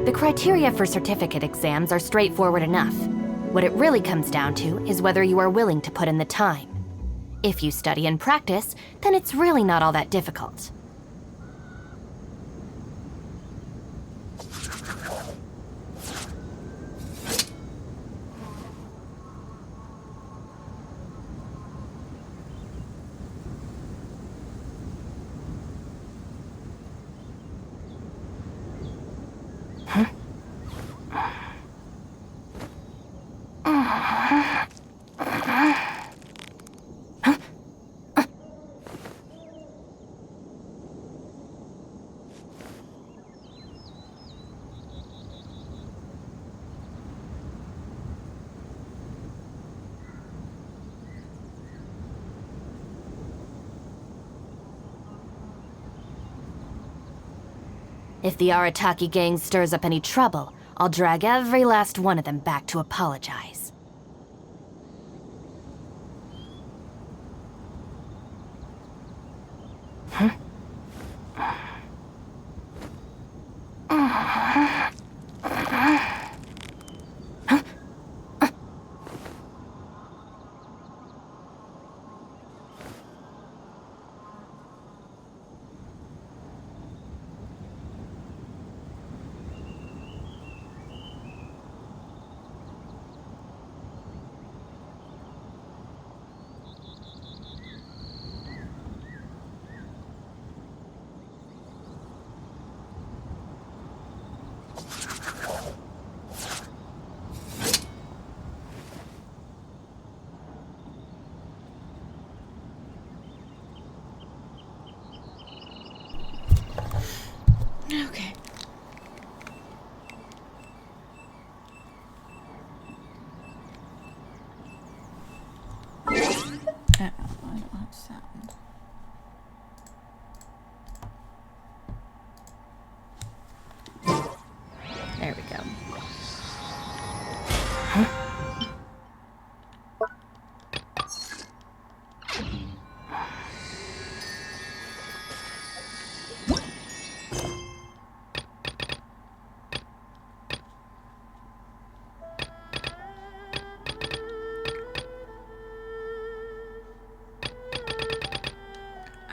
The criteria for certificate exams are straightforward enough. What it really comes down to is whether you are willing to put in the time. If you study and practice, then it's really not all that difficult. If the Arataki gang stirs up any trouble, I'll drag every last one of them back to apologize.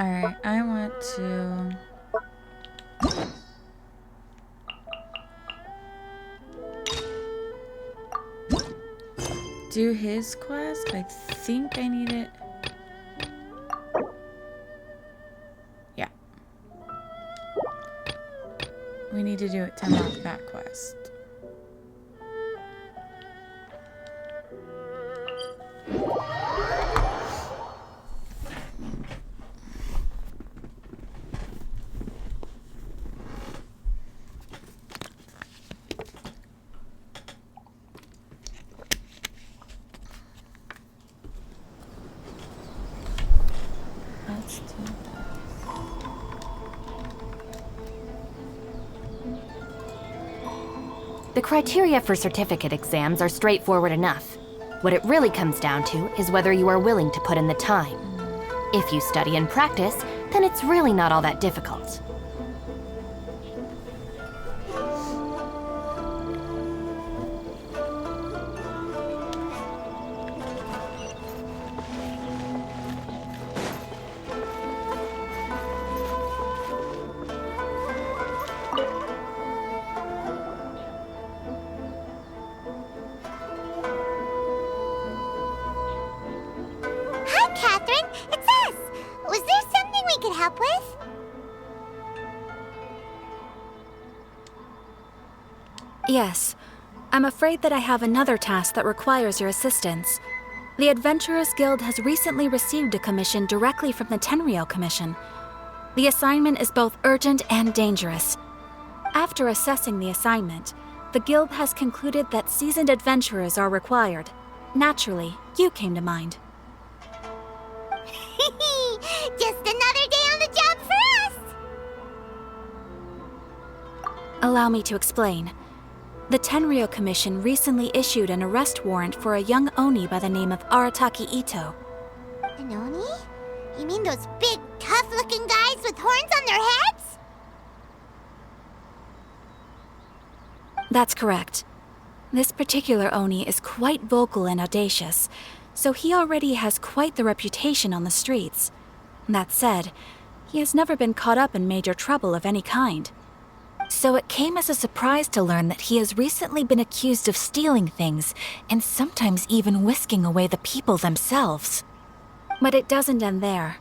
Alright, I want to... do his quest. I think I need it. Yeah. We need to do it to unlock that quest. Let's do this. The criteria for certificate exams are straightforward enough. What it really comes down to is whether you are willing to put in the time. If you study and practice, then it's really not all that difficult. Catherine, it's us! Was there something we could help with? Yes. I'm afraid that I have another task that requires your assistance. The Adventurers Guild has recently received a commission directly from the Tenryou Commission. The assignment is both urgent and dangerous. After assessing the assignment, the Guild has concluded that seasoned adventurers are required. Naturally, you came to mind. Just another day on the job for us! Allow me to explain. The Tenryou Commission recently issued an arrest warrant for a young Oni by the name of Arataki Ito. An Oni? You mean those big, tough-looking guys with horns on their heads? That's correct. This particular Oni is quite vocal and audacious, so he already has quite the reputation on the streets. That said, he has never been caught up in major trouble of any kind. So it came as a surprise to learn that he has recently been accused of stealing things, and sometimes even whisking away the people themselves. But it doesn't end there.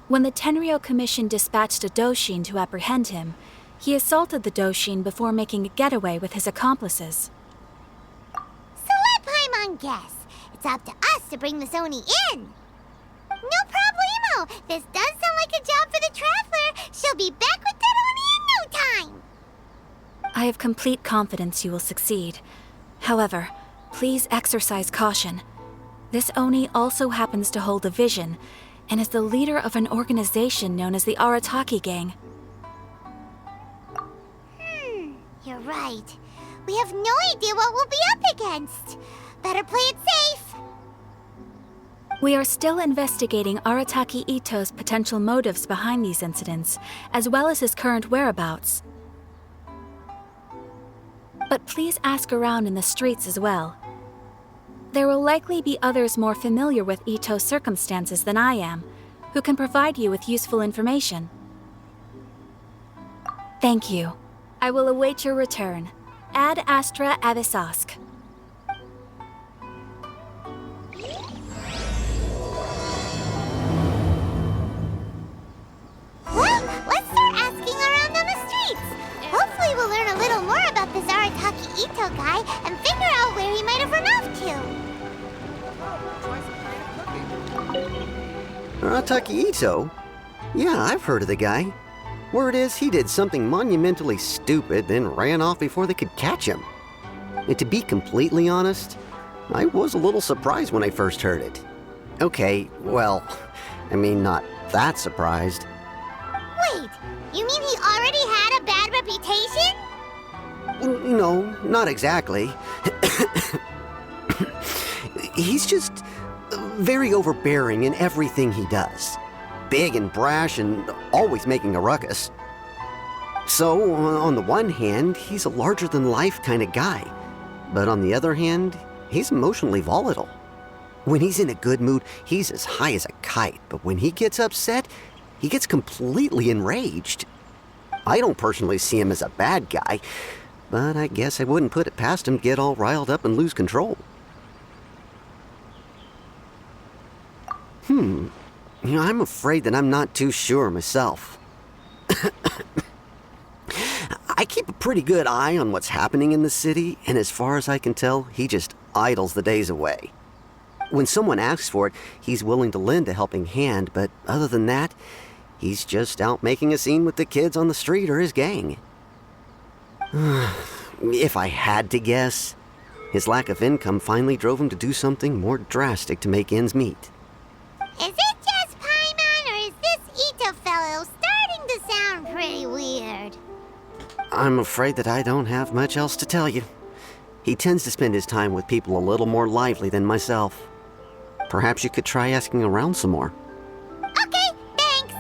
When the Tenryou Commission dispatched a Doshin to apprehend him, he assaulted the Doshin before making a getaway with his accomplices. So let Paimon guess. It's up to us to bring this Oni in. No problemo! This does sound like a job for the Traveler. She'll be back with that Oni in no time. I have complete confidence you will succeed. However, please exercise caution. This Oni also happens to hold a vision, and is the leader of an organization known as the Arataki Gang. You're right. We have no idea what we'll be up against. Better play it safe. We are still investigating Arataki Ito's potential motives behind these incidents, as well as his current whereabouts. But please ask around in the streets as well. There will likely be others more familiar with Ito's circumstances than I am, who can provide you with useful information. Thank you. I will await your return. Ad Astra Avisask. Well, let's start asking around on the streets. Hopefully we'll learn a little more about this Arataki Ito guy and figure out where he might have run off to. Arataki Ito? Yeah, I've heard of the guy. Word is he did something monumentally stupid, then ran off before they could catch him. And to be completely honest, I was a little surprised when I first heard it. Okay, well, I mean, not that surprised. Wait, you mean he already had a bad reputation? No, not exactly. He's just very overbearing in everything he does. Big and brash and always making a ruckus. So, on the one hand, he's a larger-than-life kind of guy. But on the other hand, he's emotionally volatile. When he's in a good mood, he's as high as a kite. But when he gets upset, he gets completely enraged. I don't personally see him as a bad guy, but I guess I wouldn't put it past him to get all riled up and lose control. I'm afraid that I'm not too sure myself. I keep a pretty good eye on what's happening in the city, and as far as I can tell, he just idles the days away. When someone asks for it, he's willing to lend a helping hand, but other than that, he's just out making a scene with the kids on the street or his gang. If I had to guess, his lack of income finally drove him to do something more drastic to make ends meet. Is it just Paimon, or is this Ito fellow starting to sound pretty weird? I'm afraid that I don't have much else to tell you. He tends to spend his time with people a little more lively than myself. Perhaps you could try asking around some more. Okay, thanks.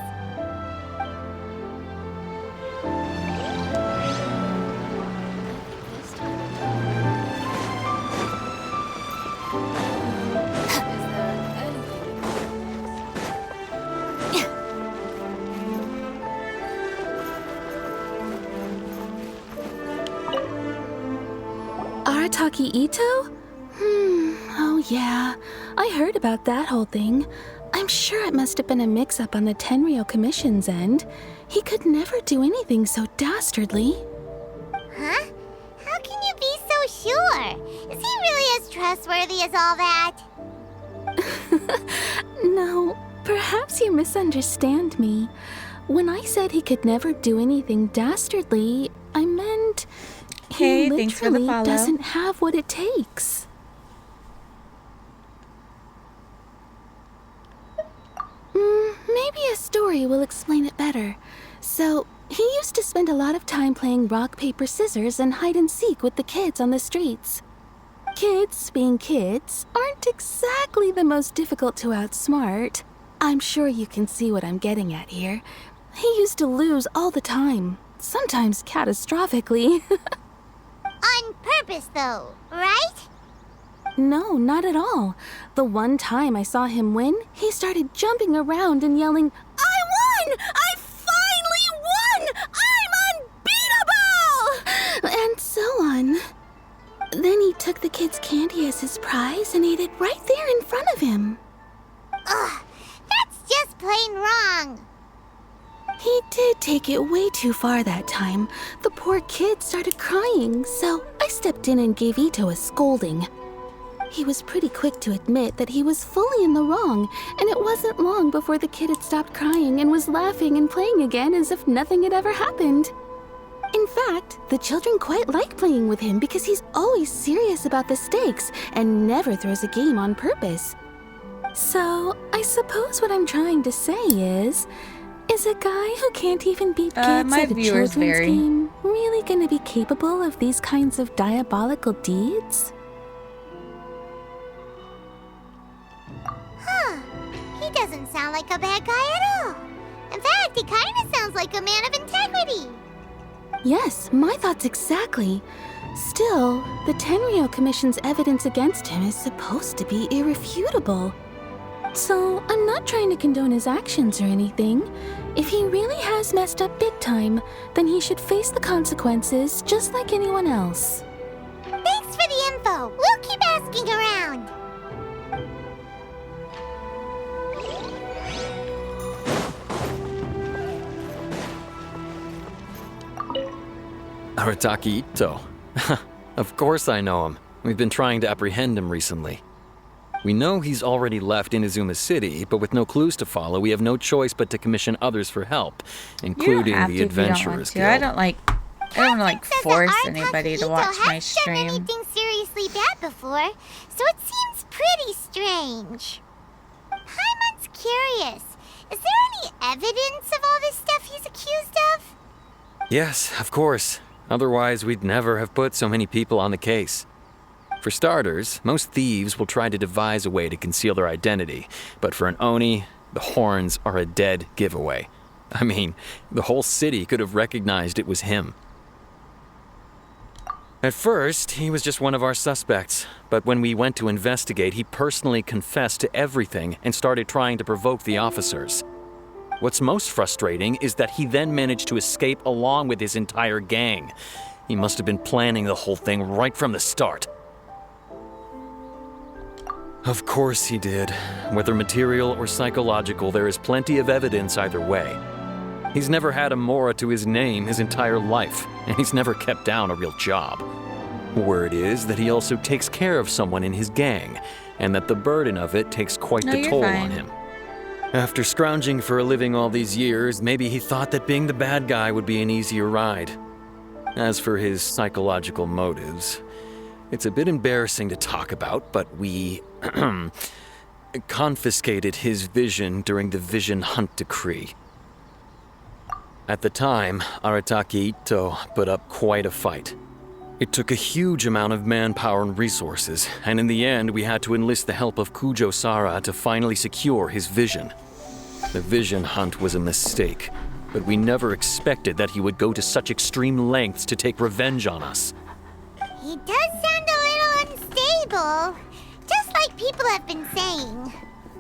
Arataki Ito? Oh yeah. I heard about that whole thing. I'm sure it must have been a mix-up on the Tenryou Commission's end. He could never do anything so dastardly. Huh? How can you be so sure? Is he really as trustworthy as all that? No, perhaps you misunderstand me. When I said he could never do anything dastardly, I meant Hey, he thanks for the literally follow. doesn't have what it takes. Maybe a story will explain it better. So, he used to spend a lot of time playing rock, paper, scissors and hide and seek with the kids on the streets. Kids, being kids, aren't exactly the most difficult to outsmart. I'm sure you can see what I'm getting at here. He used to lose all the time, sometimes catastrophically. On purpose, though, right? No, not at all. The one time I saw him win, he started jumping around and yelling, "I won! I finally won! I'm unbeatable!" And so on. Then he took the kid's candy as his prize and ate it right there in front of him. Ugh, that's just plain wrong. He did take it way too far that time. The poor kid started crying, so I stepped in and gave Ito a scolding. He was pretty quick to admit that he was fully in the wrong, and it wasn't long before the kid had stopped crying and was laughing and playing again as if nothing had ever happened. In fact, the children quite like playing with him because he's always serious about the stakes and never throws a game on purpose. So, I suppose what I'm trying to say is a guy who can't even beat kids my at a viewers children's vary. game really gonna be capable of these kinds of diabolical deeds? Huh. He doesn't sound like a bad guy at all. In fact, he kind of sounds like a man of integrity. Yes, my thoughts exactly. Still, the Tenryou Commission's evidence against him is supposed to be irrefutable. So, I'm not trying to condone his actions or anything. If he really has messed up big time, then he should face the consequences just like anyone else. Thanks for the info. We'll keep asking around. Arataki Ito. Of course I know him. We've been trying to apprehend him recently. We know he's already left Inazuma City, but with no clues to follow, we have no choice but to commission others for help, including the Adventurers Guild. I don't want to Says that force Arataki anybody to Ito watch my hasn't done stream. anything seriously bad before, so it seems pretty strange. Paimon's curious. Is there any evidence of all this stuff he's accused of? Yes, of course. Otherwise, we'd never have put so many people on the case. For starters, most thieves will try to devise a way to conceal their identity, but for an Oni, the horns are a dead giveaway. I mean, the whole city could have recognized it was him. At first, he was just one of our suspects, but when we went to investigate, he personally confessed to everything and started trying to provoke the officers. What's most frustrating is that he then managed to escape along with his entire gang. He must have been planning the whole thing right from the start. Of course he did. Whether material or psychological, there is plenty of evidence either way. He's never had a Mora to his name his entire life, and he's never kept down a real job. Word is that he also takes care of someone in his gang, and that the burden of it takes quite the you're toll fine. on him. After scrounging for a living all these years, maybe he thought that being the bad guy would be an easier ride. As for his psychological motives, it's a bit embarrassing to talk about, but we confiscated his vision during the Vision Hunt Decree. At the time, Arataki Ito put up quite a fight. It took a huge amount of manpower and resources, and in the end we had to enlist the help of Kujo Sara to finally secure his vision. The Vision Hunt was a mistake, but we never expected that he would go to such extreme lengths to take revenge on us. He does sound a little unstable, just like people have been saying.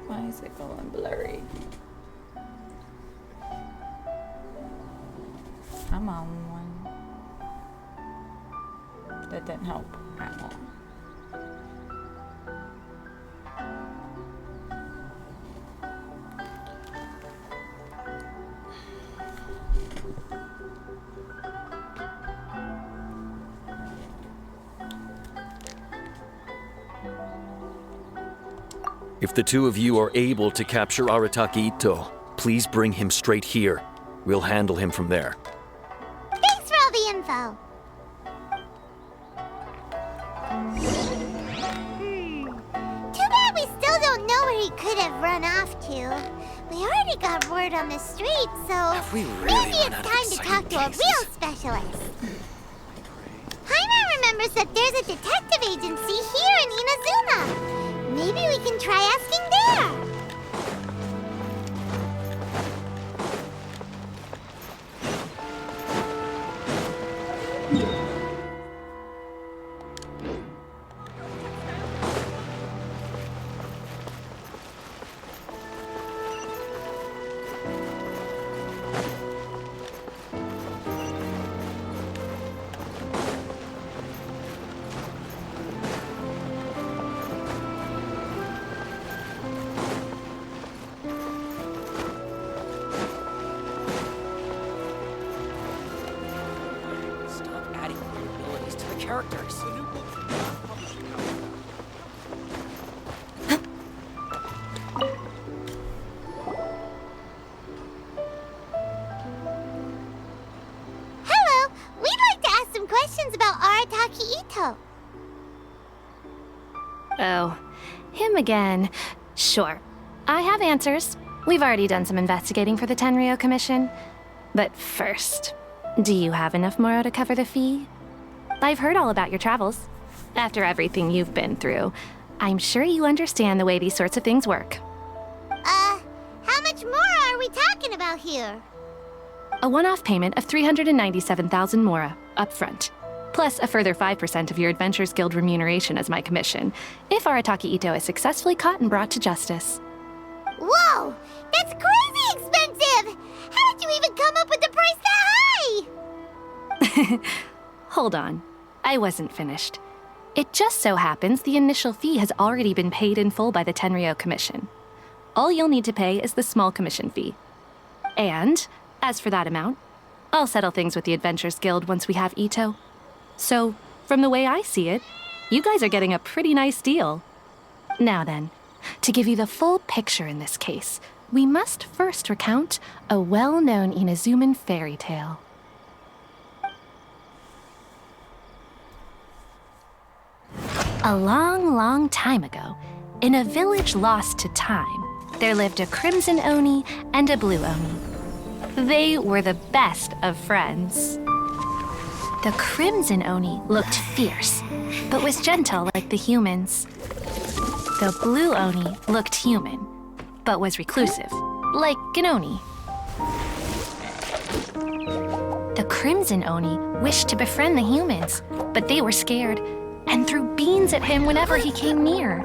Why is it going blurry? I'm on one. That didn't help at all. If the two of you are able to capture Arataki Ito, please bring him straight here. We'll handle him from there. Thanks for all the info. Too bad we still don't know where he could have run off to. We already got word on the street, so we really maybe run it's out of time to talk to a exciting real specialist. Paimon remembers that there's a detective agency here in Inazuma. Maybe we can try asking there. Stop adding weird abilities to the characters. Hello, we'd like to ask some questions about Arataki Ito. Oh, him again. Sure. I have answers. We've already done some investigating for the Tenryo Commission. But first, do you have enough Moro to cover the fee? I've heard all about your travels. After everything you've been through, I'm sure you understand the way these sorts of things work. How much more are we talking about here? A one-off payment of 397,000 Mora, upfront. Plus a further 5% of your Adventures Guild remuneration as my commission, if Arataki Ito is successfully caught and brought to justice. Whoa! That's crazy expensive! How did you even come up with the price that high? Hold on. I wasn't finished. It just so happens the initial fee has already been paid in full by the Tenryo Commission. All you'll need to pay is the small commission fee. And, as for that amount, I'll settle things with the Adventures Guild once we have Ito. So, from the way I see it, you guys are getting a pretty nice deal. Now then, to give you the full picture in this case, we must first recount a well-known Inazuman fairy tale. A long, long time ago, in a village lost to time, there lived a crimson Oni and a blue Oni. They were the best of friends. The crimson Oni looked fierce, but was gentle like the humans. The blue Oni looked human, but was reclusive, like an Oni. The crimson Oni wished to befriend the humans, but they were scared and threw beans at him whenever he came near.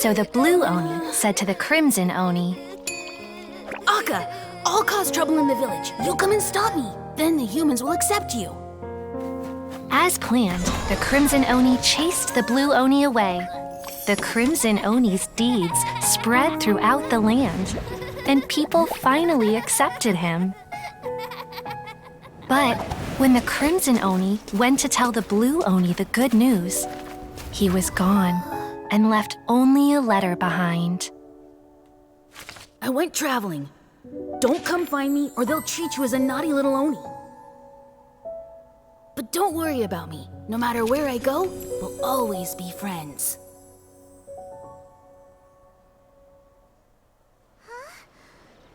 So the Blue Oni said to the Crimson Oni, Akka, I'll cause trouble in the village. You'll come and stop me. Then the humans will accept you. as planned, the Crimson Oni chased the Blue Oni away. The Crimson Oni's deeds spread throughout the land, and people finally accepted him. But when the Crimson Oni went to tell the Blue Oni the good news, he was gone and left only a letter behind. I went traveling. Don't come find me or they'll treat you as a naughty little Oni. But don't worry about me. No matter where I go, we'll always be friends.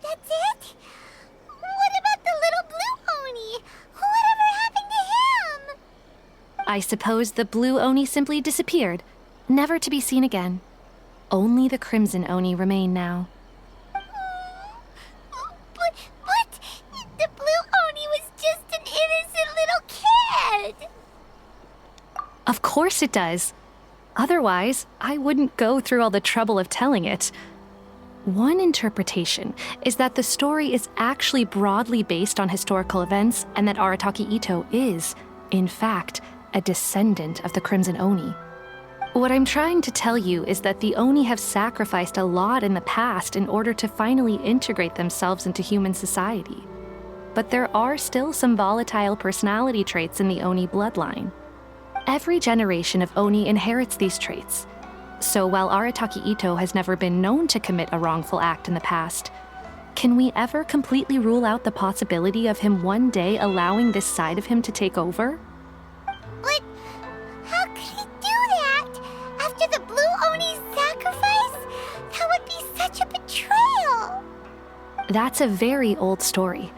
That's it? What about the little Blue Oni? Whatever happened to him? I suppose the Blue Oni simply disappeared, never to be seen again. Only the Crimson Oni remain now. But the Blue Oni was just an innocent little kid. Of course it does. Otherwise, I wouldn't go through all the trouble of telling it. One interpretation is that the story is actually broadly based on historical events and that Arataki Itto is, in fact, a descendant of the Crimson Oni. What I'm trying to tell you is that the Oni have sacrificed a lot in the past in order to finally integrate themselves into human society. But there are still some volatile personality traits in the Oni bloodline. Every generation of Oni inherits these traits. So while Arataki Itto has never been known to commit a wrongful act in the past, can we ever completely rule out the possibility of him one day allowing this side of him to take over? But how could he do that? After the Blue Oni's sacrifice? That would be such a betrayal. That's a very old story.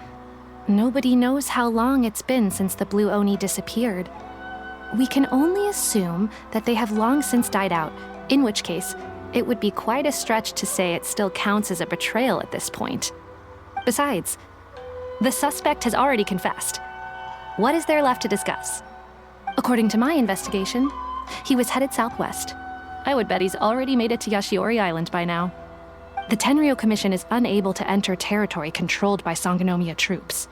Nobody knows how long it's been since the Blue Oni disappeared. We can only assume that they have long since died out, in which case, it would be quite a stretch to say it still counts as a betrayal at this point. Besides, the suspect has already confessed. What is there left to discuss? According to my investigation, he was headed southwest. I would bet he's already made it to Yashiori Island by now. The Tenryo Commission is unable to enter territory controlled by Sangonomiya troops.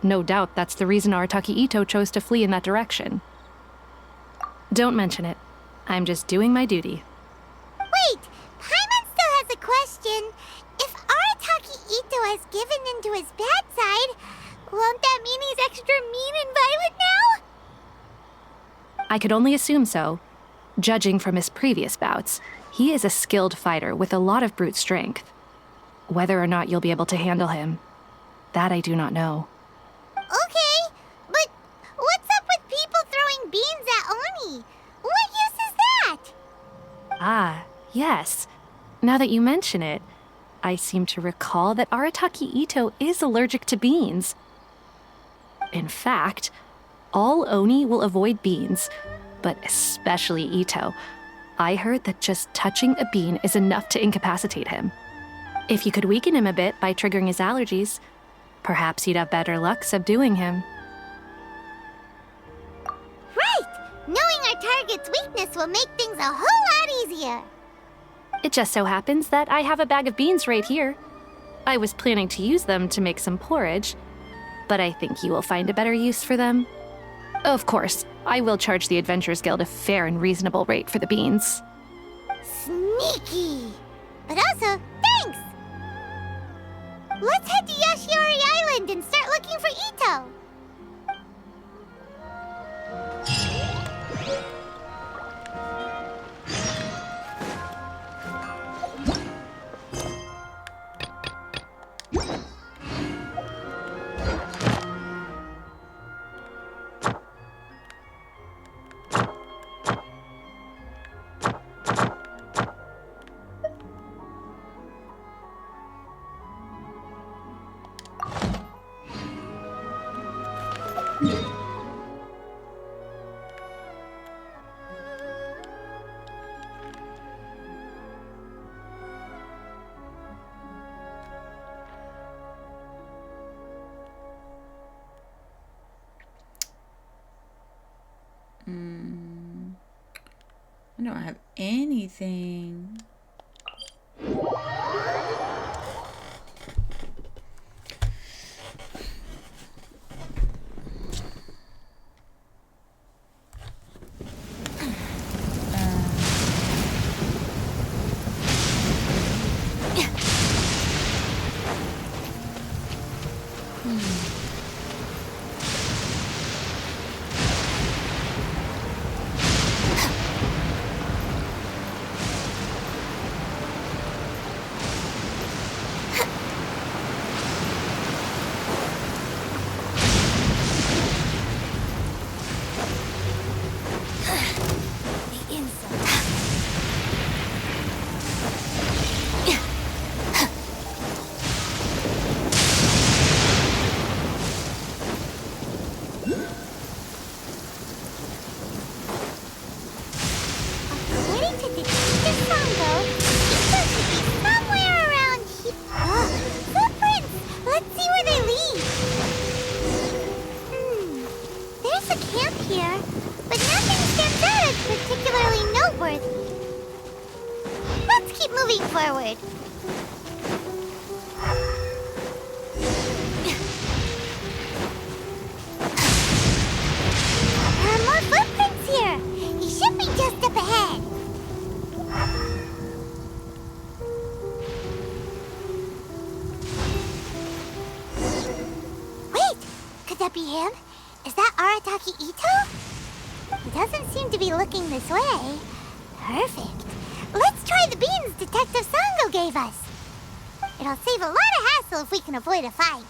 No doubt that's the reason Arataki Itto chose to flee in that direction. Don't mention it. I'm just doing my duty. Wait, Paimon still has a question. If Arataki Itto has given into his bad side, won't that mean he's extra mean and violent now? I could only assume so. Judging from his previous bouts, he is a skilled fighter with a lot of brute strength. Whether or not you'll be able to handle him, that I do not know. Okay, but what's up with people throwing beans at Oni? What use is that? Ah, yes. Now that you mention it, I seem to recall that Arataki Itto is allergic to beans. In fact, all Oni will avoid beans, but especially Itto. I heard that just touching a bean is enough to incapacitate him. If you could weaken him a bit by triggering his allergies, perhaps you'd have better luck subduing him. Right! Knowing our target's weakness will make things a whole lot easier. It just so happens that I have a bag of beans right here. I was planning to use them to make some porridge, but I think you will find a better use for them. Of course, I will charge the Adventurers Guild a fair and reasonable rate for the beans. Sneaky! But also, thanks! Let's head to Yashiori Island and start looking for Itto. I don't have anything. forward. There are more footprints here. He should be just up ahead. Wait, could that be him? Is that Arataki Ito? He doesn't seem to be looking this way. Perfect. Let's try the beans Detective Sango gave us. It'll save a lot of hassle if we can avoid a fight.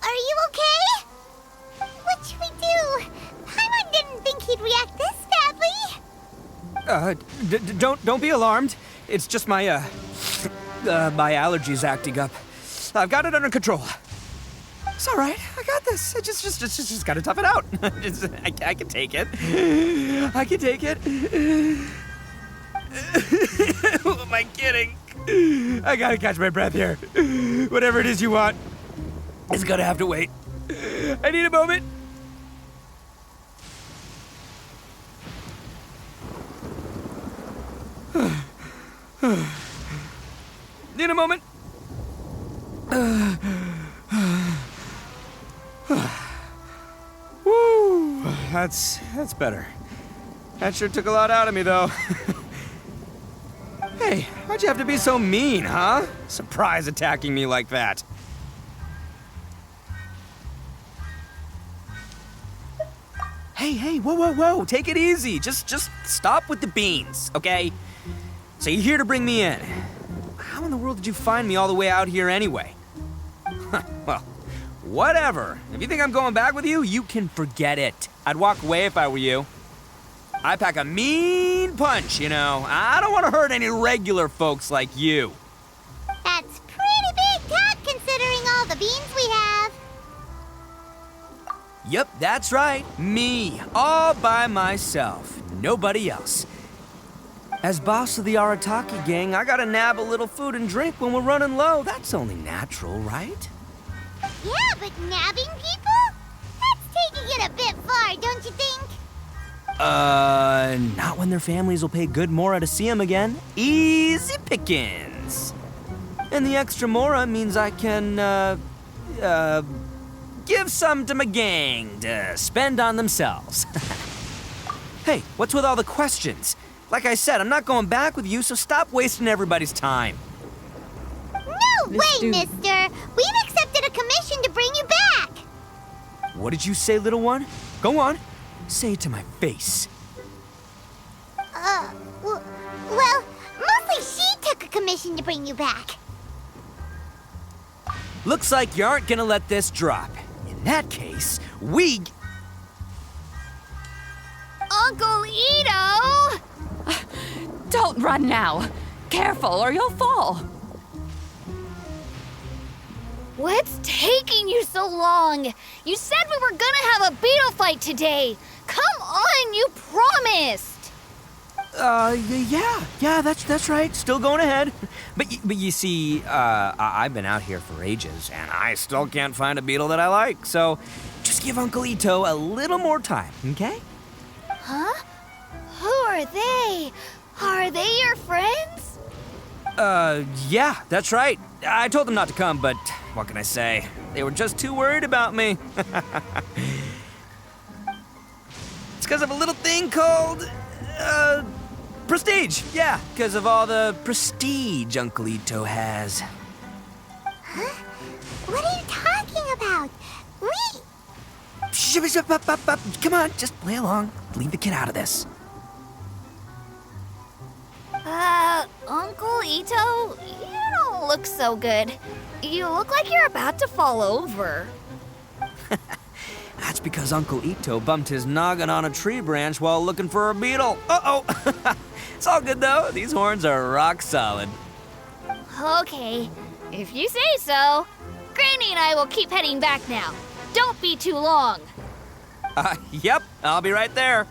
Are you okay? What should we do? Paimon didn't think he'd react this badly. Don't be alarmed. It's just my my allergies acting up. I've got it under control. It's all right. I got this. I just gotta tough it out. I can take it. I can take it. Who am I kidding? I gotta catch my breath here. Whatever it is you want, it's gonna have to wait. I need a moment. Need a moment. Woo, that's better. That sure took a lot out of me, though. Hey, why'd you have to be so mean, huh? Surprise attacking me like that. Hey, whoa, take it easy. Just stop with the beans, okay? So you're here to bring me in. How in the world did you find me all the way out here anyway? Well, whatever. If you think I'm going back with you, you can forget it. I'd walk away if I were you. I pack a mean punch, you know. I don't want to hurt any regular folks like you. That's pretty big talk considering all the beans we have. Yep, that's right. Me, all by myself. Nobody else. As boss of the Arataki gang, I gotta nab a little food and drink when we're running low. That's only natural, right? Yeah, but nabbing people? That's taking it a bit far, don't you think? Not when their families will pay good mora to see them again. Easy pickings. And the extra mora means I can, give some to my gang to spend on themselves. Hey, what's with all the questions? Like I said, I'm not going back with you, so stop wasting everybody's time. No way, mister! We've accepted a commission to bring you back! What did you say, little one? Go on. Say it to my face. Well, mostly she took a commission to bring you back. Looks like you aren't gonna let this drop. In that case, Uncle Ito! Don't run now. Careful or you'll fall. What's taking you so long? You said we were gonna have a beetle fight today. Come on, you promised. Yeah, that's right. Still going ahead. But you see, I've been out here for ages, and I still can't find a beetle that I like. So, just give Uncle Ito a little more time, okay? Huh? Who are they? Are they your friends? Yeah, that's right. I told them not to come, but what can I say? They were just too worried about me. It's because of a little thing called, prestige. Yeah, because of all the prestige Uncle Ito has. Huh? What are you talking about? Come on, just play along. Leave the kid out of this. Uncle Ito, you don't look so good. You look like you're about to fall over. That's because Uncle Ito bumped his noggin on a tree branch while looking for a beetle. Uh-oh. It's all good, though. These horns are rock solid. Okay, if you say so. Granny and I will keep heading back now. Don't be too long. Yep, I'll be right there.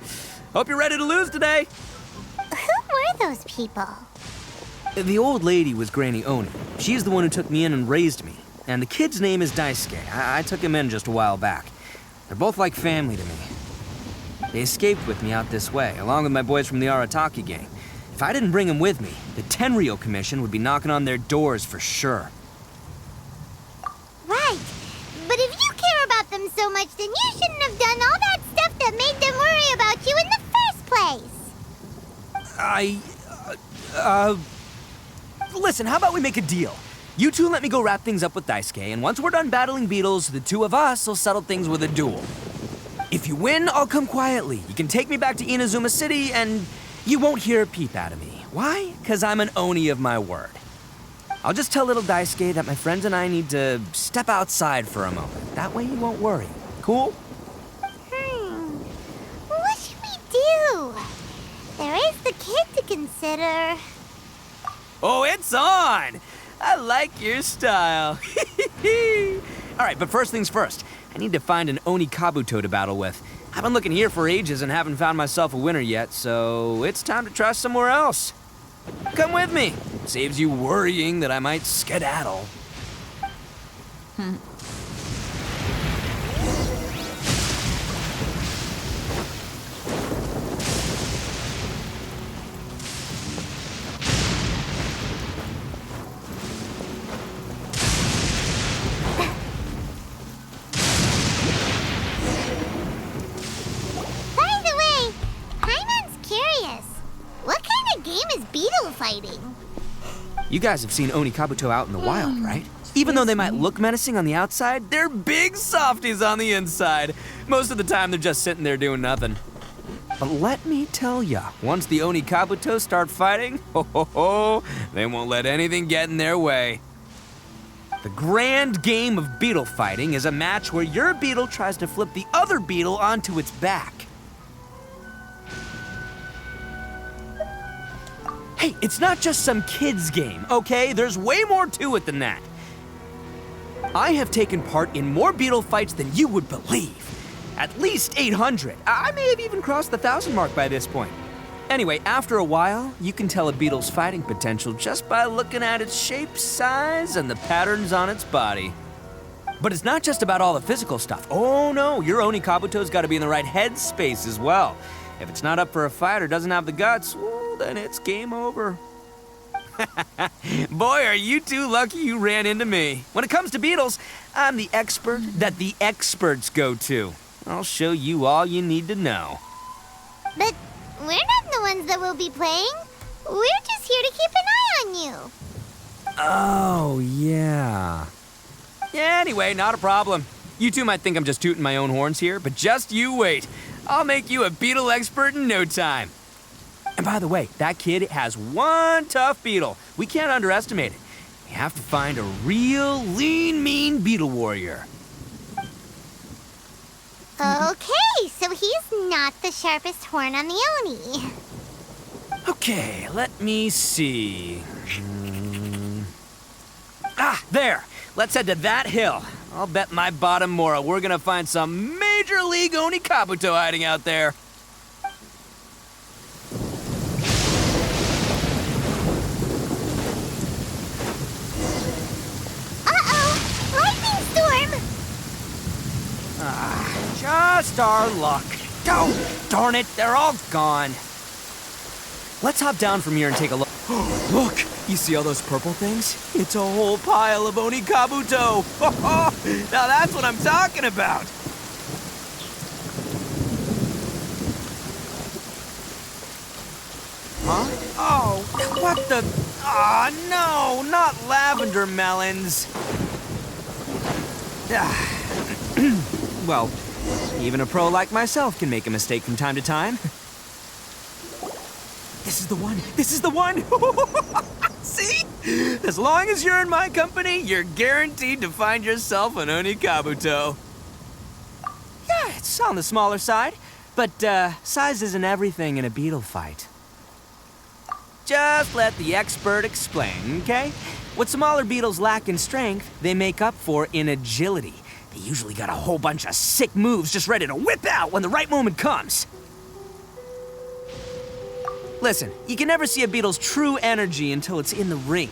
Hope you're ready to lose today. Who were those people? The old lady was Granny Oni. She's the one who took me in and raised me. And the kid's name is Daisuke. I took him in just a while back. They're both like family to me. They escaped with me out this way, along with my boys from the Arataki gang. If I didn't bring them with me, the Tenryou Commission would be knocking on their doors for sure. Right. But if you care about them so much, then you shouldn't have done all that stuff that made them worry about you in the first place. Listen, how about we make a deal? You two let me go wrap things up with Daisuke, and once we're done battling beetles, the two of us will settle things with a duel. If you win, I'll come quietly. You can take me back to Inazuma City, and you won't hear a peep out of me. Why? Because I'm an Oni of my word. I'll just tell little Daisuke that my friends and I need to step outside for a moment. That way he won't worry. Cool? What should we do? There is the kid to consider. Oh, it's on! I like your style. All right, but first things first. I need to find an Oni Kabuto to battle with. I've been looking here for ages and haven't found myself a winner yet, so it's time to try somewhere else. Come with me. Saves you worrying that I might skedaddle. By the way, Paimon's curious. What kind of game is beetle fighting? You guys have seen Oni Kabuto out in the wild, right? Even though they might look menacing on the outside, they're big softies on the inside. Most of the time, they're just sitting there doing nothing. But let me tell ya, once the Oni Kabuto start fighting, they won't let anything get in their way. The grand game of beetle fighting is a match where your beetle tries to flip the other beetle onto its back. Hey, it's not just some kid's game, okay? There's way more to it than that. I have taken part in more beetle fights than you would believe. At least 800. I may have even crossed the 1,000 mark by this point. Anyway, after a while, you can tell a beetle's fighting potential just by looking at its shape, size, and the patterns on its body. But it's not just about all the physical stuff. Oh no, your Oni Kabuto's got to be in the right headspace as well. If it's not up for a fight or doesn't have the guts, well, then it's game over. Boy, are you two lucky you ran into me. When it comes to beetles, I'm the expert that the experts go to. I'll show you all you need to know. But we're not the ones that will be playing. We're just here to keep an eye on you. Oh, yeah. Yeah, anyway, not a problem. You two might think I'm just tooting my own horns here, but just you wait. I'll make you a beetle expert in no time. And by the way, that kid has one tough beetle. We can't underestimate it. We have to find a real lean, mean beetle warrior. Okay, so he's not the sharpest horn on the Oni. Okay, let me see. There! let's head to that hill. I'll bet my bottom Mora we're gonna find some Major League Oni Kabuto hiding out there. Uh-oh! Lightning storm! Just our luck. Oh, darn it, they're all gone. Let's hop down from here and take a look. Look, you see all those purple things? It's a whole pile of Oni Kabuto. Now that's what I'm talking about. Huh? Oh, what the? Ah, no, not lavender melons. Well, even a pro like myself can make a mistake from time to time. This is the one! This is the one! See? As long as you're in my company, you're guaranteed to find yourself an Oni Kabuto. Yeah, it's on the smaller side, but size isn't everything in a beetle fight. Just let the expert explain, okay? What smaller beetles lack in strength, they make up for in agility. They usually got a whole bunch of sick moves just ready to whip out when the right moment comes. Listen, you can never see a beetle's true energy until it's in the ring.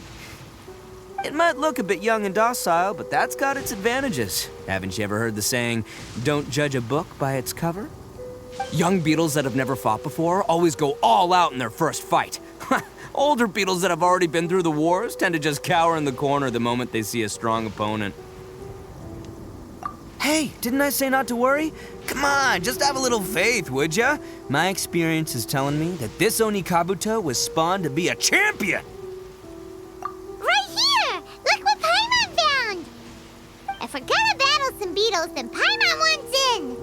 It might look a bit young and docile, but that's got its advantages. Haven't you ever heard the saying, don't judge a book by its cover? Young beetles that have never fought before always go all out in their first fight. Older beetles that have already been through the wars tend to just cower in the corner the moment they see a strong opponent. Hey, didn't I say not to worry? Come on, just have a little faith, would ya? My experience is telling me that this Oni Kabuto was spawned to be a champion! Right here! Look what Paimon found! If we're gonna battle some beetles, then Paimon wants in!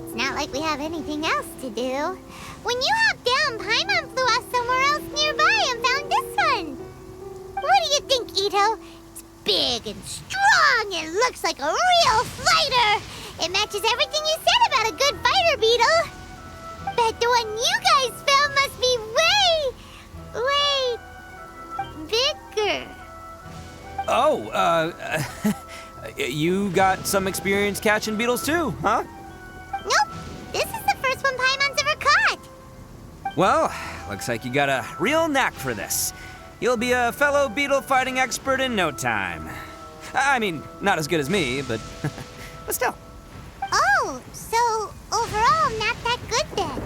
It's not like we have anything else to do. When you hopped down, Paimon flew off somewhere else nearby and found this one! What do you think, Ito? It's big and strong and looks like a real fighter! It matches everything you said about a good fighter, Beetle! Bet the one you guys found must be way bigger. Oh, you got some experience catching beetles too, huh? Nope, this is the first one Paimon's ever caught. Well, looks like you got a real knack for this. You'll be a fellow beetle fighting expert in no time. I mean, not as good as me, but still. Oh, so overall not that good then.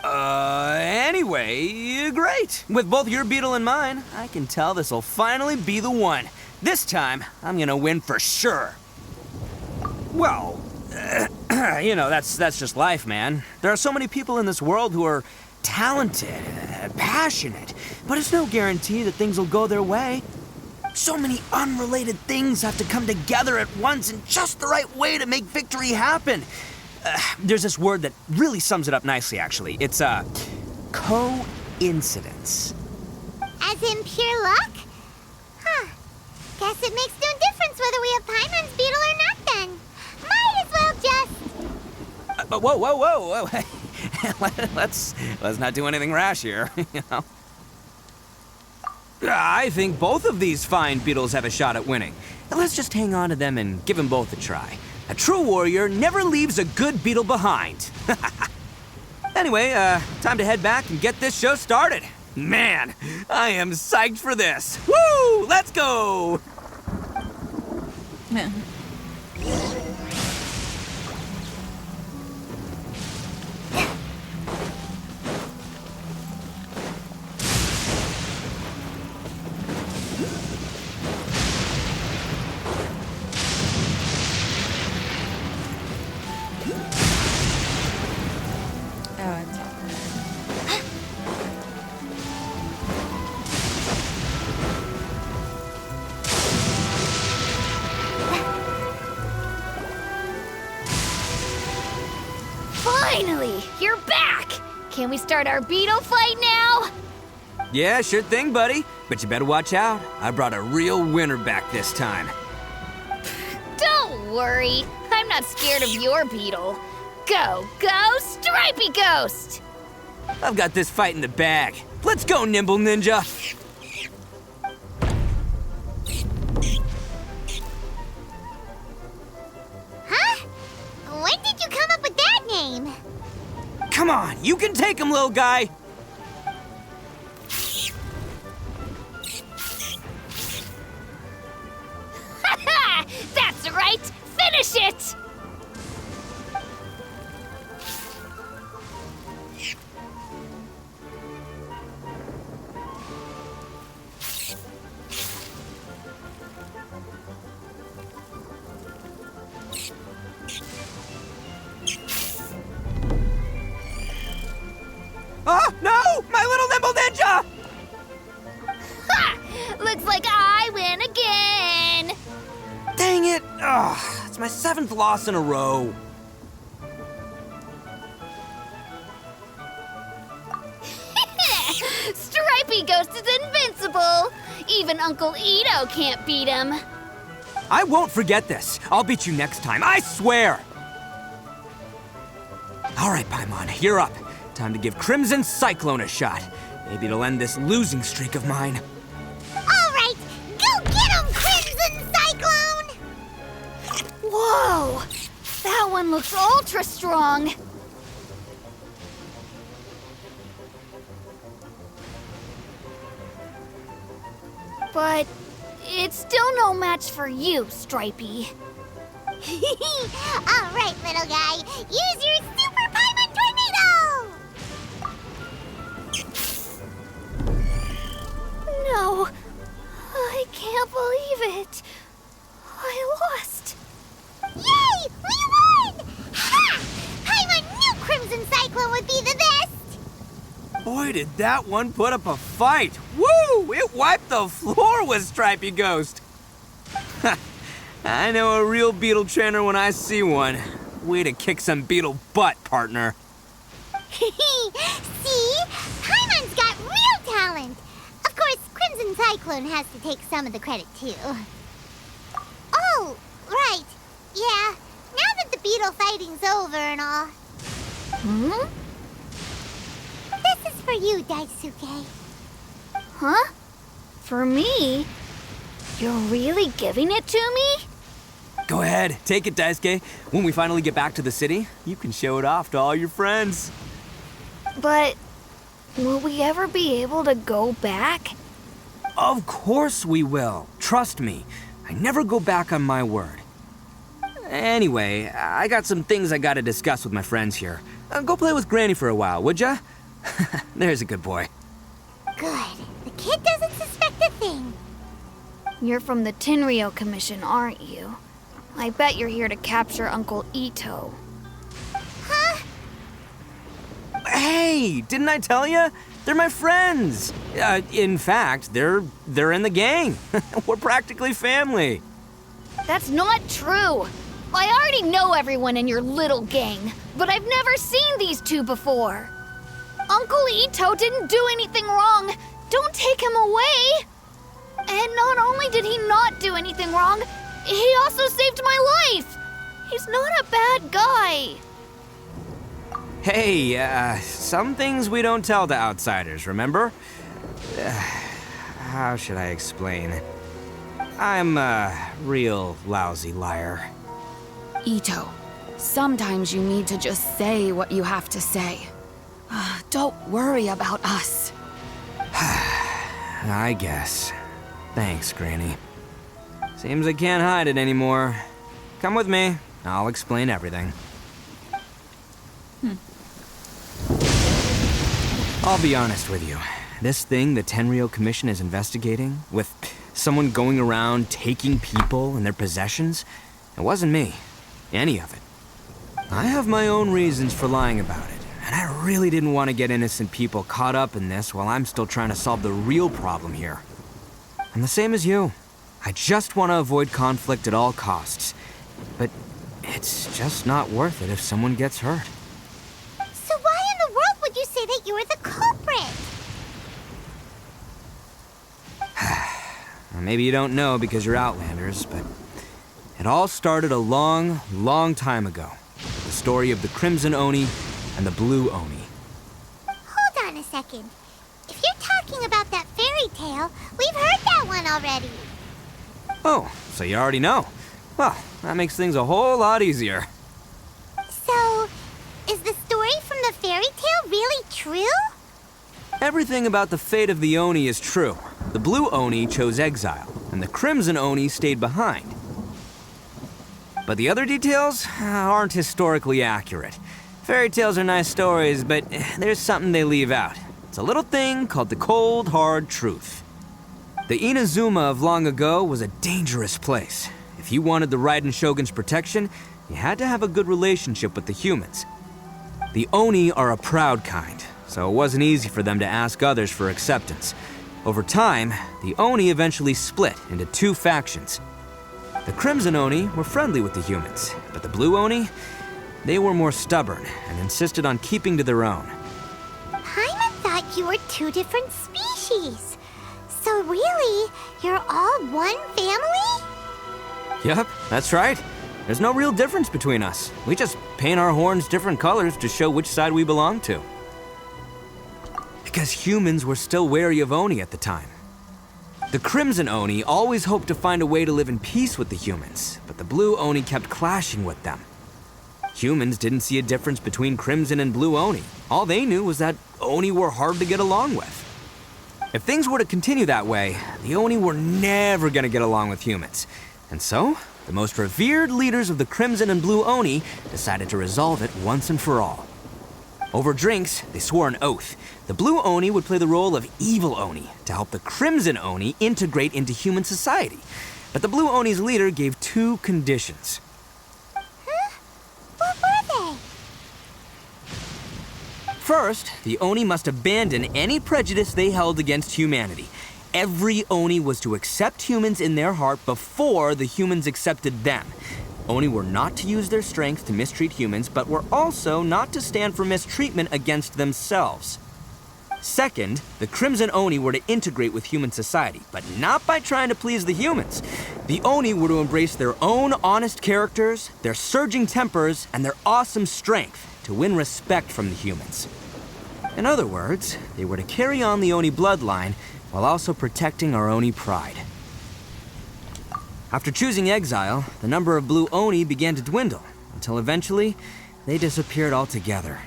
Anyway, great. With both your beetle and mine, I can tell this'll finally be the one. This time, I'm gonna win for sure. Well, you know, that's just life, man. There are so many people in this world who are talented, passionate, but it's no guarantee that things will go their way. So many unrelated things have to come together at once in just the right way to make victory happen. There's this word that really sums it up nicely, actually. It's, coincidence. As in pure luck? Huh. Guess it makes no difference whether we have Paimon's beetle or not then. Might as well just... Whoa. let's not do anything rash here, you know. I think both of these fine beetles have a shot at winning. Let's just hang on to them and give them both a try. A true warrior never leaves a good beetle behind. Anyway, time to head back and get this show started. Man, I am psyched for this. Woo! Let's go! Yeah. Oh, it's all right. Finally, you're back! Can we start our beetle fight now? Yeah, sure thing, buddy. But you better watch out. I brought a real winner back this time. Don't worry, I'm not scared of your beetle. Go, Stripey Ghost! I've got this fight in the bag. Let's go, Nimble Ninja! Come on, you can take him, little guy! That's right! Finish it! Oh, no! My little nimble ninja! Ha! Looks like I win again! Dang it! Ugh, it's my 7th loss in a row. Stripey Ghost is invincible! Even Uncle Ito can't beat him. I won't forget this. I'll beat you next time, I swear! All right, Paimon, you're up. Time to give Crimson Cyclone a shot. Maybe it'll end this losing streak of mine. All right, go get him, Crimson Cyclone! Whoa! That one looks ultra strong. But it's still no match for you, Stripey. All right, little guy, use your Super Paimon Tornado! No, I can't believe it. I lost. Yay! We won! Ha! Paimon knew Crimson Cyclone would be the best! Boy, did that one put up a fight. Woo! It wiped the floor with Stripey Ghost. I know a real beetle trainer when I see one. Way to kick some beetle butt, partner. See? Paimon's got real talent! Of course, Crimson Cyclone has to take some of the credit, too. Oh, right. Yeah, now that the beetle fighting's over and all. Hmm? This is for you, Daisuke. Huh? For me? You're really giving it to me? Go ahead, take it, Daisuke. When we finally get back to the city, you can show it off to all your friends. But will we ever be able to go back? Of course we will. Trust me. I never go back on my word. Anyway, I got some things I gotta discuss with my friends here. Go play with Granny for a while, would ya? There's a good boy. Good. The kid doesn't suspect a thing. You're from the Tenryo Commission, aren't you? I bet you're here to capture Uncle Ito. Huh? Hey, didn't I tell you? They're my friends. In fact, they're in the gang. We're practically family. That's not true. I already know everyone in your little gang, but I've never seen these two before. Uncle Ito didn't do anything wrong. Don't take him away. And not only did he not do anything wrong, he also saved my life. He's not a bad guy. Hey, some things we don't tell to outsiders, remember? How should I explain? I'm a real lousy liar. Ito, sometimes you need to just say what you have to say. Don't worry about us. I guess. Thanks, Granny. Seems I can't hide it anymore. Come with me. I'll explain everything. I'll be honest with you. This thing the Tenryo Commission is investigating, with someone going around taking people and their possessions, it wasn't me. Any of it. I have my own reasons for lying about it, and I really didn't want to get innocent people caught up in this while I'm still trying to solve the real problem here. I'm the same as you. I just want to avoid conflict at all costs. But it's just not worth it if someone gets hurt. So why in the world would you say that you were the culprit? Well, maybe you don't know because you're Outlanders, but it all started a long, long time ago. The story of the Crimson Oni and the Blue Oni. Hold on a second. If you're talking about that fairy tale, we've heard that one already. Oh, so you already know. Well, that makes things a whole lot easier. So, is the story from the fairy fairy tale really true? Everything about the fate of the Oni is true. The blue Oni chose exile, and the crimson Oni stayed behind. But the other details aren't historically accurate. Fairy tales are nice stories, but there's something they leave out. It's a little thing called the cold, hard truth. The Inazuma of long ago was a dangerous place. If you wanted the Raiden Shogun's protection, you had to have a good relationship with the humans. The Oni are a proud kind, so it wasn't easy for them to ask others for acceptance. Over time, the Oni eventually split into two factions. The Crimson Oni were friendly with the humans, but the Blue Oni, they were more stubborn and insisted on keeping to their own. Paimon thought you were two different species. So really, you're all one family? Yep, that's right. There's no real difference between us. We just paint our horns different colors to show which side we belong to. Because humans were still wary of Oni at the time. The Crimson Oni always hoped to find a way to live in peace with the humans, but the Blue Oni kept clashing with them. Humans didn't see a difference between Crimson and Blue Oni. All they knew was that Oni were hard to get along with. If things were to continue that way, the Oni were never gonna get along with humans. And so, the most revered leaders of the Crimson and Blue Oni decided to resolve it once and for all. Over drinks, they swore an oath. The Blue Oni would play the role of evil Oni to help the Crimson Oni integrate into human society. But the Blue Oni's leader gave two conditions. What were they? First, the Oni must abandon any prejudice they held against humanity. Every Oni was to accept humans in their heart before the humans accepted them. Oni were not to use their strength to mistreat humans, but were also not to stand for mistreatment against themselves. Second, the Crimson Oni were to integrate with human society, but not by trying to please the humans. The Oni were to embrace their own honest characters, their surging tempers, and their awesome strength to win respect from the humans. In other words, they were to carry on the Oni bloodline while also protecting our Oni pride. After choosing exile, the number of Blue Oni began to dwindle, until eventually, they disappeared altogether.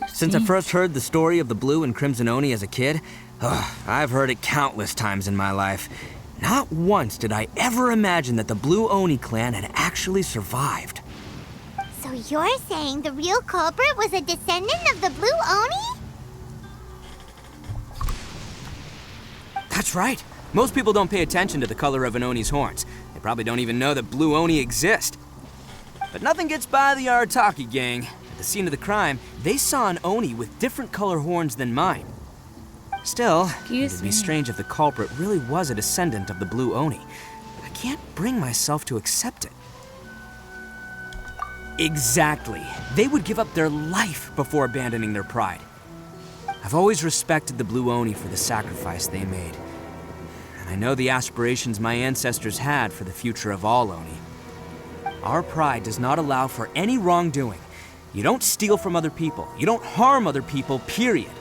Since I first heard the story of the Blue and Crimson Oni as a kid, I've heard it countless times in my life. Not once did I ever imagine that the Blue Oni clan had actually survived. So you're saying the real culprit was a descendant of the Blue Oni? That's right. Most people don't pay attention to the color of an Oni's horns. They probably don't even know that Blue Oni exist. But nothing gets by the Arataki gang. At the scene of the crime, they saw an Oni with different color horns than mine. Still, it'd be strange if the culprit really was a descendant of the Blue Oni. I can't bring myself to accept it. Exactly. They would give up their life before abandoning their pride. I've always respected the Blue Oni for the sacrifice they made. And I know the aspirations my ancestors had for the future of all Oni. Our pride does not allow for any wrongdoing. You don't steal from other people. You don't harm other people, period.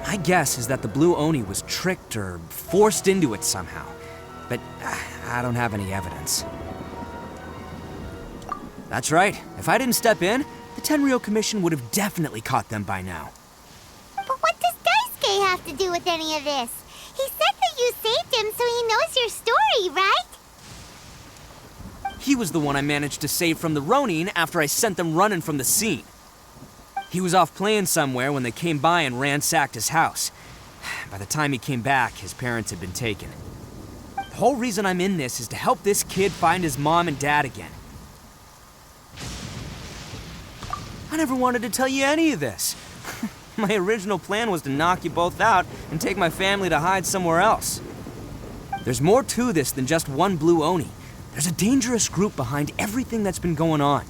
My guess is that the Blue Oni was tricked or forced into it somehow. But I don't have any evidence. That's right. If I didn't step in, the Tenryou Commission would have definitely caught them by now. But what does Daisuke have to do with any of this? He said that you saved him so he knows your story, right? He was the one I managed to save from the Ronin after I sent them running from the scene. He was off playing somewhere when they came by and ransacked his house. By the time he came back, his parents had been taken. The whole reason I'm in this is to help this kid find his mom and dad again. I never wanted to tell you any of this. My original plan was to knock you both out and take my family to hide somewhere else. There's more to this than just one Blue Oni. There's a dangerous group behind everything that's been going on.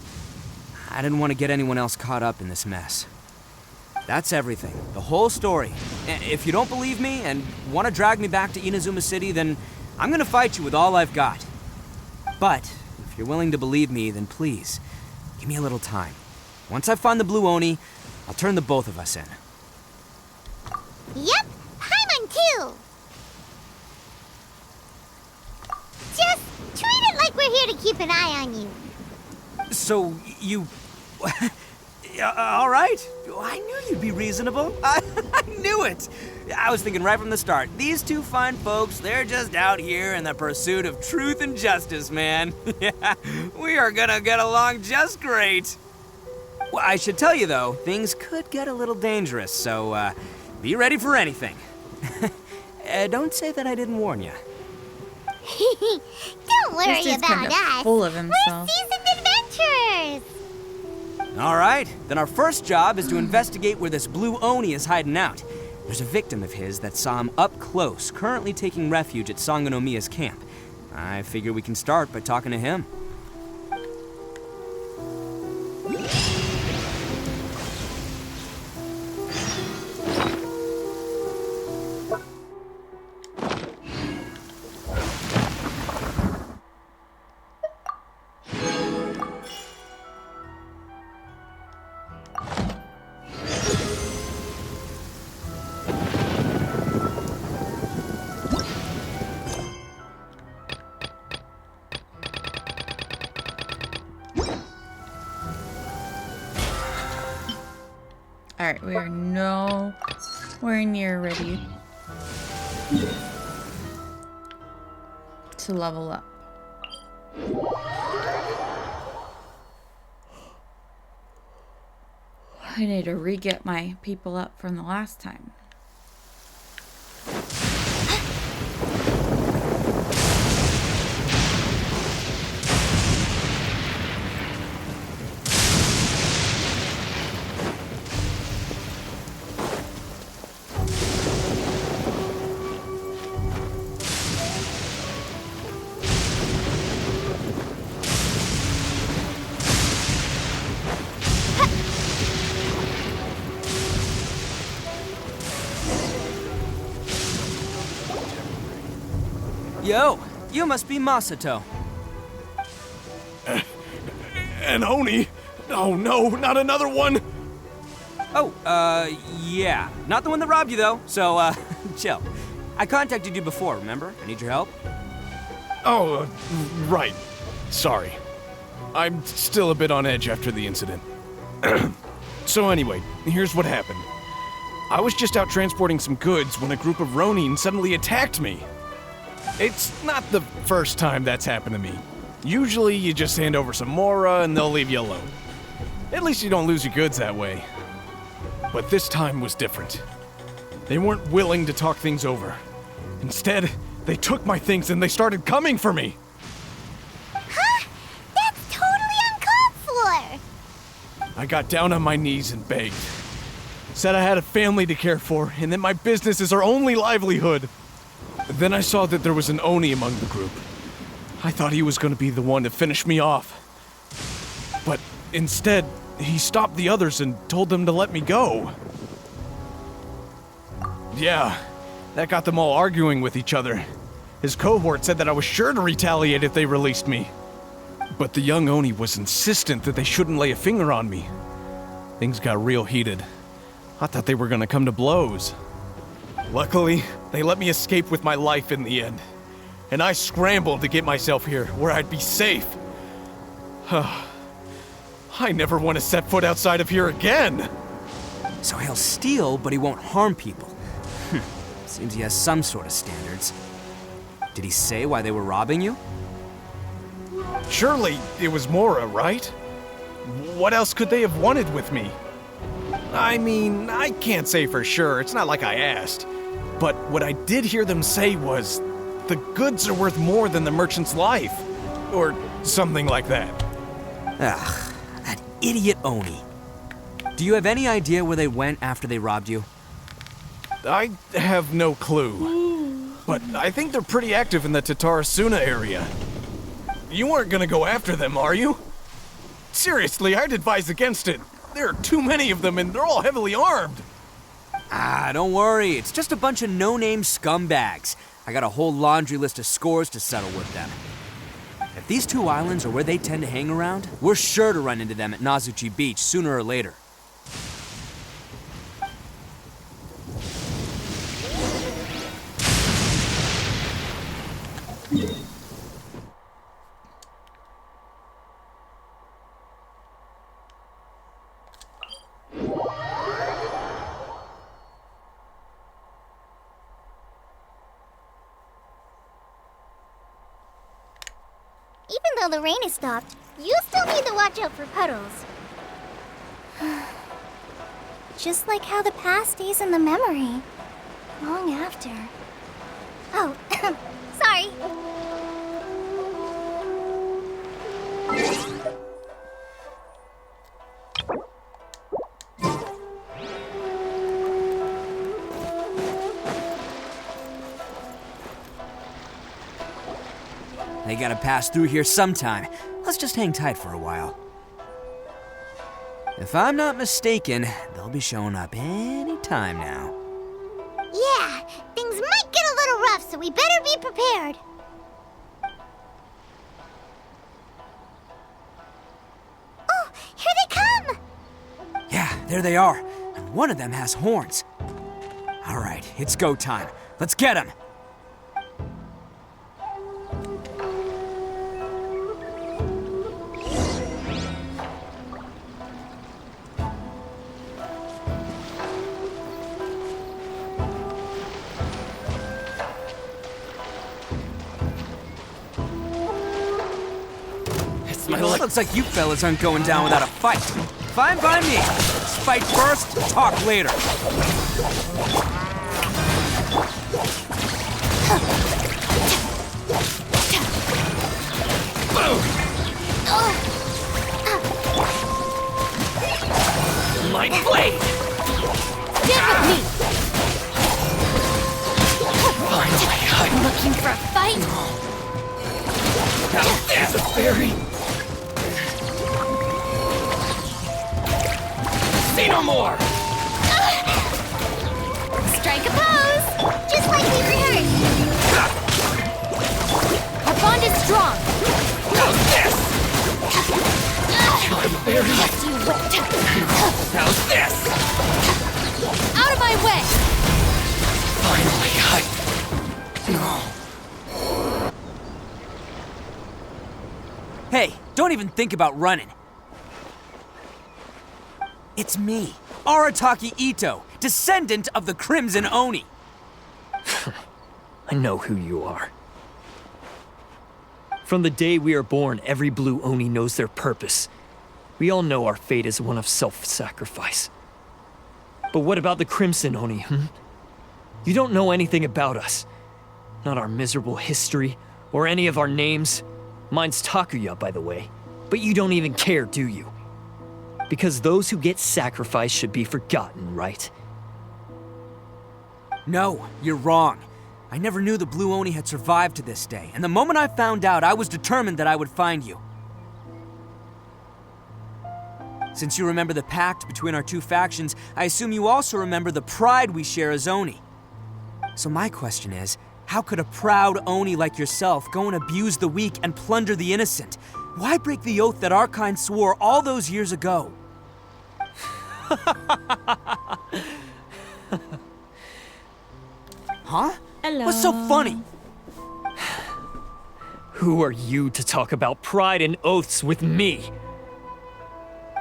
I didn't want to get anyone else caught up in this mess. That's everything, the whole story. If you don't believe me and want to drag me back to Inazuma City, then I'm gonna fight you with all I've got. But if you're willing to believe me, then please, give me a little time. Once I find the Blue Oni, I'll turn the both of us in. Yep, Paimon too! Just treat it like we're here to keep an eye on you. So, you... All right. I knew you'd be reasonable. I knew it. I was thinking right from the start. These two fine folks, they're just out here in the pursuit of truth and justice, man. Yeah, we are gonna get along just great. Well, I should tell you, though, things could get a little dangerous, so be ready for anything. Don't say that I didn't warn you. Don't worry This dude's about kind of us. full of We're himself. seasoned adventurers. All right, then our first job is to investigate where this blue Oni is hiding out. There's a victim of his that saw him up close, currently taking refuge at Sangonomiya's camp. I figure we can start by talking to him. Alright, we are nowhere near ready to level up. I need to re-get my people up from the last time. Yo, you must be Masato. An Oni? Oh no, not another one! Oh, yeah. Not the one that robbed you, though, so, chill. I contacted you before, remember? I need your help. Oh, right. Sorry. I'm still a bit on edge after the incident. So anyway, here's what happened. I was just out transporting some goods when a group of Ronin suddenly attacked me. It's not the first time that's happened to me. Usually you just hand over some Mora and they'll leave you alone. At least you don't lose your goods that way. But this time was different. They weren't willing to talk things over. Instead, they took my things and they started coming for me. Huh? That's totally uncalled for. I got down on my knees and begged. Said I had a family to care for and that my business is our only livelihood. Then I saw that there was an Oni among the group. I thought he was going to be the one to finish me off. But instead, he stopped the others and told them to let me go. Yeah, that got them all arguing with each other. His cohort said that I was sure to retaliate if they released me. But the young Oni was insistent that they shouldn't lay a finger on me. Things got real heated. I thought they were going to come to blows. Luckily, they let me escape with my life in the end. And I scrambled to get myself here, where I'd be safe. I never want to set foot outside of here again! So he'll steal, but he won't harm people. Seems he has some sort of standards. Did he say why they were robbing you? Surely it was Mora, right? What else could they have wanted with me? I mean, I can't say for sure, it's not like I asked. But what I did hear them say was, the goods are worth more than the merchant's life. Or something like that. Ugh, that idiot Oni. Do you have any idea where they went after they robbed you? I have no clue. But I think they're pretty active in the Tatarasuna area. You aren't gonna go after them, are you? Seriously, I'd advise against it. There are too many of them and they're all heavily armed. Ah, don't worry. It's just a bunch of no-name scumbags. I got a whole laundry list of scores to settle with them. If these two islands are where they tend to hang around, we're sure to run into them at Nazuchi Beach sooner or later. though the rain is stopped, you still need to watch out for puddles. Just like how the past stays in the memory. Long after. Oh, sorry. They gotta pass through here sometime. Let's just hang tight for a while. If I'm not mistaken, they'll be showing up any time now. Yeah, things might get a little rough, so we better be prepared. Oh, here they come! Yeah, there they are. And one of them has horns. All right, it's go time. Let's get them. Looks like you fellas aren't going down without a fight. Fine by me. Let's fight first, talk later. My blade! Get with me! Finally, I'm Looking for a fight? now there's a fairy! Say no more! Strike a pose! Just like we rehearsed. Our bond is strong. How's this? I'm very... Yes, you will. How's this? Out of my way! Finally, Hey, don't even think about running. It's me, Arataki Ito, descendant of the Crimson Oni. I know who you are. From the day we are born, every blue Oni knows their purpose. We all know our fate is one of self-sacrifice. But what about the Crimson Oni, You don't know anything about us. Not our miserable history, or any of our names. Mine's Takuya, by the way. But you don't even care, do you? Because those who get sacrificed should be forgotten, right? No, you're wrong. I never knew the Blue Oni had survived to this day, and the moment I found out, I was determined that I would find you. Since you remember the pact between our two factions, I assume you also remember the pride we share as Oni. So my question is, how could a proud Oni like yourself go and abuse the weak and plunder the innocent? Why break the oath that our kind swore all those years ago? Huh? Hello. What's so funny? Who are you to talk about pride and oaths with me?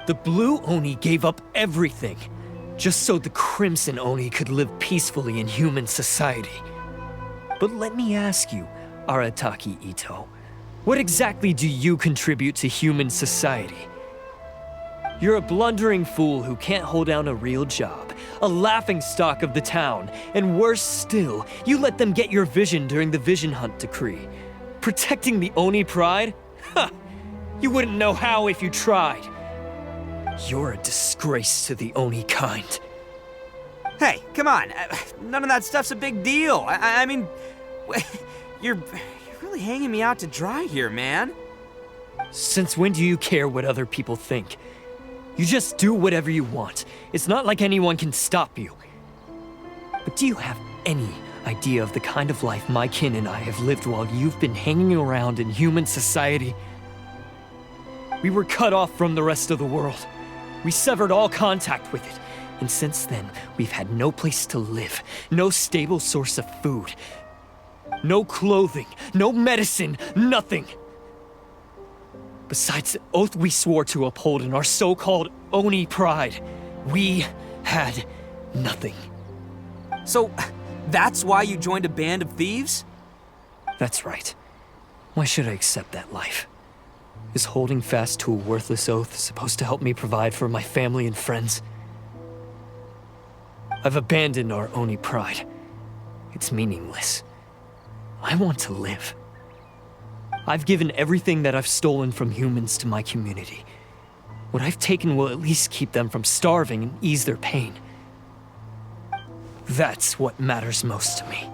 The Blue Oni gave up everything, just so the Crimson Oni could live peacefully in human society. But let me ask you, Arataki Ito, what exactly do you contribute to human society? You're a blundering fool who can't hold down a real job, a laughingstock of the town, and worse still, you let them get your vision during the Vision Hunt decree. Protecting the Oni pride? Ha! You wouldn't know how if you tried. You're a disgrace to the Oni kind. Hey, come on. None of that stuff's a big deal. I mean, you're really hanging me out to dry here, man. Since when do you care what other people think? You just do whatever you want. It's not like anyone can stop you. But do you have any idea of the kind of life my kin and I have lived while you've been hanging around in human society? We were cut off from the rest of the world. We severed all contact with it. And since then, we've had no place to live, no stable source of food, no clothing, no medicine, nothing. Besides the oath we swore to uphold in our so-called Oni pride, we had nothing. So, that's why you joined a band of thieves? That's right. Why should I accept that life? Is holding fast to a worthless oath supposed to help me provide for my family and friends? I've abandoned our Oni pride. It's meaningless. I want to live. I've given everything that I've stolen from humans to my community. What I've taken will at least keep them from starving and ease their pain. That's what matters most to me.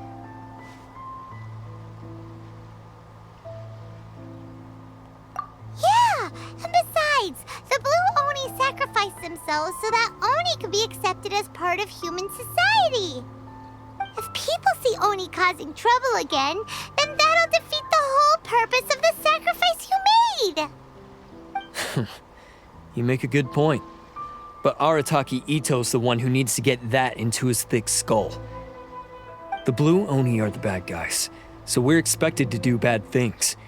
Yeah, and besides, the Blue Oni sacrificed themselves so that Oni could be accepted as part of human society. If people see Oni causing trouble again, then that'll defeat the whole purpose of the sacrifice you made. You make a good point. But Arataki Ito's the one who needs to get that into his thick skull. The Blue Oni are the bad guys, so we're expected to do bad things.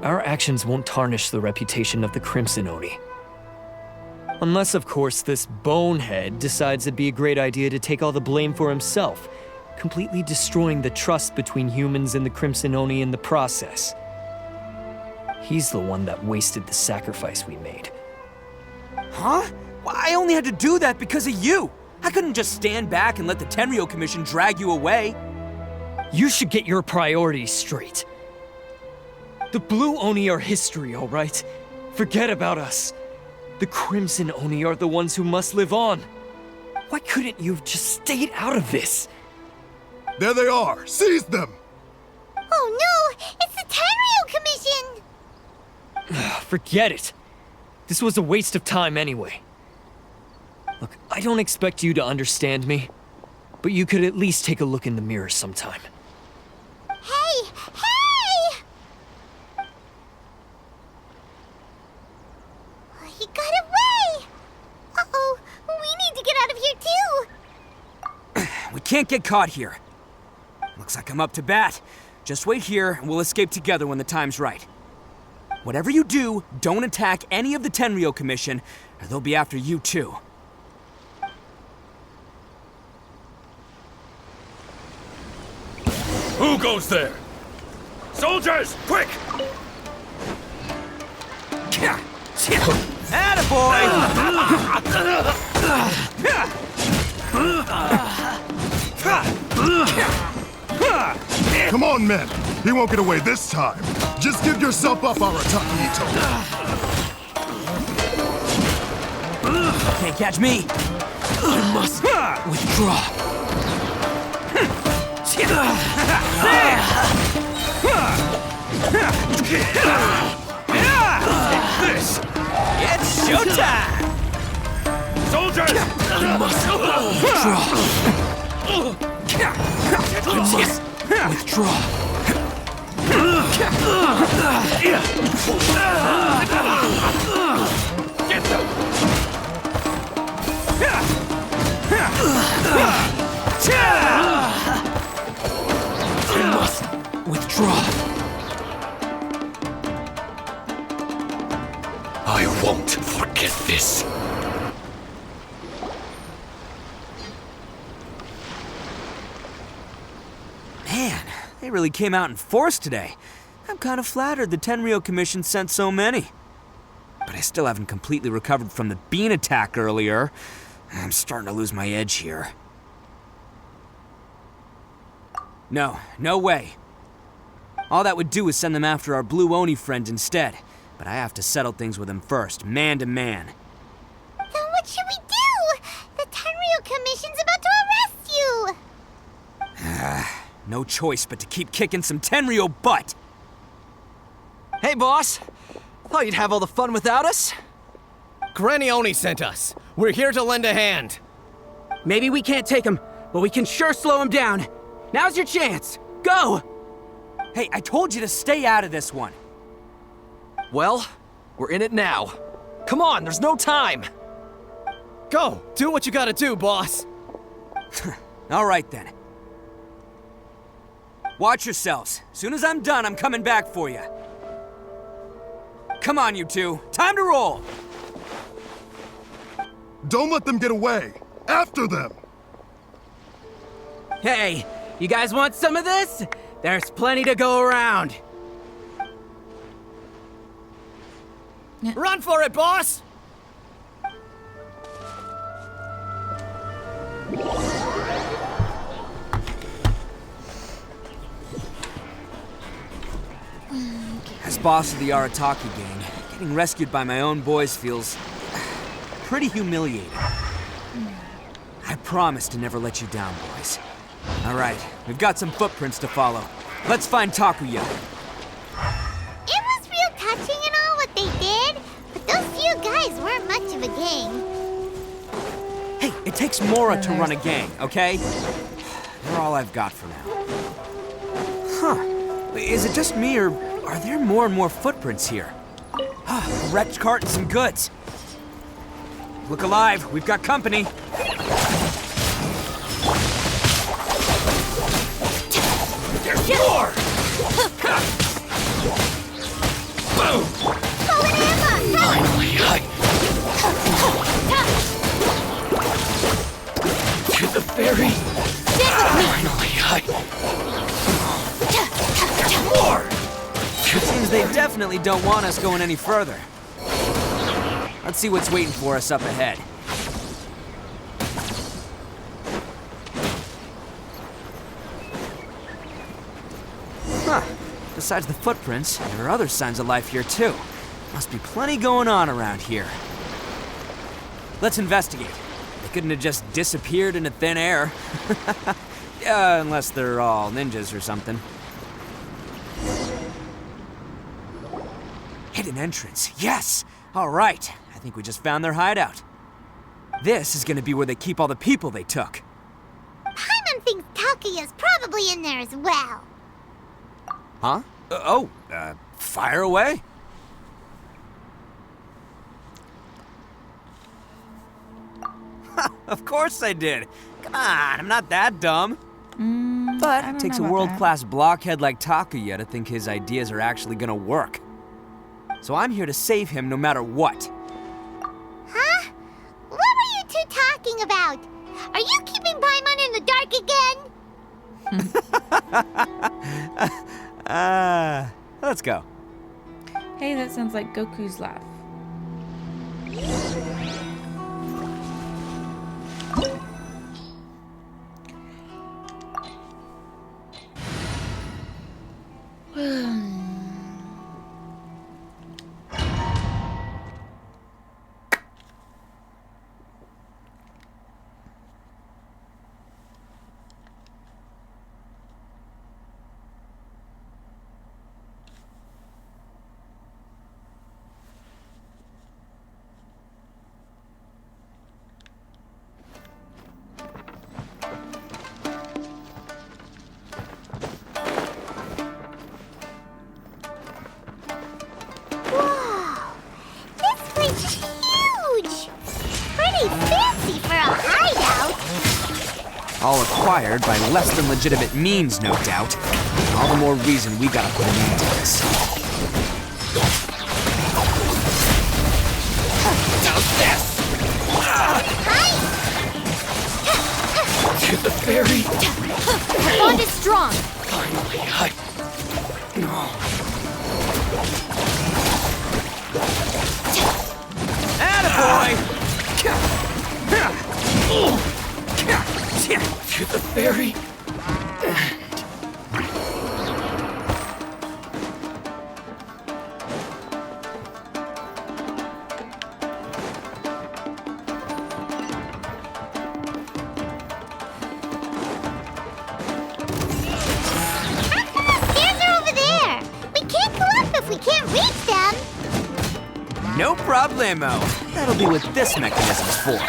Our actions won't tarnish the reputation of the Crimson Oni. Unless, of course, this bonehead decides it'd be a great idea to take all the blame for himself, completely destroying the trust between humans and the Crimson Oni in the process. He's the one that wasted the sacrifice we made. Huh? Well, I only had to do that because of you. I couldn't just stand back and let the Tenryo Commission drag you away. You should get your priorities straight. The Blue Oni are history, all right? Forget about us. The Crimson Oni are the ones who must live on. Why couldn't you have just stayed out of this? There they are! Seize them! Oh no! It's the Tenryo Commission! Forget it. This was a waste of time anyway. Look, I don't expect you to understand me, but you could at least take a look in the mirror sometime. Hey! Hey! He got away! Uh-oh, we need to get out of here too! We can't get caught here. Looks like I'm up to bat. Just wait here and we'll escape together when the time's right. Whatever you do, don't attack any of the Tenryo Commission, or they'll be after you too. Who goes there? Soldiers, quick! Attaboy! Come on, men! He won't get away this time! Just give yourself up, Arataki Ito! Can't catch me! I must withdraw. This! It's showtime! Soldiers! I must withdraw. I must withdraw. Get them! I must withdraw. I won't forget this. Man, they really came out in force today. I'm kind of flattered the Tenryo Commission sent so many. But I still haven't completely recovered from the bean attack earlier. I'm starting to lose my edge here. No way. All that would do is send them after our Blue Oni friend instead. But I have to settle things with him first, man to man. Then what should we do? The Tenryo Commission's about to arrest you! No choice but to keep kicking some Tenryo butt! Hey, boss. Thought you'd have all the fun without us? Granny Oni sent us. We're here to lend a hand. Maybe we can't take him, but we can sure slow him down. Now's your chance. Go! Hey, I told you to stay out of this one. Well, we're in it now. Come on, there's no time. Go! Do what you gotta do, boss. All right, then. Watch yourselves. Soon as I'm done, I'm coming back for you. Come on, you two. Time to roll! Don't let them get away! After them! Hey, you guys want some of this? There's plenty to go around. Run for it, boss! As boss of the Arataki gang, getting rescued by my own boys feels pretty humiliating. I promise to never let you down, boys. All right, we've got some footprints to follow. Let's find Takuya. It was real touching and all what they did, but those few guys weren't much of a gang. Hey, it takes Mora to run a gang, okay? They're all I've got for now. Huh. Is it just me, or are there more and more footprints here? A wrecked cart and some goods. Look alive, we've got company. There's more! Boom! Finally, to the ferry. Finally, more! It seems they definitely don't want us going any further. Let's see what's waiting for us up ahead. Huh. Besides the footprints, there are other signs of life here too. Must be plenty going on around here. Let's investigate. They couldn't have just disappeared into thin air. Unless they're all ninjas or something. Hidden entrance, yes! All right, I think we just found their hideout. This is gonna be where they keep all the people they took. Paimon thinks Takuya's probably in there as well. Huh? Fire away? Of course I did. Come on, I'm not that dumb. But it takes a world-class blockhead like Takuya to think his ideas are actually gonna work. So I'm here to save him no matter what. Huh? What were you two talking about? Are you keeping Paimon in the dark again? Let's go. Hey, that sounds like Goku's laugh. All acquired by less than legitimate means, no doubt. All the more reason we gotta put an end to this. How's this? To the ferry. The bond is strong. Finally, Attaboy! To the ferry. No problemo. That'll be what this mechanism's for.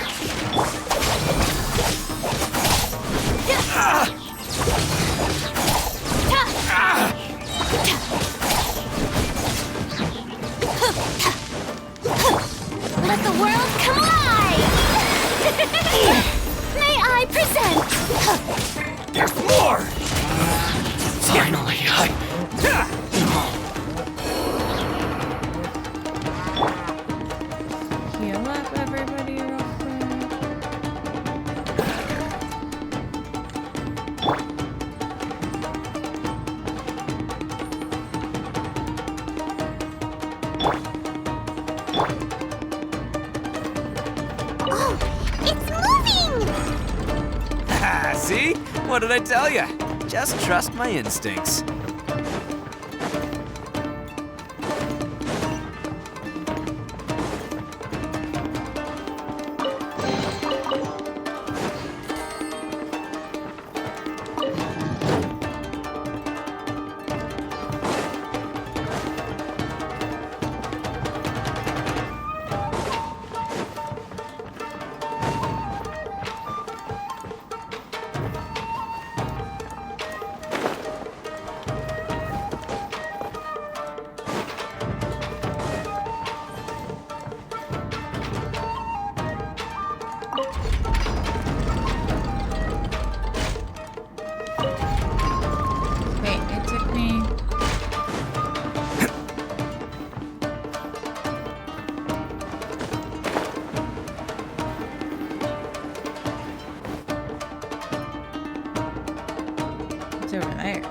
Let the world come alive! May I present? There's more! Finally, Heal up, everybody, real quick. See? What did I tell you? Just trust my instincts. Wait, it took me. It's over there.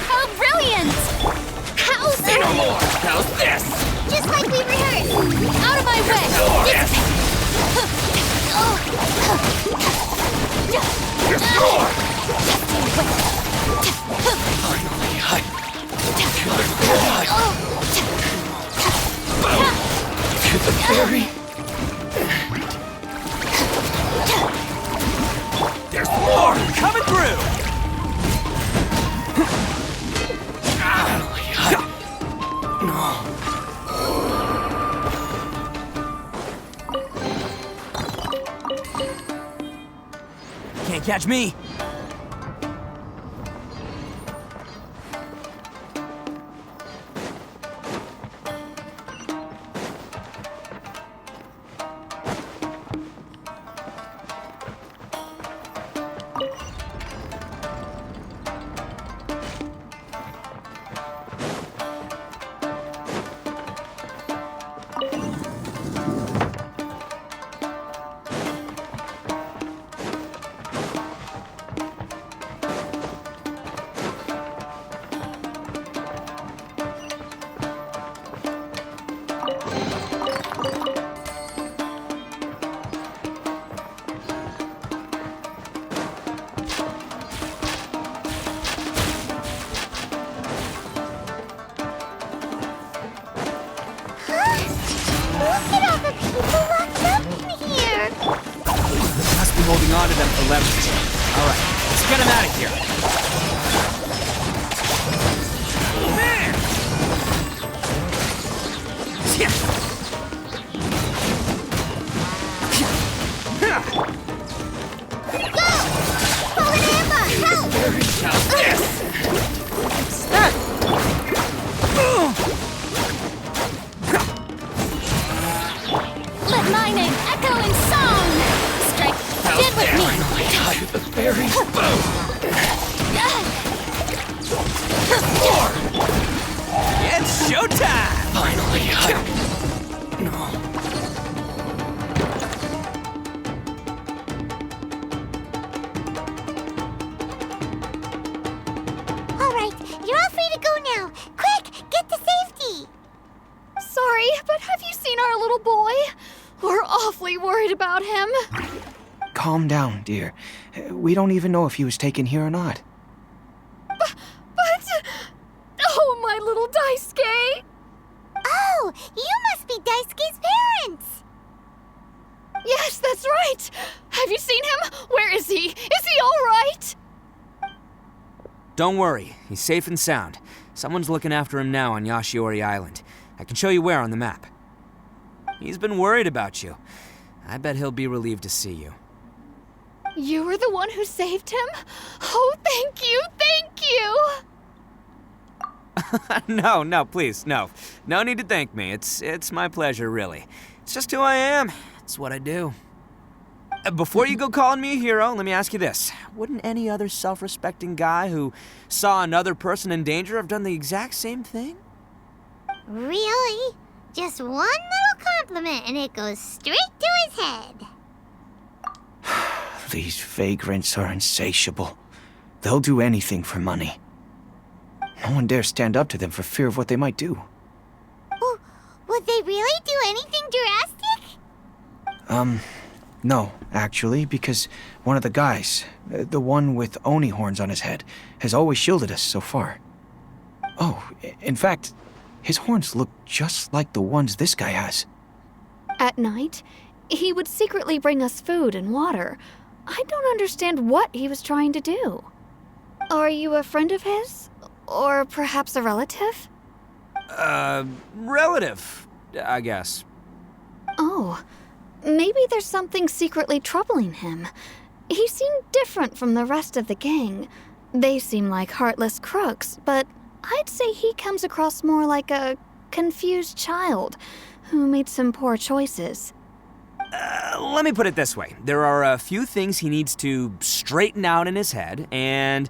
How brilliant! How Say no more! How's this? Just like we rehearsed! Out of my way! To the ferry. There's more coming through. Can't catch me. Look at all the people locked up in here! Must be holding on to them for leverage. All right, let's get them out of here. Man! Fallen Amber, help! How's this? Stuck! Let my name echo in song! Strike dead with me! To the ferry. Boom. It's showtime! Finally, no. Alright, you're all free to go now. Quick, get to safety! Sorry, but have you seen our little boy? We're awfully worried about him. Calm down, dear. We don't even know if he was taken here or not. But... Oh, my little Daisuke! Oh, you must be Daisuke's parents! Yes, that's right! Have you seen him? Where is he? Is he alright? Don't worry, he's safe and sound. Someone's looking after him now on Yashiori Island. I can show you where on the map. He's been worried about you. I bet he'll be relieved to see you. You were the one who saved him? Oh, thank you, thank you! No, please, no. No need to thank me. It's my pleasure, really. It's just who I am. It's what I do. Before you go calling me a hero, let me ask you this. Wouldn't any other self-respecting guy who saw another person in danger have done the exact same thing? Really? Just one little compliment and it goes straight to his head. these vagrants are insatiable. They'll do anything for money. No one dares stand up to them for fear of what they might do. Would they really do anything drastic? No, actually, because one of the guys, the one with Oni horns on his head, has always shielded us so far. Oh, in fact, his horns look just like the ones this guy has. At night, he would secretly bring us food and water. I don't understand what he was trying to do. Are you a friend of his? Or perhaps a relative? Relative, I guess. Oh, maybe there's something secretly troubling him. He seemed different from the rest of the gang. They seem like heartless crooks, but I'd say he comes across more like a confused child who made some poor choices. Let me put it this way. There are a few things he needs to straighten out in his head, and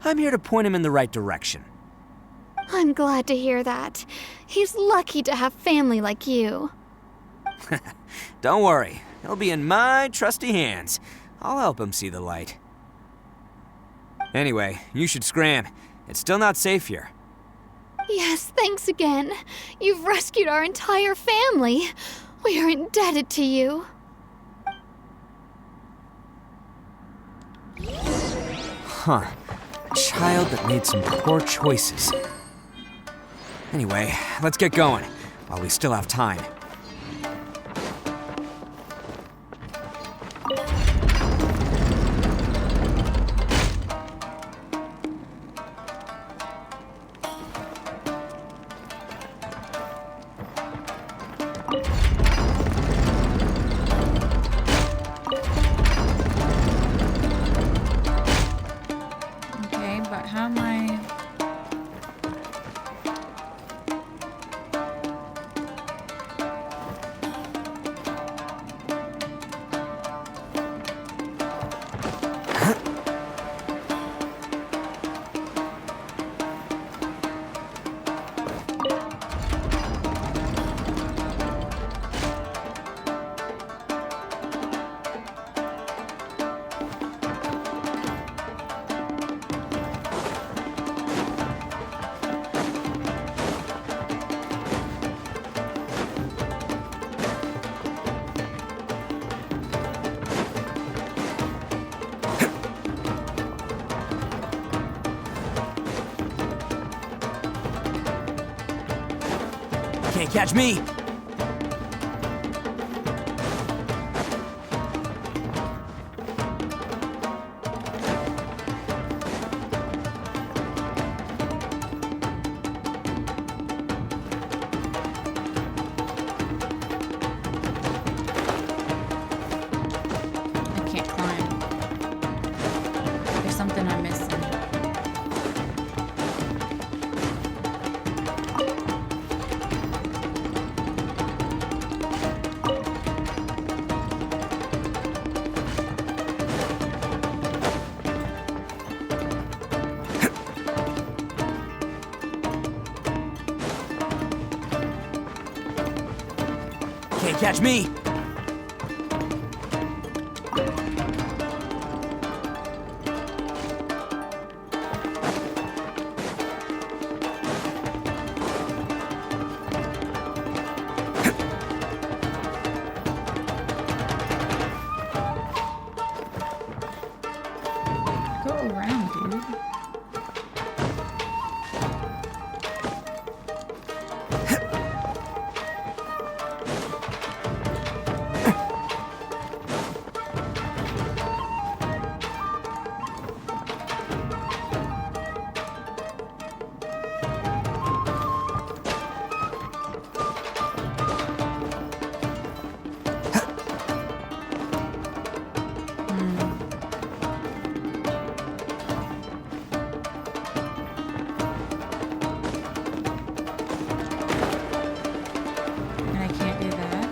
I'm here to point him in the right direction. I'm glad to hear that. He's lucky to have family like you. Don't worry. He'll be in my trusty hands. I'll help him see the light. Anyway, you should scram. It's still not safe here. Yes, thanks again. You've rescued our entire family. We are indebted to you. Huh. A child that made some poor choices. Anyway, let's get going, while we still have time. Okay, but how am I... Can't catch me! I can't climb. There's something I'm missing. Can't catch me! Go around, dude. And I can't do that.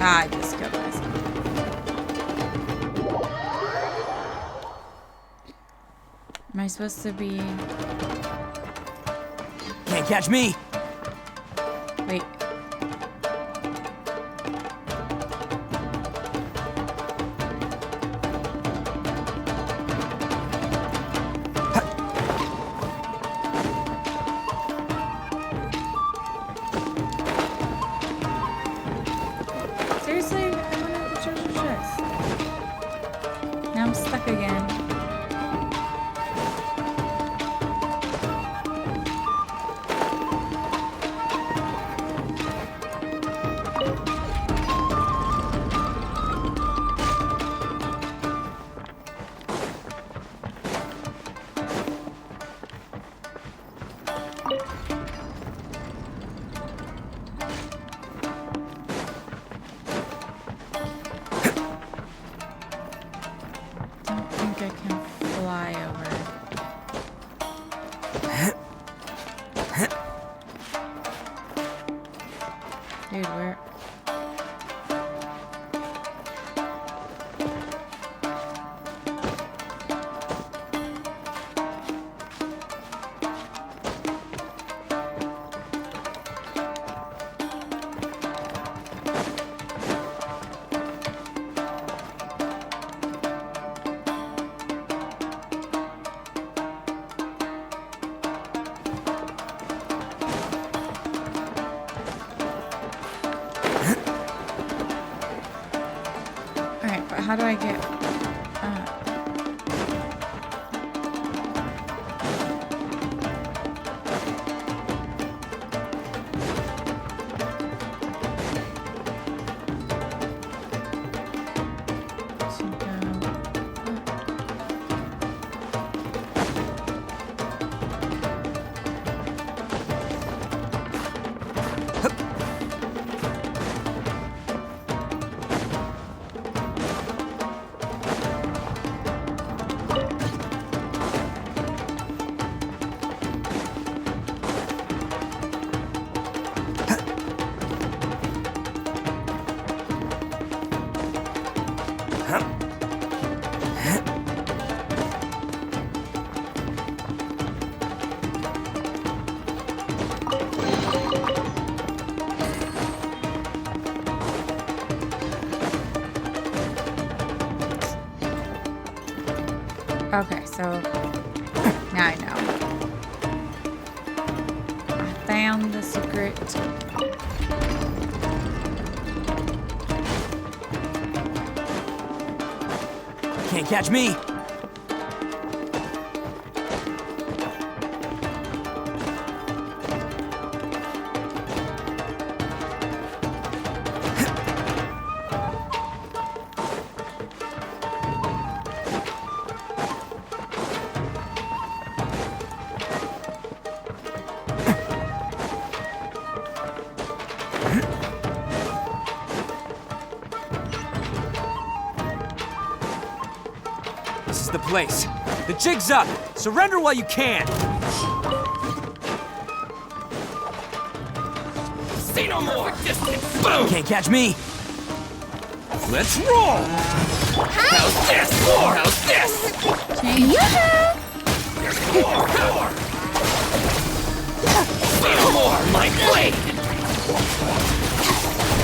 I just killed myself. Am I supposed to be... Can't catch me! Wait. How do I get... Okay, so now I know. I found the secret. Can't catch me. This is the place. The jig's up. Surrender while you can. See no more distance. Boom. Can't catch me. Let's roll. How's this? How's this? There's more. See no more. My blade.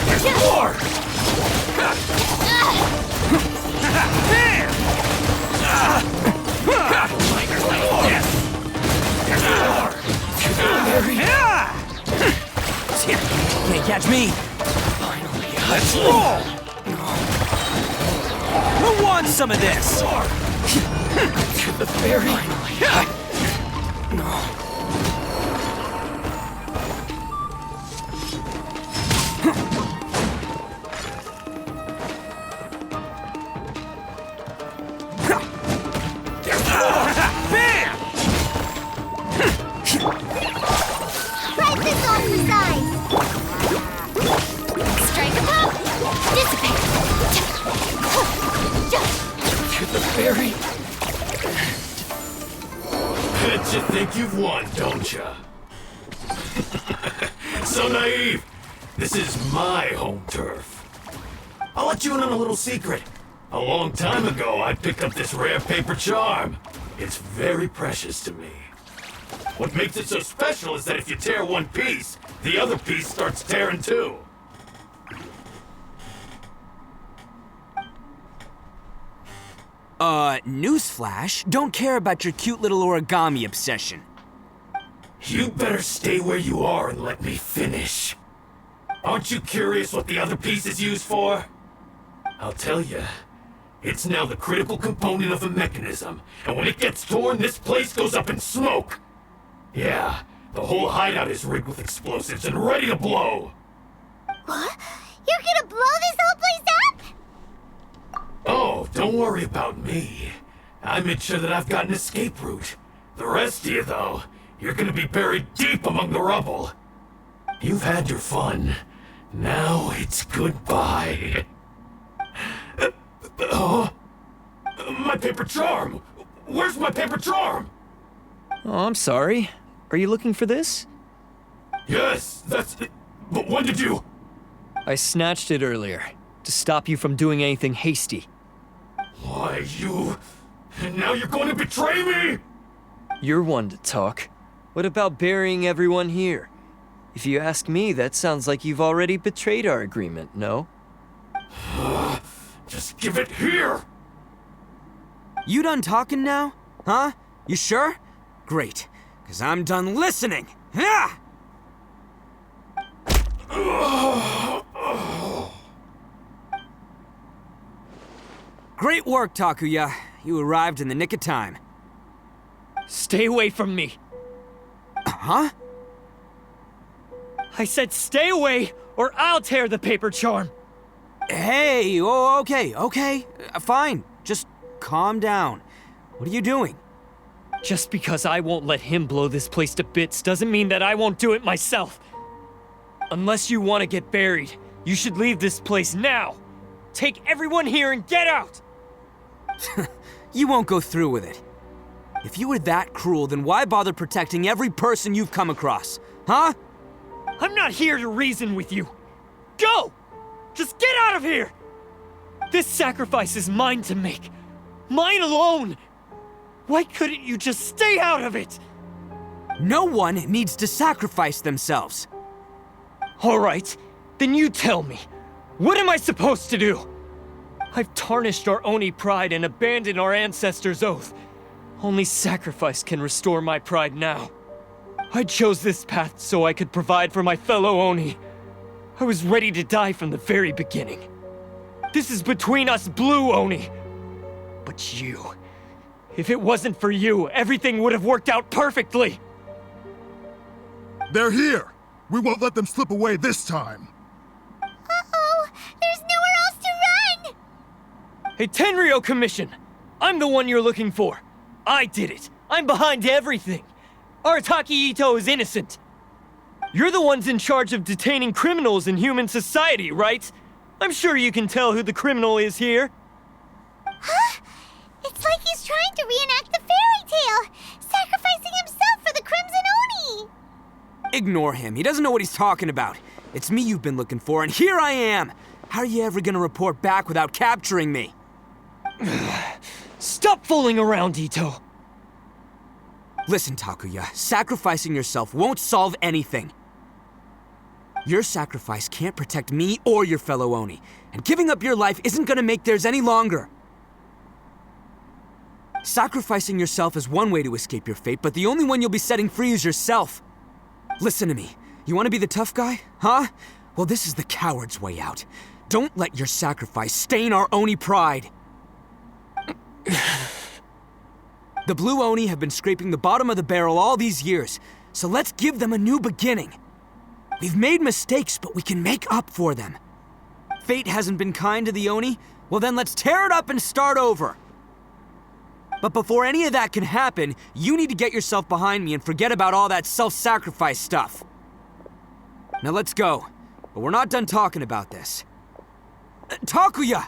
There's more. Can't catch me. Finally, let's roll. Who wants some of this? To the ferry. No. Bet you think you've won, don't ya? So naive. This is my home turf. I'll let you in on a little secret. A long time ago, I picked up this rare paper charm. It's very precious to me. What makes it so special is that if you tear one piece, the other piece starts tearing too. Newsflash, don't care about your cute little origami obsession. You better stay where you are and let me finish. Aren't you curious what the other piece is used for? I'll tell you. It's now the critical component of the mechanism, and when it gets torn, this place goes up in smoke. Yeah, the whole hideout is rigged with explosives and ready to blow. What? You're gonna blow this whole place up? Oh, don't worry about me. I made sure that I've got an escape route. The rest of you, though, you're gonna be buried deep among the rubble. You've had your fun. Now it's goodbye. My paper charm! Where's my paper charm? Oh, I'm sorry. Are you looking for this? Yes, that's it. But when did you... I snatched it earlier, to stop you from doing anything hasty. Why, you... And now you're going to betray me? You're one to talk. What about burying everyone here? If you ask me, that sounds like you've already betrayed our agreement, no? Just give it here! You done talking now? Huh? You sure? Great, because I'm done listening. Ah! Great work, Takuya. You arrived in the nick of time. Stay away from me. Huh? I said stay away, or I'll tear the paper charm. Hey, okay. Fine. Just calm down. What are you doing? Just because I won't let him blow this place to bits doesn't mean that I won't do it myself. Unless you want to get buried, you should leave this place now. Take everyone here and get out! You won't go through with it. If you were that cruel, then why bother protecting every person you've come across? Huh? I'm not here to reason with you. Go! Just get out of here! This sacrifice is mine to make. Mine alone! Why couldn't you just stay out of it? No one needs to sacrifice themselves. Alright, then you tell me. What am I supposed to do? I've tarnished our Oni pride and abandoned our ancestors' oath. Only sacrifice can restore my pride now. I chose this path so I could provide for my fellow Oni. I was ready to die from the very beginning. This is between us Blue Oni. But you... If it wasn't for you, everything would have worked out perfectly! They're here! We won't let them slip away this time! Uh-oh! There's nowhere else to run! Hey, Tenryo Commission! I'm the one you're looking for. I did it. I'm behind everything. Arataki Ito is innocent. You're the ones in charge of detaining criminals in human society, right? I'm sure you can tell who the criminal is here. Huh? It's like he's trying to reenact the fairy tale, sacrificing himself for the Crimson Oni! Ignore him. He doesn't know what he's talking about. It's me you've been looking for, and here I am! How are you ever gonna report back without capturing me? Stop fooling around, Ito! Listen, Takuya, sacrificing yourself won't solve anything. Your sacrifice can't protect me or your fellow Oni, and giving up your life isn't gonna make theirs any longer. Sacrificing yourself is one way to escape your fate, but the only one you'll be setting free is yourself. Listen to me. You want to be the tough guy? Huh? Well, this is the coward's way out. Don't let your sacrifice stain our Oni pride. The Blue Oni have been scraping the bottom of the barrel all these years, so let's give them a new beginning. We've made mistakes, but we can make up for them. Fate hasn't been kind to the Oni? Well then let's tear it up and start over. But before any of that can happen, you need to get yourself behind me and forget about all that self-sacrifice stuff. Now let's go. But we're not done talking about this. Takuya!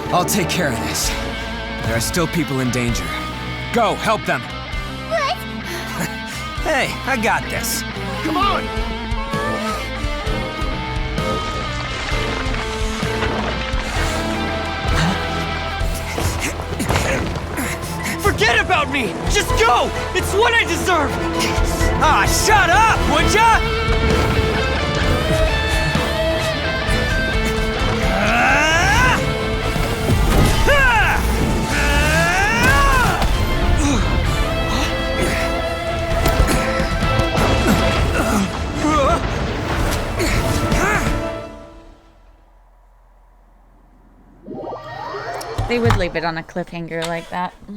I'll take care of this. There are still people in danger. Go, help them! What? Hey, I got this. Come on! Forget about me! Just go! It's what I deserve! Ah, shut up, would ya? They would leave it on a cliffhanger like that. We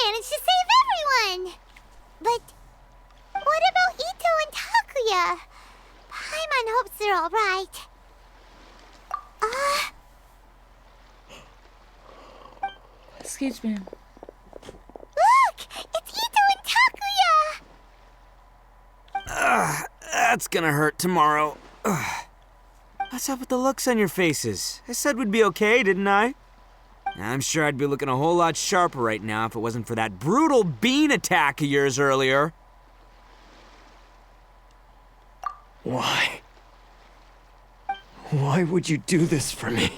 managed to save everyone! But what about Ito and Takuya? Paimon hopes they're alright. Excuse me. Look! It's Ito and Takuya! that's gonna hurt tomorrow. Ugh. What's up with the looks on your faces? I said we'd be okay, didn't I? I'm sure I'd be looking a whole lot sharper right now if it wasn't for that brutal bean attack of yours earlier. Why? Why would you do this for me?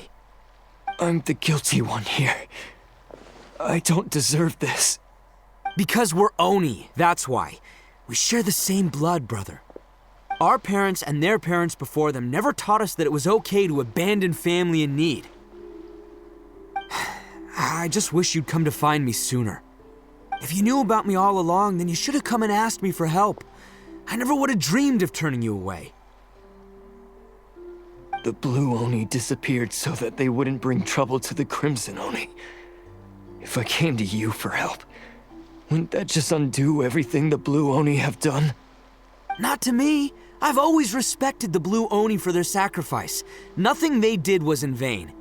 I'm the guilty one here. I don't deserve this. Because we're Oni, that's why. We share the same blood, brother. Our parents and their parents before them never taught us that it was okay to abandon family in need. I just wish you'd come to find me sooner. If you knew about me all along, then you should have come and asked me for help. I never would have dreamed of turning you away. The Blue Oni disappeared so that they wouldn't bring trouble to the Crimson Oni. If I came to you for help, wouldn't that just undo everything the Blue Oni have done? Not to me. I've always respected the Blue Oni for their sacrifice. Nothing they did was in vain.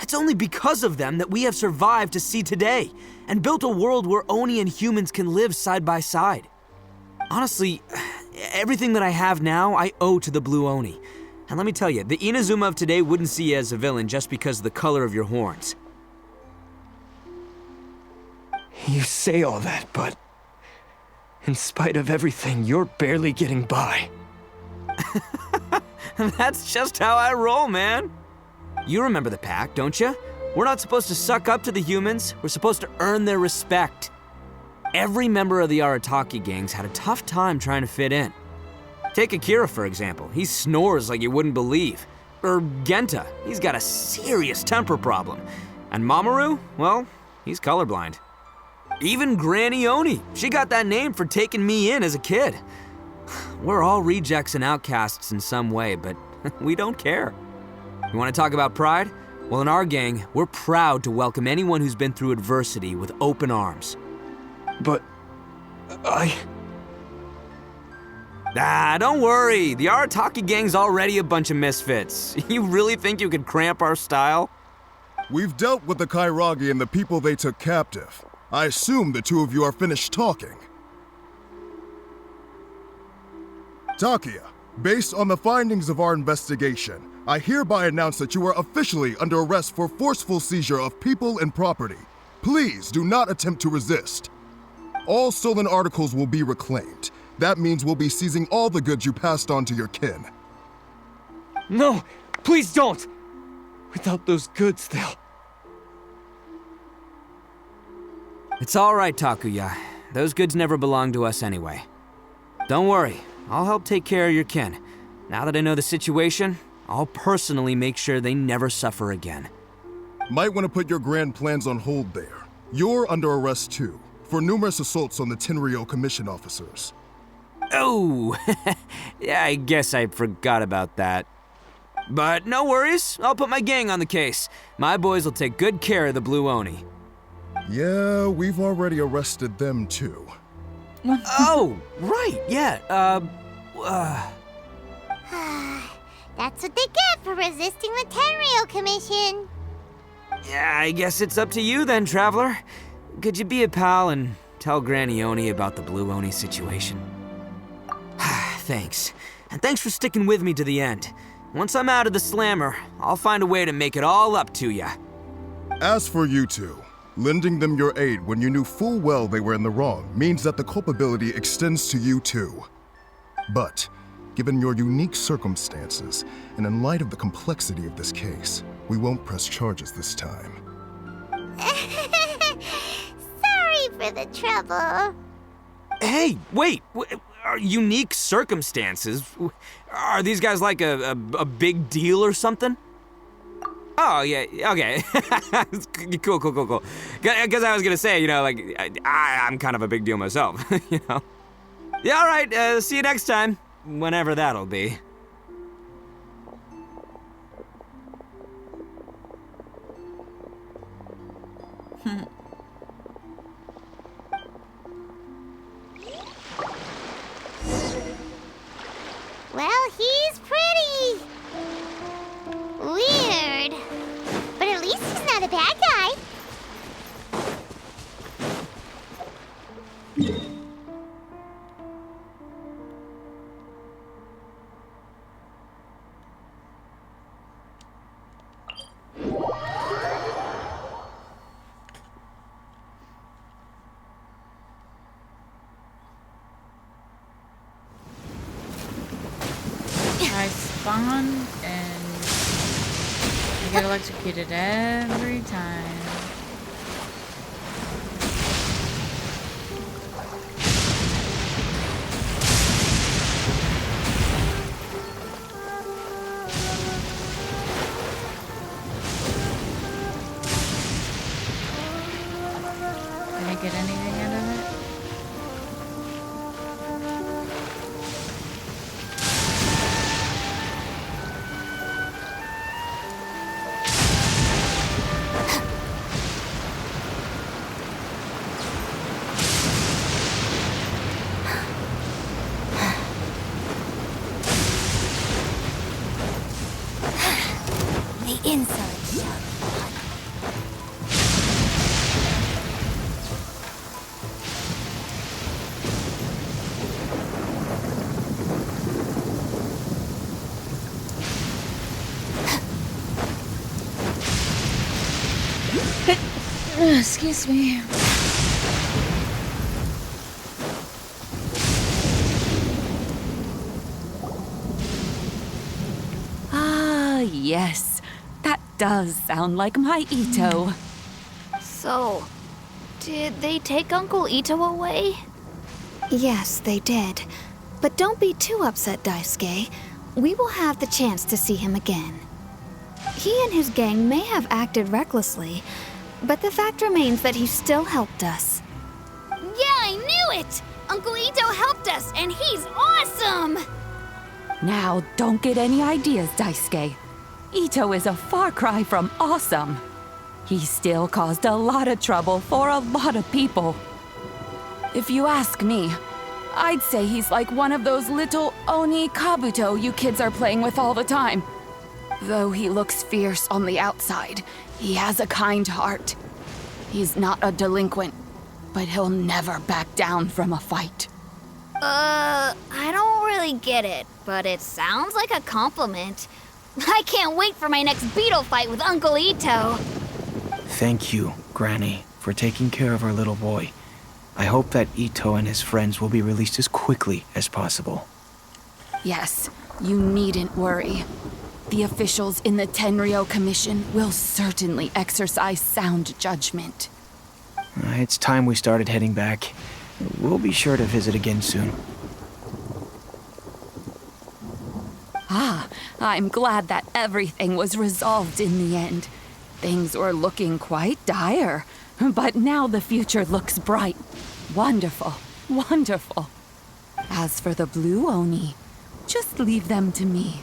It's only because of them that we have survived to see today, and built a world where Oni and humans can live side by side. Honestly, everything that I have now, I owe to the Blue Oni. And let me tell you, the Inazuma of today wouldn't see you as a villain just because of the color of your horns. You say all that, but in spite of everything, you're barely getting by. That's just how I roll, man. You remember the pact, don't you? We're not supposed to suck up to the humans. We're supposed to earn their respect. Every member of the Arataki gangs had a tough time trying to fit in. Take Akira, for example. He snores like you wouldn't believe. Or Genta. He's got a serious temper problem. And Mamoru, well, he's colorblind. Even Granny Oni. She got that name for taking me in as a kid. We're all rejects and outcasts in some way, but we don't care. You want to talk about pride? Well, in our gang, we're proud to welcome anyone who's been through adversity with open arms. But don't worry. The Arataki gang's already a bunch of misfits. You really think you could cramp our style? We've dealt with the Kairagi and the people they took captive. I assume the two of you are finished talking. Takia, based on the findings of our investigation, I hereby announce that you are officially under arrest for forceful seizure of people and property. Please do not attempt to resist. All stolen articles will be reclaimed. That means we'll be seizing all the goods you passed on to your kin. No, please don't! Without those goods, they'll... It's all right, Takuya. Those goods never belonged to us anyway. Don't worry, I'll help take care of your kin. Now that I know the situation, I'll personally make sure they never suffer again. Might want to put your grand plans on hold there. You're under arrest too, for numerous assaults on the Tenryo Commission officers. Oh, yeah, I guess I forgot about that. But no worries, I'll put my gang on the case. My boys will take good care of the Blue Oni. Yeah, we've already arrested them too. Oh, right, yeah, That's what they get for resisting the Tenryo Commission. Yeah, I guess it's up to you then, Traveler. Could you be a pal and tell Granny Oni about the Blue Oni situation? Thanks. And thanks for sticking with me to the end. Once I'm out of the slammer, I'll find a way to make it all up to ya. As for you two, lending them your aid when you knew full well they were in the wrong means that the culpability extends to you too. But, given your unique circumstances, and in light of the complexity of this case, we won't press charges this time. Sorry for the trouble. Hey, wait! Unique circumstances? Are these guys like a big deal or something? Oh, yeah, okay. Cool. Because I was gonna say, I'm kind of a big deal myself, you know? Yeah, all right, see you next time. Whenever that'll be. Well, he's pretty. Weird. But at least he's not a bad guy. I spawn and I get electrocuted every time. Did I get anything out of it? The insolent shall Excuse me. Ah, yes. That does sound like my Ito. So, did they take Uncle Ito away? Yes, they did. But don't be too upset, Daisuke. We will have the chance to see him again. He and his gang may have acted recklessly, but the fact remains that he still helped us. Yeah, I knew it! Uncle Ito helped us, and he's awesome! Now, don't get any ideas, Daisuke. Ito is a far cry from awesome. He still caused a lot of trouble for a lot of people. If you ask me, I'd say he's like one of those little Oni Kabuto you kids are playing with all the time. Though he looks fierce on the outside, he has a kind heart. He's not a delinquent, but he'll never back down from a fight. I don't really get it, but it sounds like a compliment. I can't wait for my next beetle fight with Uncle Ito. Thank you, Granny, for taking care of our little boy. I hope that Ito and his friends will be released as quickly as possible. Yes, you needn't worry. The officials in the Tenryo Commission will certainly exercise sound judgment. It's time we started heading back. We'll be sure to visit again soon. Ah, I'm glad that everything was resolved in the end. Things were looking quite dire, but now the future looks bright. Wonderful, wonderful. As for the Blue Oni, just leave them to me.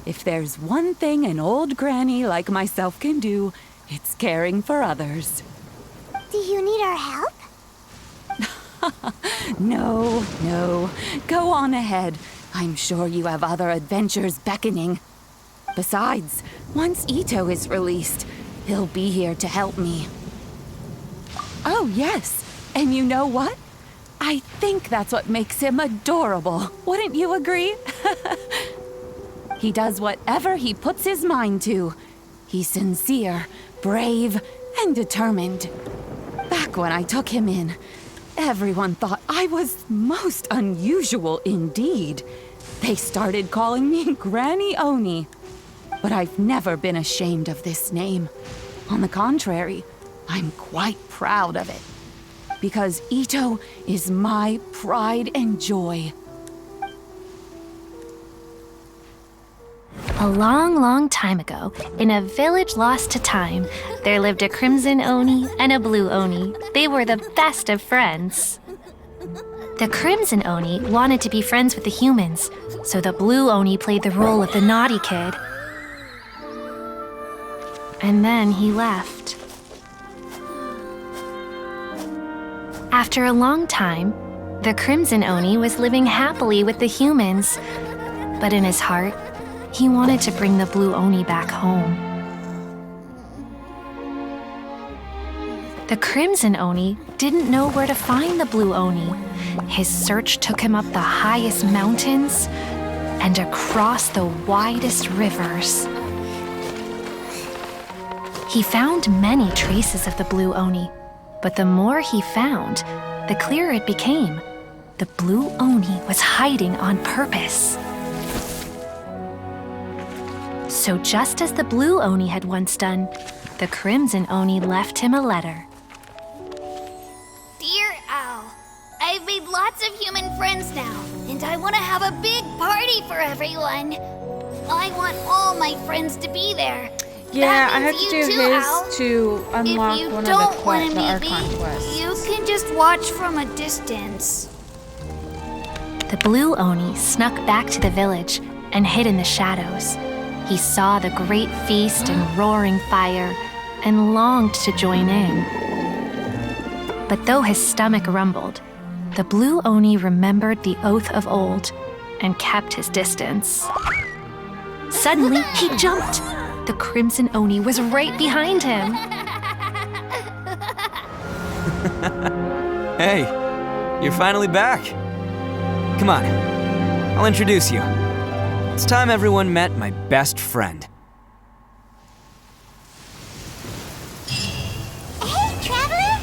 If there's one thing an old granny like myself can do, it's caring for others. Do you need our help? No, no. Go on ahead. I'm sure you have other adventures beckoning. Besides, once Ito is released, he'll be here to help me. Oh, yes. And you know what? I think that's what makes him adorable. Wouldn't you agree? He does whatever he puts his mind to. He's sincere, brave, and determined. Back when I took him in, everyone thought I was most unusual indeed. They started calling me Granny Oni. But I've never been ashamed of this name. On the contrary, I'm quite proud of it. Because Ito is my pride and joy. A long, long time ago, in a village lost to time, there lived a Crimson Oni and a Blue Oni. They were the best of friends. The Crimson Oni wanted to be friends with the humans, so the Blue Oni played the role of the naughty kid. And then he left. After a long time, the Crimson Oni was living happily with the humans, but in his heart, he wanted to bring the Blue Oni back home. The Crimson Oni didn't know where to find the Blue Oni. His search took him up the highest mountains and across the widest rivers. He found many traces of the Blue Oni, but the more he found, the clearer it became. The Blue Oni was hiding on purpose. So just as the blue Oni had once done, the crimson Oni left him a letter. Dear Al, I've made lots of human friends now, and I want to have a big party for everyone. I want all my friends to be there. Yeah, That I had means to you do too, his Al. to unlock If you one of don't want to the meet Archon me, quests. you can just watch from a distance. The blue Oni snuck back to the village and hid in the shadows. He saw the great feast and roaring fire and longed to join in. But though his stomach rumbled, the blue Oni remembered the oath of old and kept his distance. Suddenly, he jumped. The crimson Oni was right behind him. Hey, you're finally back. Come on, I'll introduce you. It's time everyone met my best friend. Hey, Traveler!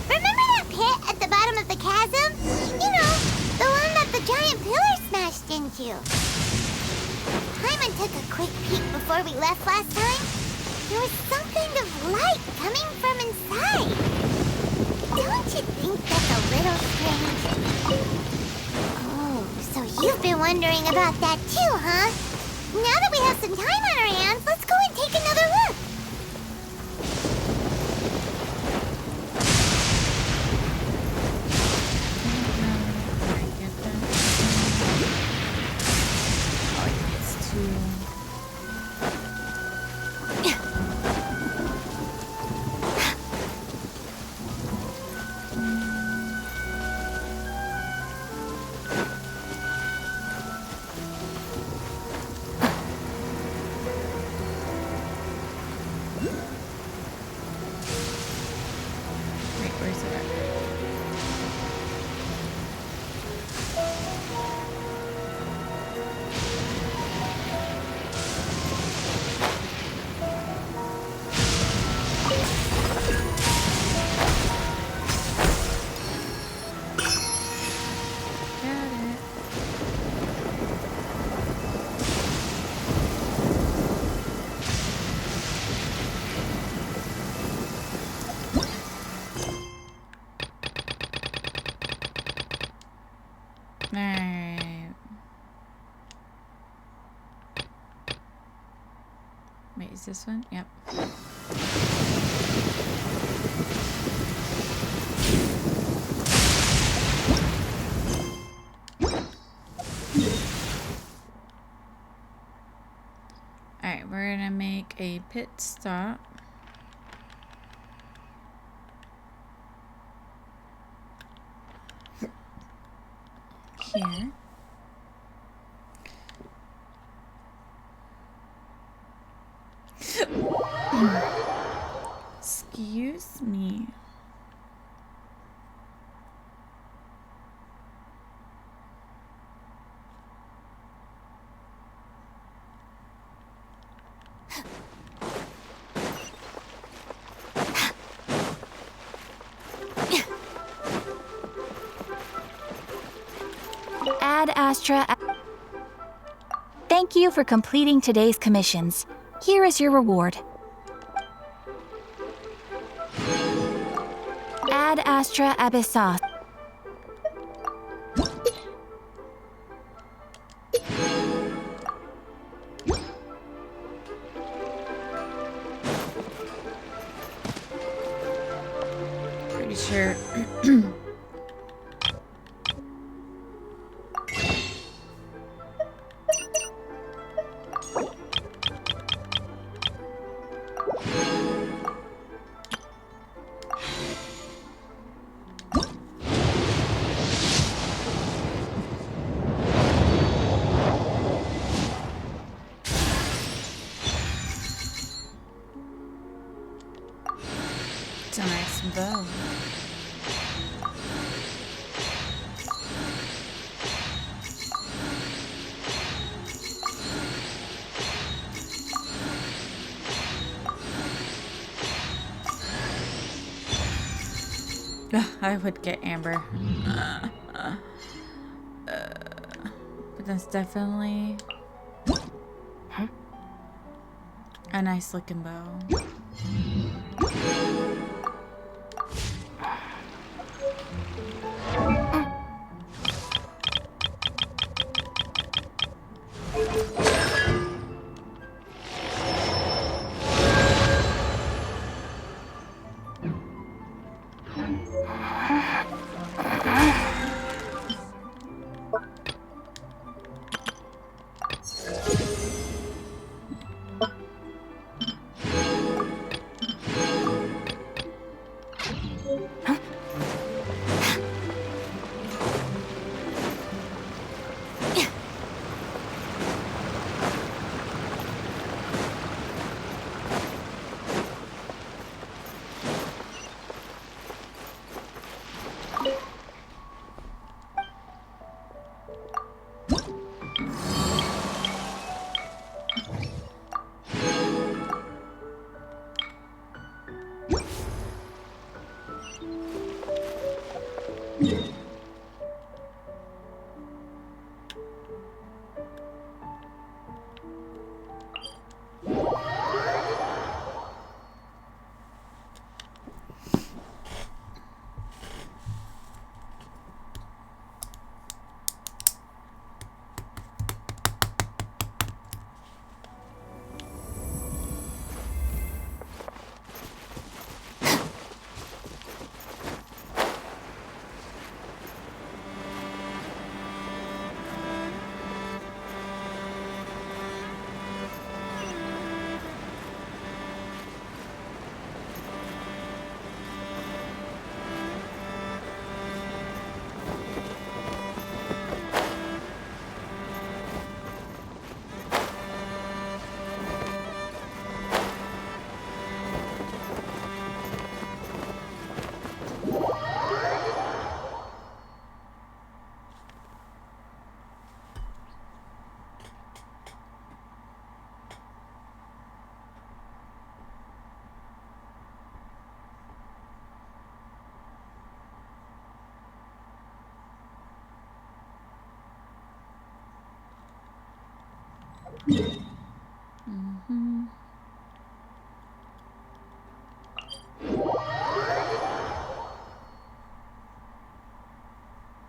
Remember that pit at the bottom of the chasm? You know, the one that the giant pillar smashed into. Paimon took a quick peek before we left last time. There was some kind of light coming from inside. Don't you think that's a little strange? Oh, so you've been wondering about that too, huh? Now that we have some time on our hands, let's go and take another look. Alright. Wait, is this one? Yep. Alright, we're gonna make a pit stop. Here. Excuse me. Ad Astra. Thank you for completing today's commissions. Here is your reward. Ad Astra Abyssos. Pretty sure. It's a nice bow. I would get Amber. But that's definitely... A nice looking bow.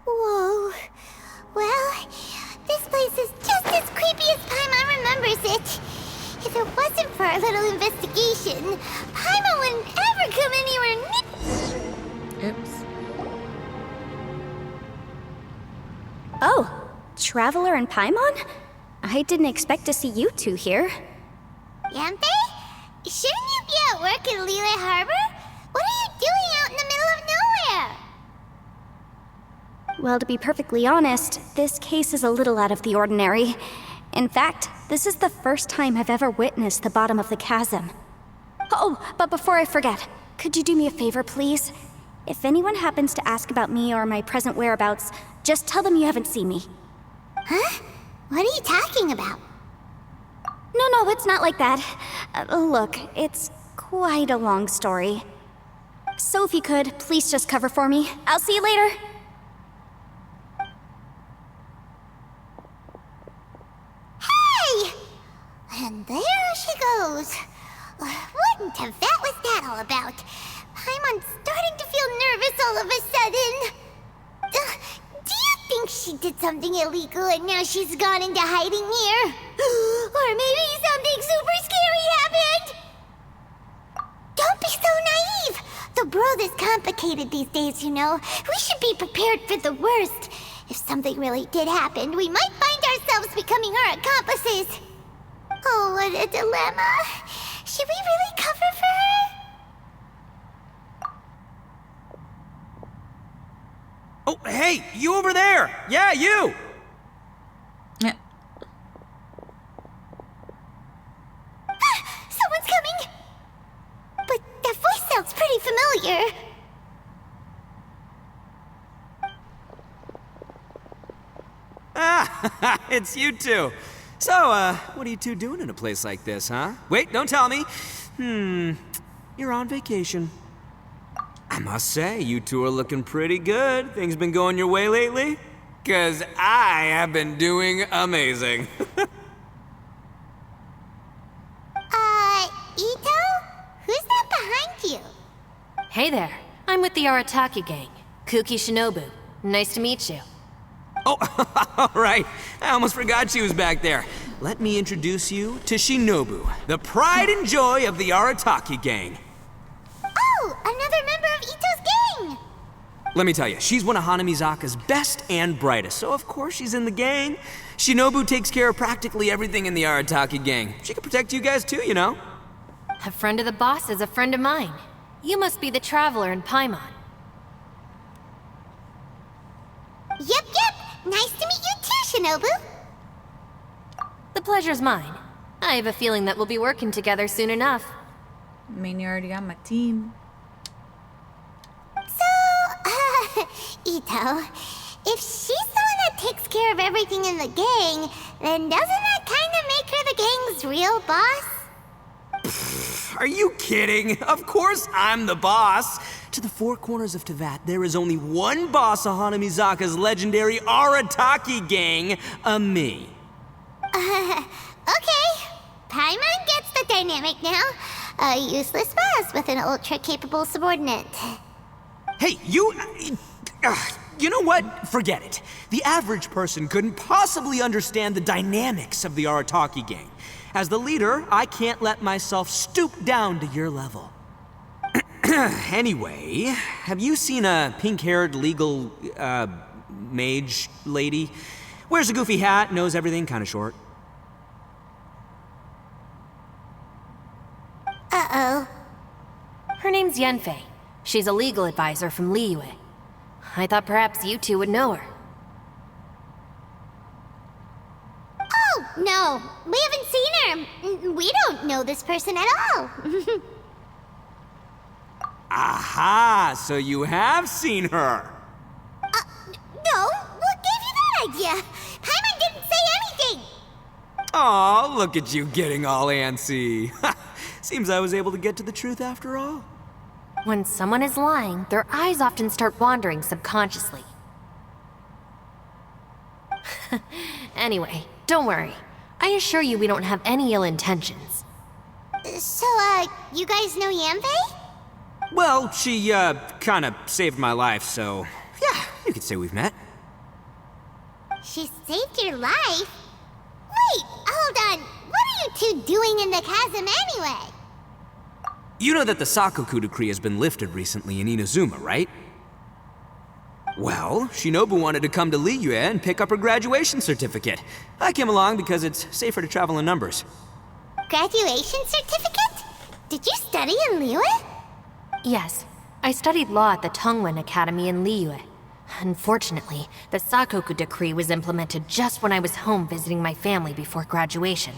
Whoa. Well, this place is just as creepy as Paimon remembers it. If it wasn't for our little investigation, Paimon wouldn't ever come anywhere near. Oops. Oh, Traveler and Paimon? I didn't expect to see you two here. Yampe? Shouldn't you be at work in Lille Harbor? What are you doing out in the middle of nowhere? Well, to be perfectly honest, this case is a little out of the ordinary. In fact, this is the first time I've ever witnessed the bottom of the chasm. Oh, but before I forget, could you do me a favor, please? If anyone happens to ask about me or my present whereabouts, just tell them you haven't seen me. Huh? What are you talking about? No, it's not like that. Look, it's quite a long story. So if you could, please just cover for me. I'll see you later. Hey! And there she goes. What in Tibet was that all about? Paimon's starting to feel nervous all of a sudden. Do you think she did something illegal and now she's gone into hiding here? Or maybe something super scary happened? Don't be so naive! The world is complicated these days, you know. We should be prepared for the worst. If something really did happen, we might find ourselves becoming her accomplices. Oh, what a dilemma. Should we really cover for her? Oh, hey, you over there! Yeah, you! Yeah. Someone's coming! But that voice sounds pretty familiar. Ah, it's you two. So, what are you two doing in a place like this, huh? Wait, don't tell me. You're on vacation. I must say, you two are looking pretty good. Things been going your way lately? 'Cause I have been doing amazing. Hey there. I'm with the Arataki gang. Kuki Shinobu. Nice to meet you. Oh, all right. I almost forgot she was back there. Let me introduce you to Shinobu, the pride and joy of the Arataki gang. Oh, another member of Ito's gang! Let me tell you, she's one of Hanamizaka's best and brightest, so of course she's in the gang. Shinobu takes care of practically everything in the Arataki gang. She can protect you guys too, you know? A friend of the boss is a friend of mine. You must be the traveler in Paimon. Yep. Nice to meet you too, Shinobu. The pleasure's mine. I have a feeling that we'll be working together soon enough. I mean, you already got my team. So, Ito, if she's the one that takes care of everything in the gang, then doesn't that kind of make her the gang's real boss? Are you kidding? Of course I'm the boss. To the four corners of Teyvat, there is only one boss of Hanamizaka's legendary Arataki gang, me. Okay. Paimon gets the dynamic now. A useless boss with an ultra-capable subordinate. Hey, you know what? Forget it. The average person couldn't possibly understand the dynamics of the Arataki gang. As the leader, I can't let myself stoop down to your level. Anyway, have you seen a pink-haired legal, mage lady? Wears a goofy hat, knows everything, kinda short. Uh-oh. Her name's Yenfei. She's a legal advisor from Liyue. I thought perhaps you two would know her. Oh, no. We haven't seen her. We don't know this person at all. Aha! So you have seen her! No, what gave you that idea? Paimon didn't say anything! Aw, look at you getting all antsy. Seems I was able to get to the truth after all. When someone is lying, their eyes often start wandering subconsciously. Anyway, don't worry. I assure you we don't have any ill intentions. So, you guys know Yanfei? Well, she, kinda saved my life, so yeah, you could say we've met. She saved your life? Wait, hold on. What are you two doing in the chasm anyway? You know that the Sakoku decree has been lifted recently in Inazuma, right? Well, Shinobu wanted to come to Liyue and pick up her graduation certificate. I came along because it's safer to travel in numbers. Graduation certificate? Did you study in Liyue? Yes, I studied law at the Tongwen Academy in Liyue. Unfortunately, the Sakoku decree was implemented just when I was home visiting my family before graduation.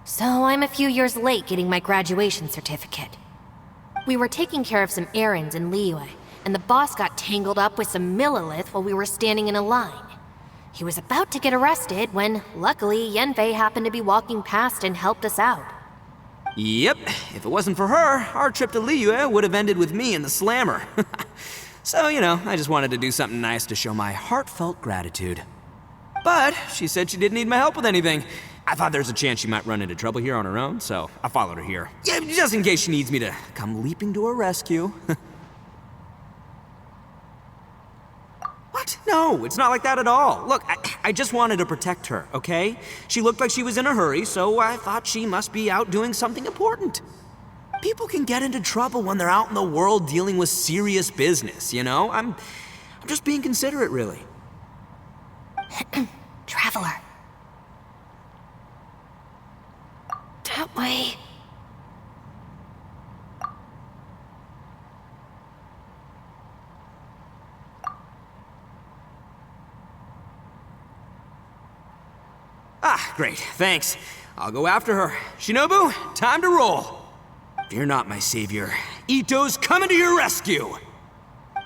So I'm a few years late getting my graduation certificate. We were taking care of some errands in Liyue, and the boss got tangled up with some Millilith while we were standing in a line. He was about to get arrested when, luckily, Yenfei happened to be walking past and helped us out. Yep, if it wasn't for her, our trip to Liyue would have ended with me in the slammer. So, you know, I just wanted to do something nice to show my heartfelt gratitude. But she said she didn't need my help with anything. I thought there's a chance she might run into trouble here on her own, so I followed her here. Yeah, just in case she needs me to come leaping to her rescue. What? No, it's not like that at all. Look, I just wanted to protect her, okay? She looked like she was in a hurry, so I thought she must be out doing something important. People can get into trouble when they're out in the world dealing with serious business, you know? I'm just being considerate, really. Traveler. That way. Ah, great, thanks. I'll go after her. Shinobu, time to roll. Fear not, my savior. Ito's coming to your rescue!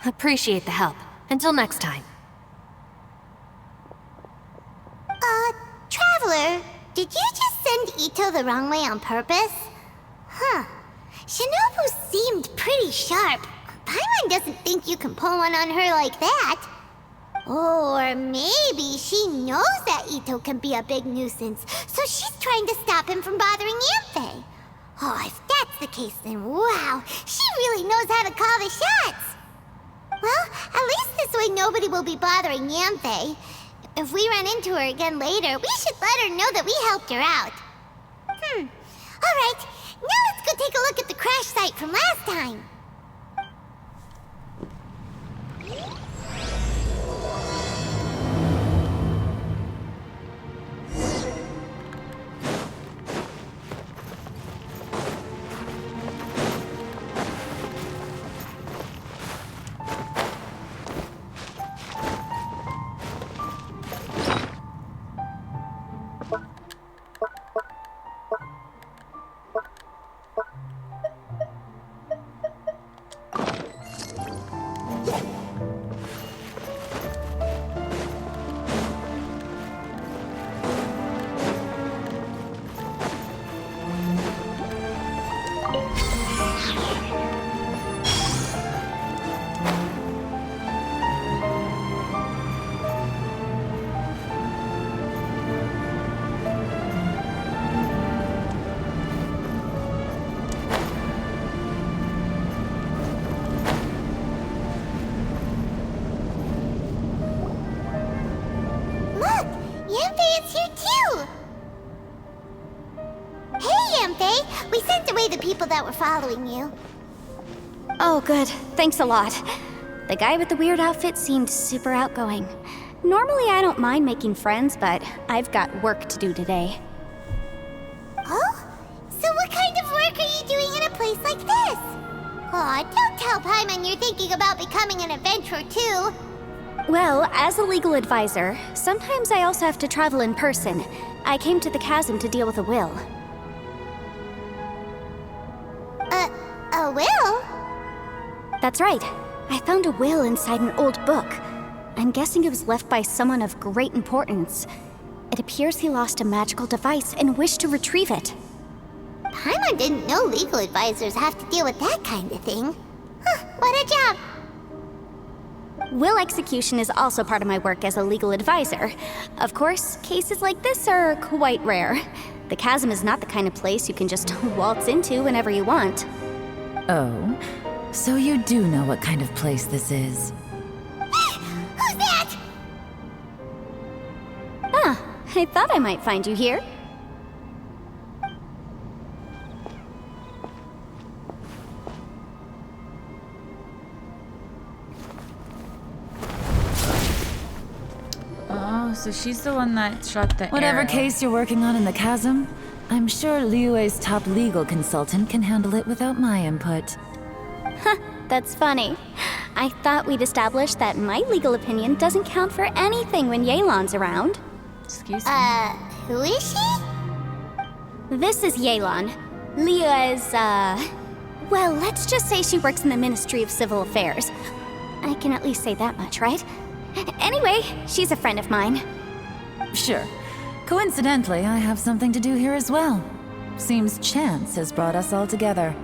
Appreciate the help. Until next time. Traveler, did you just send Ito the wrong way on purpose? Huh. Shinobu seemed pretty sharp. Paimon doesn't think you can pull one on her like that. Or maybe she knows that Ito can be a big nuisance, so she's trying to stop him from bothering Yanfei. Oh, if that's the case, then wow, she really knows how to call the shots. Well, at least this way nobody will be bothering Yamfe. If we run into her again later, we should let her know that we helped her out. Alright, now let's go take a look at the crash site from last time. That were following you. Oh, good. Thanks a lot. The guy with the weird outfit seemed super outgoing. Normally, I don't mind making friends, but I've got work to do today. Oh? So what kind of work are you doing in a place like this? Aw, don't tell Paimon you're thinking about becoming an adventurer too. Well, as a legal advisor, sometimes I also have to travel in person. I came to the chasm to deal with a will. A will? That's right. I found a will inside an old book. I'm guessing it was left by someone of great importance. It appears he lost a magical device and wished to retrieve it. Paimon didn't know legal advisors have to deal with that kind of thing. Huh, what a job! Will execution is also part of my work as a legal advisor. Of course, cases like this are quite rare. The chasm is not the kind of place you can just waltz into whenever you want. Oh, so you do know what kind of place this is. Who's that? Ah, I thought I might find you here. Oh, so she's the one that shot the Whatever arrow. case you're working on in the chasm, I'm sure Liyue's top legal consultant can handle it without my input. Huh, that's funny. I thought we'd established that my legal opinion doesn't count for anything when Yelan's around. Excuse me. Who is she? This is Yelan. Liyue's, well, let's just say she works in the Ministry of Civil Affairs. I can at least say that much, right? Anyway, she's a friend of mine. Sure. Coincidentally, I have something to do here as well. Seems chance has brought us all together.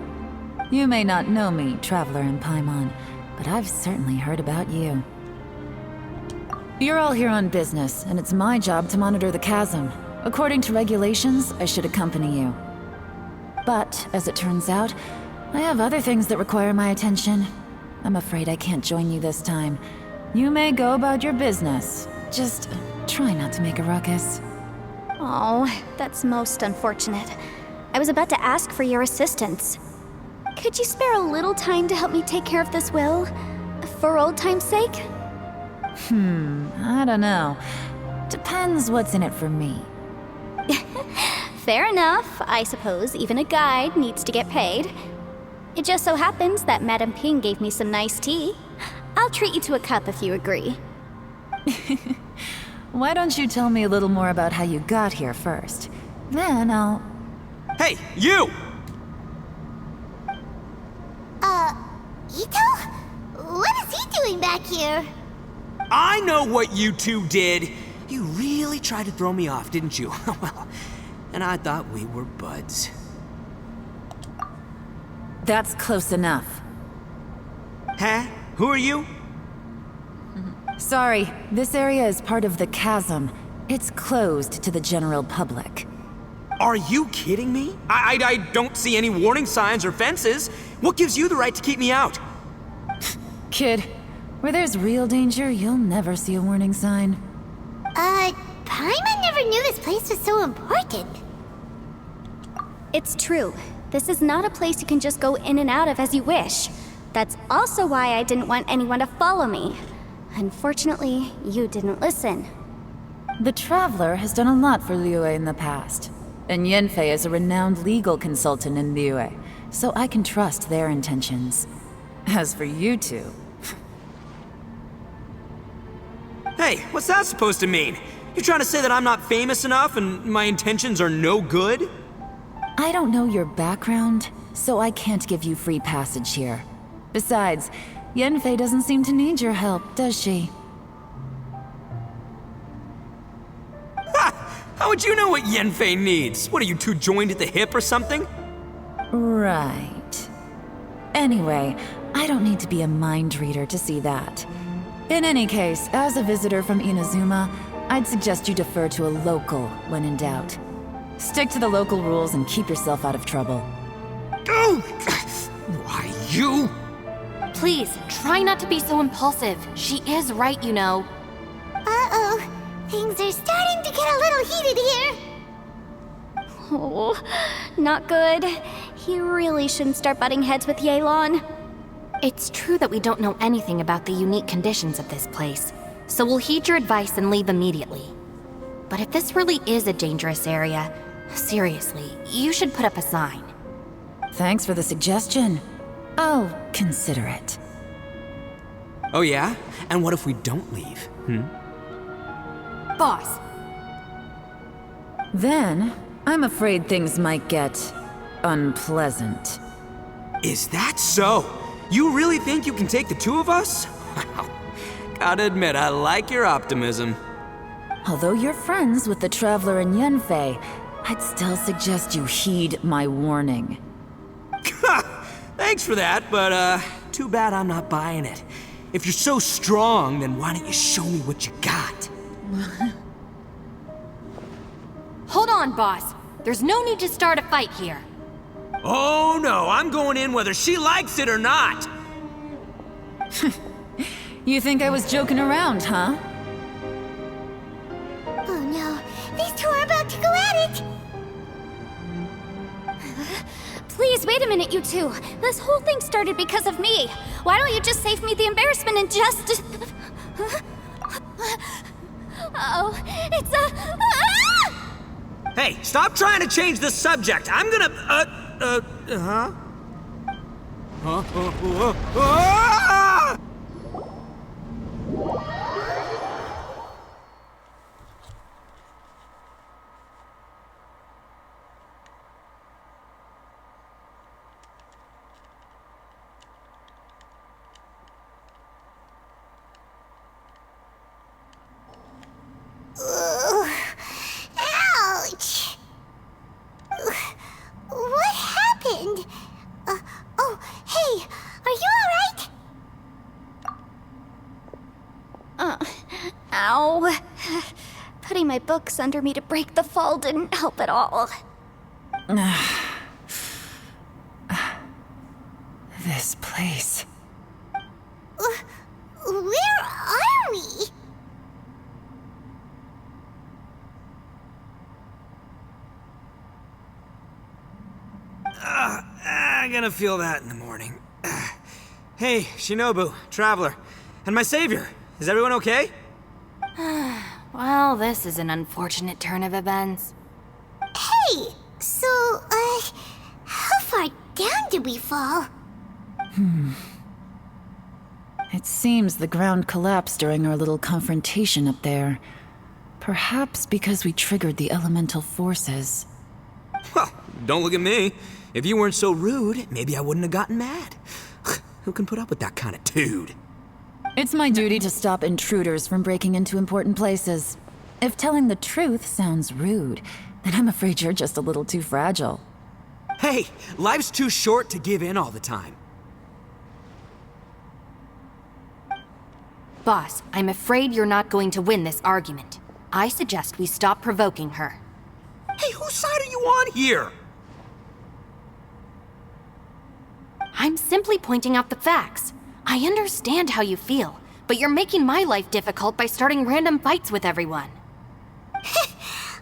You may not know me, Traveler in Paimon, but I've certainly heard about you. You're all here on business, and it's my job to monitor the chasm. According to regulations, I should accompany you. But, as it turns out, I have other things that require my attention. I'm afraid I can't join you this time. You may go about your business. Just try not to make a ruckus. Oh, that's most unfortunate. I was about to ask for your assistance. Could you spare a little time to help me take care of this will? For old time's sake? I don't know. Depends what's in it for me. Fair enough. I suppose even a guide needs to get paid. It just so happens that Madame Ping gave me some nice tea. I'll treat you to a cup if you agree. Why don't you tell me a little more about how you got here first? Then I'll... Hey, you! Ito? What is he doing back here? I know what you two did. You really tried to throw me off, didn't you? Well, and I thought we were buds. That's close enough. Huh? Who are you? Sorry, this area is part of the chasm. It's closed to the general public. Are you kidding me? I don't see any warning signs or fences. What gives you the right to keep me out? Kid, where there's real danger, you'll never see a warning sign. Paimon never knew this place was so important. It's true. This is not a place you can just go in and out of as you wish. That's also why I didn't want anyone to follow me. Unfortunately, you didn't listen. The Traveler has done a lot for Liyue in the past, and Yanfei is a renowned legal consultant in Liyue, so I can trust their intentions. As for you two... Hey, what's that supposed to mean? You trying to say that I'm not famous enough and my intentions are no good? I don't know your background, so I can't give you free passage here. Besides, Yanfei doesn't seem to need your help, does she? Ha! How would you know what Yanfei needs? What, are you two joined at the hip or something? Right. Anyway, I don't need to be a mind reader to see that. In any case, as a visitor from Inazuma, I'd suggest you defer to a local when in doubt. Stick to the local rules and keep yourself out of trouble. Oh! Why, you? Please, try not to be so impulsive. She is right, you know. Uh-oh. Things are starting to get a little heated here. Oh, not good. He really shouldn't start butting heads with Yelan. It's true that we don't know anything about the unique conditions of this place, so we'll heed your advice and leave immediately. But if this really is a dangerous area, seriously, you should put up a sign. Thanks for the suggestion. I'll consider it. Oh yeah? And what if we don't leave? Boss! Then, I'm afraid things might get... unpleasant. Is that so? You really think you can take the two of us? Wow. Gotta admit, I like your optimism. Although you're friends with the Traveler and Yanfei, I'd still suggest you heed my warning. Thanks for that, but too bad I'm not buying it. If you're so strong, then why don't you show me what you got? Hold on, boss. There's no need to start a fight here. Oh no, I'm going in whether she likes it or not. You think I was joking around, huh? Oh no, these two are about to go at it! Please, wait a minute, you two. This whole thing started because of me. Why don't you just save me the embarrassment and just... Uh-oh, it's a... Ah! Hey, stop trying to change the subject. I'm gonna, huh? Ah! Ouch! What happened? Oh, hey, are you alright? Ow. Putting my books under me to break the fall didn't help at all. This place. Where are we? I'm gonna feel that in the morning. Hey, Shinobu, Traveler, and my savior. Is everyone okay? Well, this is an unfortunate turn of events. Hey, so, how far down did we fall? It seems the ground collapsed during our little confrontation up there. Perhaps because we triggered the elemental forces. Well, don't look at me. If you weren't so rude, maybe I wouldn't have gotten mad. Who can put up with that kind of dude? It's my duty to stop intruders from breaking into important places. If telling the truth sounds rude, then I'm afraid you're just a little too fragile. Hey, life's too short to give in all the time. Boss, I'm afraid you're not going to win this argument. I suggest we stop provoking her. Hey, whose side are you on here? I'm simply pointing out the facts. I understand how you feel, but you're making my life difficult by starting random fights with everyone.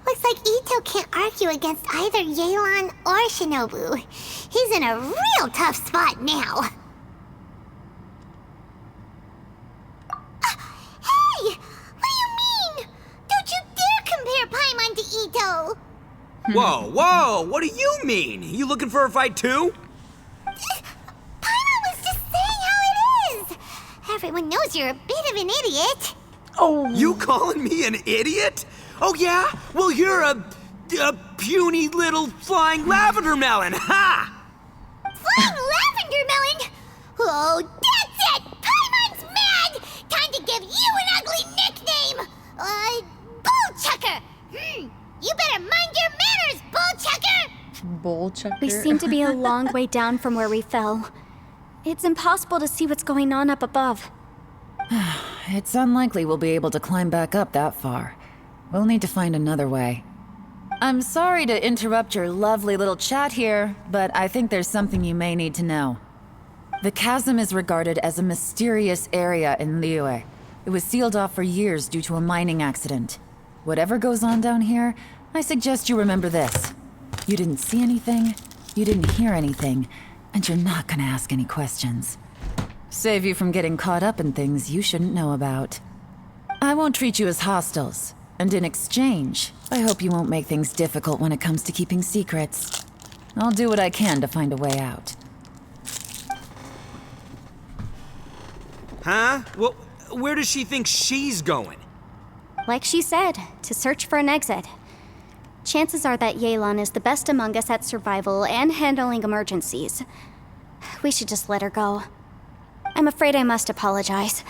Looks like Ito can't argue against either Yelan or Shinobu. He's in a real tough spot now. Hey! What do you mean? Don't you dare compare Paimon to Ito! Whoa, whoa, what do you mean? You looking for a fight too? Paimon was just saying how it is! Everyone knows you're a bit of an idiot. Oh. You calling me an idiot? Oh yeah? Well, you're a puny little flying lavender melon, ha! Flying lavender melon? Oh, that's it! Paimon's mad! Time to give you an ugly nickname! Bullchucker! You better mind your manners, Bullchucker! Bullchucker? We seem to be a long way down from where we fell. It's impossible to see what's going on up above. It's unlikely we'll be able to climb back up that far. We'll need to find another way. I'm sorry to interrupt your lovely little chat here, but I think there's something you may need to know. The chasm is regarded as a mysterious area in Liyue. It was sealed off for years due to a mining accident. Whatever goes on down here, I suggest you remember this. You didn't see anything, you didn't hear anything, and you're not gonna ask any questions. Save you from getting caught up in things you shouldn't know about. I won't treat you as hostiles, and in exchange, I hope you won't make things difficult when it comes to keeping secrets. I'll do what I can to find a way out. Huh? Well, where does she think she's going? Like she said, to search for an exit. Chances are that Yelan is the best among us at survival and handling emergencies. We should just let her go. I'm afraid I must apologize.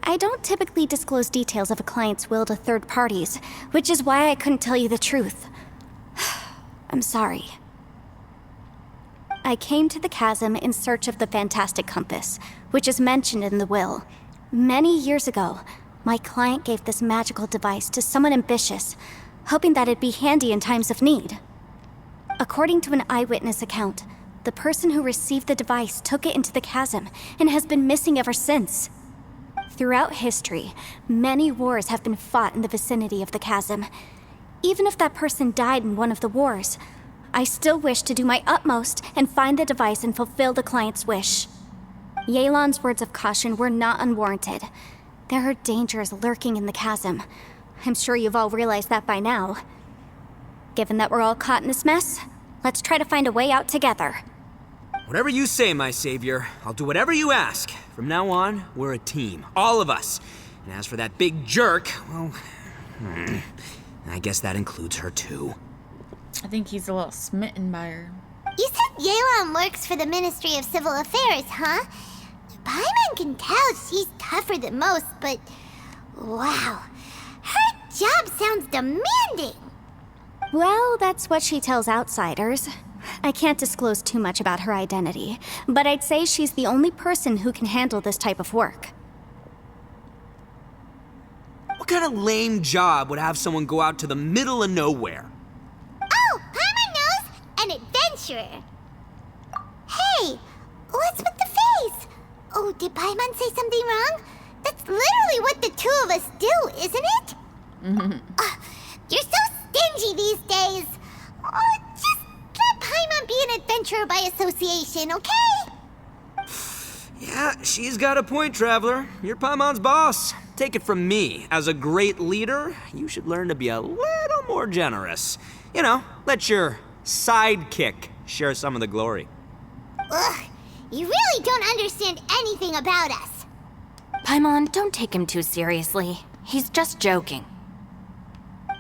I don't typically disclose details of a client's will to third parties, which is why I couldn't tell you the truth. I'm sorry. I came to the chasm in search of the fantastic compass, which is mentioned in the will. Many years ago, my client gave this magical device to someone ambitious, hoping that it'd be handy in times of need. According to an eyewitness account, the person who received the device took it into the chasm and has been missing ever since. Throughout history, many wars have been fought in the vicinity of the chasm. Even if that person died in one of the wars, I still wish to do my utmost and find the device and fulfill the client's wish. Yelan's words of caution were not unwarranted. There are dangers lurking in the chasm. I'm sure you've all realized that by now. Given that we're all caught in this mess, let's try to find a way out together. Whatever you say, my savior. I'll do whatever you ask. From now on, we're a team. All of us. And as for that big jerk, well, I guess that includes her too. I think he's a little smitten by her. You said Yelan works for the Ministry of Civil Affairs, huh? Paimon can tell she's tougher than most, but wow, her job sounds demanding. Well, that's what she tells outsiders. I can't disclose too much about her identity, but I'd say she's the only person who can handle this type of work. What kind of lame job would have someone go out to the middle of nowhere? Oh, Paimon knows! An adventurer. Hey, what's with the face? Oh, did Paimon say something wrong? That's literally what the two of us do, isn't it? You're so stingy these days. Oh, just let Paimon be an adventurer by association, okay? Yeah, she's got a point, Traveler. You're Paimon's boss. Take it from me. As a great leader, you should learn to be a little more generous. You know, let your sidekick share some of the glory. Ugh, you really don't understand anything about us. Paimon, don't take him too seriously. He's just joking.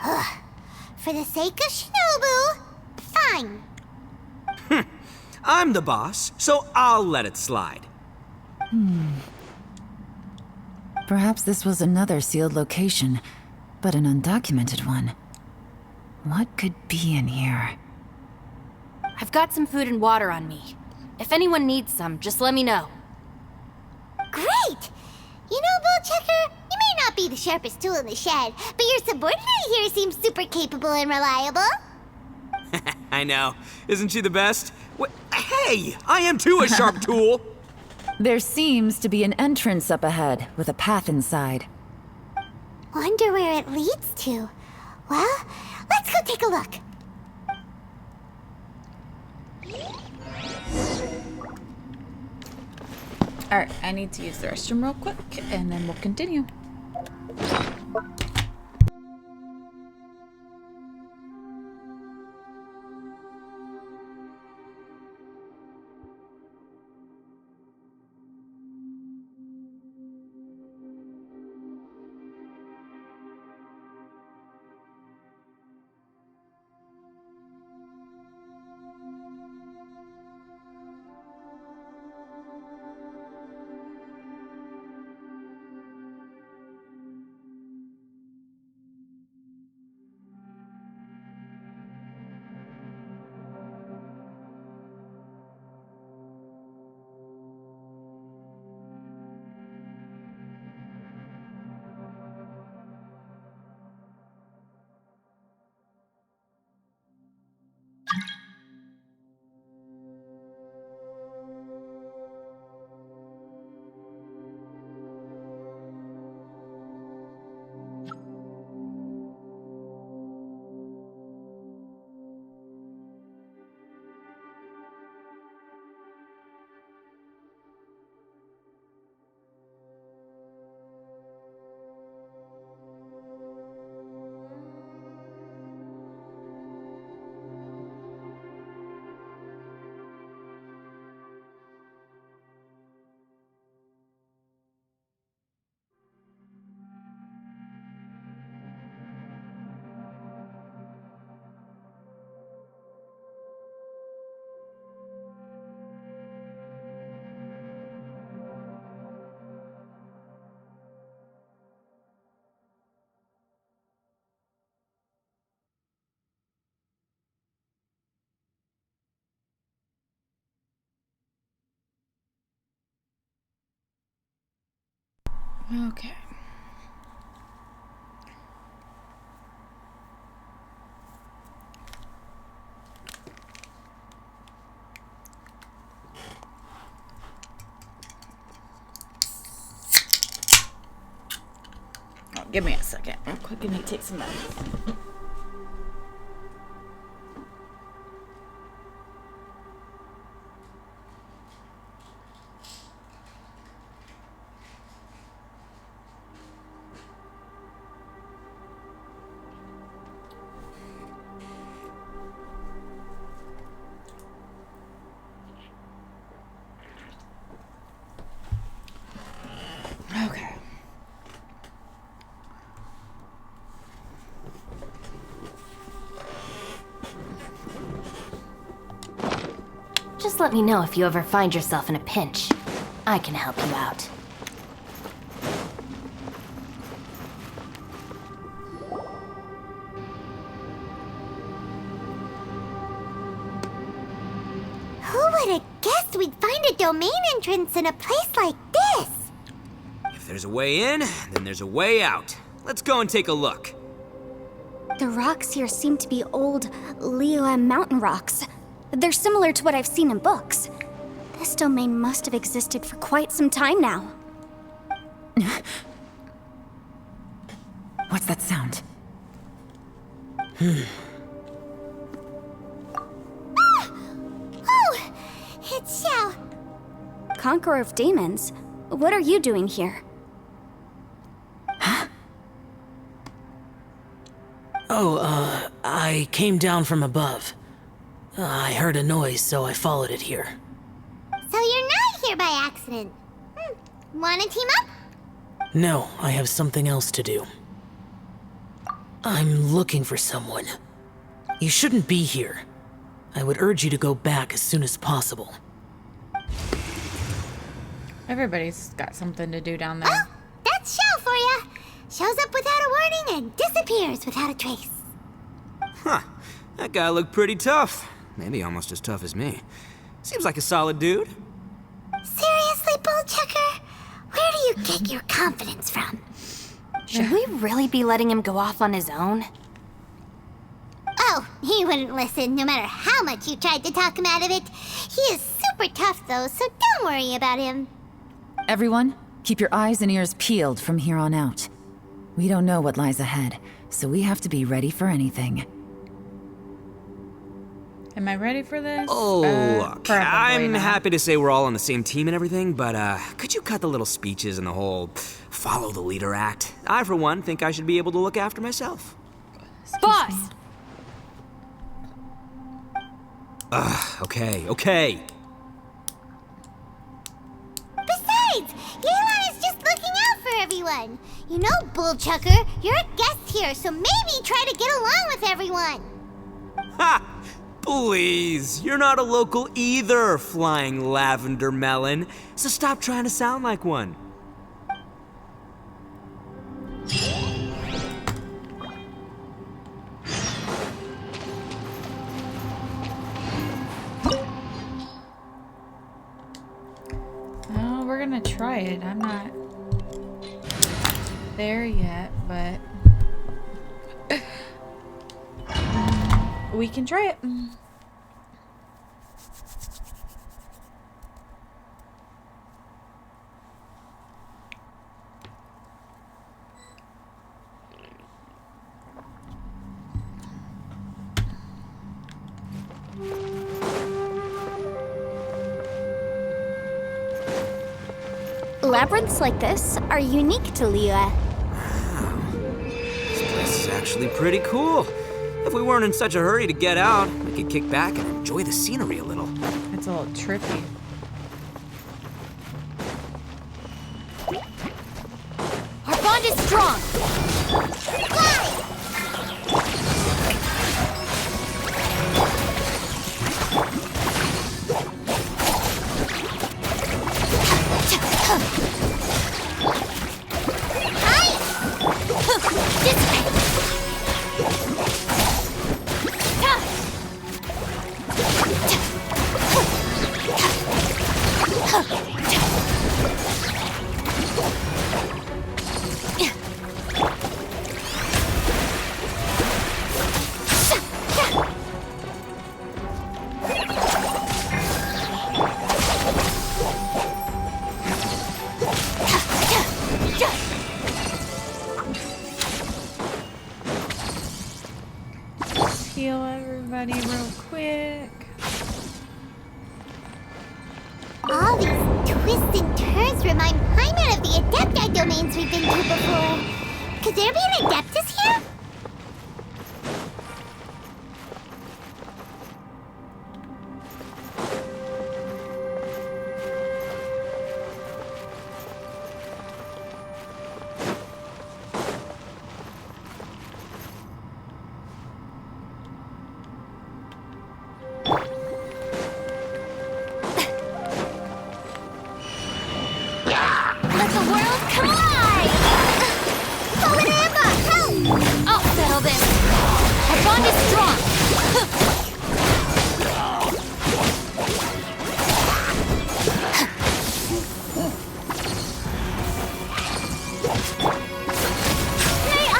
Ugh, for the sake of Shinobu, fine. I'm the boss, so I'll let it slide. Perhaps this was another sealed location, but an undocumented one. What could be in here? I've got some food and water on me. If anyone needs some, just let me know. Great! You know, Bullchecker, you may not be the sharpest tool in the shed, but your subordinate here seems super capable and reliable. I know. Isn't she the best? Hey, I am too a sharp tool. There seems to be an entrance up ahead with a path inside. Wonder where it leads to. Well, let's go take a look. Alright, I need to use the restroom real quick, and then we'll continue. Okay. Oh, give me a second. Real quick, I need to take some medicine. Okay. Just let me know if you ever find yourself in a pinch. I can help you out. Who would have guessed we'd find a domain entrance in a place like this? If there's a way in, then there's a way out. Let's go and take a look. The rocks here seem to be old Leo mountain rocks. They're similar to what I've seen in books. This domain must have existed for quite some time now. What's that sound? Oh, it's Xiao. Conqueror of Demons, what are you doing here? Oh, I came down from above. I heard a noise, so I followed it here. So you're not here by accident. Wanna team up? No, I have something else to do. I'm looking for someone. You shouldn't be here. I would urge you to go back as soon as possible. Everybody's got something to do down there. Oh, that's Xiao for ya. Shows up without a warning and disappears without a trace. Huh. That guy looked pretty tough. Maybe almost as tough as me. Seems like a solid dude. Seriously, Bullchucker? Where do you get your confidence from? Should we really be letting him go off on his own? Oh, He wouldn't listen no matter how much you tried to talk him out of it. He is super tough though, so don't worry about him. Everyone, keep your eyes and ears peeled from here on out. We don't know what lies ahead, so we have to be ready for anything. Am I ready for this? Oh, Probably I'm not. happy to say we're all on the same team and everything, but could you cut the little speeches and the whole follow the leader act? I, for one, think I should be able to look after myself. Boss! Okay. Besides, Yelan is just looking out for everyone. You know, Bullchucker, you're a guest here, so maybe try to get along with everyone. Ha! Please, you're not a local either, Flying Lavender Melon, so stop trying to sound like one. Oh, we're gonna try it. I'm not there yet, but we can try it. Labyrinths like this are unique to Liyue. This place is actually pretty cool. If we weren't in such a hurry to get out, we could kick back and enjoy the scenery a little. It's a little trippy. Our bond is strong! Heal everybody real quick. All these twists and turns remind Paimon of the Adepti domains we've been to before. Could there be an Adeptus here? Let the world come alive! I'll settle this. Our bond is strong. Hey, I...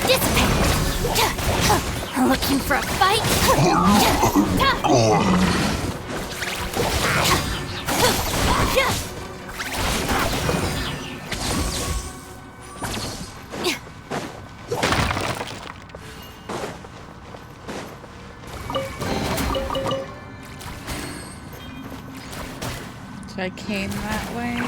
Dissipate. Looking for a fight? So I came that way.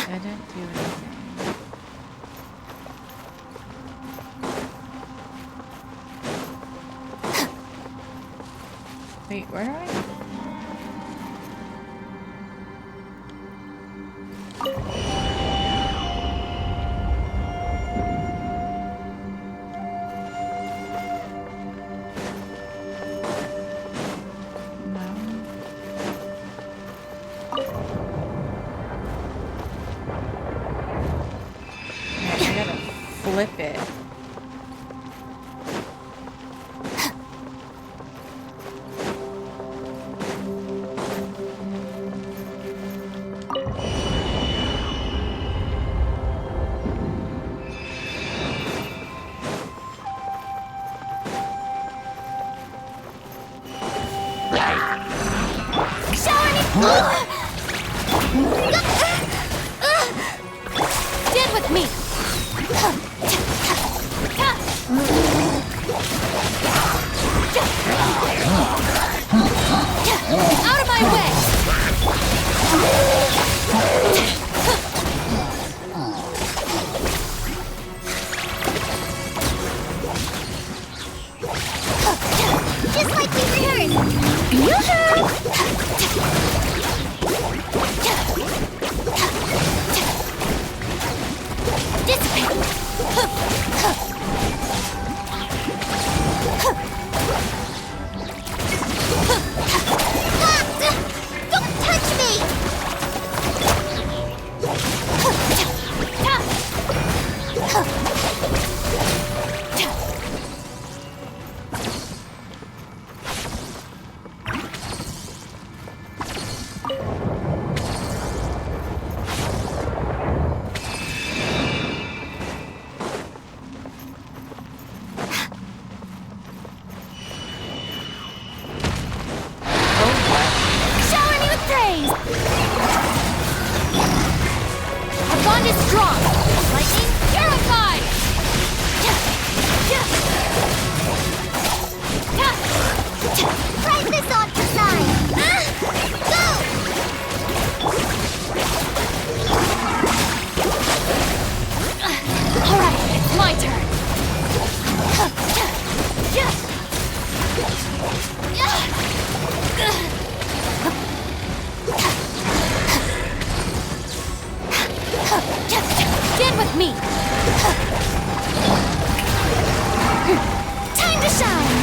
I didn't do anything. Wait, where do I? flip it. Stand with me! Out of my way! Just like we rehearsed! Yoo-hoo! Don't touch me! Shower me with praise! Our bond is strong! Lightning, purified! Brightness off the side! Go! Alright, it's my turn! Stand with me! Time to shine!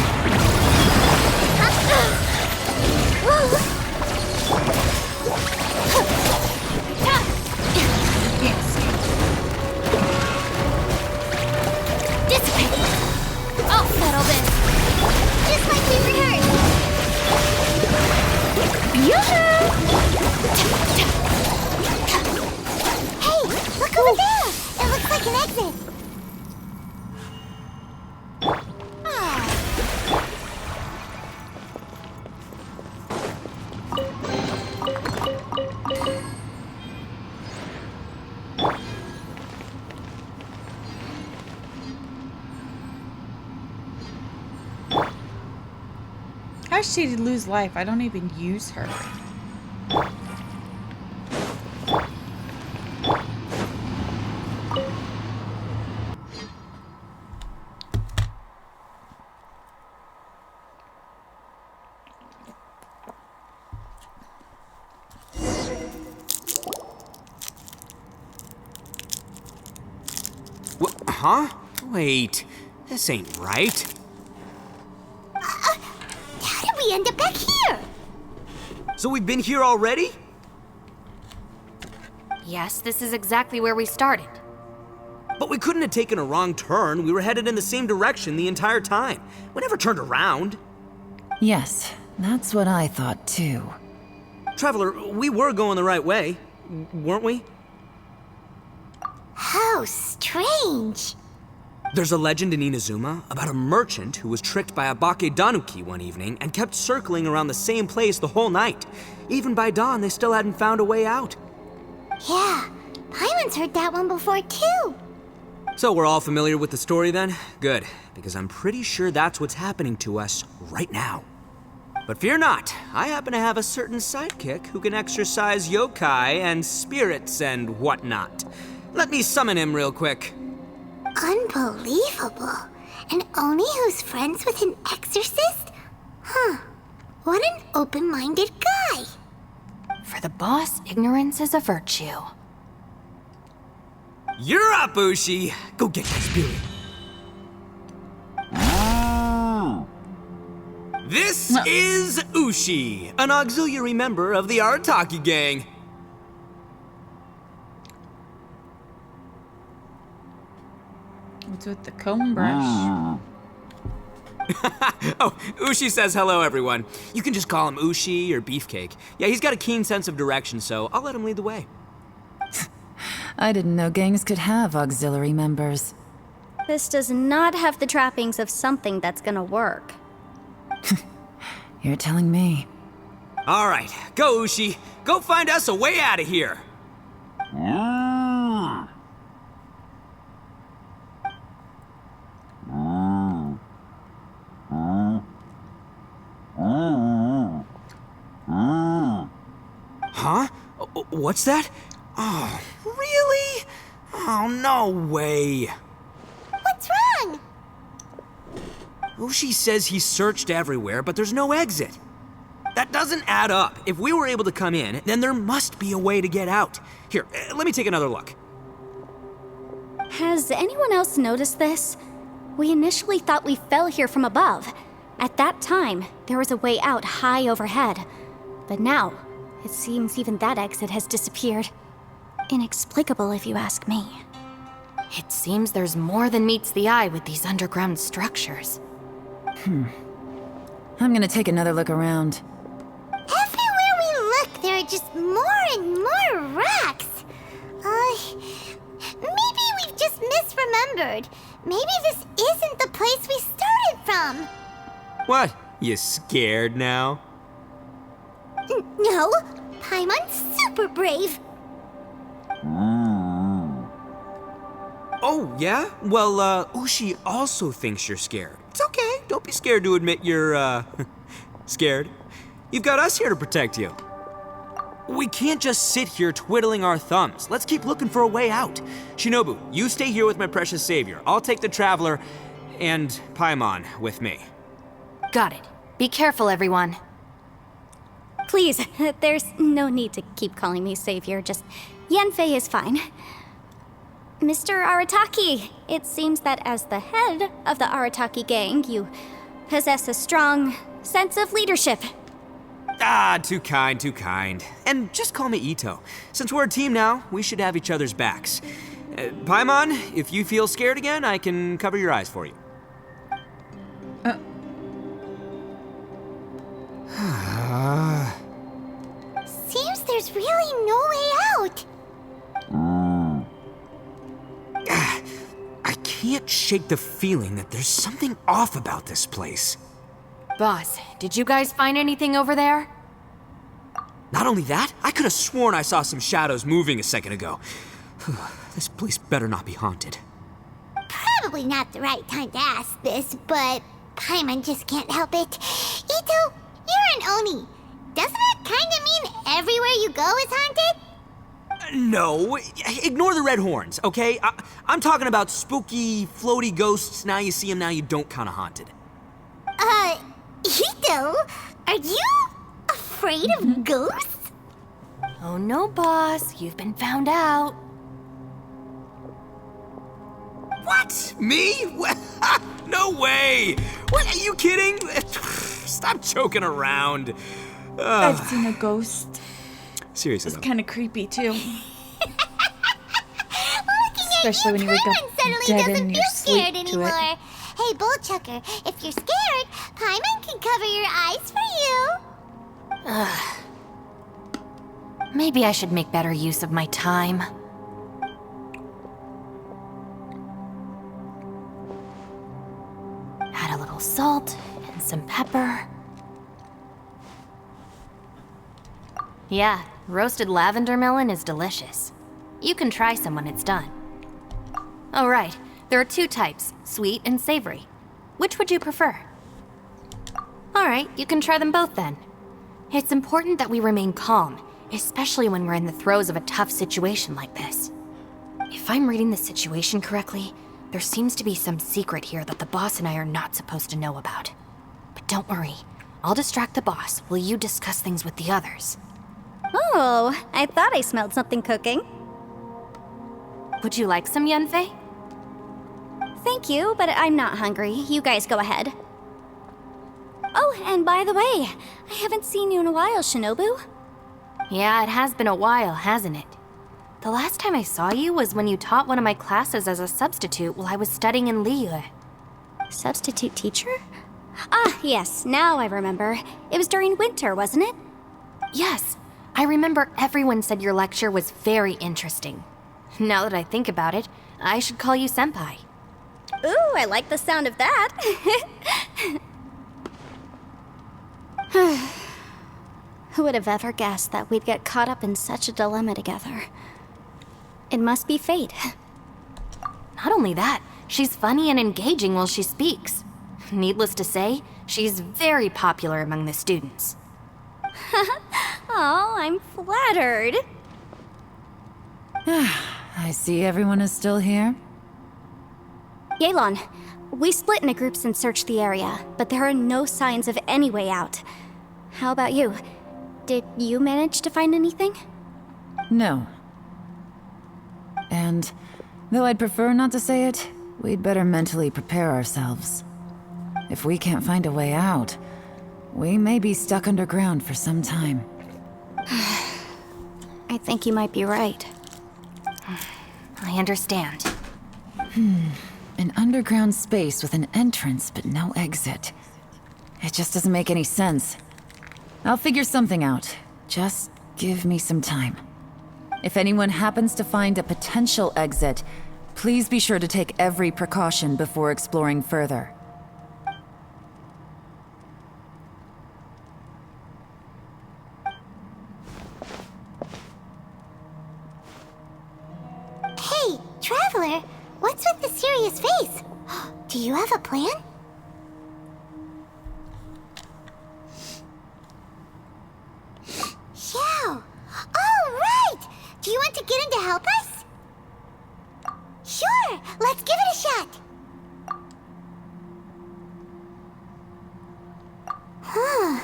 Dissipate! I'll settle this! Just like we rehearsed! Yoo-hoo! Hey, look over there! It looks like an exit! How's she to lose life? I don't even use her. Huh? Wait, this ain't right. How did we end up back here? So we've been here already? Yes, this is exactly where we started. But we couldn't have taken a wrong turn. We were headed in the same direction the entire time. We never turned around. Yes, that's what I thought too. Traveler, we were going the right way, weren't we? How strange. There's a legend in Inazuma about a merchant who was tricked by a Bakedanuki one evening and kept circling around the same place the whole night. Even by dawn, they still hadn't found a way out. Yeah, Paimon's heard that one before too. So we're all familiar with the story then? Good, because I'm pretty sure that's what's happening to us right now. But fear not, I happen to have a certain sidekick who can exercise yokai and spirits and whatnot. Let me summon him real quick. Unbelievable. An Oni who's friends with an exorcist? Huh. What an open-minded guy. For the boss, ignorance is a virtue. You're up, Ushi! Go get that spirit. This is Ushi, an auxiliary member of the Arataki gang. What's with the comb brush? Oh, Ushi says hello, everyone. You can just call him Ushi or Beefcake. Yeah, he's got a keen sense of direction, so I'll let him lead the way. I didn't know gangs could have auxiliary members. This does not have the trappings of something that's gonna work. You're telling me. All right, go, Ushi. Go find us a way out of here. Huh? What's that? Oh, really? Oh, no way. What's wrong? Ushi says he searched everywhere, but there's no exit. That doesn't add up. If we were able to come in, then there must be a way to get out. Here, let me take another look. Has anyone else noticed this? We initially thought we fell here from above. At that time, there was a way out high overhead. But now, it seems even that exit has disappeared. Inexplicable, if you ask me. It seems there's more than meets the eye with these underground structures. I'm gonna take another look around. Everywhere we look, there are just more and more rocks. Maybe we've just misremembered. Maybe this isn't the place we started from. What? You scared now? No, Paimon's super brave. Oh, yeah? Well, Ushi also thinks you're scared. It's okay. Don't be scared to admit you're, scared. You've got us here to protect you. We can't just sit here twiddling our thumbs. Let's keep looking for a way out. Shinobu, you stay here with my precious savior. I'll take the Traveler and Paimon with me. Got it. Be careful, everyone. Please, there's no need to keep calling me savior. Just Yanfei is fine. Mr. Arataki, it seems that as the head of the Arataki gang, you possess a strong sense of leadership. Ah, too kind, too kind. And just call me Ito. Since we're a team now, we should have each other's backs. Paimon, if you feel scared again, I can cover your eyes for you. Seems there's really no way out. I can't shake the feeling that there's something off about this place. Boss, did you guys find anything over there? Not only that, I could have sworn I saw some shadows moving a second ago. This place better not be haunted. Probably not the right time to ask this, but Paimon just can't help it. Ito, you're an Oni. Doesn't it kind of mean everywhere you go is haunted? No, ignore the red horns, okay? I'm talking about spooky, floaty ghosts. Now you see them, now you don't kind of haunted. Ito, are you afraid of ghosts? Oh no, boss. You've been found out. What? Me? No way! What, are you kidding? Stop joking around. I've seen a ghost. Seriously, It's though. kind of creepy, too. Especially when you wake up suddenly dead doesn't in feel your scared sleep to it. anymore. Hey, Bullchucker, if you're scared, Paimon can cover your eyes for you. Maybe I should make better use of my time. Add a little salt and some pepper. Yeah, roasted lavender melon is delicious. You can try some when it's done. Oh right, there are two types, sweet and savory. Which would you prefer? Alright, you can try them both then. It's important that we remain calm, especially when we're in the throes of a tough situation like this. If I'm reading the situation correctly, there seems to be some secret here that the boss and I are not supposed to know about. But don't worry, I'll distract the boss while you discuss things with the others. Oh, I thought I smelled something cooking. Would you like some, Yanfei? Thank you, but I'm not hungry. You guys go ahead. Oh, and by the way, I haven't seen you in a while, Shinobu. Yeah, it has been a while, hasn't it? The last time I saw you was when you taught one of my classes as a substitute while I was studying in Liyue. Substitute teacher? Ah, yes, now I remember. It was during winter, wasn't it? Yes, I remember everyone said your lecture was very interesting. Now that I think about it, I should call you Senpai. Ooh, I like the sound of that. Who would have ever guessed that we'd get caught up in such a dilemma together? It must be fate. Not only that, she's funny and engaging while she speaks. Needless to say, she's very popular among the students. Oh, I'm flattered. I see everyone is still here. Yelan, we split into groups and searched the area, but there are no signs of any way out. How about you? Did you manage to find anything? No. And though I'd prefer not to say it, we'd better mentally prepare ourselves. If we can't find a way out, we may be stuck underground for some time. I think you might be right. I understand. An underground space with an entrance but no exit. It just doesn't make any sense. I'll figure something out. Just give me some time. If anyone happens to find a potential exit, please be sure to take every precaution before exploring further. Hey, Traveler, what's with the serious face? Do you have a plan? Xiao! Oh, right! Do you want to get in to help us? Sure, let's give it a shot. Huh.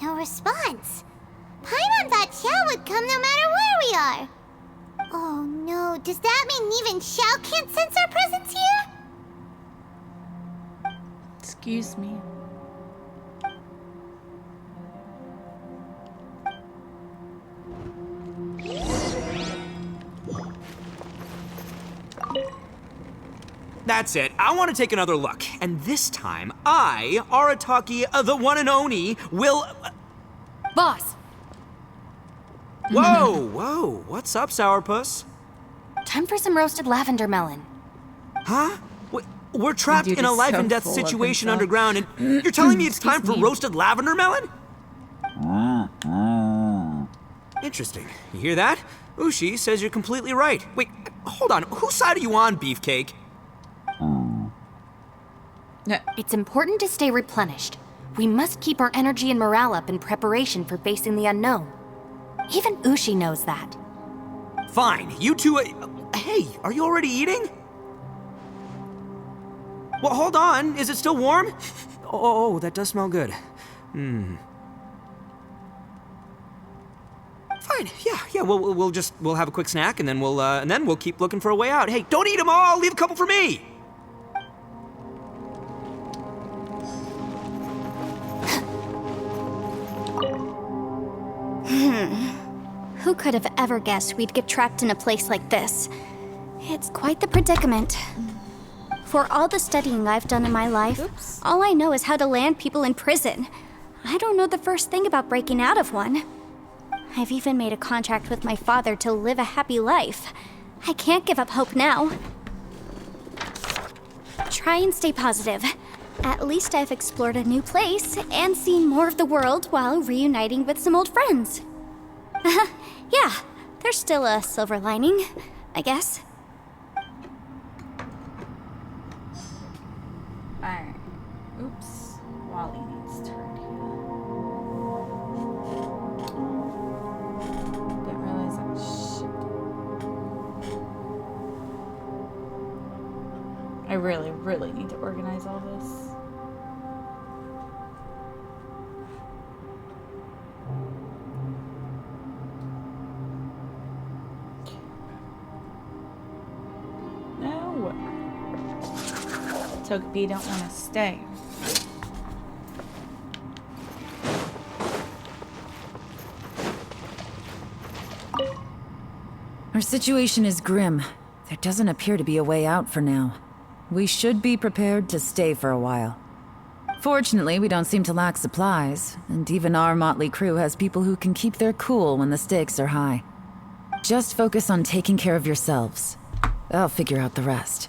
No response. Paimon thought Xiao would come no matter where we are. Oh no, does that mean even Xiao can't sense our presence here? Excuse me. That's it. I want to take another look. And this time, I, Arataki, the one and Oni, will... Boss! Whoa, whoa. What's up, Sourpuss? Time for some roasted lavender melon. Huh? We're trapped Dude in a is life so and death full of situation himself. underground, and you're telling me it's time for me. roasted lavender melon? Interesting. You hear that? Ushi says you're completely right. Wait, hold on. Whose side are you on, Beefcake? It's important to stay replenished. We must keep our energy and morale up in preparation for facing the unknown. Even Ushi knows that. Fine, you two... hey, are you already eating? Well, hold on. Is it still warm? Oh, that does smell good. Fine. Yeah. We'll have a quick snack, and then we'll keep looking for a way out. Hey, don't eat them all. Leave a couple for me. Who could have ever guessed we'd get trapped in a place like this? It's quite the predicament. For all the studying I've done in my life, all I know is how to land people in prison. I don't know the first thing about breaking out of one. I've even made a contract with my father to live a happy life. I can't give up hope now. Try and stay positive. At least I've explored a new place and seen more of the world while reuniting with some old friends. Yeah, there's still a silver lining, I guess. Alright. Oops. Wally needs turned here. Didn't realize that shit. I really, really need to organize all this. No. Togepi don't want to stay. Our situation is grim. There doesn't appear to be a way out for now. We should be prepared to stay for a while. Fortunately, we don't seem to lack supplies, and even our motley crew has people who can keep their cool when the stakes are high. Just focus on taking care of yourselves. I'll figure out the rest.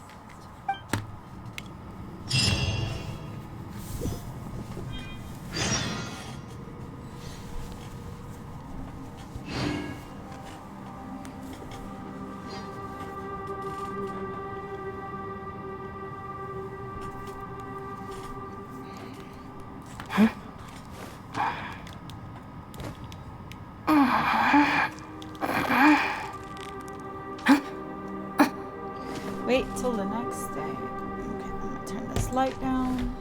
Wait till the next day. Okay, I'm gonna turn this light down.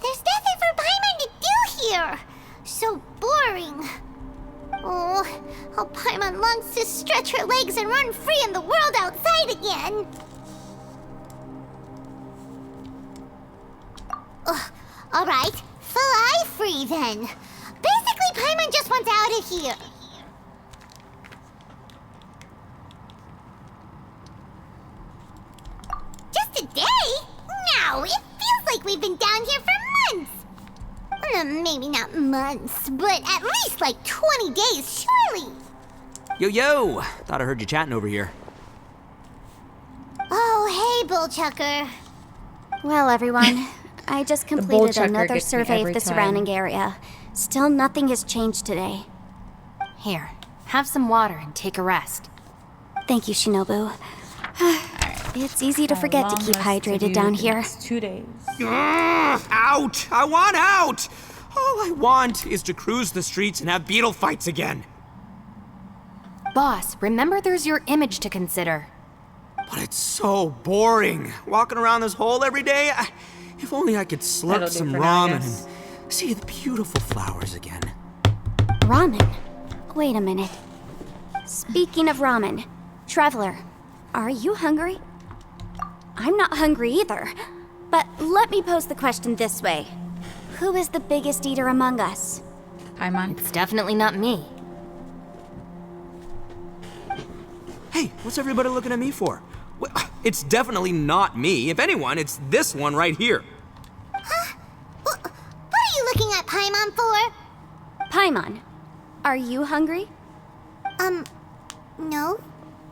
There's nothing for Paimon to do here. So boring. Oh, how Paimon longs to stretch her legs and run free in the world outside again. Alright, fly free then. Basically, Paimon just wants out of here. Just a day? No, it feels like we've been down here for months. Maybe not months, but at least like 20 days, surely. Yo! Thought I heard you chatting over here. Oh, hey, Bullchucker. Well, everyone, I just completed another survey of the surrounding area. Still nothing has changed today. Here, have some water and take a rest. Thank you, Shinobu. It's easy to forget to keep hydrated down here. 2 days. Out! I want out! All I want is to cruise the streets and have beetle fights again. Boss, remember there's your image to consider. But it's so boring. Walking around this hole every day. If only I could slurp some ramen and see the beautiful flowers again. Ramen? Wait a minute. Speaking of ramen, Traveler, are you hungry? I'm not hungry either. But let me pose the question this way. Who is the biggest eater among us? Paimon. It's definitely not me. Hey, what's everybody looking at me for? It's definitely not me. If anyone, it's this one right here. Huh? What are you looking at Paimon for? Paimon, are you hungry? No.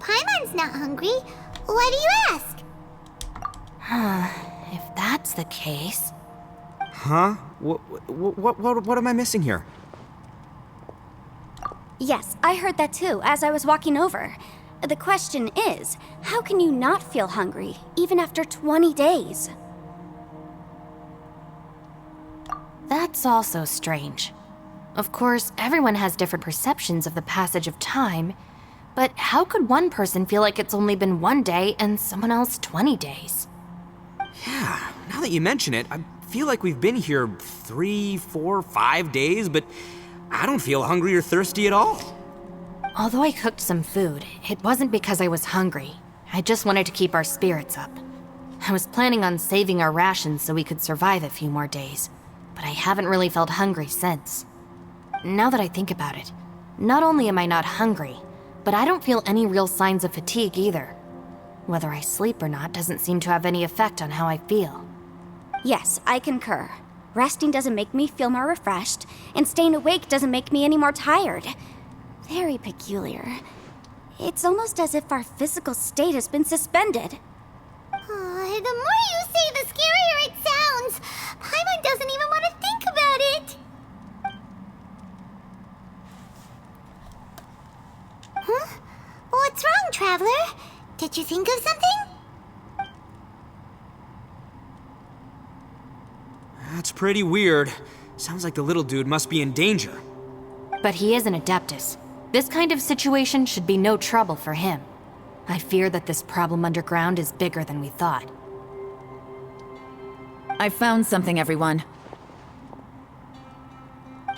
Paimon's not hungry. Why do you ask? If that's the case... Huh? What am I missing here? Yes, I heard that too, as I was walking over. The question is, how can you not feel hungry, even after 20 days? That's also strange. Of course, everyone has different perceptions of the passage of time, but how could one person feel like it's only been 1 day and someone else 20 days? Yeah, now that you mention it, I feel like we've been here 3, 4, 5 days, but I don't feel hungry or thirsty at all. Although I cooked some food, it wasn't because I was hungry. I just wanted to keep our spirits up. I was planning on saving our rations so we could survive a few more days, but I haven't really felt hungry since. Now that I think about it, not only am I not hungry, but I don't feel any real signs of fatigue either. Whether I sleep or not doesn't seem to have any effect on how I feel. Yes, I concur. Resting doesn't make me feel more refreshed, and staying awake doesn't make me any more tired. Very peculiar. It's almost as if our physical state has been suspended. The more you say, the scarier it sounds. Paimon doesn't even want to think about it. Did you think of something? That's pretty weird. Sounds like the little dude must be in danger. But he is an Adeptus. This kind of situation should be no trouble for him. I fear that this problem underground is bigger than we thought. I found something, everyone.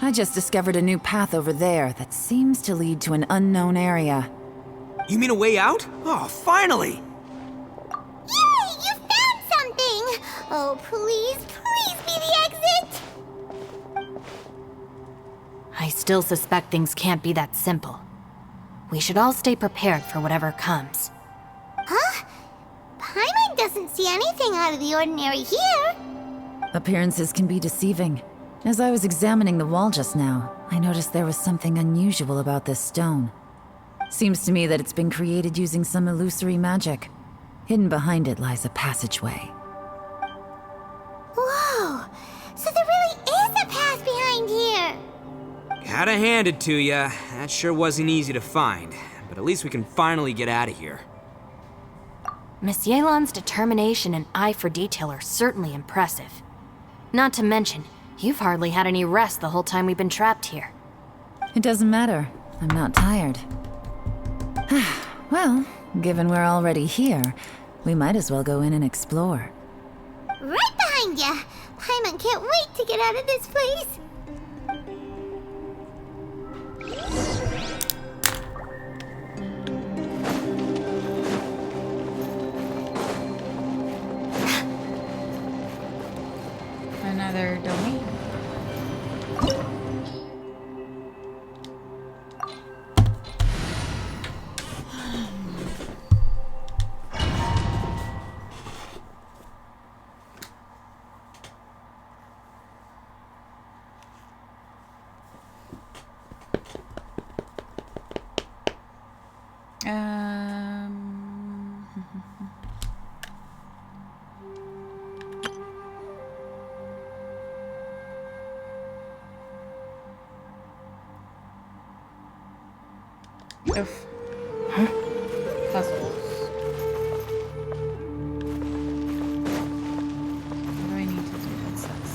I just discovered a new path over there that seems to lead to an unknown area. You mean a way out? Oh, finally! Yay! You found something! Oh, please, please be the exit! I still suspect things can't be that simple. We should all stay prepared for whatever comes. Huh? Paimon doesn't see anything out of the ordinary here. Appearances can be deceiving. As I was examining the wall just now, I noticed there was something unusual about this stone. Seems to me that it's been created using some illusory magic. Hidden behind it lies a passageway. Whoa! So there really is a path behind here! Gotta hand it to ya. That sure wasn't easy to find. But at least we can finally get out of here. Miss Yelan's determination and eye for detail are certainly impressive. Not to mention, you've hardly had any rest the whole time we've been trapped here. It doesn't matter. I'm not tired. Well, given we're already here, we might as well go in and explore. Right behind ya! Paimon can't wait to get out of this place! Another domain. Oof. Puzzles. What do I need to do with this?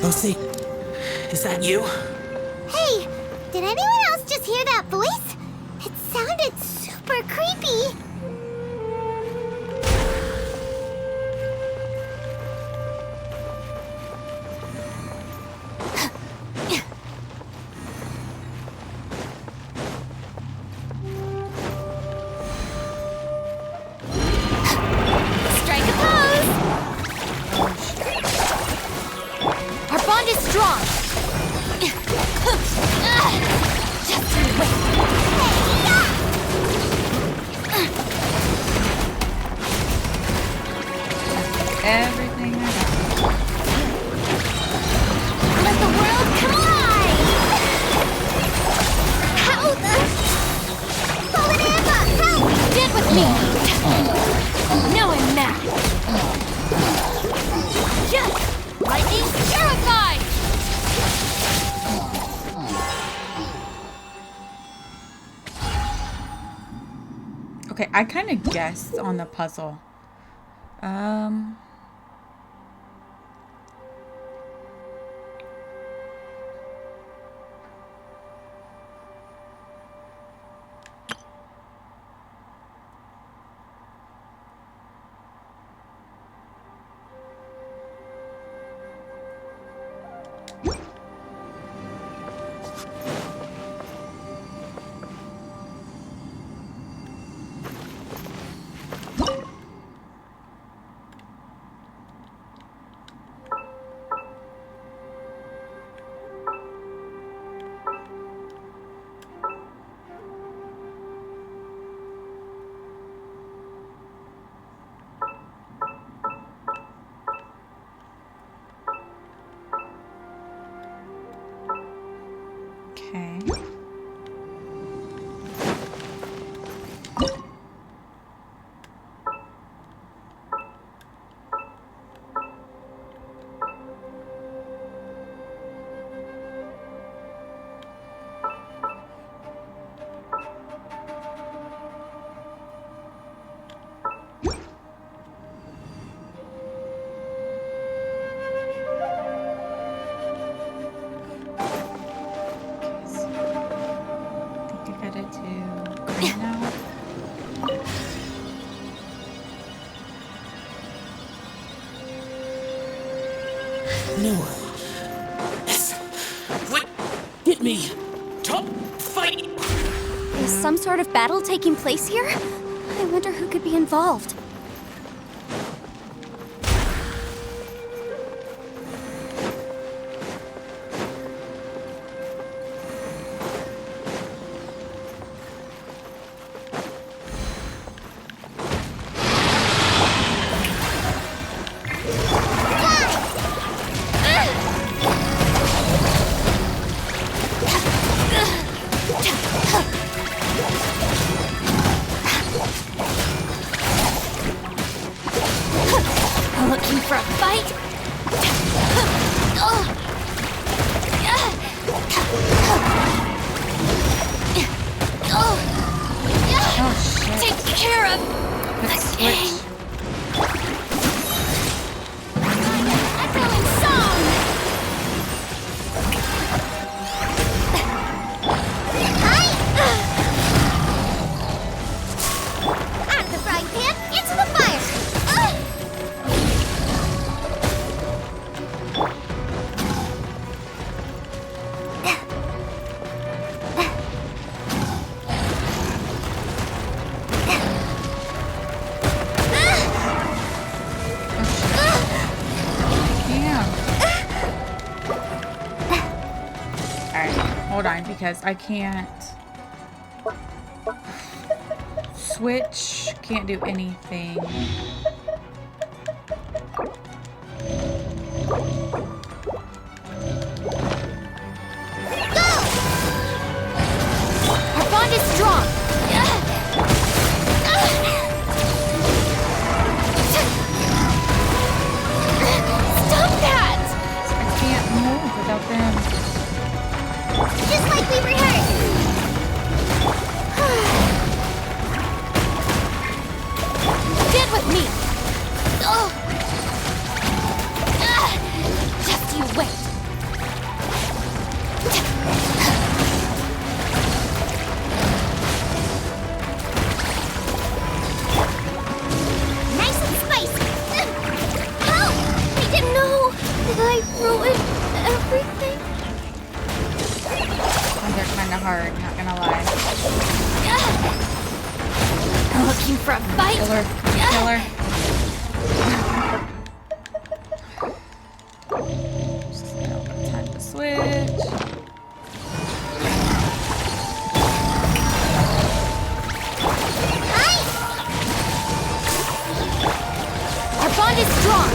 Lucy, is that you? Hey! Did anyone else just hear that voice? It sounded super creepy! Strike a pose! Our bond is strong! Just you wait! Everything I got. Let the world collide! How the... Polinampa, help! Get with me! Now I'm mad! Yes! Lightning terrified! Okay, I kind of guessed on the puzzle. No. What? Hit me. Top fight. Is some sort of battle taking place here? I wonder who could be involved. Looking for a fight? Take care of the game. Echoing song. Out of the frying pan, into the fire! Hold on, because I can't switch, can't do anything. Our bond is strong. Stop that! I can't move without them. Just like we rehearsed! Get with me! Just you wait. Nice and spicy! Oh! I didn't know! Did I ruin everything? They're kind of hard, not gonna lie. Looking for a fight? Killer. Killer. Just time to switch. Our bond is strong.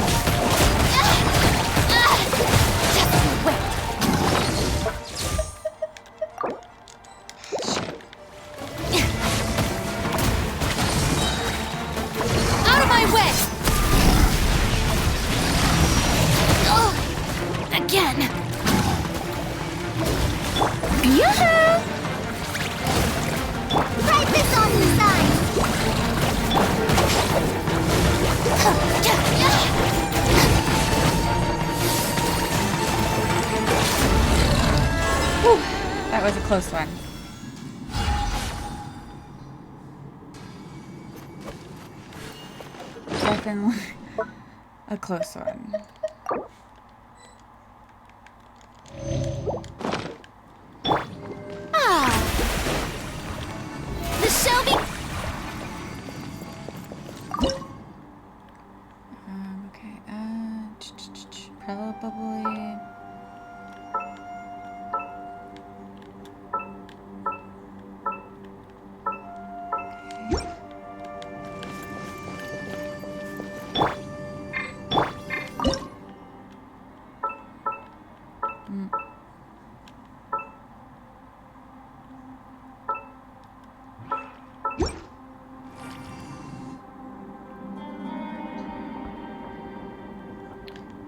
Just you wait. Out of my way! Again. Yoo-hoo! Try this on the side! Whew, that was a close one. Definitely a close one. The Shelby. Okay. Probably.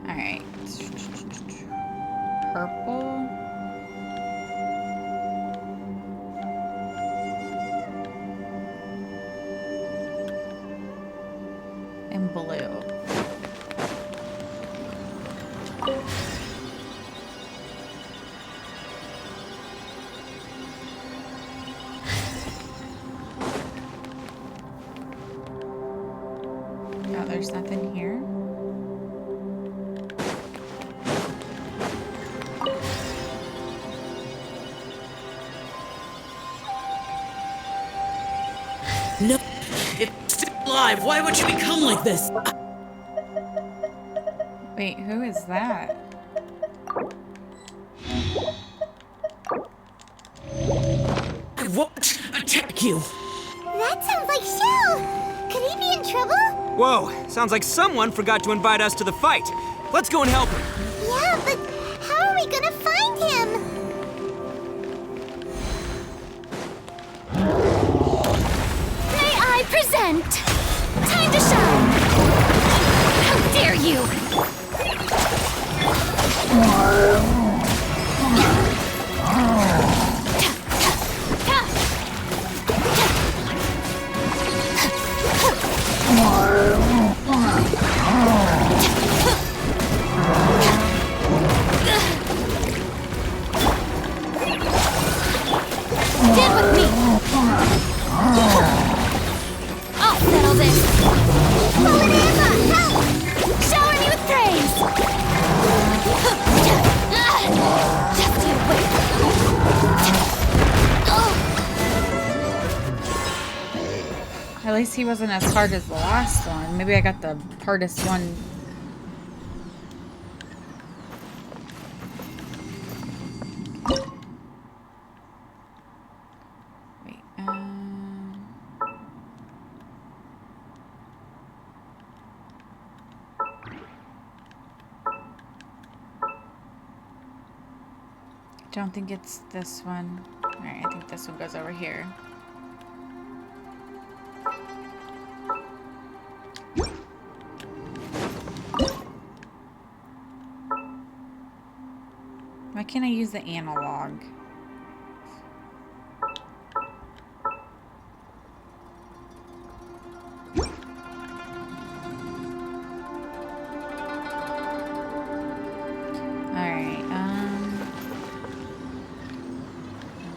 Alright. Purple. And blue. Oh, there's nothing here. No, it's still alive. Why would you become like this? Wait, who is that? I won't attack you. That sounds like Shell! Could he be in trouble? Whoa, sounds like someone forgot to invite us to the fight. Let's go and help him. Yeah, but how are we gonna find him? May I present? Time to shine! How dare you! Get with me! I'll settle this! Polynema, help! Shower me with praise! Just you wait! At least he wasn't as hard as the last one. Maybe I got the hardest one. Wait, I don't think it's this one. Alright, I think this one goes over here. Why can't I use the analog? Alright,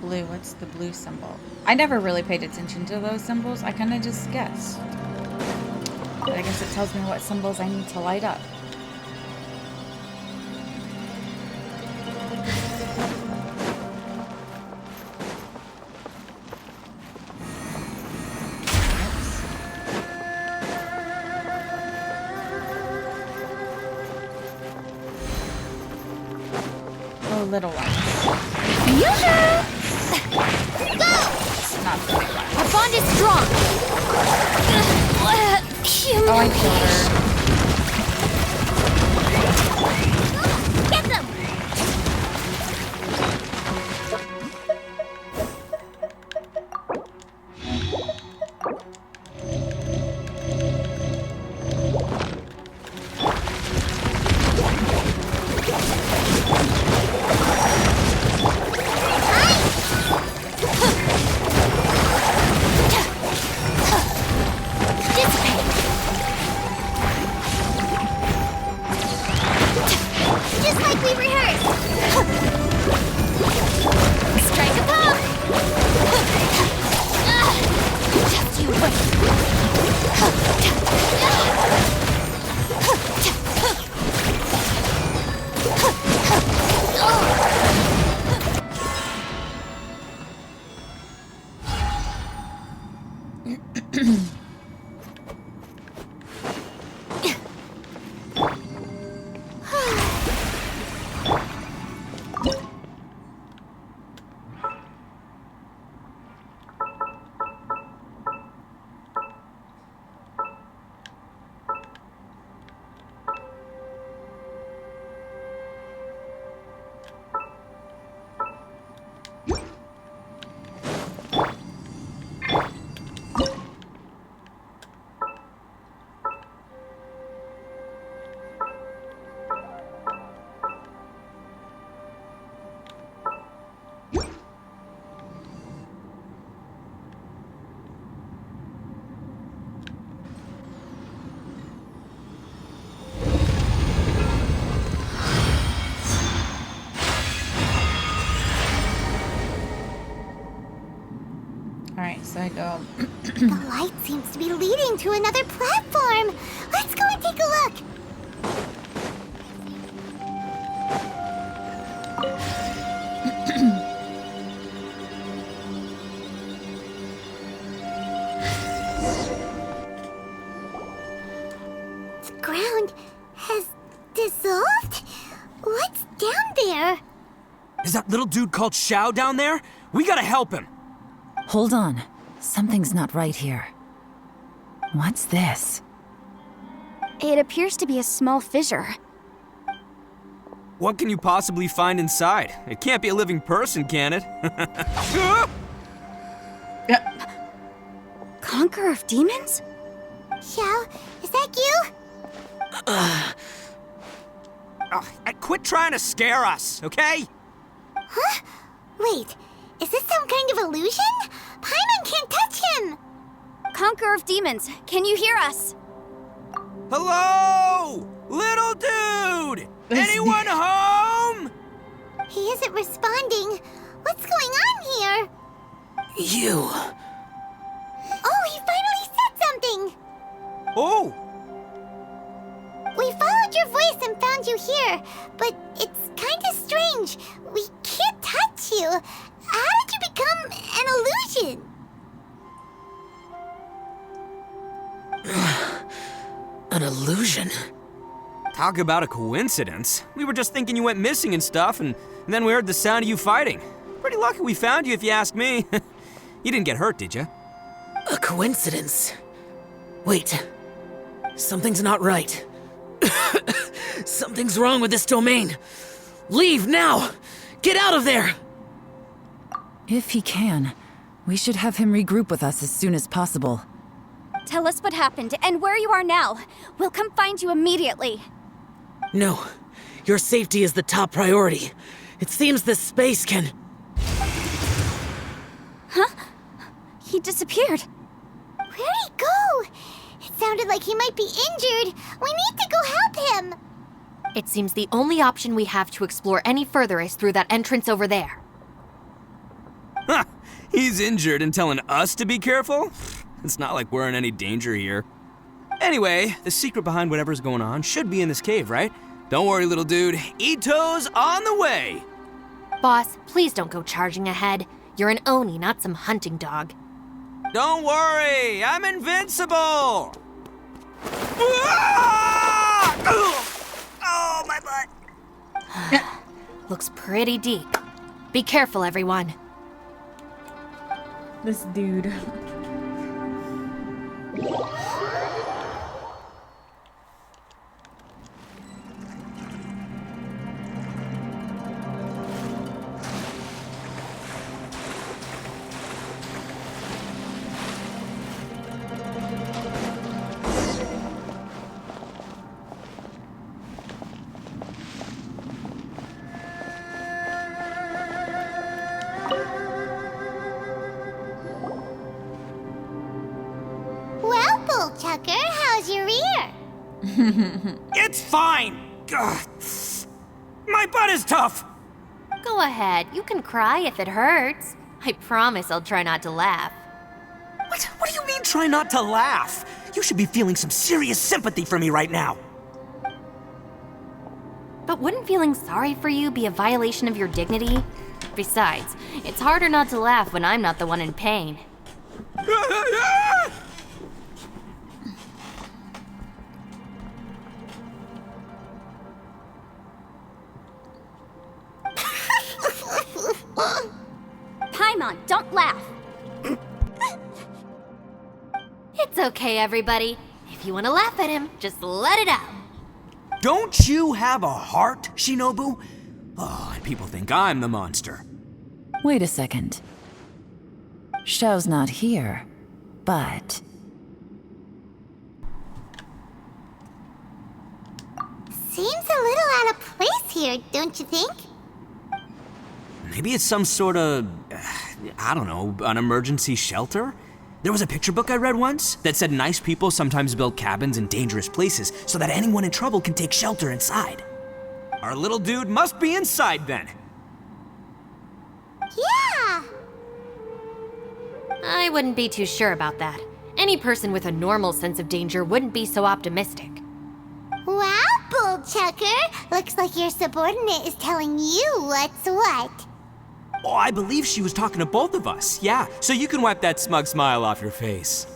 blue, what's the blue symbol? I never really paid attention to those symbols. I kind of just guessed. But I guess it tells me what symbols I need to light up. Oh, little ones. It's not the big one. Our bond is strong! Oh, I killed her. Get them! Just like we rehearsed! Strike a pop! Just you wait! Alright, so I go. The light seems to be leading to another platform. Let's go and take a look. There's that little dude called Xiao down there. We gotta help him. Hold on. Something's not right here. What's this? It appears to be a small fissure. What can you possibly find inside? It can't be a living person, can it? Conqueror of demons? Xiao, is that you? Quit trying to scare us, okay? Huh? Wait, is this some kind of illusion? Paimon can't touch him! Conqueror of demons, can you hear us? Hello? Little dude! Anyone home? He isn't responding. What's going on here? You. Oh, he finally said something! Oh! We followed your voice and found you here, but it's kinda strange. We can't touch you. How did you become an illusion? An illusion? Talk about a coincidence. We were just thinking you went missing and stuff, and then we heard the sound of you fighting. Pretty lucky we found you, if you ask me. You didn't get hurt, did you? A coincidence? Wait. Something's not right. Something's wrong with this domain. Leave now! Get out of there! If he can, we should have him regroup with us as soon as possible. Tell us what happened and where you are now. We'll come find you immediately. No. Your safety is the top priority. It seems this space can... Huh? He disappeared. Where'd he go? It sounded like he might be injured. We need to go help him. It seems the only option we have to explore any further is through that entrance over there. Huh. He's injured and telling us to be careful? It's not like we're in any danger here. Anyway, the secret behind whatever's going on should be in this cave, right? Don't worry, little dude. Ito's on the way! Boss, please don't go charging ahead. You're an Oni, not some hunting dog. Don't worry, I'm invincible! Oh, my butt! Looks pretty deep. Be careful, everyone. This dude. Well, Bullchucker, how's your ear? It's fine! Ugh. My butt is tough! Go ahead, you can cry if it hurts. I promise I'll try not to laugh. What do you mean, try not to laugh? You should be feeling some serious sympathy for me right now. But wouldn't feeling sorry for you be a violation of your dignity? Besides, it's harder not to laugh when I'm not the one in pain. Paimon, don't laugh. It's okay, everybody. If you want to laugh at him, just let it out. Don't you have a heart, Shinobu? Oh, and people think I'm the monster. Wait a second. Xiao's not here, but... Seems a little out of place here, don't you think? Maybe it's some sort of, I don't know, an emergency shelter? There was a picture book I read once that said nice people sometimes build cabins in dangerous places so that anyone in trouble can take shelter inside. Our little dude must be inside then. Yeah! I wouldn't be too sure about that. Any person with a normal sense of danger wouldn't be so optimistic. Wow, Bullchucker! Looks like your subordinate is telling you what's what. Oh, I believe she was talking to both of us, yeah. So you can wipe that smug smile off your face.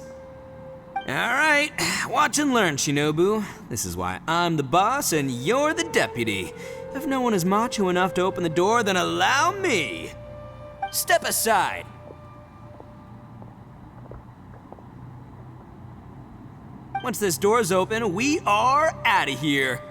All right, watch and learn, Shinobu. This is why I'm the boss and you're the deputy. If no one is macho enough to open the door, then allow me. Step aside. Once this door's open, we are out of here.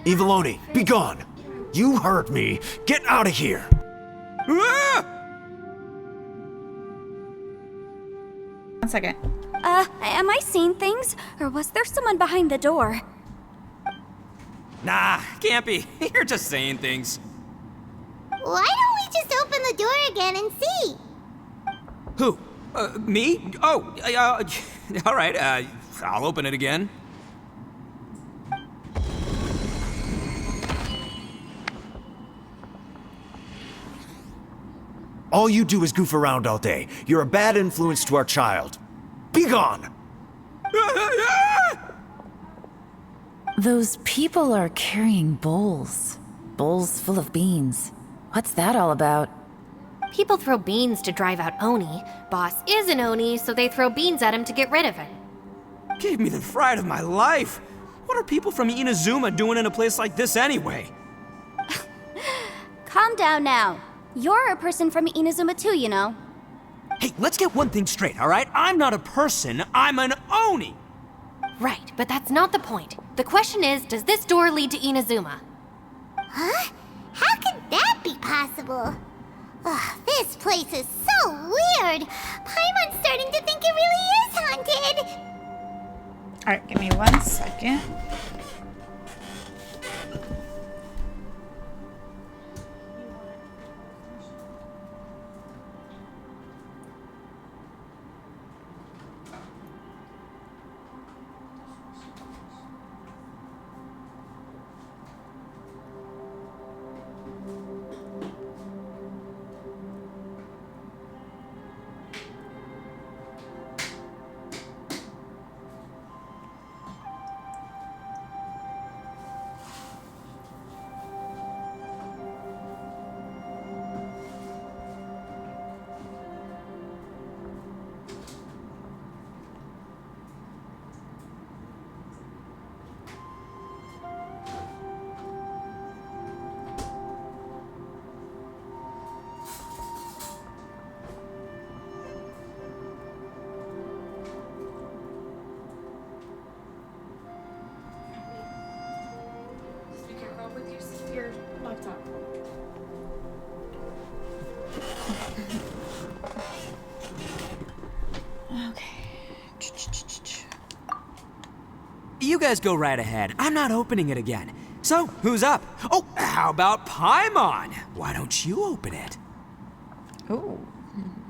Eviloni, be gone! You heard me. Get out of here! One second. Am I seeing things? Or was there someone behind the door? Nah, can't be. You're just saying things. Why don't we just open the door again and see? Who? Me? Oh, all right, I'll open it again. All you do is goof around all day. You're a bad influence to our child. Be gone! Those people are carrying bowls. Bowls full of beans. What's that all about? People throw beans to drive out Oni. Boss is an Oni, so they throw beans at him to get rid of him. Gave me the fright of my life. What are people from Inazuma doing in a place like this anyway? Calm down now. You're a person from Inazuma too, you know. Hey, let's get one thing straight, all right? I'm not a person, I'm an Oni! Right, but that's not the point. The question is, does this door lead to Inazuma? Huh? How could that be possible? Ugh, this place is so weird. Paimon's starting to think it really is haunted. Alright, give me 1 second. Your laptop. You guys go right ahead. I'm not opening it again. So, who's up? Oh, how about Paimon? Why don't you open it? Ooh.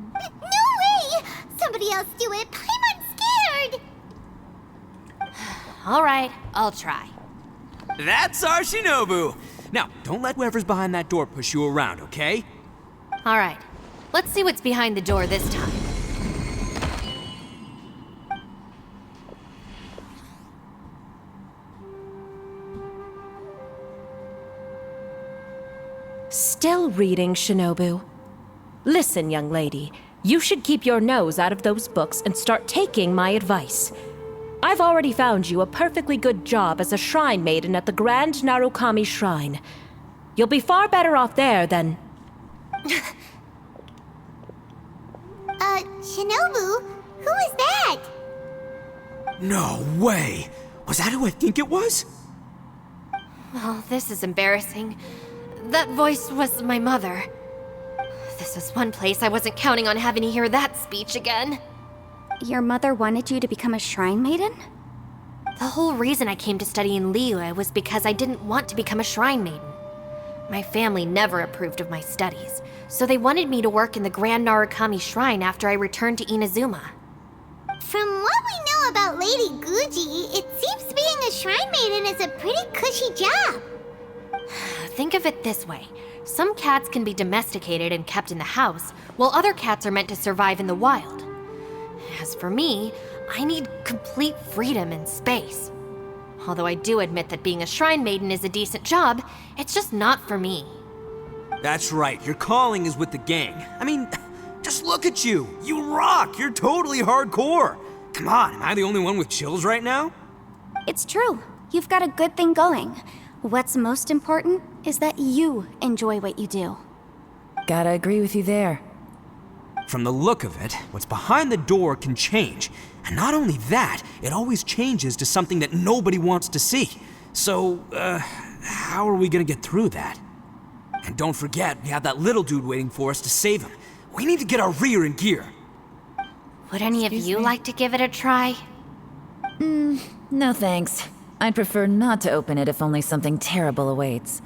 No way! Somebody else do it. Paimon's scared. All right, I'll try. That's our Shinobu. Now, don't let whoever's behind that door push you around, okay? All right, let's see what's behind the door this time. Still reading, Shinobu. Listen, young lady, you should keep your nose out of those books and start taking my advice. I've already found you a perfectly good job as a shrine maiden at the Grand Narukami Shrine. You'll be far better off there than... Shinobu? Who is that? No way! Was that who I think it was? Oh, this is embarrassing. That voice was my mother. This was one place I wasn't counting on having to hear that speech again. Your mother wanted you to become a shrine maiden? The whole reason I came to study in Liyue was because I didn't want to become a shrine maiden. My family never approved of my studies, so they wanted me to work in the Grand Narukami Shrine after I returned to Inazuma. From what we know about Lady Guji, it seems being a shrine maiden is a pretty cushy job. Think of it this way. Some cats can be domesticated and kept in the house, while other cats are meant to survive in the wild. As for me, I need complete freedom and space. Although I do admit that being a shrine maiden is a decent job, it's just not for me. That's right, your calling is with the gang. I mean, just look at you. You rock. You're totally hardcore. Come on, am I the only one with chills right now? It's true. You've got a good thing going. What's most important is that you enjoy what you do. Gotta agree with you there. From the look of it, what's behind the door can change. And not only that, it always changes to something that nobody wants to see. So, how are we gonna get through that? And don't forget, we have that little dude waiting for us to save him. We need to get our rear in gear. Would any of you like to give it a try? No thanks. I'd prefer not to open it if only something terrible awaits.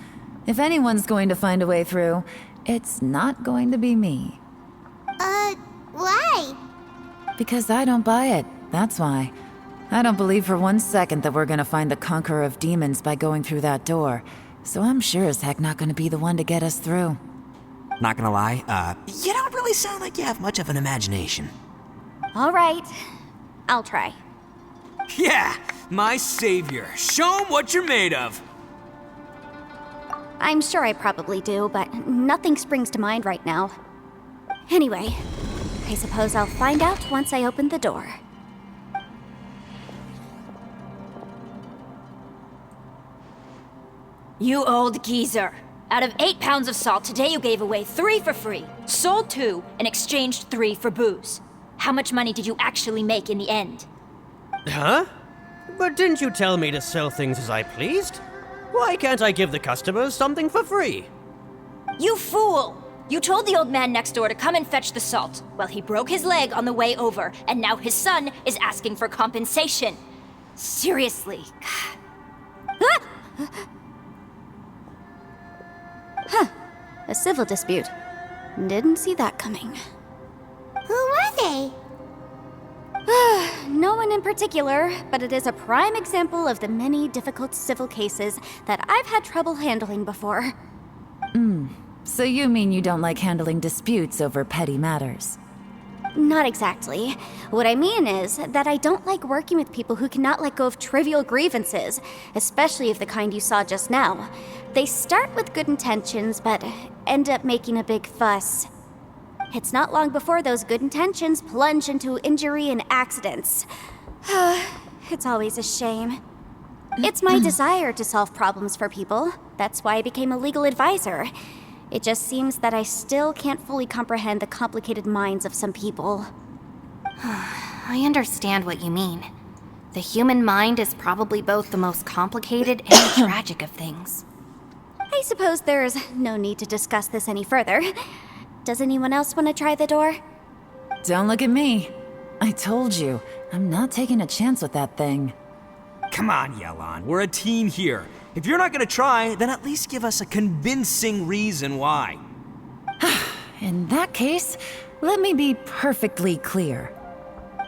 If anyone's going to find a way through, it's not going to be me. Why? Because I don't buy it, that's why. I don't believe for 1 second that we're gonna find the Conqueror of Demons by going through that door. So I'm sure as heck not gonna be the one to get us through. Not gonna lie, you don't really sound like you have much of an imagination. All right, I'll try. Yeah, my savior. Show 'em what you're made of. I'm sure I probably do, but nothing springs to mind right now. Anyway, I suppose I'll find out once I open the door. You old geezer. Out of 8 pounds of salt, today you gave away 3 for free, sold 2, and exchanged 3 for booze. How much money did you actually make in the end? Huh? But didn't you tell me to sell things as I pleased? Why can't I give the customers something for free? You fool! You told the old man next door to come and fetch the salt. Well, he broke his leg on the way over, and now his son is asking for compensation. Seriously. Huh. A civil dispute. Didn't see that coming. Who were they? No one in particular, but it is a prime example of the many difficult civil cases that I've had trouble handling before. So you mean you don't like handling disputes over petty matters? Not exactly. What I mean is that I don't like working with people who cannot let go of trivial grievances, especially of the kind you saw just now. They start with good intentions, but end up making a big fuss. It's not long before those good intentions plunge into injury and accidents. It's always a shame. It's my desire to solve problems for people. That's why I became a legal advisor. It just seems that I still can't fully comprehend the complicated minds of some people. I understand what you mean. The human mind is probably both the most complicated and tragic of things. I suppose there's no need to discuss this any further. Does anyone else want to try the door? Don't look at me. I told you, I'm not taking a chance with that thing. Come on, Yelan, we're a team here. If you're not gonna try, then at least give us a convincing reason why. In that case, let me be perfectly clear.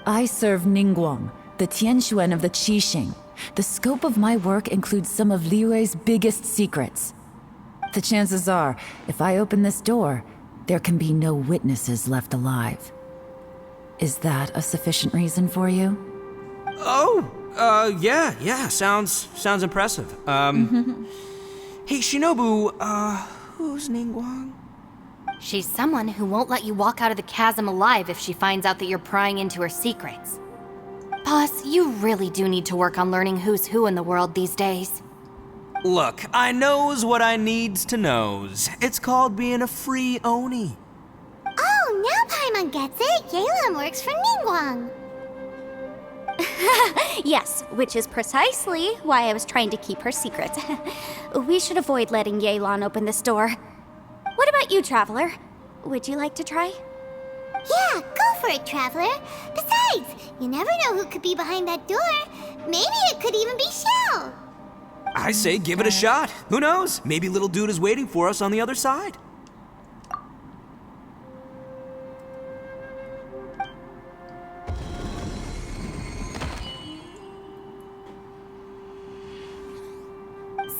I serve Ningguang, the Tianxuan of the Qixing. The scope of my work includes some of Liyue's biggest secrets. The chances are, if I open this door, there can be no witnesses left alive. Is that a sufficient reason for you? Yeah, sounds impressive. Hey, Shinobu, who's Ningguang? She's someone who won't let you walk out of the chasm alive if she finds out that you're prying into her secrets. Boss, you really do need to work on learning who's who in the world these days. Look, I knows what I needs to knows. It's called being a free Oni. Oh, now Paimon gets it. Yelan works for Ningguang. Yes, which is precisely why I was trying to keep her secret. We should avoid letting Yelan open this door. What about you, Traveler? Would you like to try? Yeah, go for it, Traveler. Besides, you never know who could be behind that door. Maybe it could even be Shell. I say give it a shot. Who knows? Maybe little dude is waiting for us on the other side.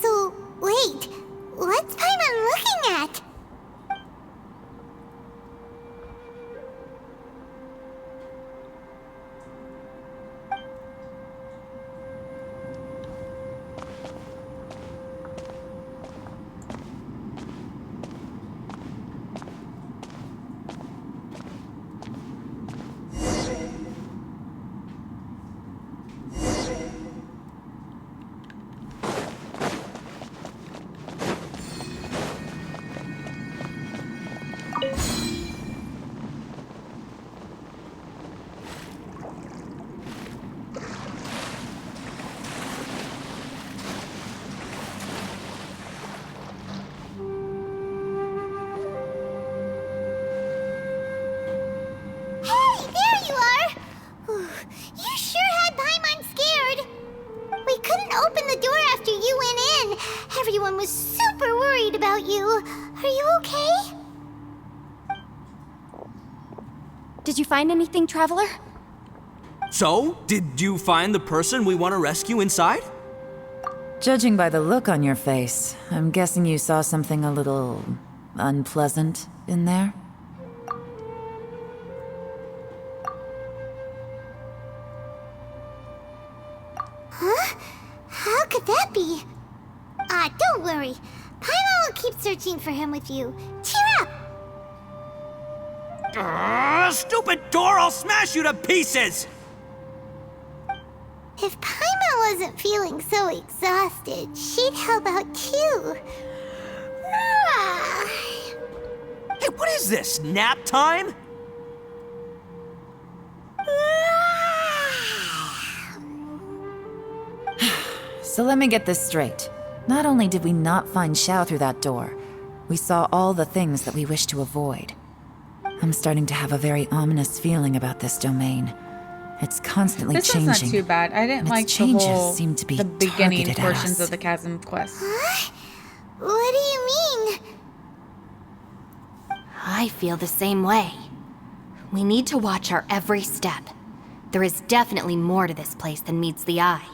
So, wait. What's Paimon looking at? didn't open the door after you went in. Everyone was super worried about you. Are you okay? Did you find anything, Traveler? So, did you find the person we want to rescue inside? Judging by the look on your face, I'm guessing you saw something a little unpleasant in there? Huh? How could that be? Don't worry. Paimon will keep searching for him with you. Cheer up! Stupid door! I'll smash you to pieces! If Paimon wasn't feeling so exhausted, she'd help out too. Hey, what is this? Nap time? So let me get this straight. Not only did we not find Xiao through that door, we saw all the things that we wish to avoid. I'm starting to have a very ominous feeling about this domain. It's constantly This changing. one's not too bad. I didn't and like its the changes whole seem to be the beginning targeted at portions us. of the chasm quest. What do you mean? I feel the same way. We need to watch our every step. There is definitely more to this place than meets the eye.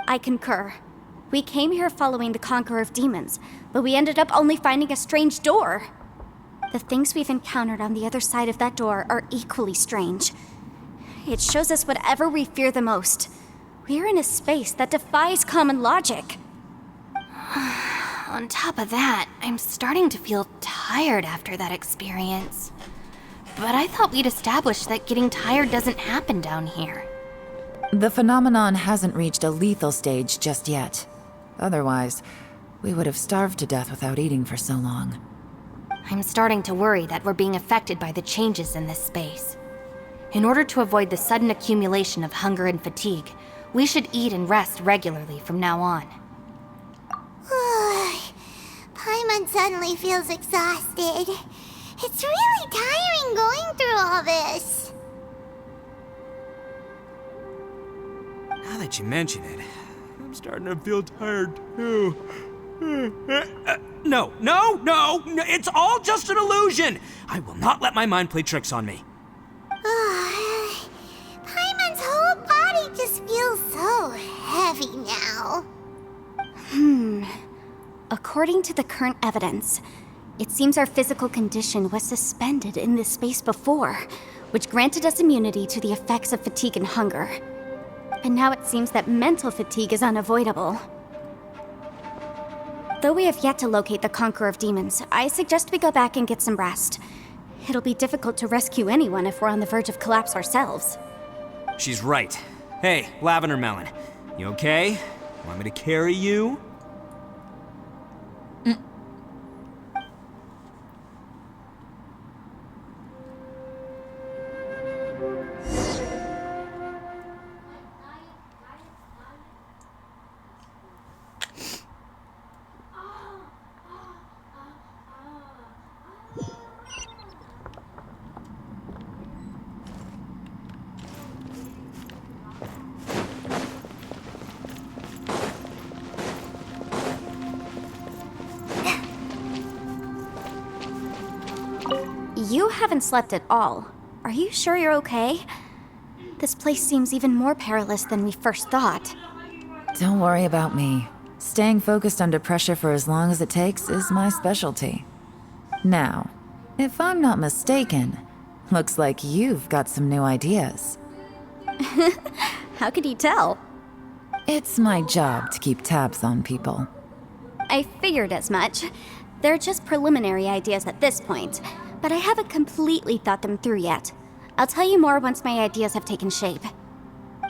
I concur. We came here following the Conqueror of Demons, but we ended up only finding a strange door. The things we've encountered on the other side of that door are equally strange. It shows us whatever we fear the most. We're in a space that defies common logic. On top of that, I'm starting to feel tired after that experience. But I thought we'd established that getting tired doesn't happen down here. The phenomenon hasn't reached a lethal stage just yet. Otherwise, we would have starved to death without eating for so long. I'm starting to worry that we're being affected by the changes in this space. In order to avoid the sudden accumulation of hunger and fatigue, we should eat and rest regularly from now on. Paimon suddenly feels exhausted. It's really tiring going through all this. Now that you mention it, I'm starting to feel tired too. No, it's all just an illusion! I will not let my mind play tricks on me. Paimon's whole body just feels so heavy now. According to the current evidence, it seems our physical condition was suspended in this space before, which granted us immunity to the effects of fatigue and hunger. But now it seems that mental fatigue is unavoidable. Though we have yet to locate the Conqueror of Demons, I suggest we go back and get some rest. It'll be difficult to rescue anyone if we're on the verge of collapse ourselves. She's right. Hey, Lavender Melon, you okay? Want me to carry you? You haven't slept at all. Are you sure you're okay? This place seems even more perilous than we first thought. Don't worry about me. Staying focused under pressure for as long as it takes is my specialty. Now, if I'm not mistaken, looks like you've got some new ideas. How could you tell? It's my job to keep tabs on people. I figured as much. They're just preliminary ideas at this point, but I haven't completely thought them through yet. I'll tell you more once my ideas have taken shape.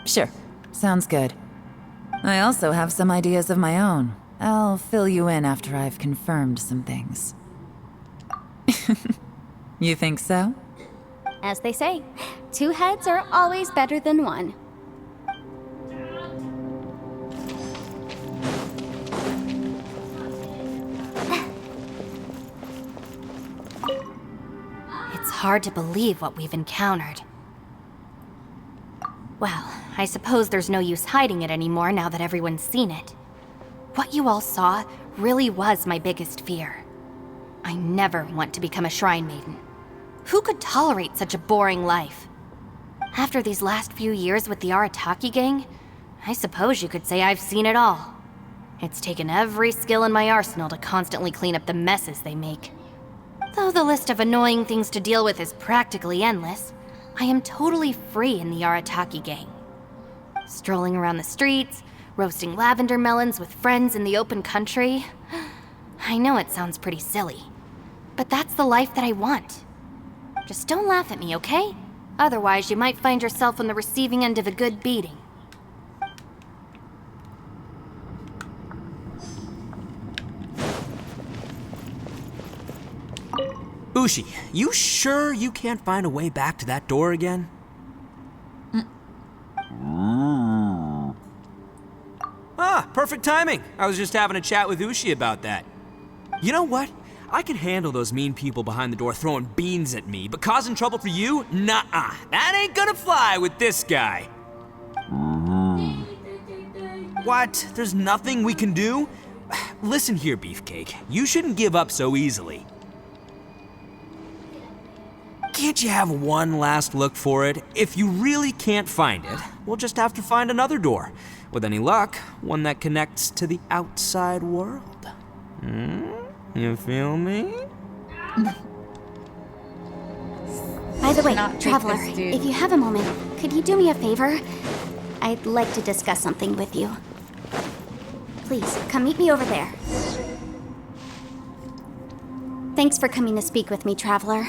Sure, sounds good. I also have some ideas of my own. I'll fill you in after I've confirmed some things. You think so? As they say, 2 heads are always better than 1. It's hard to believe what we've encountered. Well, I suppose there's no use hiding it anymore now that everyone's seen it. What you all saw really was my biggest fear. I never want to become a shrine maiden. Who could tolerate such a boring life? After these last few years with the Arataki gang, I suppose you could say I've seen it all. It's taken every skill in my arsenal to constantly clean up the messes they make. Though the list of annoying things to deal with is practically endless, I am totally free in the Arataki gang. Strolling around the streets, roasting lavender melons with friends in the open country. I know it sounds pretty silly, but that's the life that I want. Just don't laugh at me, okay? Otherwise, you might find yourself on the receiving end of a good beating. Ushi, you sure you can't find a way back to that door again? Ah, perfect timing. I was just having a chat with Ushi about that. You know what? I can handle those mean people behind the door throwing beans at me, but causing trouble for you? Nuh-uh. That ain't gonna fly with this guy. What? There's nothing we can do? Listen here, Beefcake. You shouldn't give up so easily. Can't you have one last look for it? If you really can't find it, we'll just have to find another door. With any luck, one that connects to the outside world. You feel me? By the way, Not take Traveler, this, dude. if you have a moment, could you do me a favor? I'd like to discuss something with you. Please, come meet me over there. Thanks for coming to speak with me, Traveler.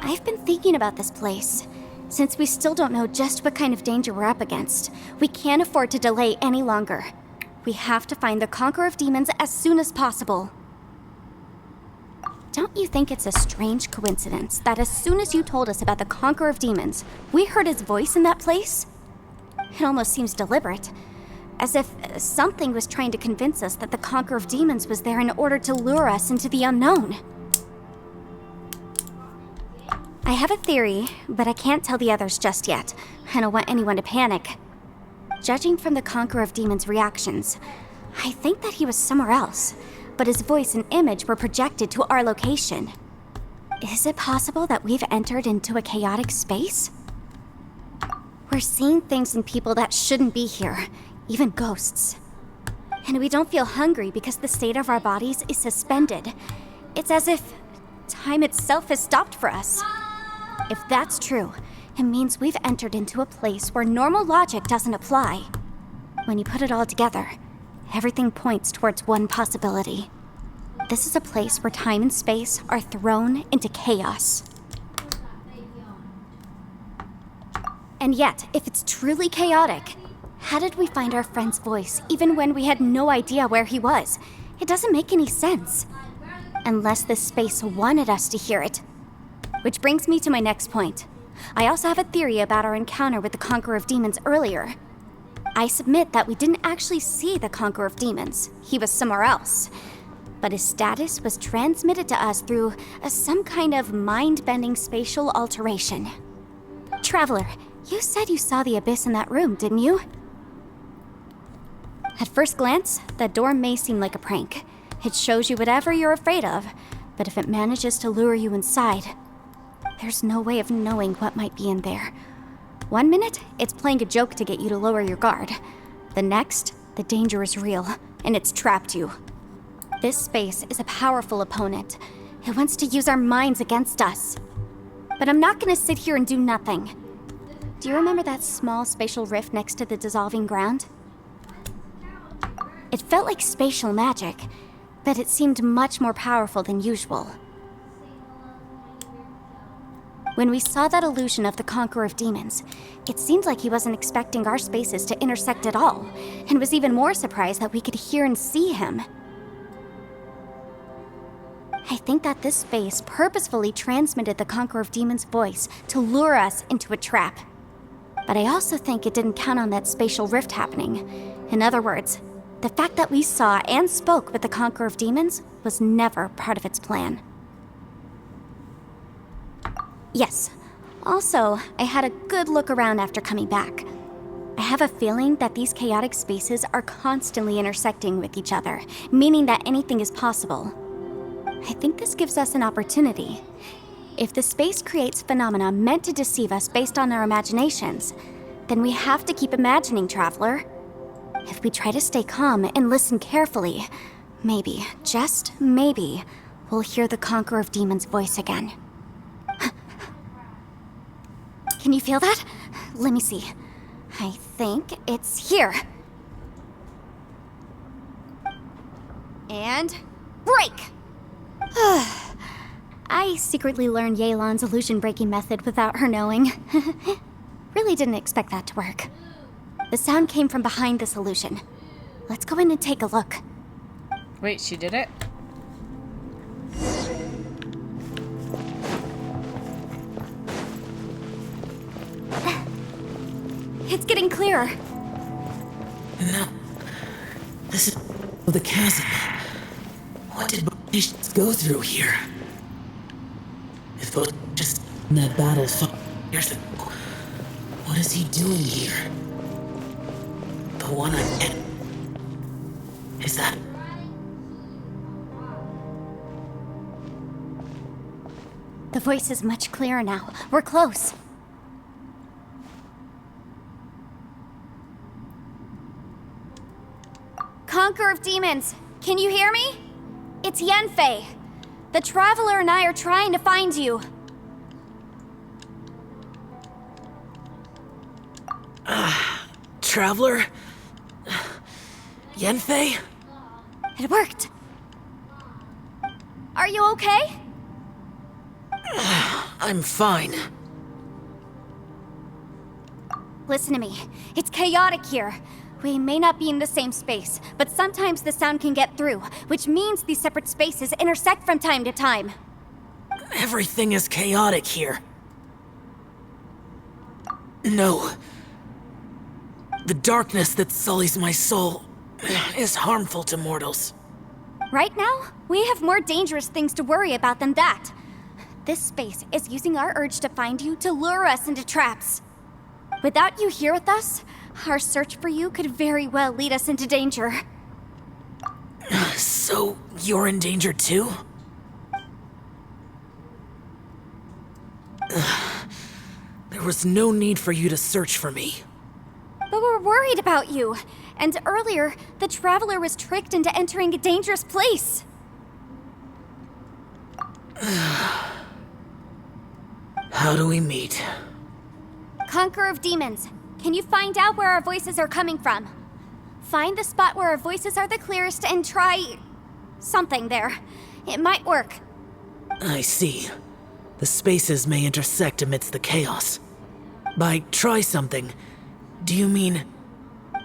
I've been thinking about this place. Since we still don't know just what kind of danger we're up against, we can't afford to delay any longer. We have to find the Conqueror of Demons as soon as possible. Don't you think it's a strange coincidence that as soon as you told us about the Conqueror of Demons, we heard his voice in that place? It almost seems deliberate, as if something was trying to convince us that the Conqueror of Demons was there in order to lure us into the unknown. I have a theory, but I can't tell the others just yet. I don't want anyone to panic. Judging from the Conqueror of Demons' reactions, I think that he was somewhere else, but his voice and image were projected to our location. Is it possible that we've entered into a chaotic space? We're seeing things in people that shouldn't be here, even ghosts. And we don't feel hungry because the state of our bodies is suspended. It's as if time itself has stopped for us. If that's true, it means we've entered into a place where normal logic doesn't apply. When you put it all together, everything points towards one possibility. This is a place where time and space are thrown into chaos. And yet, if it's truly chaotic, how did we find our friend's voice even when we had no idea where he was? It doesn't make any sense. Unless this space wanted us to hear it. Which brings me to my next point. I also have a theory about our encounter with the Conqueror of Demons earlier. I submit that we didn't actually see the Conqueror of Demons. He was somewhere else. But his status was transmitted to us through some kind of mind-bending spatial alteration. Traveler, you said you saw the abyss in that room, didn't you? At first glance, the door may seem like a prank. It shows you whatever you're afraid of, but if it manages to lure you inside, there's no way of knowing what might be in there. One minute, it's playing a joke to get you to lower your guard. The next, the danger is real, and it's trapped you. This space is a powerful opponent. It wants to use our minds against us. But I'm not gonna sit here and do nothing. Do you remember that small spatial rift next to the dissolving ground? It felt like spatial magic, but it seemed much more powerful than usual. When we saw that illusion of the Conqueror of Demons, it seemed like he wasn't expecting our spaces to intersect at all, and was even more surprised that we could hear and see him. I think that this space purposefully transmitted the Conqueror of Demons' voice to lure us into a trap. But I also think it didn't count on that spatial rift happening. In other words, the fact that we saw and spoke with the Conqueror of Demons was never part of its plan. Yes. Also, I had a good look around after coming back. I have a feeling that these chaotic spaces are constantly intersecting with each other, meaning that anything is possible. I think this gives us an opportunity. If the space creates phenomena meant to deceive us based on our imaginations, then we have to keep imagining, Traveler. If we try to stay calm and listen carefully, maybe, just maybe, we'll hear the Conqueror of Demons' voice again. Can you feel that? Let me see. I think it's here. And break! I secretly learned Yelan's illusion-breaking method without her knowing. Really didn't expect that to work. The sound came from behind this illusion. Let's go in and take a look. Wait, she did it? It's getting clearer. No. This is the chasm. What did Boetius go through here? If Boetius in that battle 5 years ago, what is he doing here? The one I met. Is that... The voice is much clearer now. We're close. Conqueror of Demons, can you hear me? It's Yenfei. The Traveler and I are trying to find you. Traveler? Yenfei? It worked. Are you okay? I'm fine. Listen to me. It's chaotic here. We may not be in the same space, but sometimes the sound can get through, which means these separate spaces intersect from time to time. Everything is chaotic here. No. The darkness that sullies my soul is harmful to mortals. Right now, we have more dangerous things to worry about than that. This space is using our urge to find you to lure us into traps. Without you here with us, our search for you could very well lead us into danger. So, you're in danger too? There was no need for you to search for me. But we're worried about you. And earlier, the Traveler was tricked into entering a dangerous place. How do we meet? Conqueror of Demons, can you find out where our voices are coming from? Find the spot where our voices are the clearest and try... something there. It might work. I see. The spaces may intersect amidst the chaos. By try something, do you mean...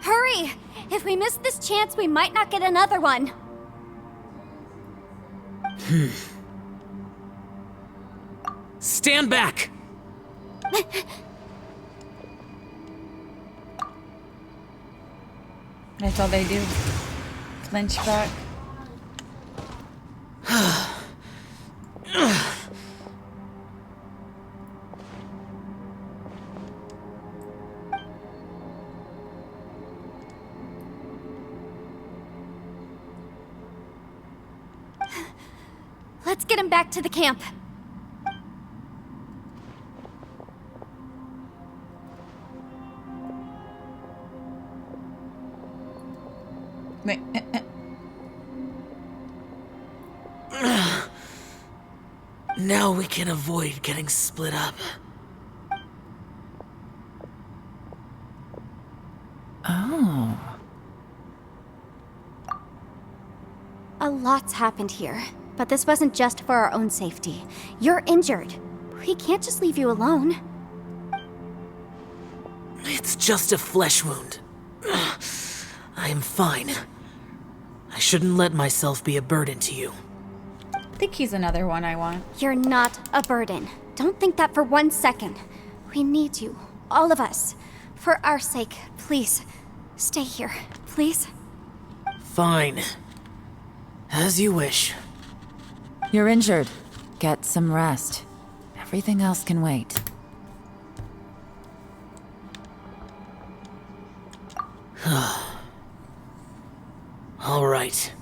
Hurry! If we miss this chance, we might not get another one. Stand back! That's all they do. Clench back. Let's get him back to the camp. Wait. Now we can avoid getting split up. Oh. A lot's happened here, but this wasn't just for our own safety. You're injured. We can't just leave you alone. It's just a flesh wound. I am fine. I shouldn't let myself be a burden to you. I think he's another one I want. You're not a burden. Don't think that for 1 second. We need you, all of us. For our sake, please, stay here, please. Fine. As you wish. You're injured. Get some rest. Everything else can wait. All right.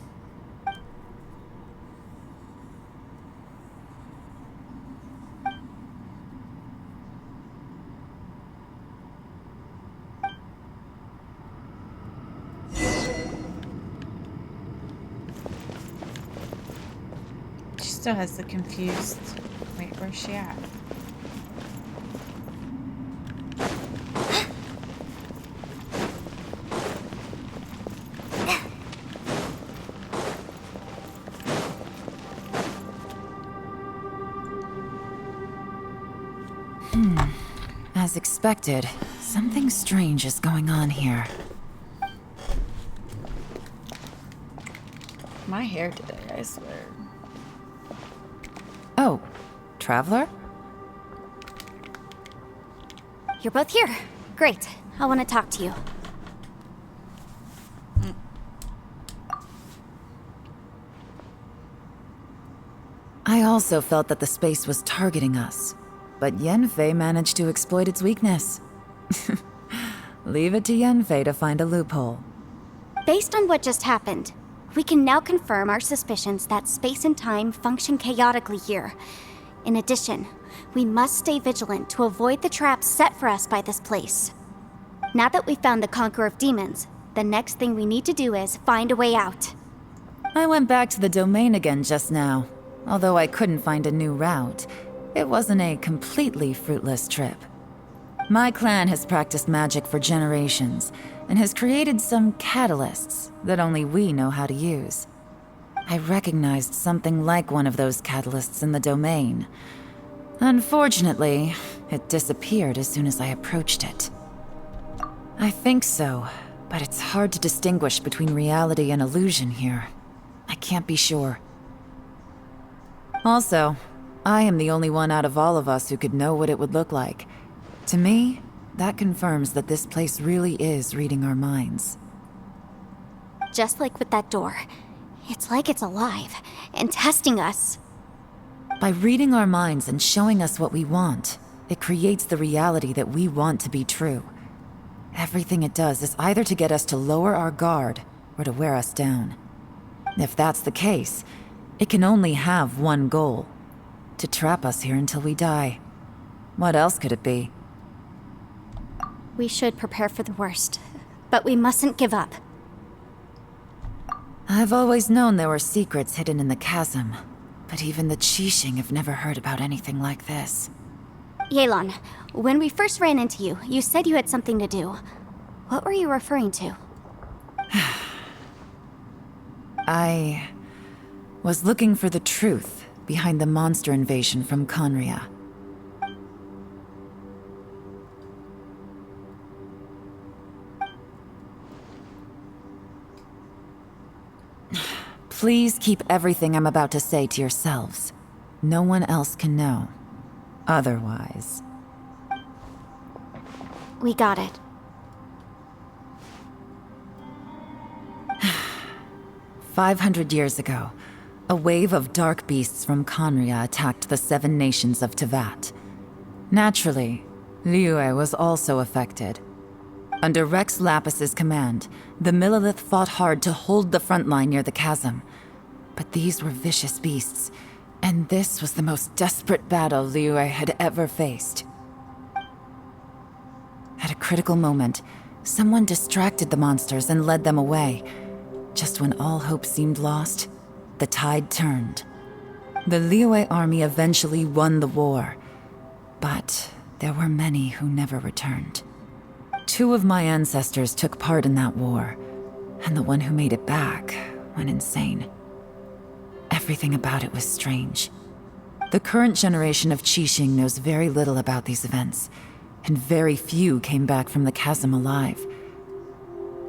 She still has the confused. Wait, where's she at? As expected, something strange is going on here. My hair today, I swear. Oh, Traveler? You're both here. Great. I want to talk to you. I also felt that the space was targeting us, but Yenfei managed to exploit its weakness. Leave it to Yenfei to find a loophole. Based on what just happened, we can now confirm our suspicions that space and time function chaotically here. In addition, we must stay vigilant to avoid the traps set for us by this place. Now that we've found the Conqueror of Demons, the next thing we need to do is find a way out. I went back to the domain again just now. Although I couldn't find a new route, it wasn't a completely fruitless trip. My clan has practiced magic for generations, and has created some catalysts that only we know how to use. I recognized something like one of those catalysts in the domain. Unfortunately, it disappeared as soon as I approached it. I think so, but it's hard to distinguish between reality and illusion here. I can't be sure. Also, I am the only one out of all of us who could know what it would look like. To me, that confirms that this place really is reading our minds. Just like with that door, it's like it's alive and testing us. By reading our minds and showing us what we want, it creates the reality that we want to be true. Everything it does is either to get us to lower our guard or to wear us down. If that's the case, it can only have one goal: to trap us here until we die. What else could it be? We should prepare for the worst, but we mustn't give up. I've always known there were secrets hidden in the chasm, but even the Qixing have never heard about anything like this. Yelan, when we first ran into you, you said you had something to do. What were you referring to? I was looking for the truth behind the monster invasion from Conria. Please keep everything I'm about to say to yourselves. No one else can know. Otherwise... We got it. 500 years ago, a wave of dark beasts from Conria attacked the 7 nations of Tevat. Naturally, Liyue was also affected. Under Rex Lapis's command, the Millelith fought hard to hold the front line near the chasm. But these were vicious beasts, and this was the most desperate battle Liyue had ever faced. At a critical moment, someone distracted the monsters and led them away. Just when all hope seemed lost, the tide turned. The Liyue army eventually won the war, but there were many who never returned. 2 of my ancestors took part in that war, and the one who made it back went insane. Everything about it was strange. The current generation of Qixing knows very little about these events, and very few came back from the chasm alive.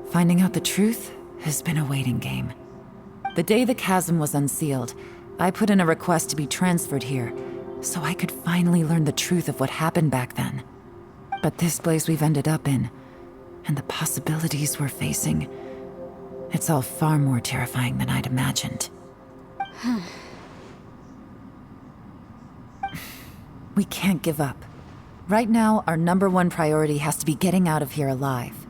Finding out the truth has been a waiting game. The day the chasm was unsealed, I put in a request to be transferred here, so I could finally learn the truth of what happened back then. But this place we've ended up in, and the possibilities we're facing, it's all far more terrifying than I'd imagined. We can't give up. Right now, our #1 priority has to be getting out of here alive.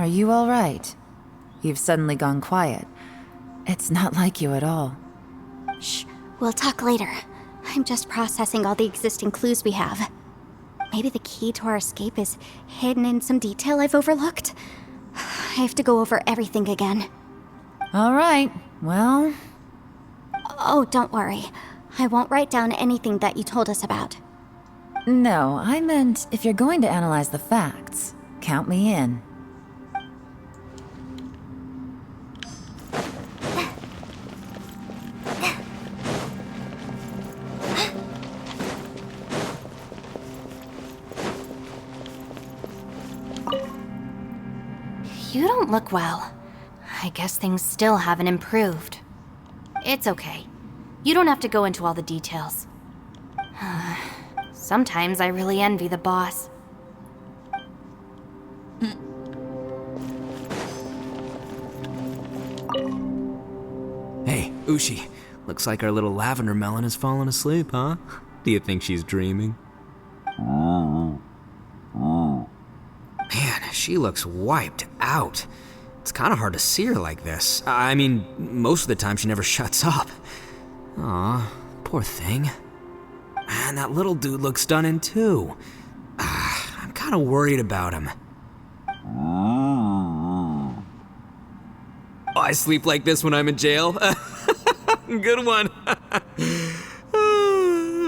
Are you all right? You've suddenly gone quiet. It's not like you at all. Shh, we'll talk later. I'm just processing all the existing clues we have. Maybe the key to our escape is hidden in some detail I've overlooked. I have to go over everything again. All right, well... Oh, don't worry. I won't write down anything that you told us about. No, I meant if you're going to analyze the facts, count me in. You don't look well. I guess things still haven't improved. It's okay. You don't have to go into all the details. Sometimes I really envy the boss. Hey, Ushi. Looks like our little lavender melon has fallen asleep, huh? Do you think she's dreaming? Man, she looks wiped out. It's kind of hard to see her like this. I mean, most of the time she never shuts up. Aw, poor thing. Man, that little dude looks stunning too. I'm kind of worried about him. Oh, I sleep like this when I'm in jail? Good one.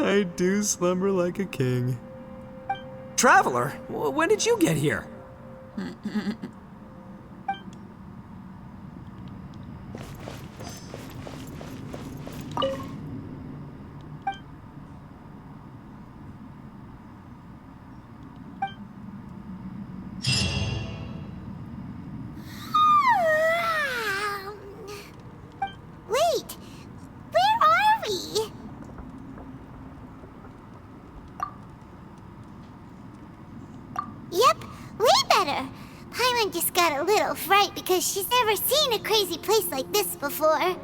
I do slumber like a king. Traveler, when did you get here? Wait, where are we? Yep, way better. Paimon just got a little fright because she's never seen a crazy place like this before.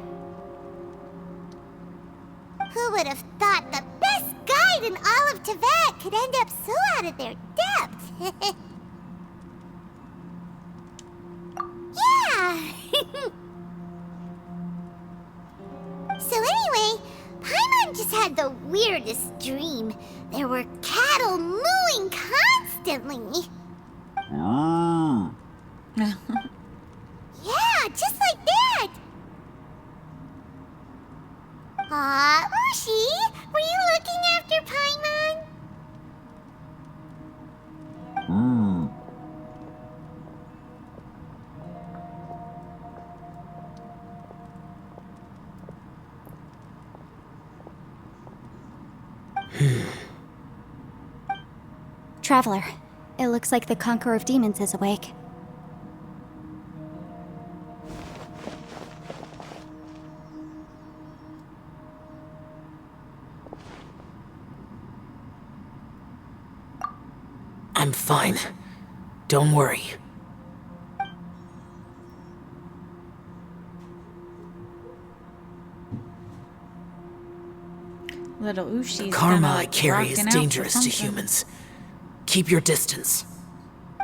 Who would have thought the best guide in all of Teyvat could end up so out of their depth? Yeah! So anyway, Paimon just had the weirdest dream. There were cattle mooing constantly. Yeah, just like that. Aw, Ushi, were you looking after Paimon? Traveler, it looks like the Conqueror of Demons is awake. I'm fine. Don't worry. Little Ushi's The karma kinda I carry is rocking out for dangerous to something. humans. Keep your distance.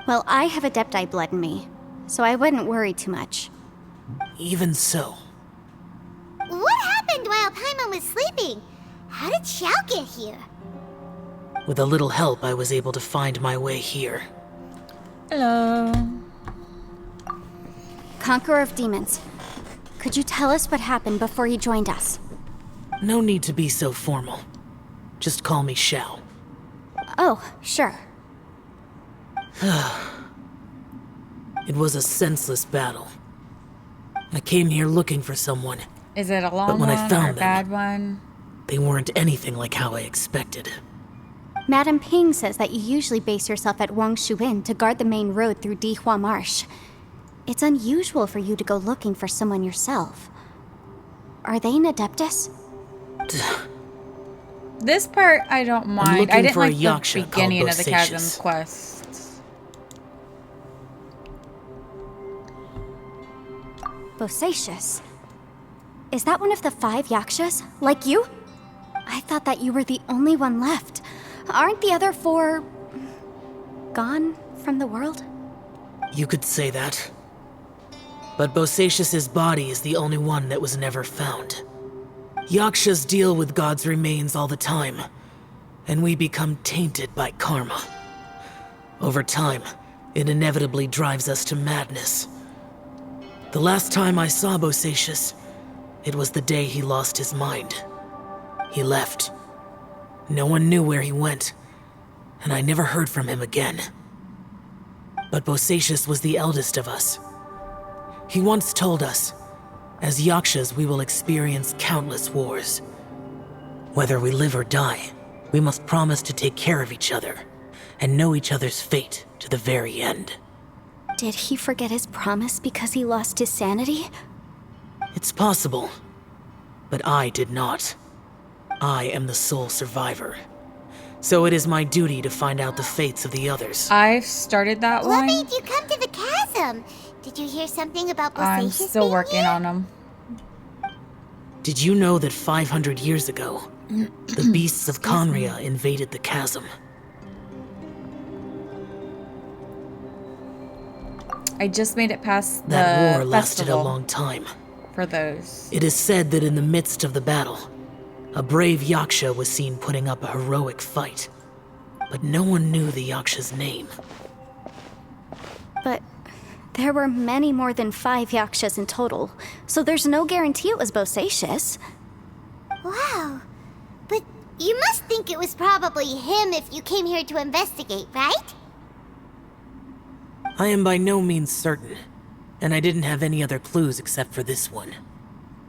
Well, I have Adepti blood in me, so I wouldn't worry too much. Even so, What happened while Paimon was sleeping? How did Xiao get here? with a little help, I was able to find my way here. Hello. Conqueror of Demons, could you tell us what happened before you joined us? No need to be so formal. Just call me Xiao. Oh, sure. It was a senseless battle. I came here looking for someone. Is it a long But when one I or a found them, bad one? they weren't anything like how I expected. Madame Ping says that you usually base yourself at Wangshu Inn to guard the main road through Dihua Marsh. It's unusual for you to go looking for someone yourself. Are they an Adeptus? This part I don't mind. looking I didn't for a like the yaksha called beginning of the chasm Bosacius. quests. Bosacius? Is that one of the 5 Yakshas? Like you? I thought that you were the only one left. Aren't the other 4... gone from the world? You could say that. But Bosacius's body is the only one that was never found. Yakshas deal with God's remains all the time, and we become tainted by karma. Over time, it inevitably drives us to madness. The last time I saw Bosacius, it was the day he lost his mind. He left. No one knew where he went, and I never heard from him again. But Bosacius was the eldest of us. He once told us, as Yakshas we will experience countless wars. Whether we live or die, we must promise to take care of each other, and know each other's fate to the very end. Did he forget his promise because he lost his sanity? It's possible, but I did not. I am the sole survivor. So it is my duty to find out the fates of the others. I've started that What one. made you come to the chasm? Did you hear something about Bosacius I'm still working on them. Did you know that 500 years ago, the beasts of Conria invaded the chasm? I just made it past the That war lasted festival a long time. for those. It is said that in the midst of the battle, a brave Yaksha was seen putting up a heroic fight. But no one knew the Yaksha's name. But there were many more than 5 Yakshas in total, so there's no guarantee it was Bosacius. Wow. But you must think it was probably him if you came here to investigate, right? I am by no means certain, and I didn't have any other clues except for this one.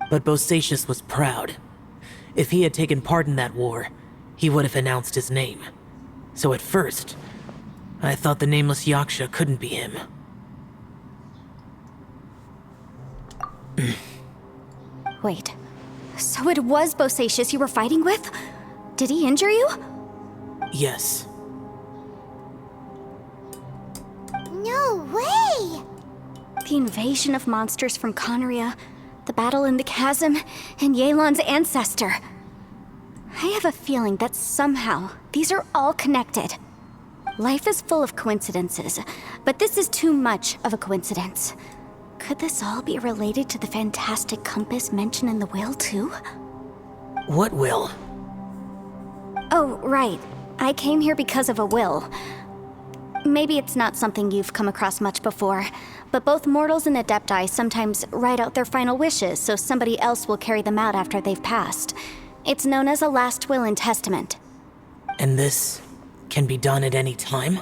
But Bosacius was proud. If he had taken part in that war, he would have announced his name. So at first, I thought the nameless Yaksha couldn't be him. Wait, so it was Bosacius you were fighting with? Did he injure you? Yes. No way! The invasion of monsters from Conria, the battle in the chasm, and Yelan's ancestor. I have a feeling that somehow these are all connected. Life is full of coincidences, but this is too much of a coincidence. Could this all be related to the fantastic compass mentioned in the will, too? What will? Oh, right. I came here because of a will. Maybe it's not something you've come across much before, but both mortals and adepti sometimes write out their final wishes so somebody else will carry them out after they've passed. It's known as a last will and testament. And this can be done at any time?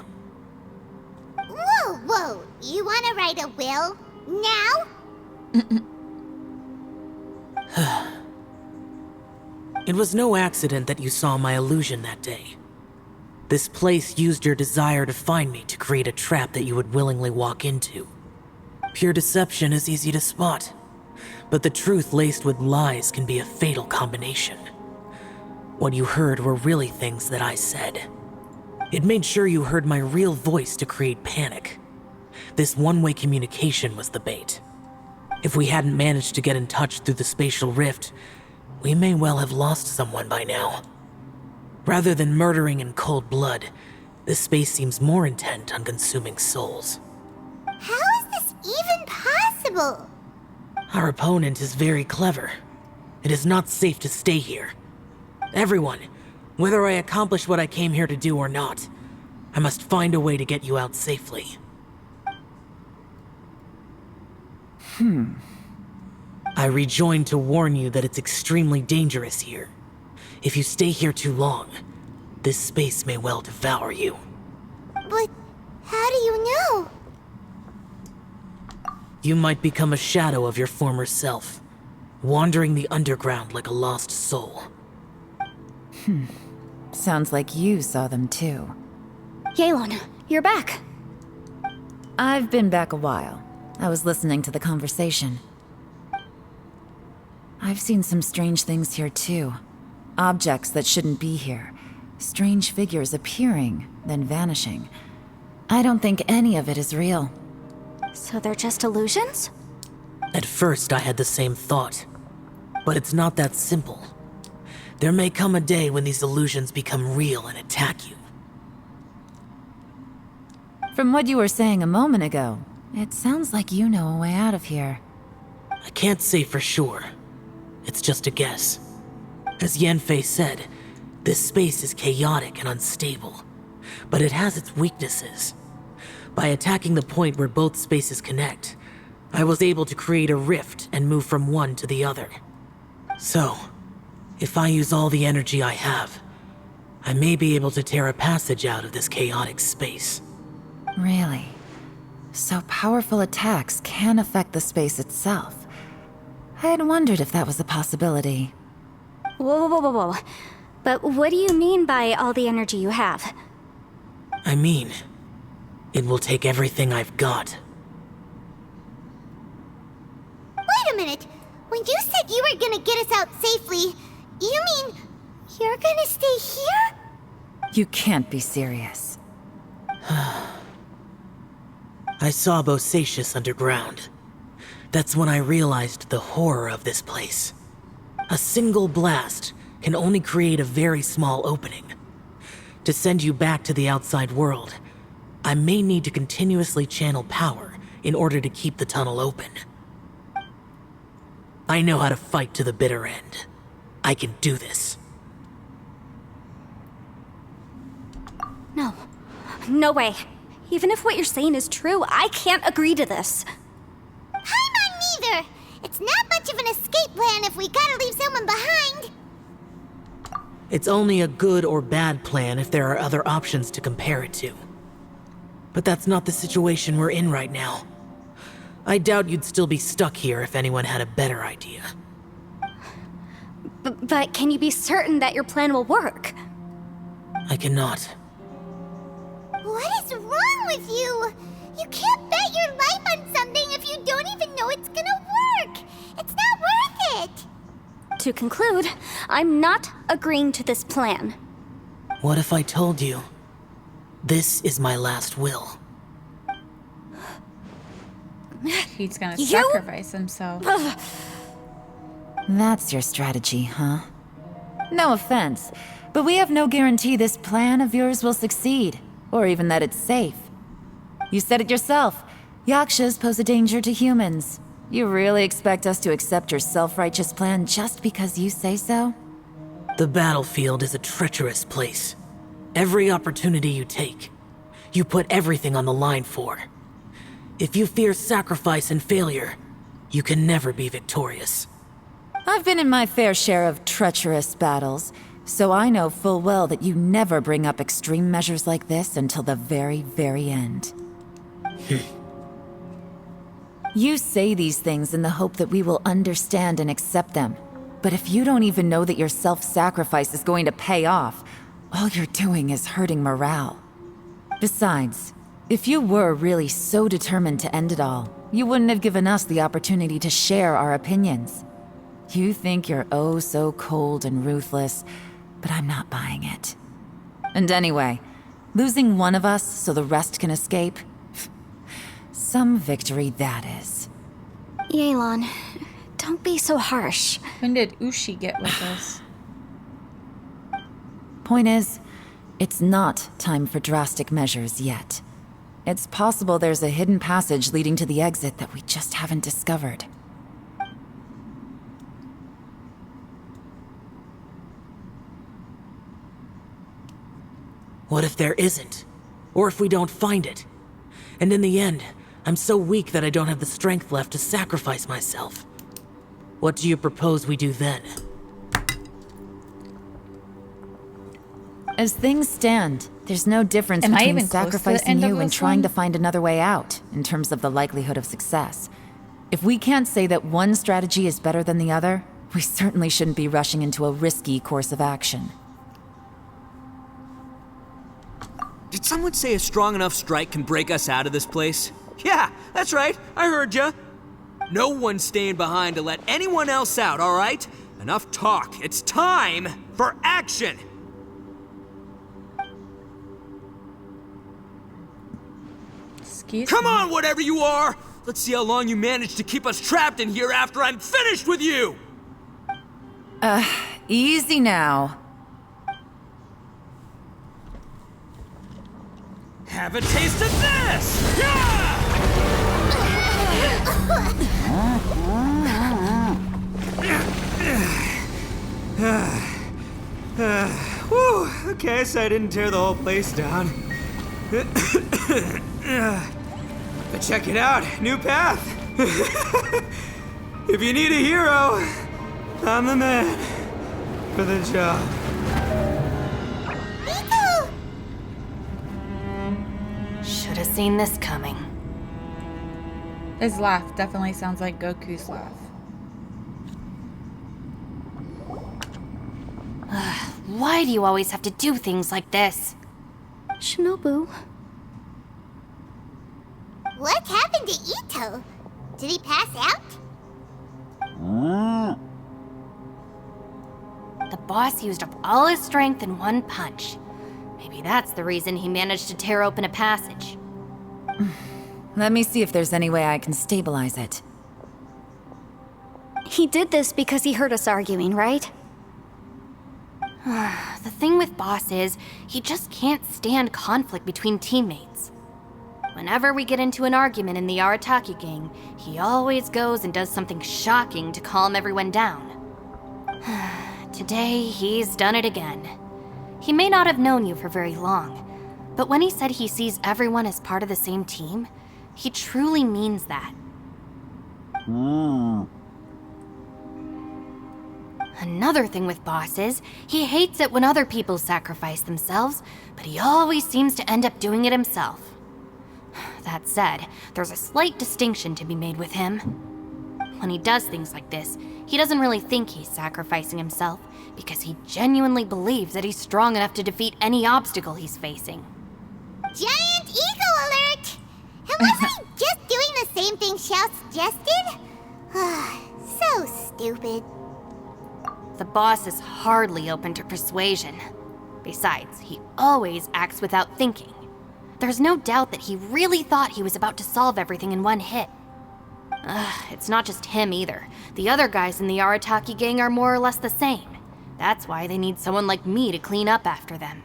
Whoa, whoa! You wanna write a will? Now? It was no accident that you saw my illusion that day. This place used your desire to find me to create a trap that you would willingly walk into. Pure deception is easy to spot, but the truth laced with lies can be a fatal combination. What you heard were really things that I said. It made sure you heard my real voice to create panic. This one-way communication was the bait. If we hadn't managed to get in touch through the spatial rift, we may well have lost someone by now. Rather than murdering in cold blood, this space seems more intent on consuming souls. How is this even possible? Our opponent is very clever. It is not safe to stay here. Everyone, whether I accomplish what I came here to do or not, I must find a way to get you out safely. I rejoined to warn you that it's extremely dangerous here. If you stay here too long, this space may well devour you. But how do you know? You might become a shadow of your former self, wandering the underground like a lost soul. Sounds like you saw them too. Yelan, you're back. I've been back a while. I was listening to the conversation. I've seen some strange things here too. Objects that shouldn't be here. Strange figures appearing, then vanishing. I don't think any of it is real. So they're just illusions? At first, I had the same thought. But it's not that simple. There may come a day when these illusions become real and attack you. From what you were saying a moment ago, it sounds like you know a way out of here. I can't say for sure. It's just a guess. As Yanfei said, this space is chaotic and unstable, but it has its weaknesses. By attacking the point where both spaces connect, I was able to create a rift and move from one to the other. So, if I use all the energy I have, I may be able to tear a passage out of this chaotic space. Really? So powerful attacks can affect the space itself. I had wondered if that was a possibility. Whoa, whoa, whoa, whoa. But what do you mean by all the energy you have? I mean, it will take everything I've got. Wait a minute. When you said you were gonna get us out safely, you mean you're gonna stay here? You can't be serious. I saw Bosacius underground. That's when I realized the horror of this place. A single blast can only create a very small opening. To send you back to the outside world, I may need to continuously channel power in order to keep the tunnel open. I know how to fight to the bitter end. I can do this. No. No way. Even if what you're saying is true, I can't agree to this. Paimon neither! It's not much of an escape plan if we gotta leave someone behind. It's only a good or bad plan if there are other options to compare it to. But that's not the situation we're in right now. I doubt you'd still be stuck here if anyone had a better idea. But can you be certain that your plan will work? I cannot. What is wrong with you? You can't bet your life on something if you don't even know it's gonna work. It's not worth it. To conclude, I'm not agreeing to this plan. What if I told you? This is my last will. He's gonna You? sacrifice himself. That's your strategy, huh? No offense, but we have no guarantee this plan of yours will succeed, or even that it's safe. You said it yourself. Yakshas pose a danger to humans. You really expect us to accept your self-righteous plan just because you say so? The battlefield is a treacherous place. Every opportunity you take, you put everything on the line for. If you fear sacrifice and failure, you can never be victorious. I've been in my fair share of treacherous battles, so I know full well that you never bring up extreme measures like this until the very, very end. You say these things in the hope that we will understand and accept them. But if you don't even know that your self-sacrifice is going to pay off, all you're doing is hurting morale. Besides, if you were really so determined to end it all, you wouldn't have given us the opportunity to share our opinions. You think you're oh so cold and ruthless, but I'm not buying it. And anyway, losing one of us so the rest can escape? Some victory that is. Yelan, don't be so harsh. When did Ushi get with us? Point is, it's not time for drastic measures yet. It's possible there's a hidden passage leading to the exit that we just haven't discovered. What if there isn't? Or if we don't find it? And in the end, I'm so weak that I don't have the strength left to sacrifice myself. What do you propose we do then? As things stand, there's no difference Am I between even close to the sacrificing end of you and this trying one? to find another way out, in terms of the likelihood of success. If we can't say that one strategy is better than the other, we certainly shouldn't be rushing into a risky course of action. Did someone say a strong enough strike can break us out of this place? Yeah, that's right. I heard ya. No one's staying behind to let anyone else out, all right? Enough talk. It's time for action. Come on, whatever you are! Let's see how long you manage to keep us trapped in here after I'm finished with you! Easy now. Have a taste of this! Yeah! Whew, okay, so I didn't tear the whole place down. But check it out, new path. If you need a hero, I'm the man for the job. Should have seen this coming. His laugh definitely sounds like Goku's laugh. Why do you always have to do things like this? Shinobu. What happened to Ito? Did he pass out? The boss used up all his strength in one punch. Maybe that's the reason he managed to tear open a passage. Let me see if there's any way I can stabilize it. He did this because he heard us arguing, right? The thing with Boss is, he just can't stand conflict between teammates. Whenever we get into an argument in the Arataki gang, he always goes and does something shocking to calm everyone down. Today, he's done it again. He may not have known you for very long, but when he said he sees everyone as part of the same team, he truly means that. Another thing with Boss is, he hates it when other people sacrifice themselves, but he always seems to end up doing it himself. That said, there's a slight distinction to be made with him. When he does things like this, he doesn't really think he's sacrificing himself, because he genuinely believes that he's strong enough to defeat any obstacle he's facing. Giant ego alert! And wasn't he just doing the same thing Xiao suggested? So stupid. The boss is hardly open to persuasion. Besides, he always acts without thinking. There's no doubt that he really thought he was about to solve everything in one hit. It's not just him either. The other guys in the Arataki gang are more or less the same. That's why they need someone like me to clean up after them.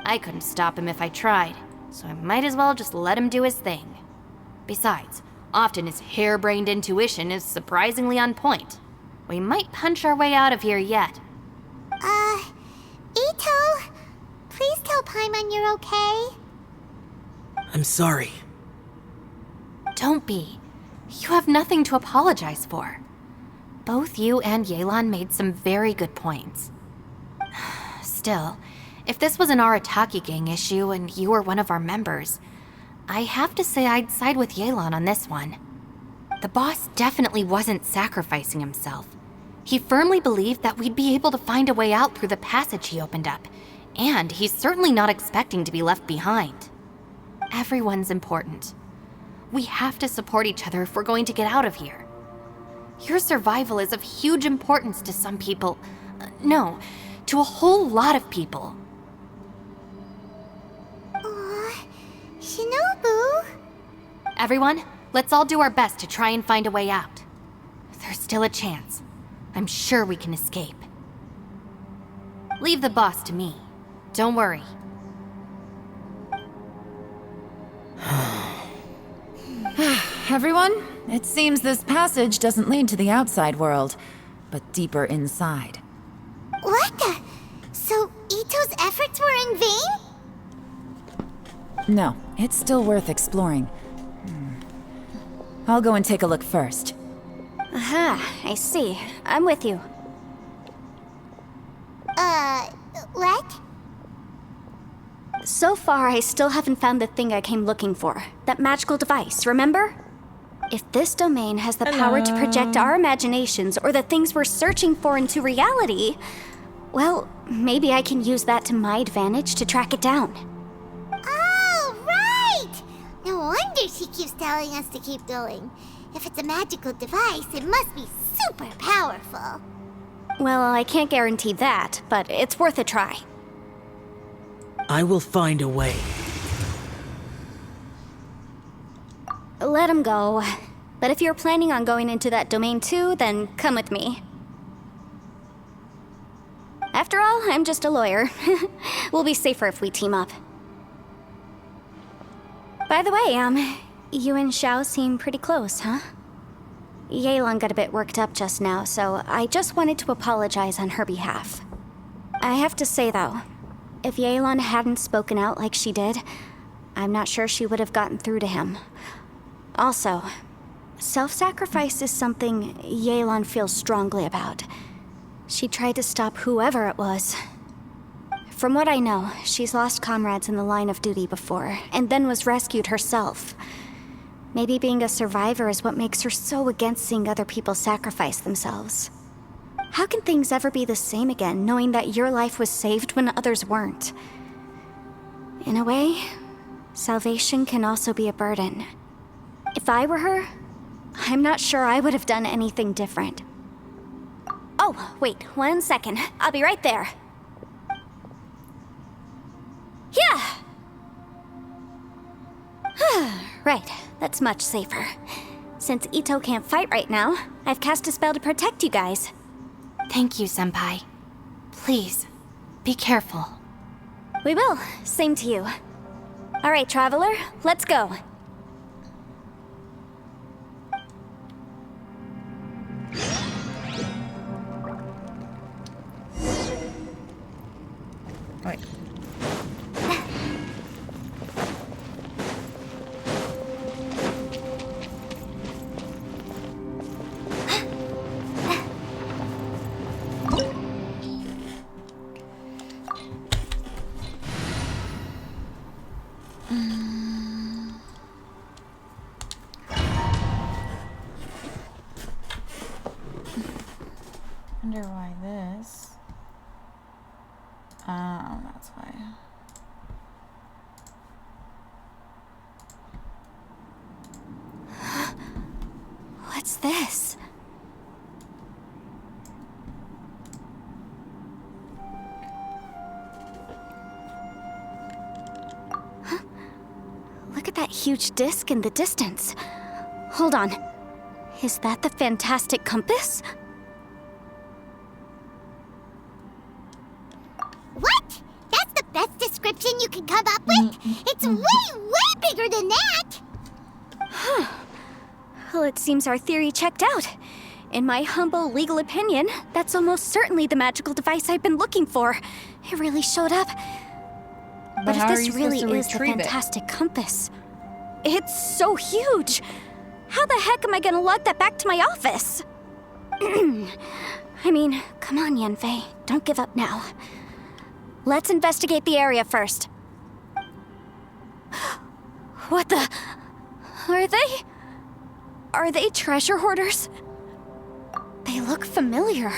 I couldn't stop him if I tried, so I might as well just let him do his thing. Besides, often his harebrained intuition is surprisingly on point. We might punch our way out of here yet. Ito, please tell Paimon you're okay. I'm sorry. Don't be. You have nothing to apologize for. Both you and Yelan made some very good points. Still, if this was an Arataki gang issue and you were one of our members, I have to say I'd side with Yelan on this one. The boss definitely wasn't sacrificing himself. He firmly believed that we'd be able to find a way out through the passage he opened up, and he's certainly not expecting to be left behind. Everyone's important. We have to support each other if we're going to get out of here. Your survival is of huge importance to some people. No, to a whole lot of people. Shinobu? Everyone, let's all do our best to try and find a way out. There's still a chance. I'm sure we can escape. Leave the boss to me. Don't worry. Everyone, it seems this passage doesn't lead to the outside world, but deeper inside. What the? So Ito's efforts were in vain? No, it's still worth exploring. I'll go and take a look first. Aha, I see. I'm with you. What? So far, I still haven't found the thing I came looking for. That magical device, remember? If this domain has the power to project our imaginations or the things we're searching for into reality, well, maybe I can use that to my advantage to track it down. Oh, right! No wonder she keeps telling us to keep going. If it's a magical device, it must be super powerful. Well, I can't guarantee that, but it's worth a try. I will find a way. Let him go. But if you're planning on going into that domain too, then come with me. After all, I'm just a lawyer. We'll be safer if we team up. By the way, you and Xiao seem pretty close, huh? Yelan got a bit worked up just now, so I just wanted to apologize on her behalf. I have to say, though, if Yelan hadn't spoken out like she did, I'm not sure she would have gotten through to him. Also, self-sacrifice is something Yelan feels strongly about. She tried to stop whoever it was. From what I know, she's lost comrades in the line of duty before, and then was rescued herself. Maybe being a survivor is what makes her so against seeing other people sacrifice themselves. How can things ever be the same again, knowing that your life was saved when others weren't? In a way, salvation can also be a burden. If I were her, I'm not sure I would have done anything different. Oh, wait, 1 second. I'll be right there. Yeah! Right, that's much safer. Since Ito can't fight right now, I've cast a spell to protect you guys. Thank you, Senpai. Please, be careful. We will. Same to you. All right, Traveler, let's go. Wait. Wonder why this. Oh, that's why. What's this? Huh? Look at that huge disc in the distance. Hold on. Is that the fantastic compass? What? That's the best description you can come up with? It's way bigger than that! Huh. Well, it seems our theory checked out. In my humble legal opinion, that's almost certainly the magical device I've been looking for. It really showed up. But if how are this you really supposed to is the retrieve it? fantastic compass, it's so huge. How the heck am I gonna lug that back to my office? I mean, come on, Yanfei. Don't give up now. Let's investigate the area first. What the? Are they treasure hoarders? They look familiar.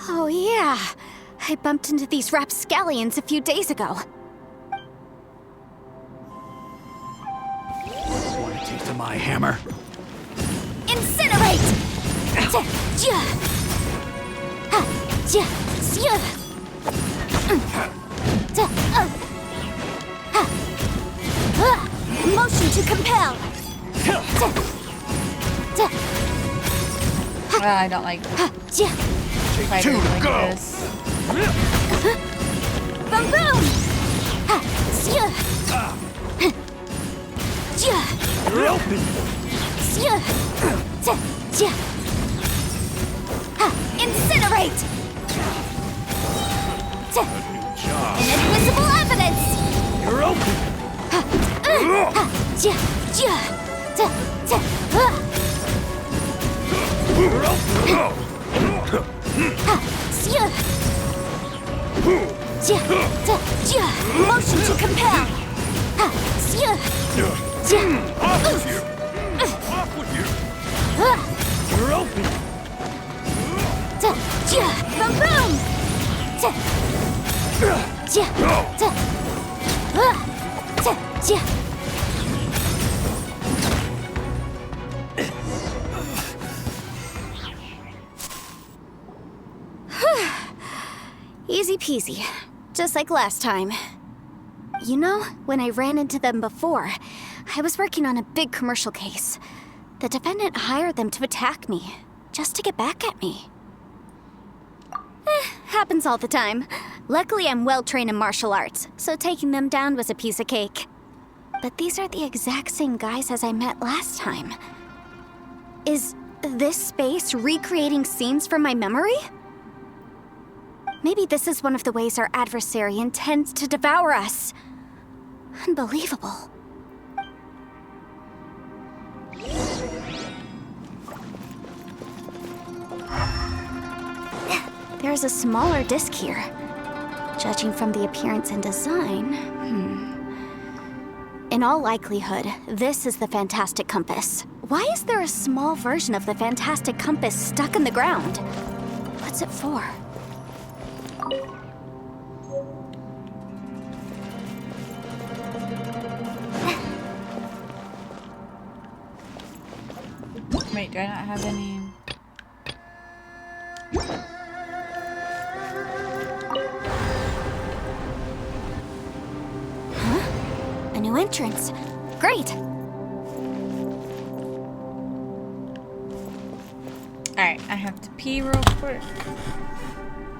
Oh yeah, I bumped into these rapscallions a few days ago. Want a taste of my hammer? Incinerate! Motion to compel! I don't like fighters like this. Boom boom! You're open! Incinerate! Inadmissible evidence! You're open! Motion to compel! Off with you! Off with you! You're open! Boom boom! Easy peasy, just like last time. You know, when I ran into them before, I was working on a big commercial case. The defendant hired them to attack me, just to get back at me. Happens all the time. Luckily, I'm well trained in martial arts, so taking them down was a piece of cake. but these are the exact same guys as I met last time. Is this space recreating scenes from my memory? Maybe this is one of the ways our adversary intends to devour us. Unbelievable. There's a smaller disc here. Judging from the appearance and design, In all likelihood, this is the Fantastic Compass. Why is there a small version of the Fantastic Compass stuck in the ground? What's it for? Wait, do I not have any? A new entrance. Great! Alright, I have to pee real quick.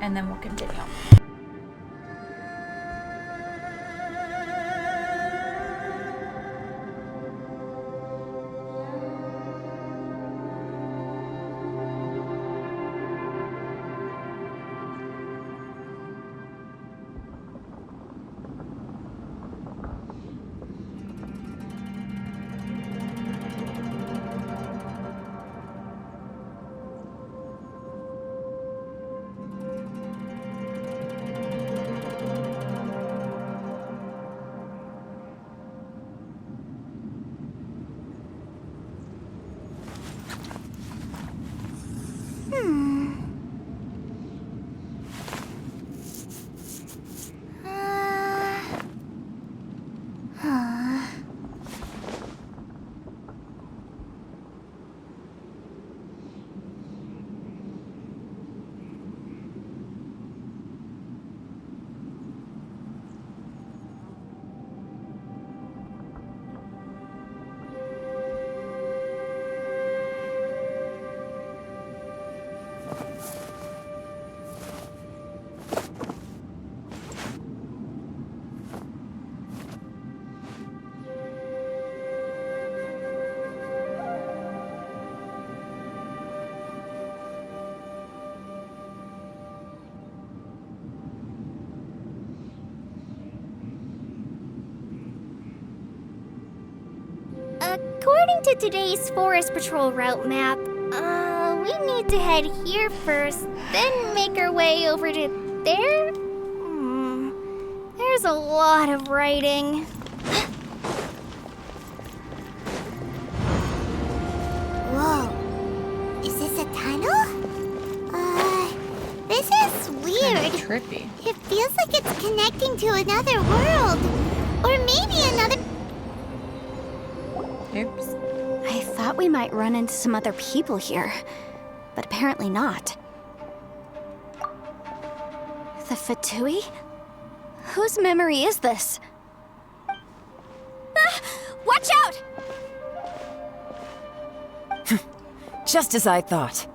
And then we'll continue. According to today's Forest Patrol route map, we need to head here first, then make our way over to there? There's a lot of writing. Whoa. Is this a tunnel? This is weird. Trippy. It feels like it's connecting to another world. Or maybe another... Oops. I thought we might run into some other people here, but apparently not. The Fatui? Whose memory is this? Ah, watch out! Just as I thought.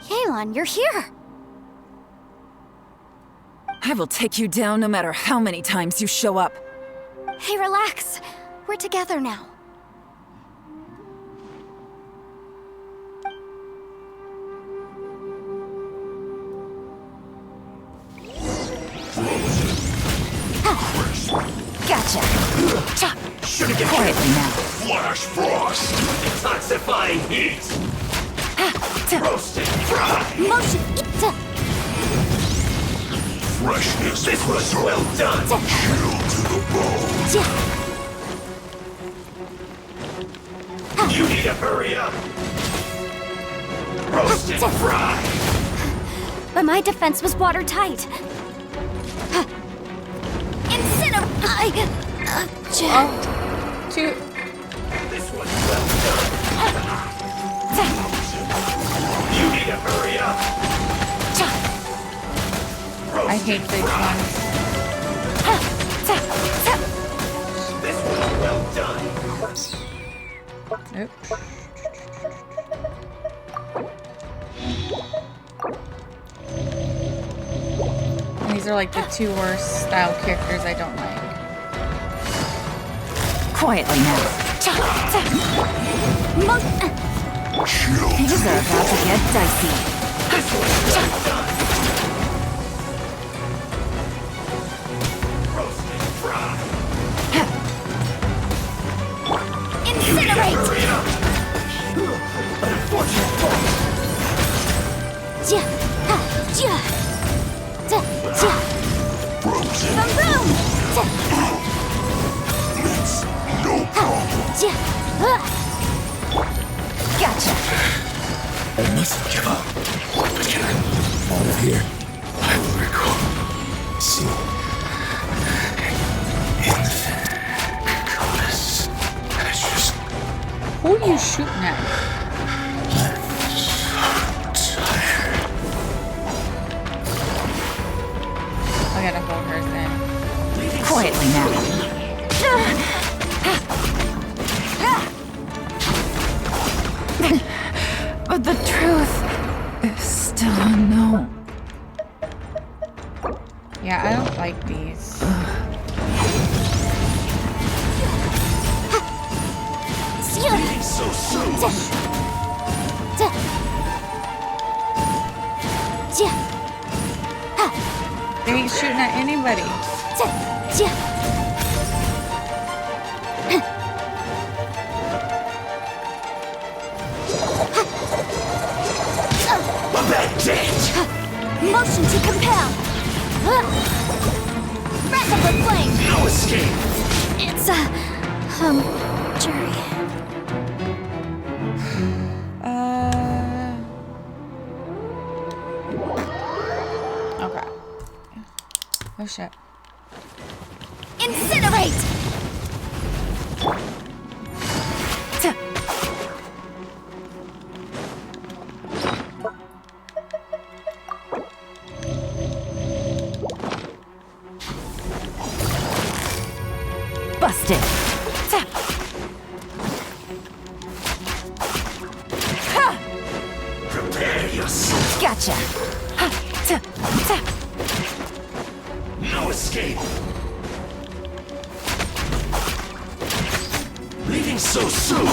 Yelan, you're here! I will take you down no matter how many times you show up. Hey, relax. We're together now. Gotcha. Should have Quietly now. Flash frost. Detoxifying heat. Roasted fry. Motion. Freshness. This was well done. Chill to the bone. You need to hurry up. Roasted fry. But my defense was watertight. Two. This was well done. You need to hurry up. I hate big ones. This was well done. Oops. These are like the two worst style characters I don't like. Quietly now. Things are about to get dicey. Incinerate! Ja, ha, ja. Ja, ja. Frozen. Boom, boom. It's no problem. Ja, Gotcha. I mustn't give up. Get out of here. I will recall. See. In the compass. Ashes. Who are you shooting at? I gotta hold hers in. Quietly now. But the truth is still unknown. Yeah, I don't like these. Leaving so soon. They ain't shooting at anybody. Motion to compel. Wrap up with flame. No escape. It's jury. Okay. Oh shit. Incinerate! Busted. Prepare yourself. Gotcha. No escape. Leaving so soon.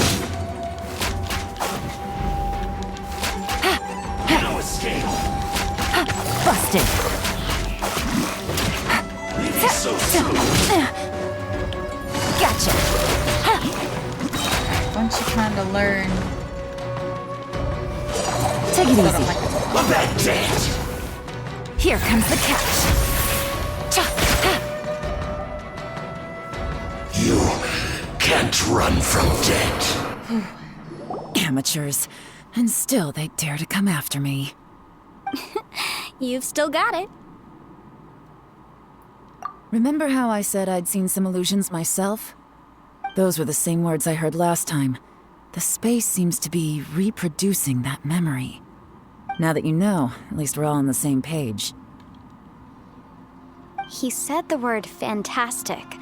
No escape. Busted. Leaving so soon. Gotcha. Once you kind of learn. Take it easy. A bad debt. Here comes the catch. You can't run from debt. Amateurs. And still they dare to come after me. You've still got it. Remember how I said I'd seen some illusions myself? Those were the same words I heard last time. The space seems to be reproducing that memory. Now that you know, at least we're all on the same page. He said the word fantastic.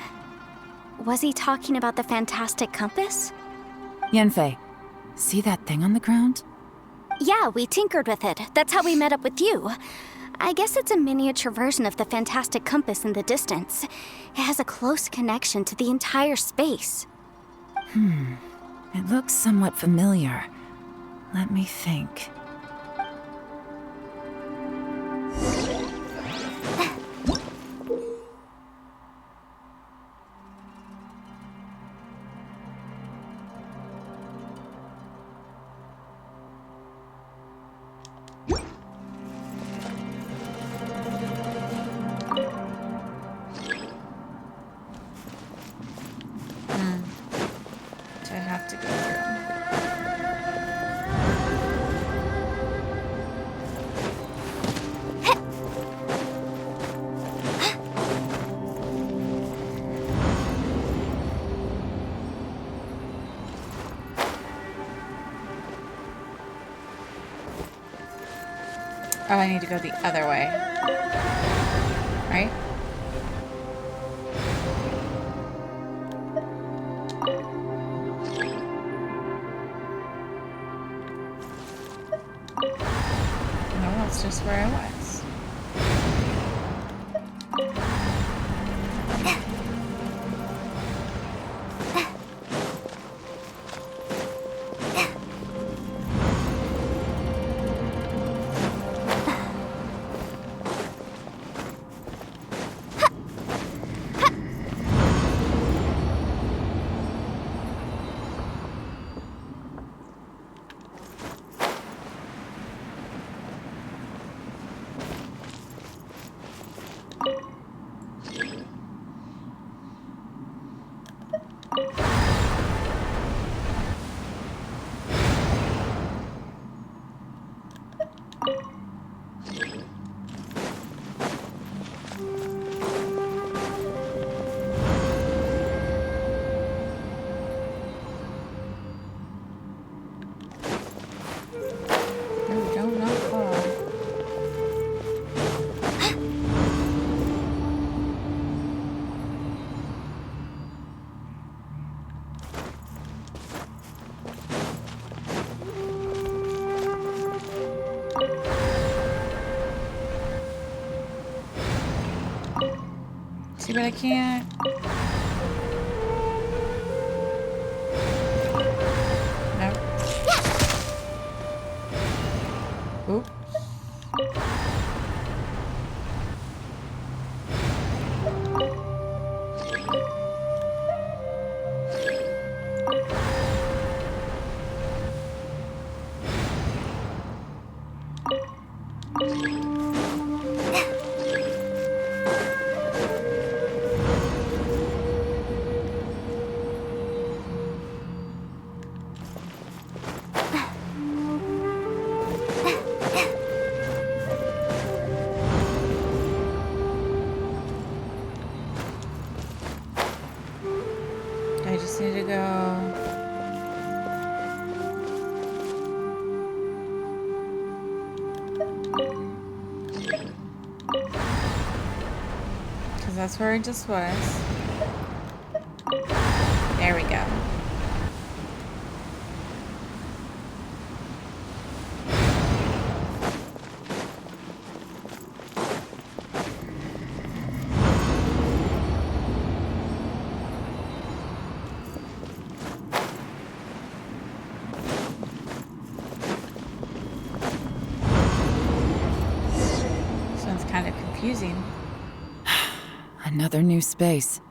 Was he talking about the fantastic compass? Yanfei, see that thing on the ground? Yeah, we tinkered with it. That's how we met up with you. I guess it's a miniature version of the fantastic compass in the distance. It has a close connection to the entire space. It looks somewhat familiar. Let me think. I have to go through. Oh, I need to go the other way. Right? No, that's just where I was. See, but I can't. No. Oops. I just need to go. Because that's where I just was. There we go. Confusing. Another new space.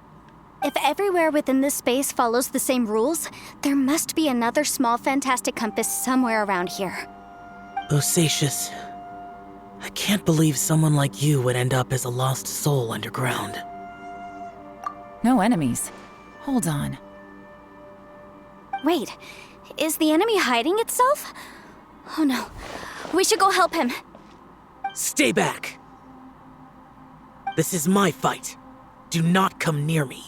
If everywhere within this space follows the same rules, there must be another small fantastic compass somewhere around here. Bosacius, I can't believe someone like you would end up as a lost soul underground. No enemies. Hold on. Wait, is the enemy hiding itself? Oh no, we should go help him. Stay back! This is my fight. Do not come near me.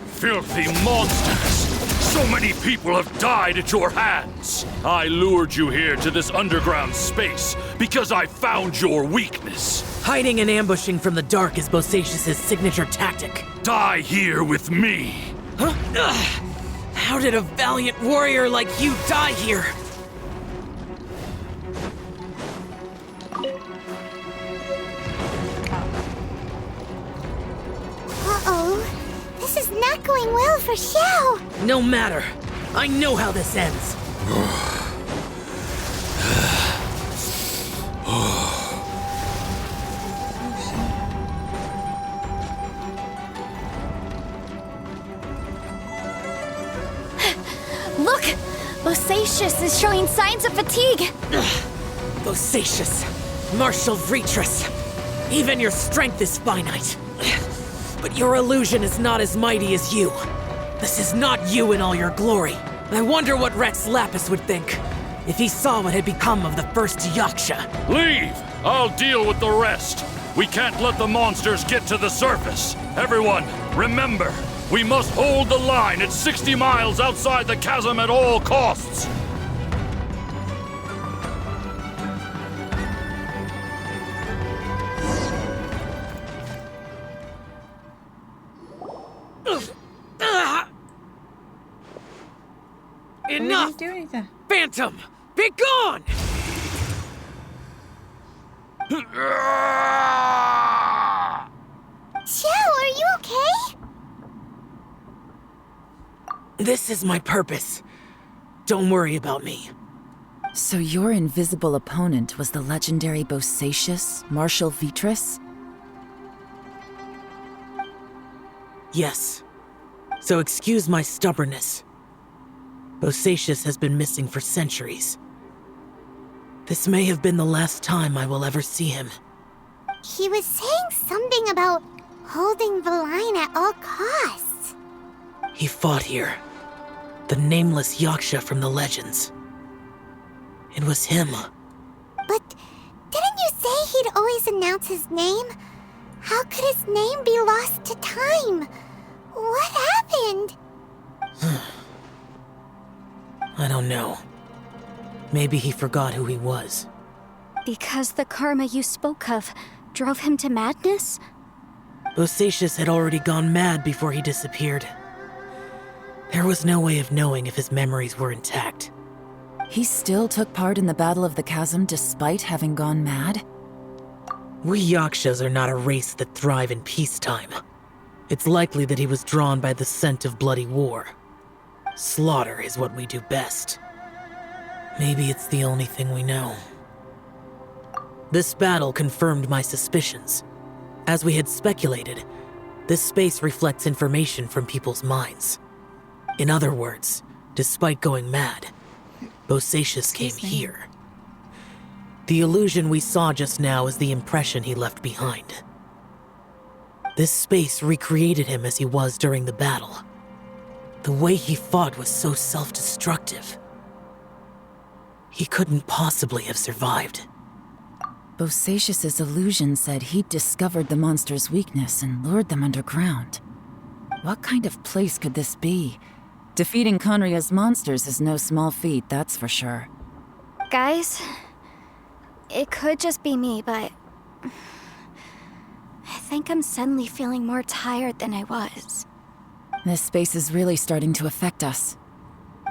Filthy monsters! So many people have died at your hands! I lured you here to this underground space because I found your weakness. Hiding and ambushing from the dark is Bosacius' signature tactic. Die here with me! Huh? How did a valiant warrior like you die here? Uh-oh. This is not going well for Xiao. No matter. I know how this ends. Look! Bosacius is showing signs of fatigue. Bosacius, Martial Retris. Even your strength is finite. But your illusion is not as mighty as you. This is not you in all your glory. I wonder what Rex Lapis would think if he saw what had become of the first Yaksha. Leave! I'll deal with the rest. We can't let the monsters get to the surface. Everyone, remember, we must hold the line at 60 miles outside the chasm at all costs. Enough! Do anything. Phantom! Be gone! Xiao, are you okay? This is my purpose. Don't worry about me. So your invisible opponent was the legendary Bosacius, Martial Vitris? Yes. So excuse my stubbornness. Bosacius has been missing for centuries. This may have been the last time I will ever see him. He was saying something about holding the line at all costs. He fought here. The nameless Yaksha from the legends. It was him. But didn't you say he'd always announce his name? How could his name be lost to time? What happened? I don't know. Maybe he forgot who he was. Because the karma you spoke of drove him to madness? Bosacius had already gone mad before he disappeared. There was no way of knowing if his memories were intact. He still took part in the Battle of the Chasm despite having gone mad? We Yakshas are not a race that thrive in peacetime. It's likely that he was drawn by the scent of bloody war. Slaughter is what we do best. Maybe it's the only thing we know. This battle confirmed my suspicions. As we had speculated, this space reflects information from people's minds. In other words, despite going mad, Bosacius came here. The illusion we saw just now is the impression he left behind. This space recreated him as he was during the battle. The way he fought was so self-destructive. He couldn't possibly have survived. Bosacius's illusion said he'd discovered the monster's weakness and lured them underground. What kind of place could this be? Defeating Conria's monsters is no small feat, that's for sure. Guys, it could just be me, but I think I'm suddenly feeling more tired than I was. This space is really starting to affect us.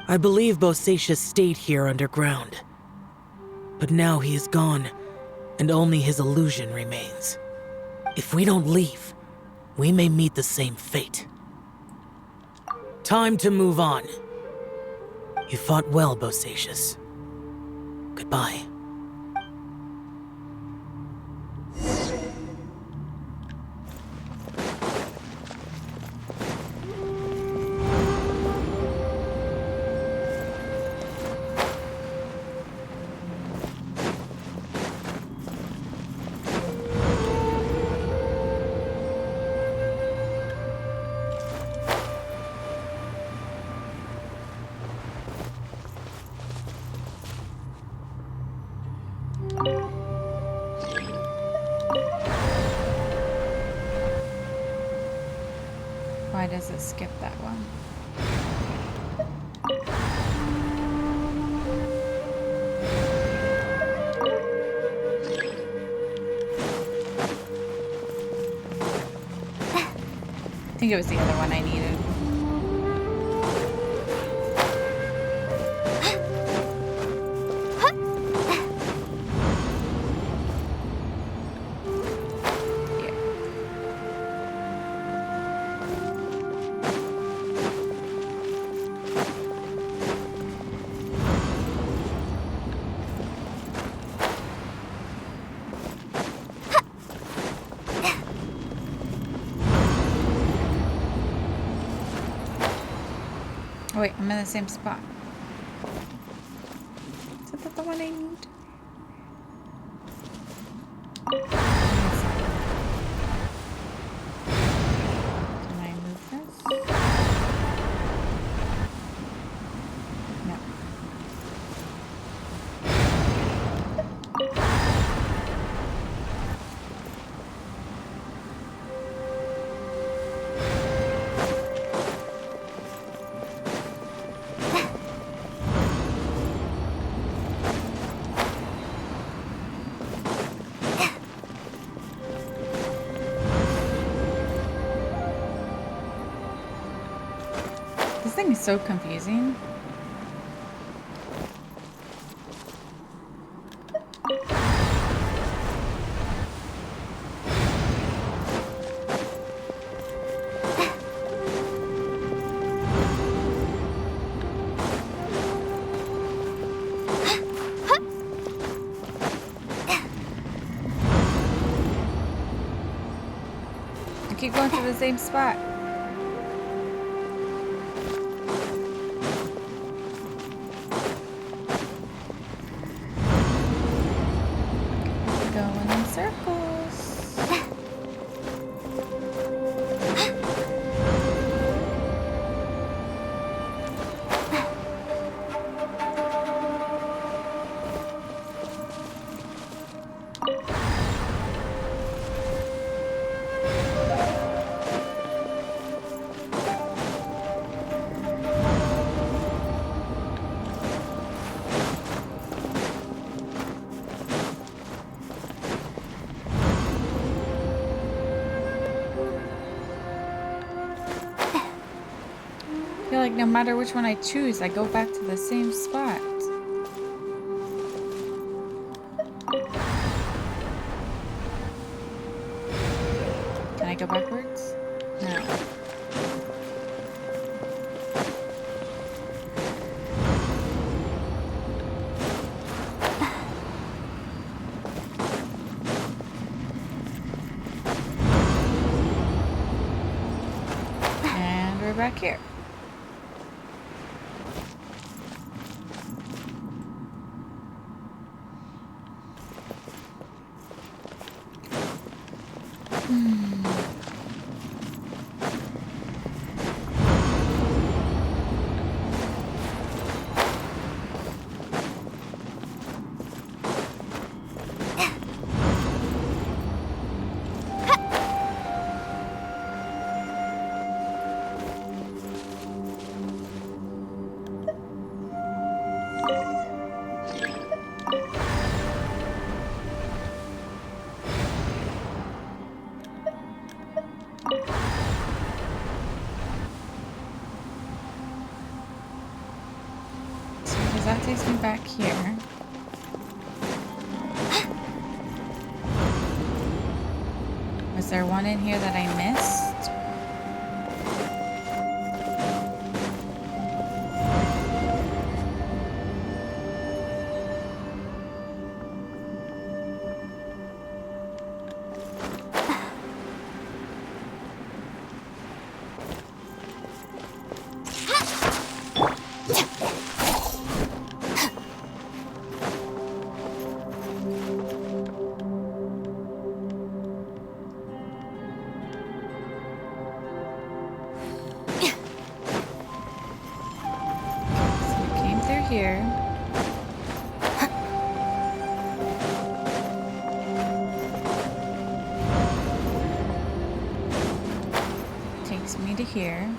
I believe Bosacius stayed here underground. But now he is gone, and only his illusion remains. If we don't leave, we may meet the same fate. Time to move on. You fought well, Bosacius. Goodbye. Why does it skip that one? I think it was the other one I needed. Oh wait, I'm in the same spot. Is that the one I need? Can I move this? No. This thing is so confusing. I keep going to the same spot. Going in circles. I feel like no matter which one I choose, I go back to the same spot. go backwards? No. And we're back here. That takes me back here. Was there one in here that I missed? Here. Takes me to here.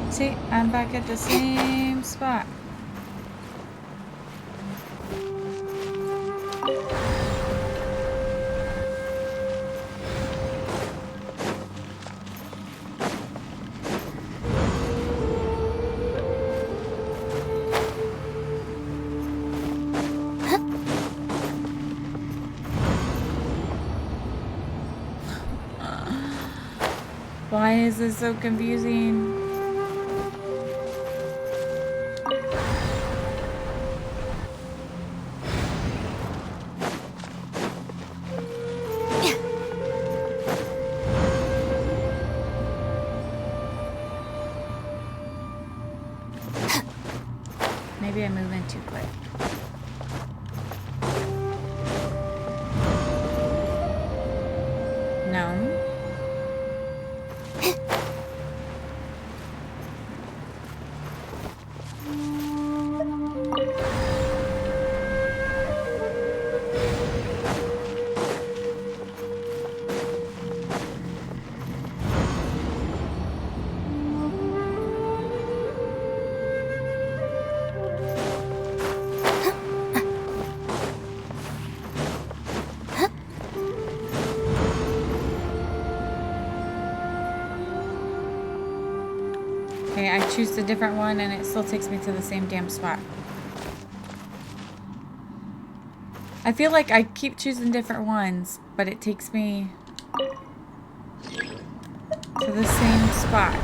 See, I'm back at the same spot. Why is this so confusing? Maybe I'm moving too quick. No. Okay, I choose a different one and it still takes me to the same damn spot. I feel like I keep choosing different ones, but it takes me to the same spot.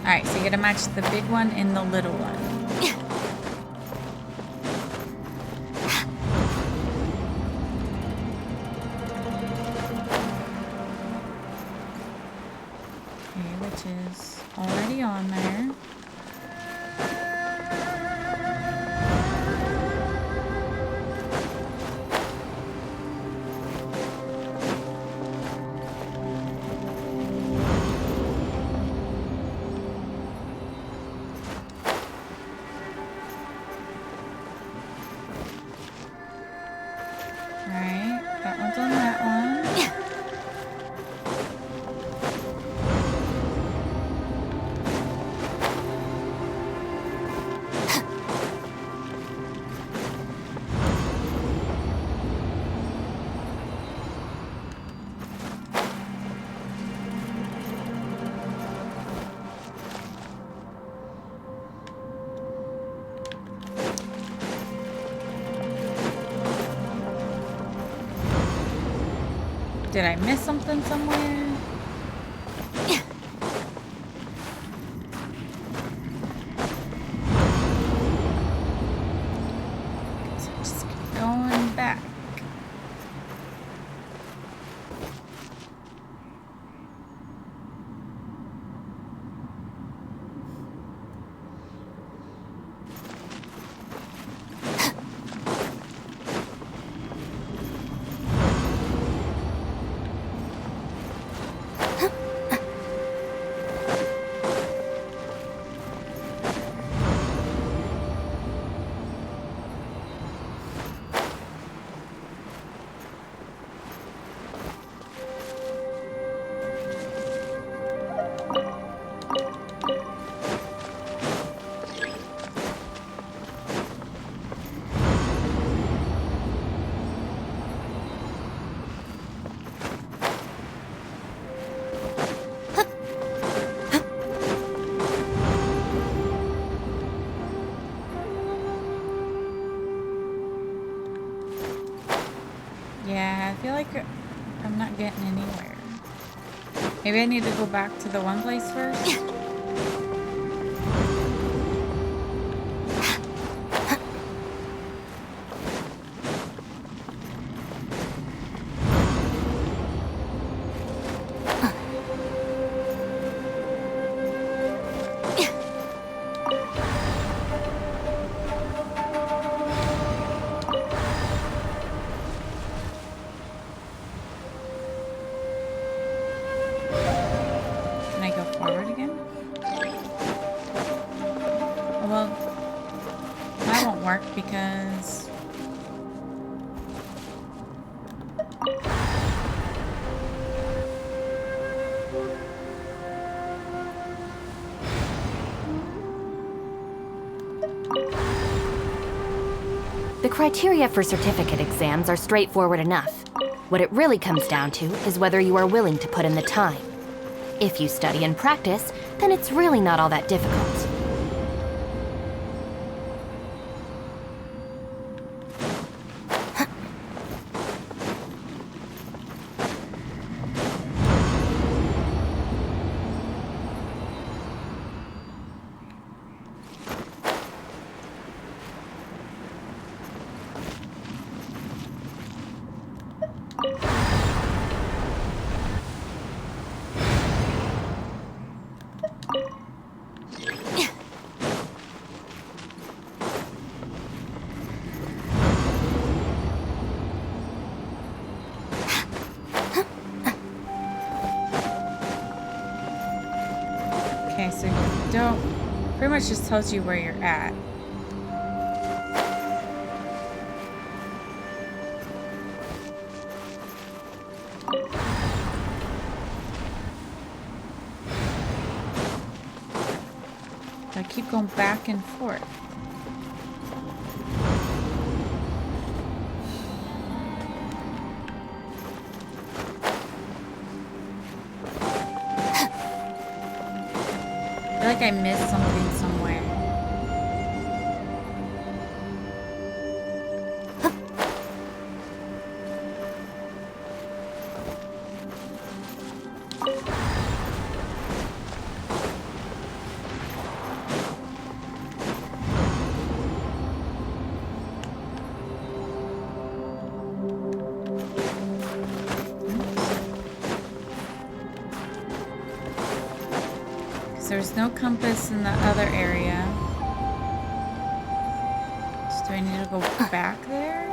Alright, so you gotta match the big one and the little one. Okay, which is already on there. Alright, that one's on that one. Did I miss something somewhere? So just keep going back. Yeah, I feel like I'm not getting anywhere. Maybe I need to go back to the one place first. Can I go forward again? Oh, well, that won't work because... The criteria for certificate exams are straightforward enough. What it really comes down to is whether you are willing to put in the time. If you study and practice, then it's really not all that difficult. Okay, so you don't Pretty much just tells you where you're at. I keep going back and forth. I feel like I missed something somewhere. There's no compass in the other area. So do I need to go back there?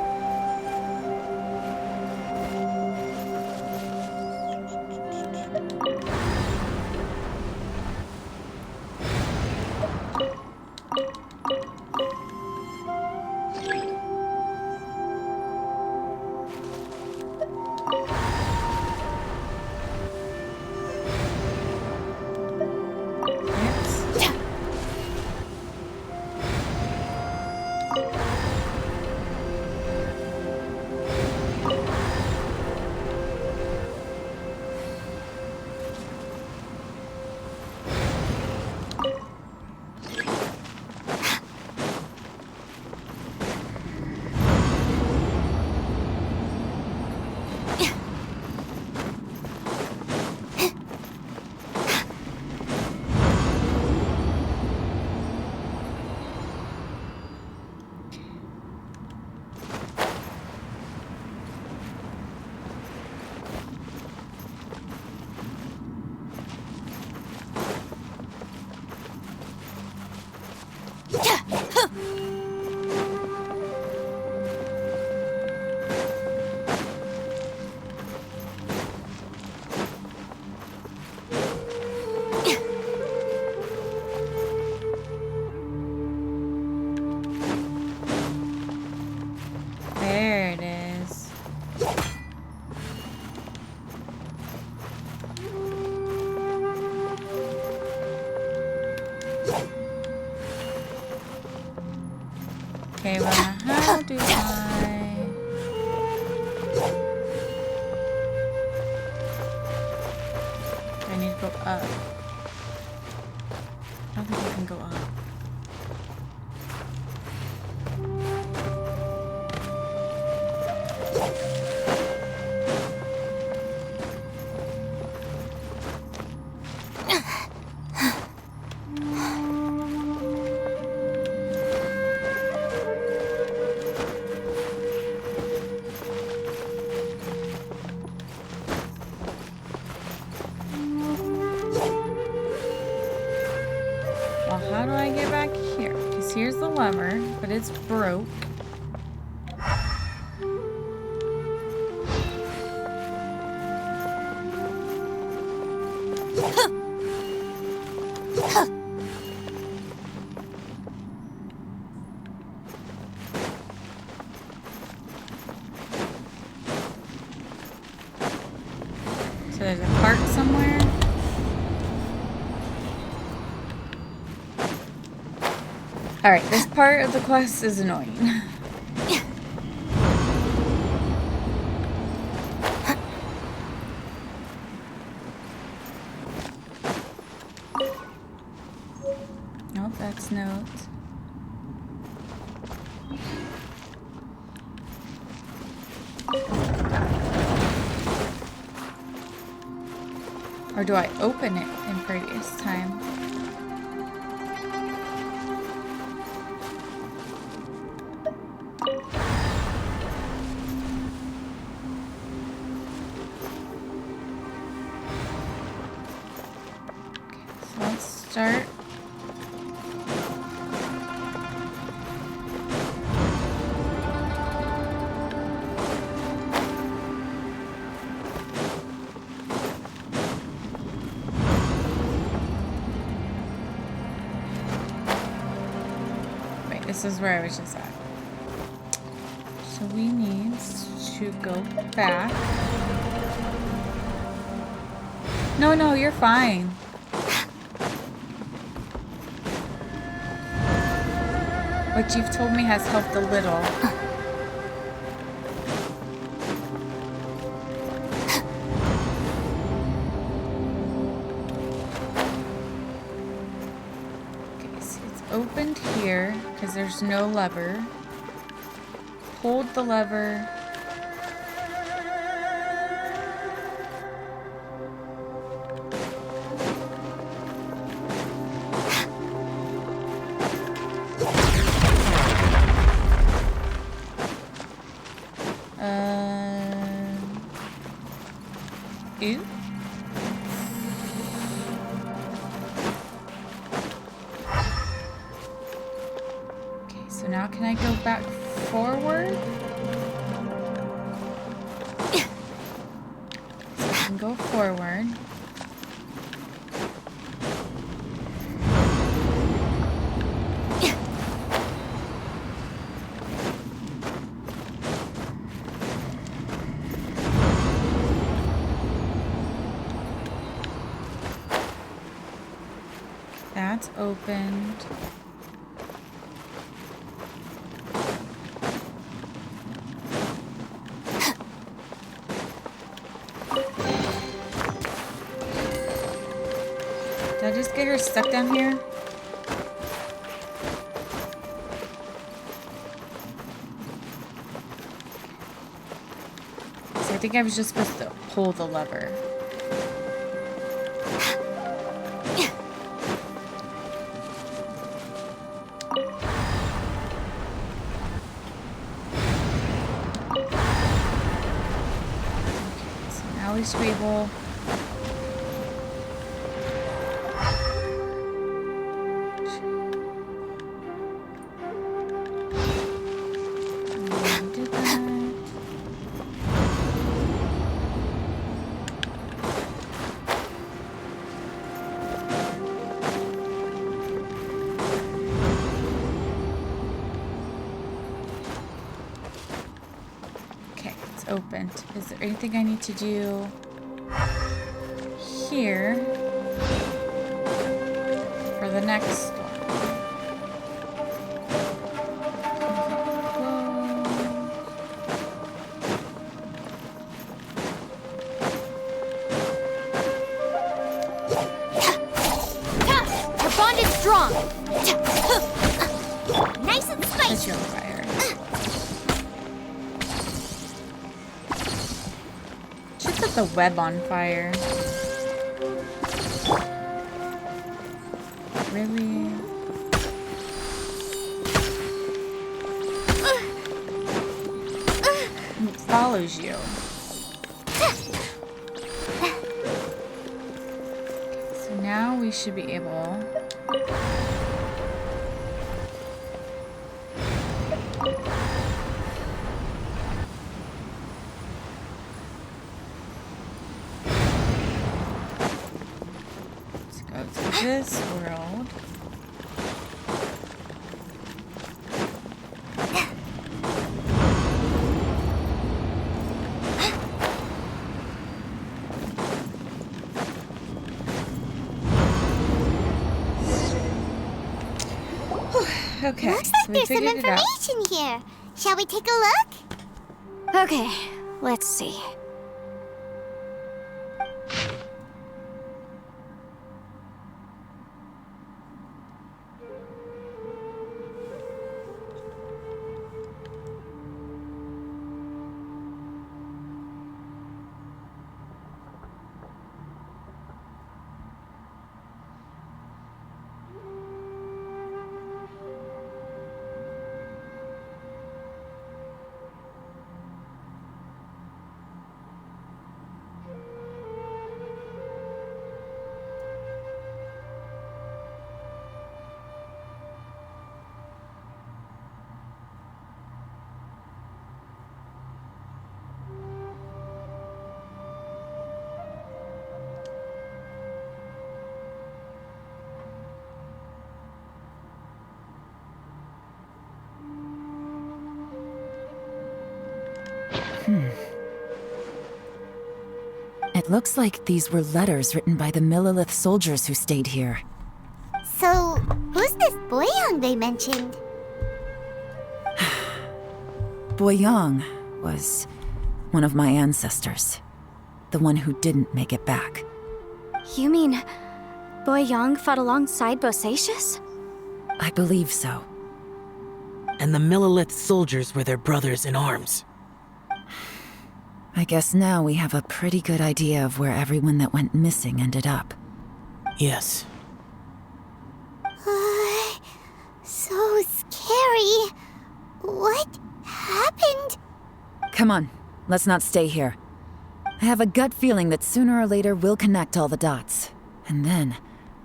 There it is. Okay, well, how do I need to go up. I don't think I can go up. How do I get back here? Because here's the lever, but it's broke. So there's a cart somewhere. Alright, this part of the quest is annoying. Nope, that's note. Or do I open it in previous time? Start. This is where I was just at. So we need to go back. No, no, you're fine. What you've told me has helped a little. Okay, so it's opened here because there's no lever. Hold the lever. Ooh. Okay, so now can I go back forward? So I can go forward. That's opened. Did I just get her stuck down here? So I think I was just supposed to pull the lever. Scribble. Did that. Okay, it's opened. Is there anything I need to do here for the next one? Our bond is strong. Nice and spicy. Your fire. Should set the web on fire. Really? It follows you. So now we should be able... Let's go to this world. Okay, Looks so like we there's some figured it out. information here. Shall we take a look? Okay, let's see. It looks like these were letters written by the Millilith soldiers who stayed here. So, who's this Boyang they mentioned? Boyang was one of my ancestors. The one who didn't make it back. You mean Boyang fought alongside Bosacius? I believe so. And the Millilith soldiers were their brothers in arms. I guess now we have a pretty good idea of where everyone that went missing ended up. Yes. So scary. What happened? Come on, let's not stay here. I have a gut feeling that sooner or later we'll connect all the dots. And then,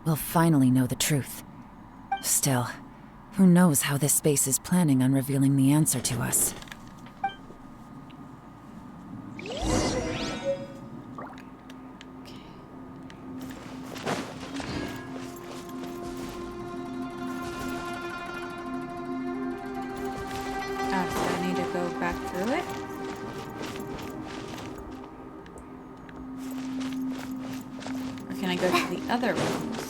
we'll finally know the truth. Still, who knows how this space is planning on revealing the answer to us. So I need to go back through it. Or can I go to the other rooms?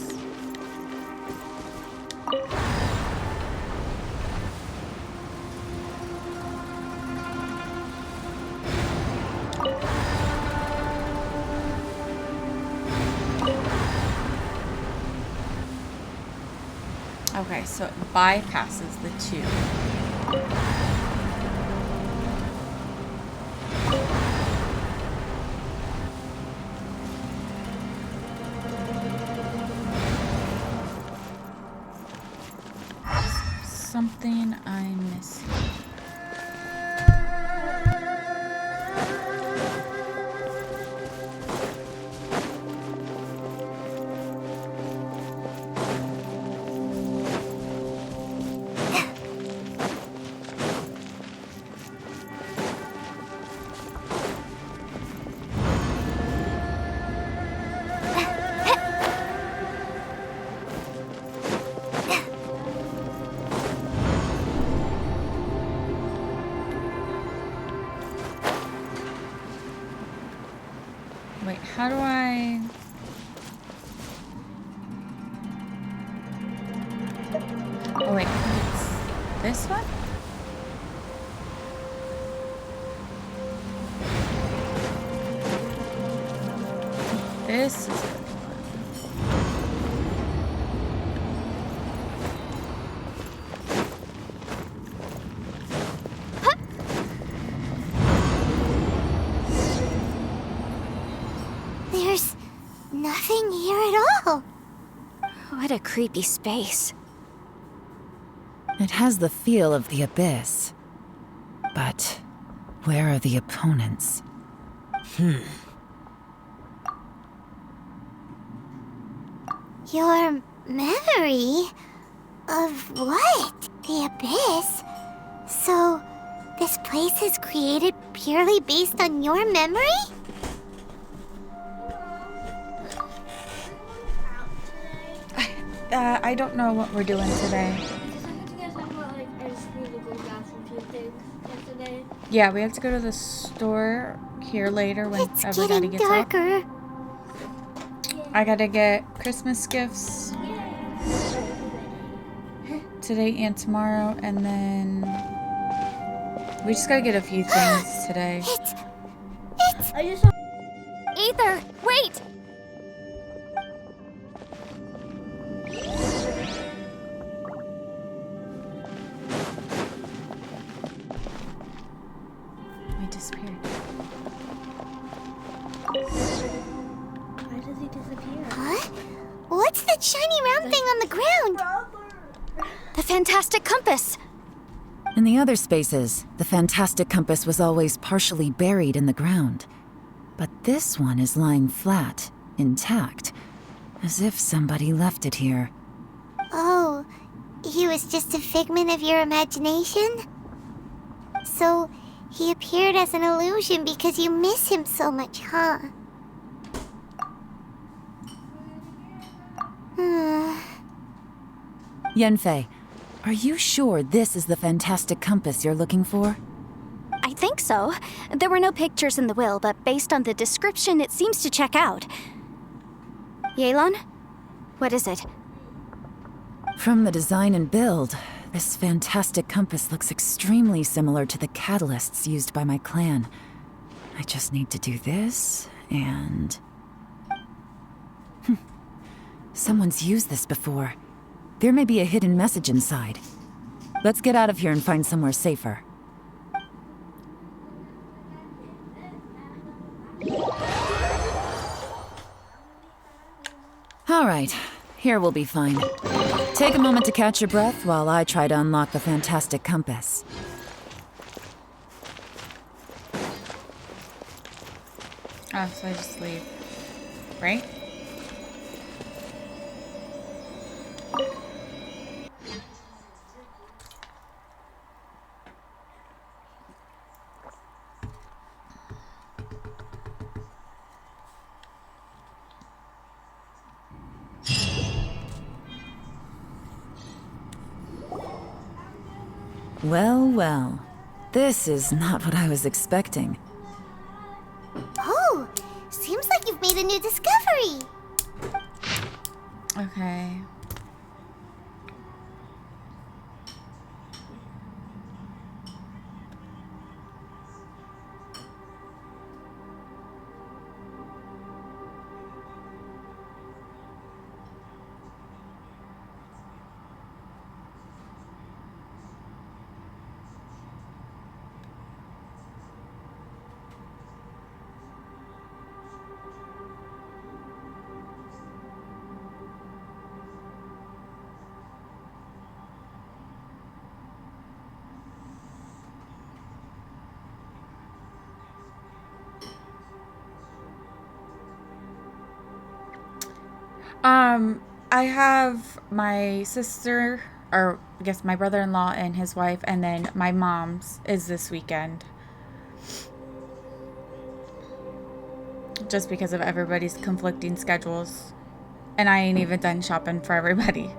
Okay, so it bypasses the two. Something I'm missing. Wait, how do I... Oh wait, it's this one? This is the There's nothing here at all. What a creepy space. It has the feel of the abyss. But where are the opponents? Your memory? Of what? The abyss? So, this place is created purely based on your memory? I don't know what we're doing today. Yeah, we have to go to the store here later when everybody gets darker. up. I gotta get Christmas gifts today and tomorrow, and then we just gotta get a few things today. Ether, wait! We disappeared. Why does he disappear? Huh? What's that shiny round thing on the ground? The fantastic compass! In the other spaces, the fantastic compass was always partially buried in the ground. But this one is lying flat, intact, as if somebody left it here. Oh, he was just a figment of your imagination? So, he appeared as an illusion because you miss him so much, huh? Yenfei, are you sure this is the fantastic compass you're looking for? I think so. There were no pictures in the will, but based on the description, it seems to check out. Yelan? What is it? From the design and build, this fantastic compass looks extremely similar to the catalysts used by my clan. I just need to do this, and... Someone's used this before. There may be a hidden message inside. Let's get out of here and find somewhere safer. All right, here we'll be fine. Take a moment to catch your breath while I try to unlock the fantastic compass. Oh, so I just leave. Right? Well, well. This is not what I was expecting. Oh, seems like you've made a new discovery. Okay. I have my sister, or I guess my brother-in-law and his wife, and then my mom's is this weekend. Just because of everybody's conflicting schedules. And I ain't even done shopping for everybody.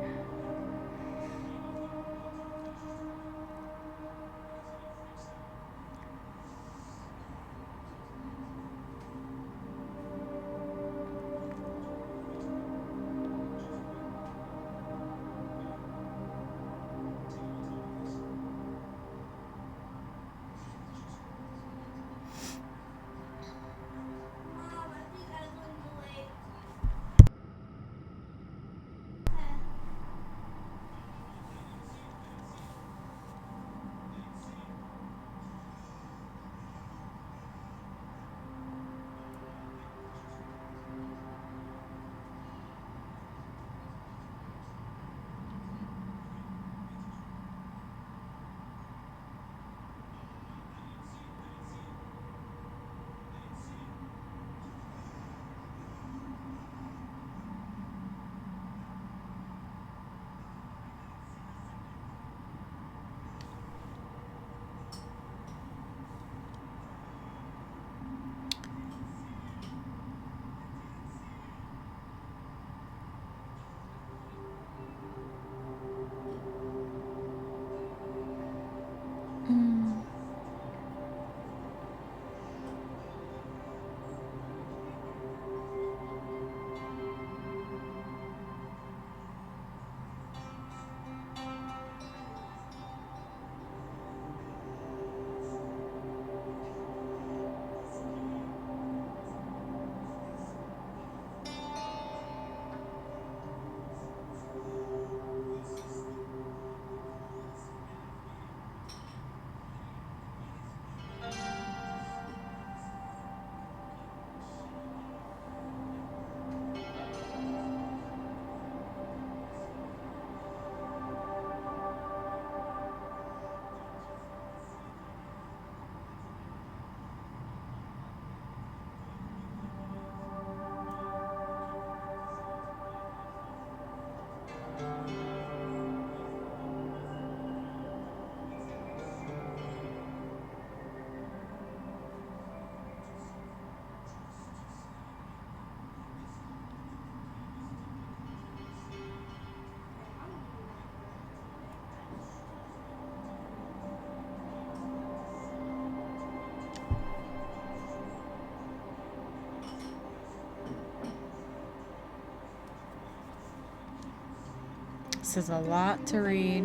This is a lot to read.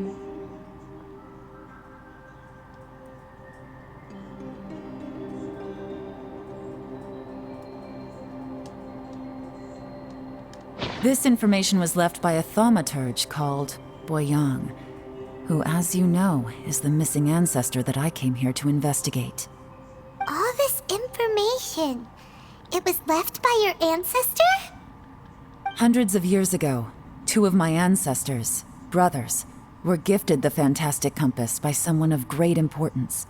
This information was left by a thaumaturge called Boyang, who, as you know, is the missing ancestor that I came here to investigate. All this information, it was left by your ancestor? Hundreds of years ago, two of my ancestors, brothers, were gifted the fantastic compass by someone of great importance.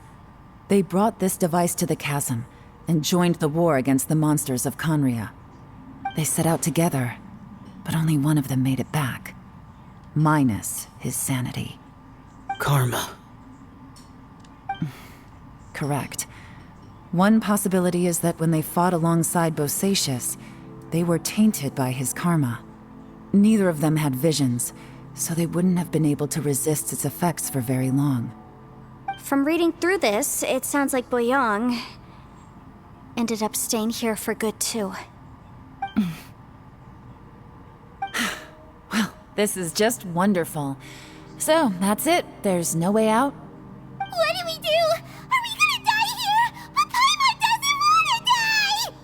They brought this device to the chasm and joined the war against the monsters of Conria. They set out together, but only one of them made it back, minus his sanity. Karma. Correct. One possibility is that when they fought alongside Bosacius, they were tainted by his karma. Neither of them had visions, so they wouldn't have been able to resist its effects for very long. From reading through this, it sounds like Boyang ended up staying here for good too. This is just wonderful. So, that's it. There's no way out? What do we do? Are we gonna die here? But Paimon doesn't wanna die!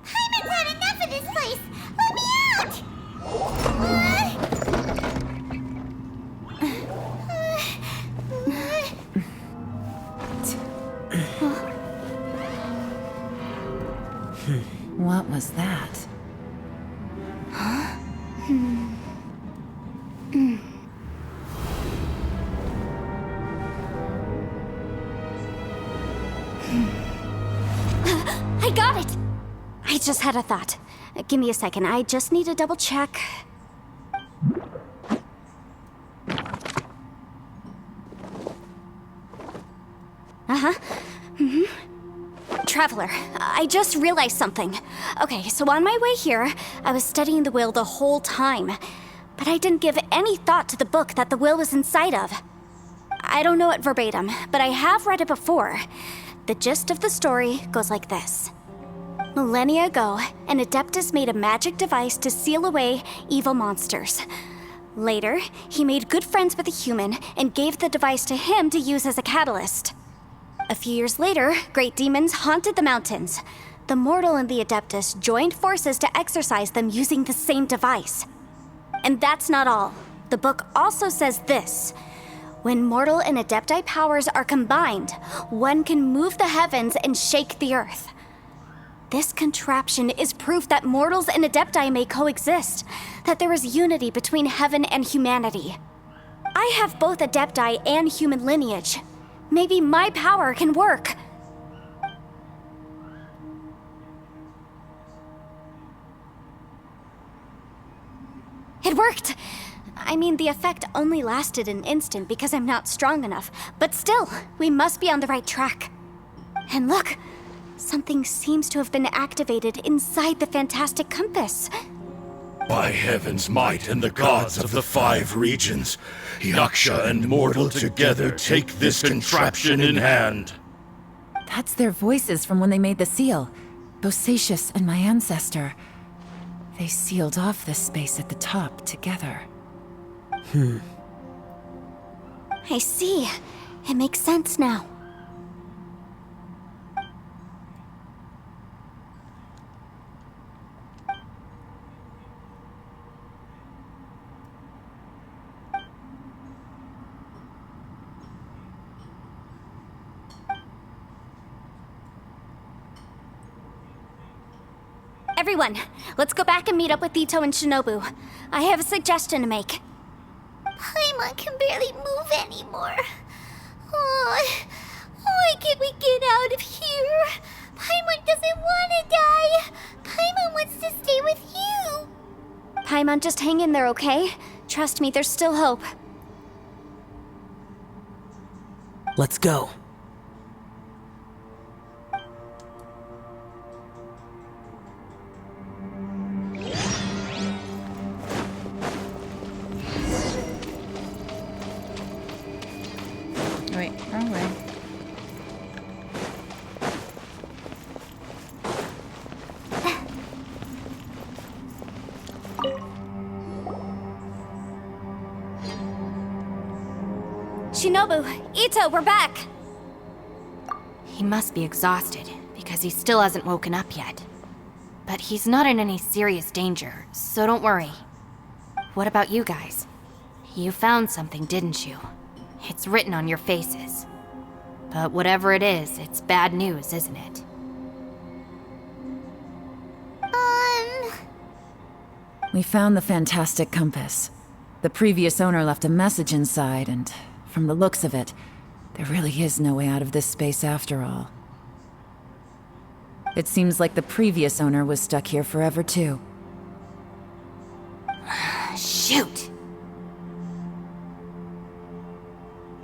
Paimon's had enough of this place! Let me out! What was that? I got it! I just had a thought. Give me a second, I just need to double check. Uh-huh. Traveler, I just realized something. Okay, so on my way here, I was studying the will the whole time. But I didn't give any thought to the book that the will was inside of. I don't know it verbatim, but I have read it before. The gist of the story goes like this. Millennia ago, an Adeptus made a magic device to seal away evil monsters. Later, he made good friends with a human and gave the device to him to use as a catalyst. A few years later, great demons haunted the mountains. The mortal and the Adeptus joined forces to exorcise them using the same device. And that's not all. The book also says this. When mortal and Adepti powers are combined, one can move the heavens and shake the earth. This contraption is proof that mortals and Adepti may coexist, that there is unity between heaven and humanity. I have both Adepti and human lineage. Maybe my power can work. It worked! I mean, the effect only lasted an instant because I'm not strong enough, but still, we must be on the right track. And look, something seems to have been activated inside the fantastic compass. By heaven's might and the gods of the 5 regions, Yaksha and mortal together take this contraption in hand. That's their voices from when they made the seal. Bosacius and my ancestor. They sealed off this space at the top together. I see. It makes sense now. Everyone, let's go back and meet up with Ito and Shinobu. I have a suggestion to make. Paimon can barely move anymore. Oh, why can't we get out of here? Paimon doesn't want to die. Paimon wants to stay with you. Paimon, just hang in there, okay? Trust me, there's still hope. Let's go. Wait, wrong way. Shinobu, Ito, we're back! He must be exhausted, because he still hasn't woken up yet. But he's not in any serious danger, so don't worry. What about you guys? You found something, didn't you? It's written on your faces. But whatever it is, it's bad news, isn't it? We found the fantastic compass. The previous owner left a message inside, and from the looks of it, there really is no way out of this space after all. It seems like the previous owner was stuck here forever too. Shoot!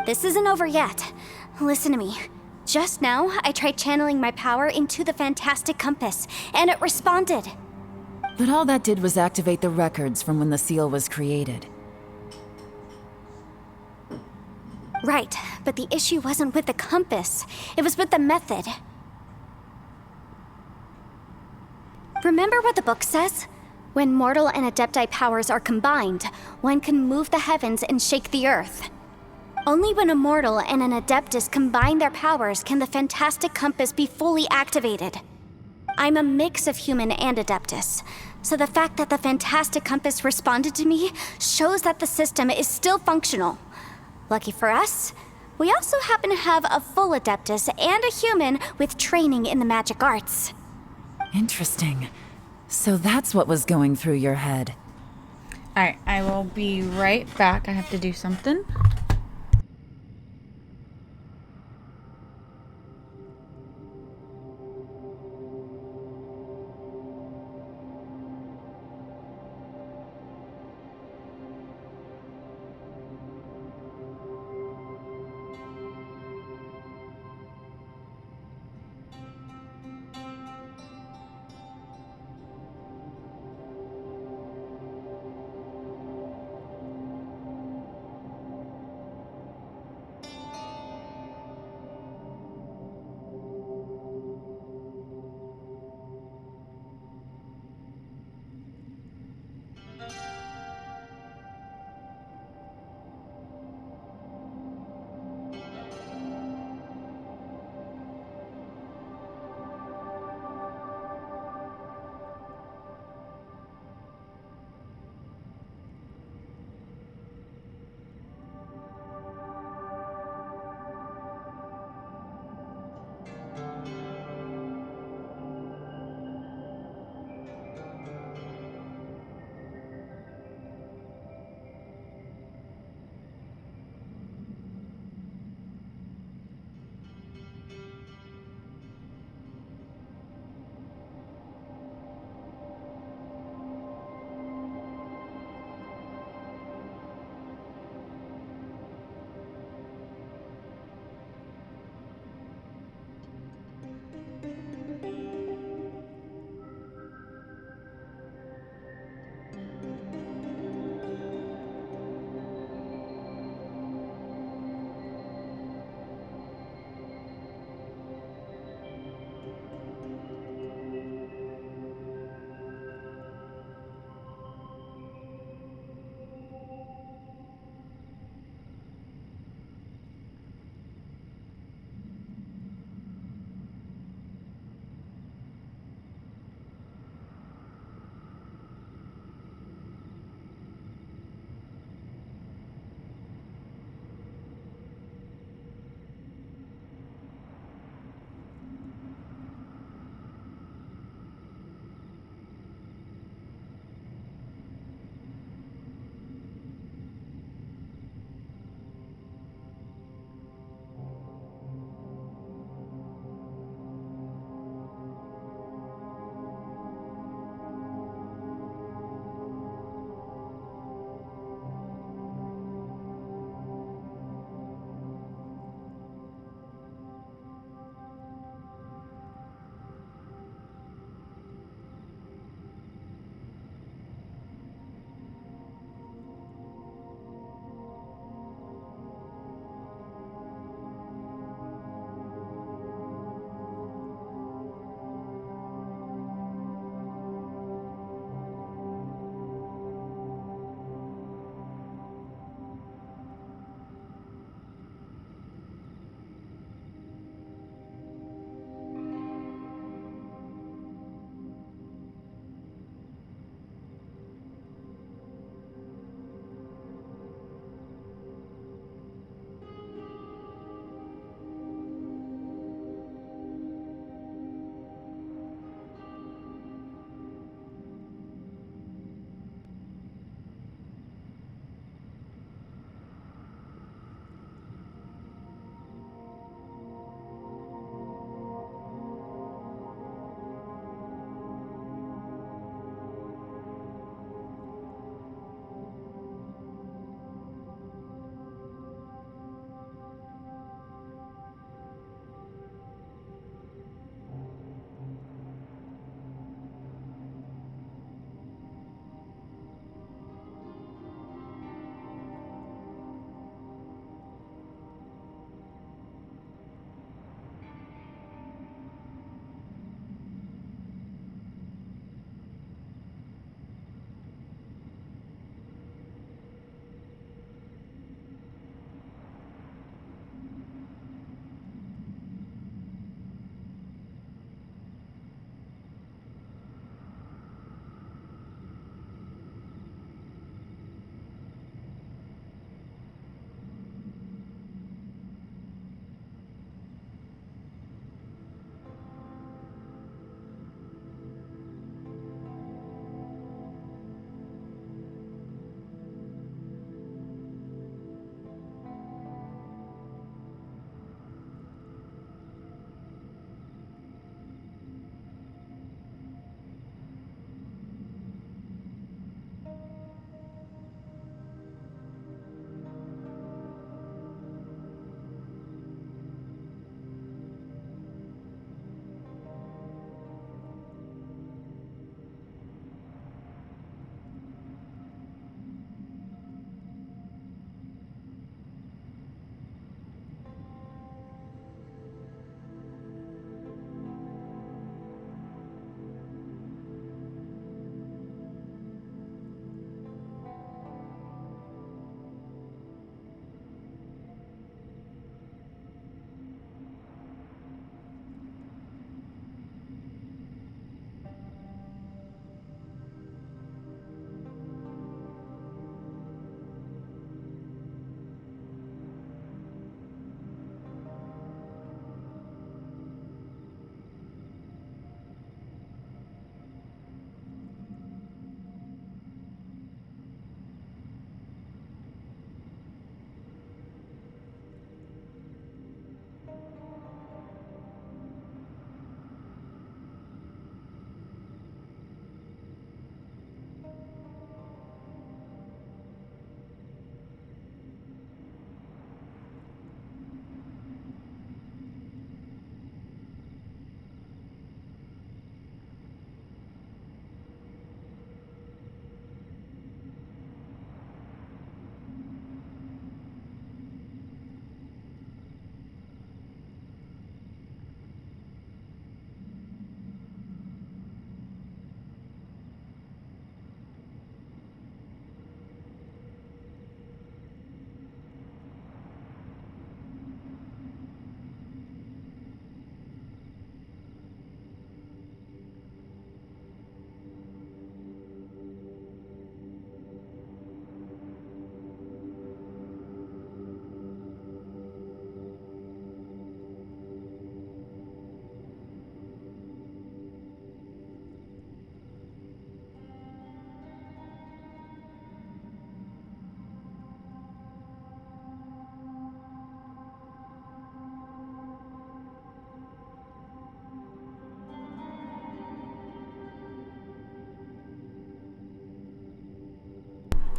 This isn't over yet. Listen to me. Just now, I tried channeling my power into the fantastic compass, and it responded. But all that did was activate the records from when the seal was created. Right, but the issue wasn't with the compass. It was with the method. Remember what the book says? When mortal and adepti powers are combined, one can move the heavens and shake the earth. Only when a mortal and an adeptus combine their powers can the fantastic compass be fully activated. I'm a mix of human and adeptus, so the fact that the fantastic compass responded to me shows that the system is still functional. Lucky for us, we also happen to have a full adeptus and a human with training in the magic arts. Interesting. So that's what was going through your head. Alright, I will be right back. I have to do something.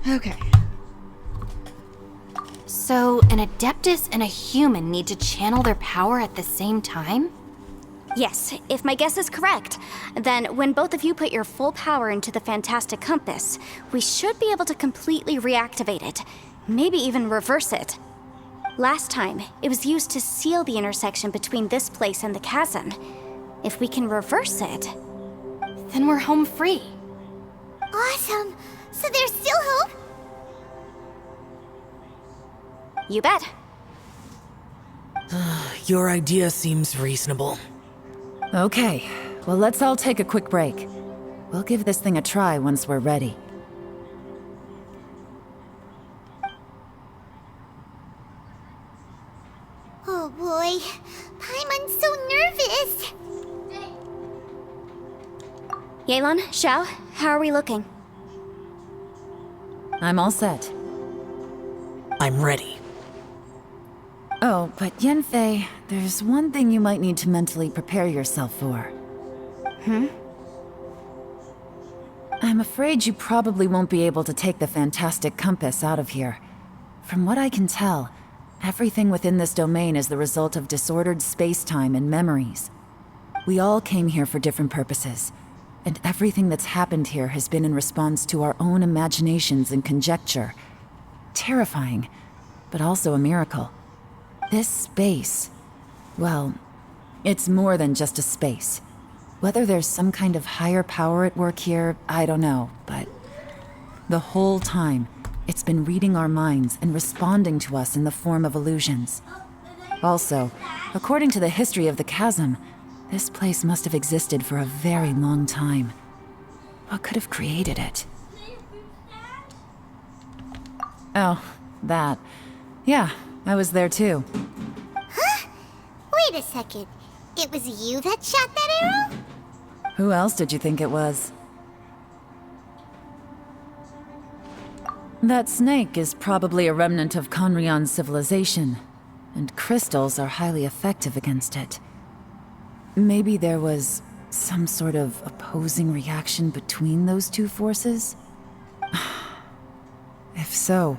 Okay. So, an Adeptus and a human need to channel their power at the same time? Yes, if my guess is correct, then when both of you put your full power into the Fantastic Compass, we should be able to completely reactivate it, maybe even reverse it. Last time, it was used to seal the intersection between this place and the chasm. If we can reverse it, then we're home free. Awesome! So there's still hope? You bet. Your idea seems reasonable. Okay, well, let's all take a quick break. We'll give this thing a try once we're ready. Oh boy, Paimon's so nervous. Yelan, Xiao, how are we looking? I'm all set. I'm ready. Oh, but Yanfei, there's one thing you might need to mentally prepare yourself for. I'm afraid you probably won't be able to take the Fantastic Compass out of here. From what I can tell, everything within this domain is the result of disordered space-time and memories. We all came here for different purposes, and everything that's happened here has been in response to our own imaginations and conjecture. Terrifying, but also a miracle. This space, well, it's more than just a space. Whether there's some kind of higher power at work here, I don't know, but the whole time, it's been reading our minds and responding to us in the form of illusions. Also, according to the history of the chasm, this place must have existed for a very long time. What could have created it? Oh, that. Yeah, I was there too. Huh? Wait a second. It was you that shot that arrow? Who else did you think it was? That snake is probably a remnant of Conrion's civilization, and crystals are highly effective against it. Maybe there was some sort of opposing reaction between those two forces? If so,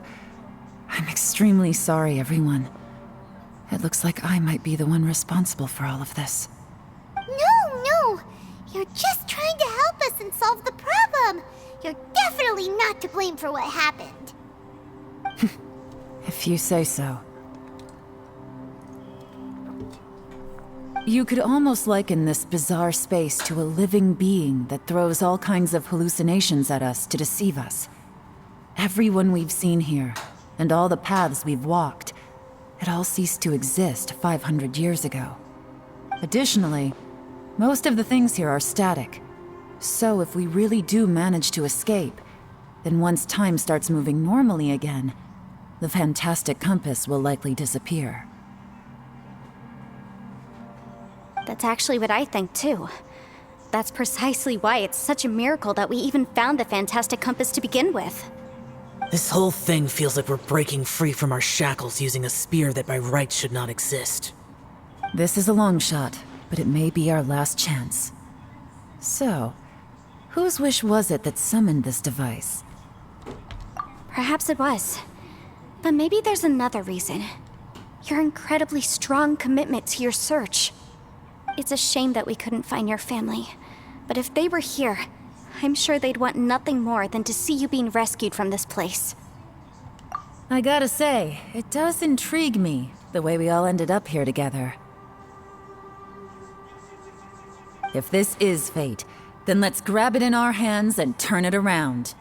I'm extremely sorry, everyone. It looks like I might be the one responsible for all of this. No! You're just trying to help us and solve the problem! You're definitely not to blame for what happened. If you say so. You could almost liken this bizarre space to a living being that throws all kinds of hallucinations at us to deceive us. Everyone we've seen here, and all the paths we've walked, it all ceased to exist 500 years ago. Additionally, most of the things here are static. So if we really do manage to escape, then once time starts moving normally again, the Fantastic Compass will likely disappear. That's actually what I think too. That's precisely why it's such a miracle that we even found the Fantastic Compass to begin with. This whole thing feels like we're breaking free from our shackles using a spear that by rights should not exist. This is a long shot, but it may be our last chance. So, whose wish was it that summoned this device? Perhaps it was. But maybe there's another reason. Your incredibly strong commitment to your search. It's a shame that we couldn't find your family. But if they were here, I'm sure they'd want nothing more than to see you being rescued from this place. I gotta say, it does intrigue me, the way we all ended up here together. If this is fate, then let's grab it in our hands and turn it around.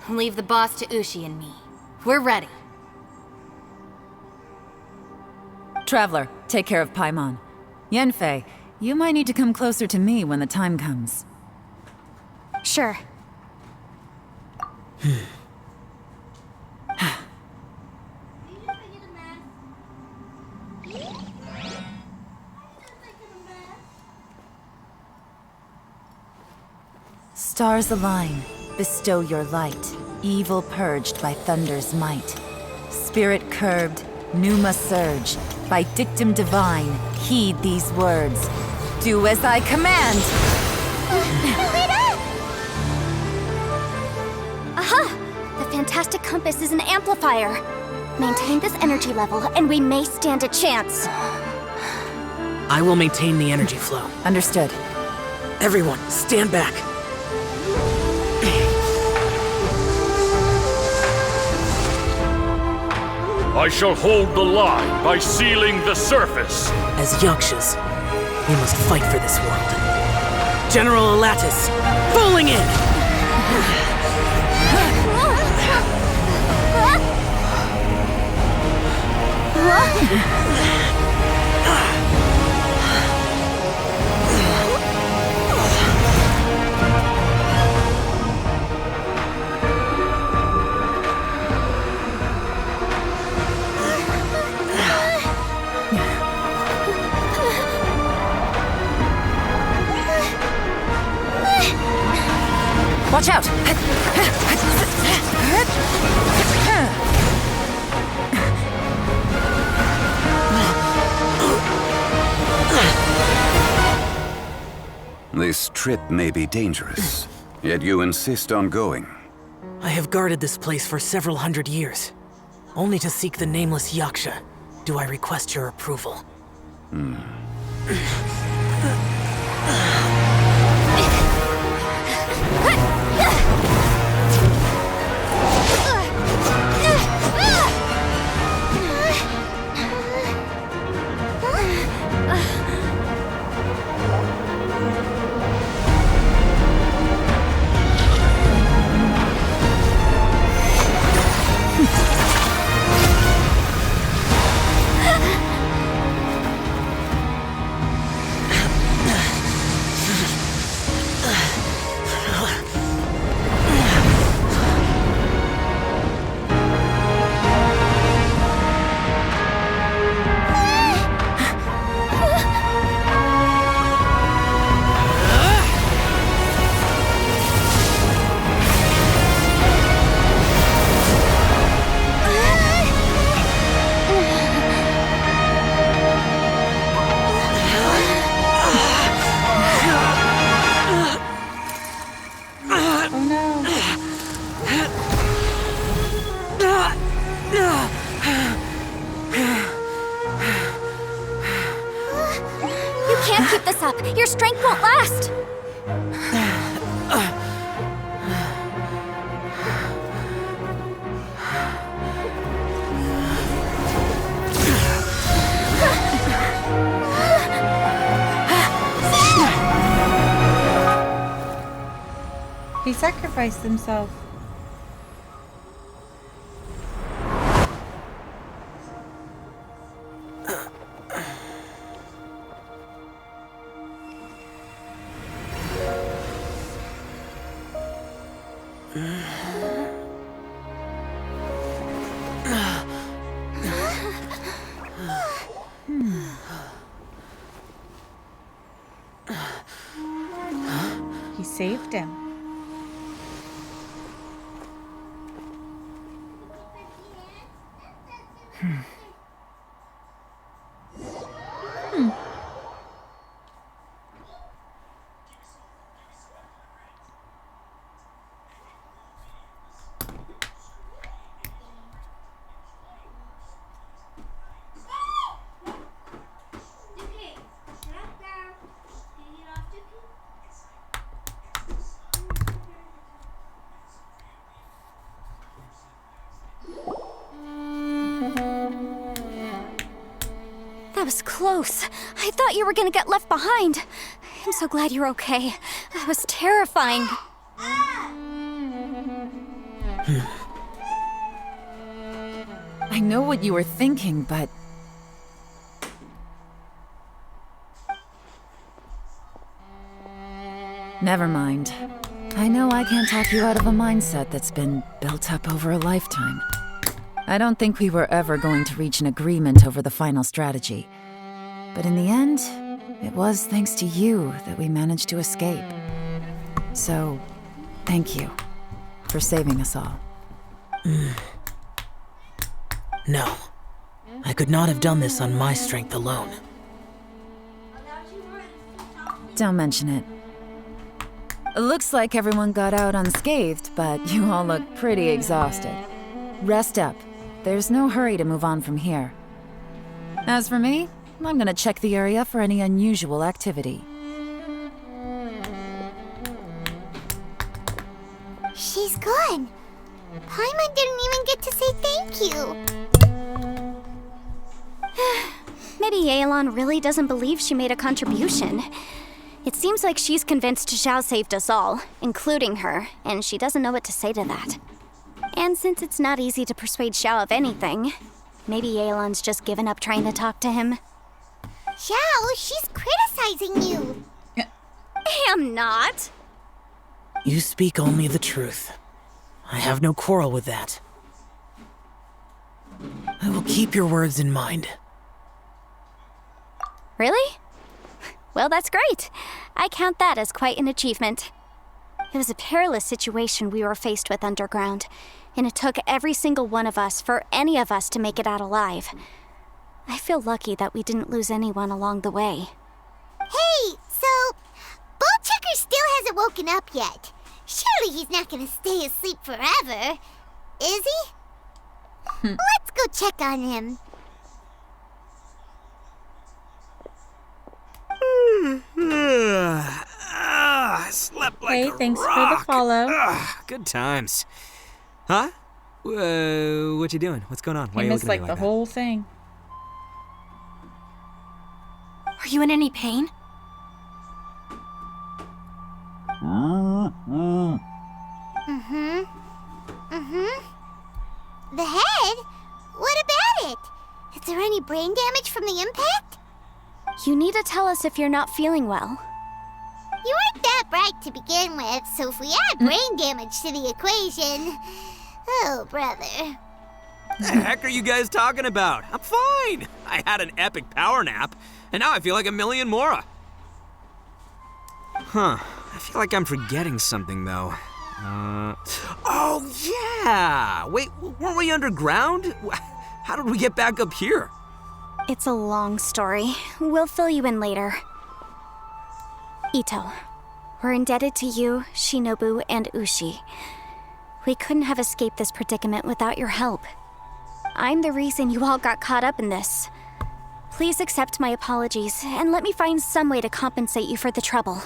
Leave the boss to Ushi and me. We're ready. Traveler, take care of Paimon. Yanfei, you might need to come closer to me when the time comes. Sure. Stars align, bestow your light, evil purged by thunder's might. Spirit curbed, pneuma surge, by dictum divine, heed these words. Do as I command! fantastic compass is an amplifier. Maintain this energy level, and we may stand a chance. I will maintain the energy flow. Understood. Everyone, stand back. I shall hold the line by sealing the surface. As Yakshas, we must fight for this world. General Elatus, falling in! Watch out! This trip may be dangerous, yet you insist on going. I have guarded this place for several hundred years. Only to seek the nameless Yaksha do I request your approval. Can't keep this up. Your strength won't last. He sacrificed himself. He saved him. That was close. I thought you were gonna get left behind. I'm so glad you're okay. That was terrifying. I know what you were thinking, but... Never mind. I know I can't talk you out of a mindset that's been built up over a lifetime. I don't think we were ever going to reach an agreement over the final strategy. But in the end, it was thanks to you that we managed to escape. So, thank you for saving us all. No. I could not have done this on my strength alone. Don't mention it. Looks like everyone got out unscathed, but you all look pretty exhausted. Rest up. There's no hurry to move on from here. As for me, I'm gonna check the area for any unusual activity. She's gone. Paimon didn't even get to say thank you. Maybe Yelan really doesn't believe she made a contribution. It seems like she's convinced Xiao saved us all, including her, and she doesn't know what to say to that. And since it's not easy to persuade Xiao of anything, maybe Yelan's just given up trying to talk to him. Xiao, she's criticizing you. I am not. You speak only the truth. I have no quarrel with that. I will keep your words in mind. Really? Well, that's great. I count that as quite an achievement. It was a perilous situation we were faced with underground, and it took every single one of us for any of us to make it out alive. I feel lucky that we didn't lose anyone along the way. Hey, so Bullchucker still hasn't woken up yet. Surely he's not gonna stay asleep forever, is he? Let's go check on him. I slept like Hey, a thanks rock. for the follow. Good times. Huh? What you doing? What's going on? Why He you missed looking like at me the like whole thing. Are you in any pain? The head? What about it? Is there any brain damage from the impact? You need to tell us if you're not feeling well. You weren't that bright to begin with, so if we add brain damage to the equation... Oh, brother. that? The heck are you guys talking about? I'm fine. I had an epic power nap, and now I feel like a million more. Huh. I feel like I'm forgetting something, though. Oh, yeah! Wait, weren't we underground? How did we get back up here? It's a long story. We'll fill you in later. Ito, we're indebted to you, Shinobu, and Ushi. We couldn't have escaped this predicament without your help. I'm the reason you all got caught up in this. Please accept my apologies, and let me find some way to compensate you for the trouble.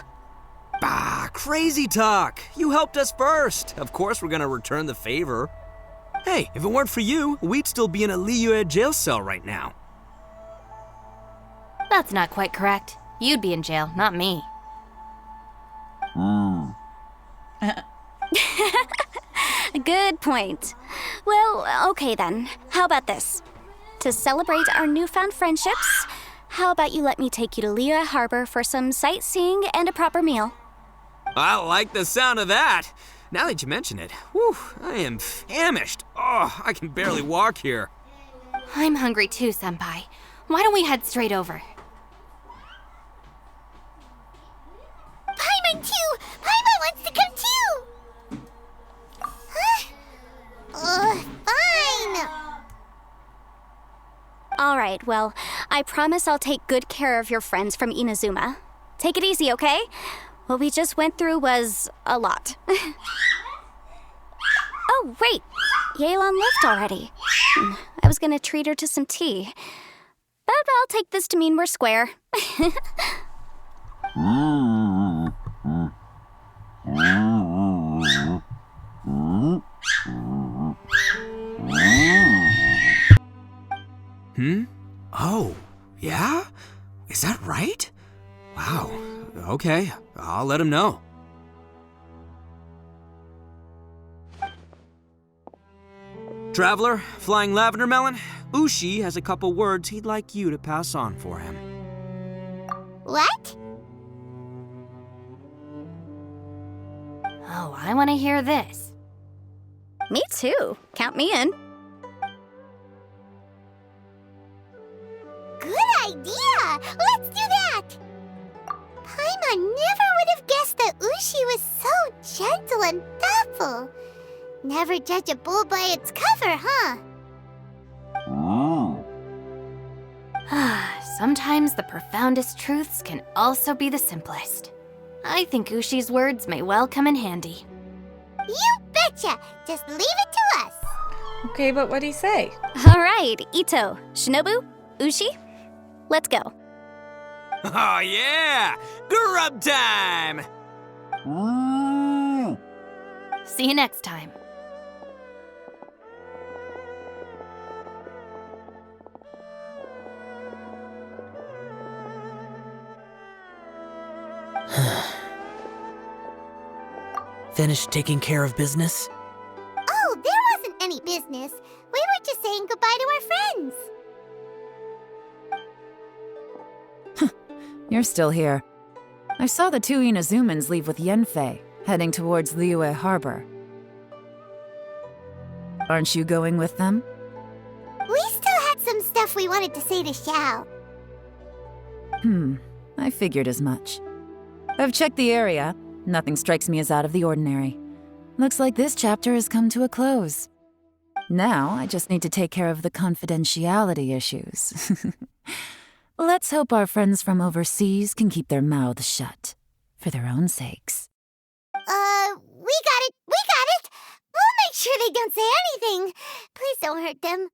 Bah, crazy talk. You helped us first. Of course we're gonna return the favor. Hey, if it weren't for you, we'd still be in a Liyue jail cell right now. That's not quite correct. You'd be in jail, not me. Good point. Well, okay then. How about this? To celebrate our newfound friendships, how about you let me take you to Liyue Harbor for some sightseeing and a proper meal? I like the sound of that. Now that you mention it, whew, I am famished. Oh, I can barely walk here. I'm hungry too, Senpai. Why don't we head straight over? Paimon too! Paimon wants to come too! Huh? Fine! All right, well, I promise I'll take good care of your friends from Inazuma. Take it easy, okay? What we just went through was a lot. Oh, wait. Yelan left already. I was gonna treat her to some tea. But I'll take this to mean we're square. Oh, yeah? Is that right? Wow. Okay, I'll let him know. Traveler, Flying Lavender Melon, Ushi has a couple words he'd like you to pass on for him. What? Oh, I want to hear this. Me too. Count me in. Good idea! Let's do that! Paimon never would have guessed that Ushi was so gentle and thoughtful. Never judge a bull by its cover, huh? Sometimes the profoundest truths can also be the simplest. I think Ushi's words may well come in handy. You betcha! Just leave it to us. Okay, but what'd he say? All right, Ito, Shinobu, Ushi, let's go. Oh, yeah! Grub time! See you next time. Finished taking care of business? Oh, there wasn't any business. We were just saying goodbye to our friends. You're still here. I saw the two Inazumans leave with Yenfei, heading towards Liyue Harbor. Aren't you going with them? We still had some stuff we wanted to say to Xiao. I figured as much. I've checked the area. Nothing strikes me as out of the ordinary. Looks like this chapter has come to a close. Now, I just need to take care of the confidentiality issues. Let's hope our friends from overseas can keep their mouths shut, for their own sakes. We got it! We got it! We'll make sure they don't say anything. Please don't hurt them.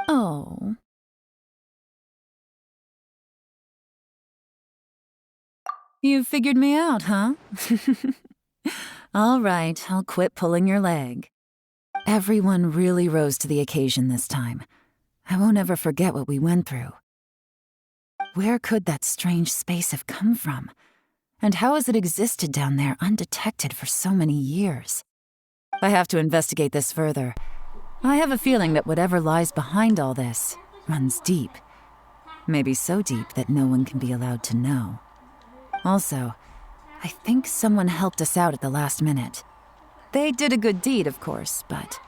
Oh. You figured me out, huh? All right, I'll quit pulling your leg. Everyone really rose to the occasion this time. I won't ever forget what we went through. Where could that strange space have come from? And how has it existed down there undetected for so many years? I have to investigate this further. I have a feeling that whatever lies behind all this runs deep. Maybe so deep that no one can be allowed to know. Also, I think someone helped us out at the last minute. They did a good deed, of course, but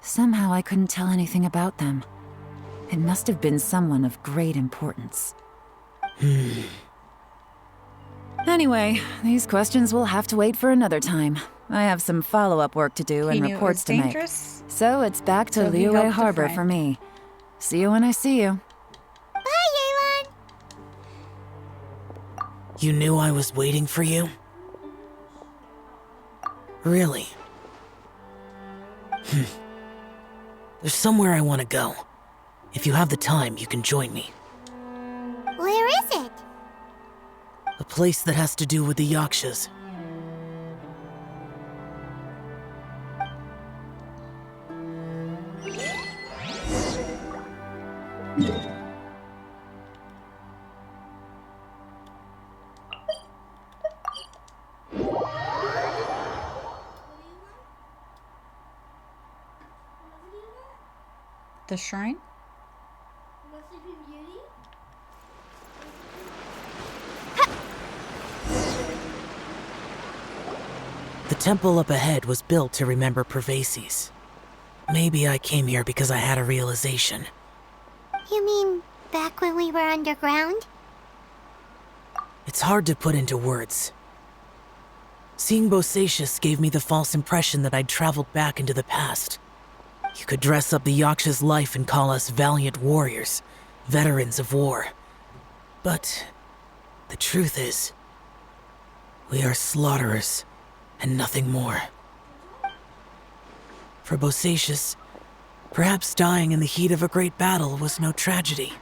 somehow I couldn't tell anything about them. It must have been someone of great importance. Anyway, these questions will have to wait for another time. I have some follow-up work to do and reports to make. So it's back to Liyue Harbor for me. See you when I see you. Bye, Yelan! You knew I was waiting for you? Really? There's somewhere I want to go. If you have the time, you can join me. Where is it? A place that has to do with the Yakshas. The shrine? The temple up ahead was built to remember Pervases. Maybe I came here because I had a realization. You mean back when we were underground? It's hard to put into words. Seeing Bosacius gave me the false impression that I'd traveled back into the past. You could dress up the Yaksha's life and call us valiant warriors, veterans of war. But the truth is, we are slaughterers and nothing more. For Bosacius, perhaps dying in the heat of a great battle was no tragedy.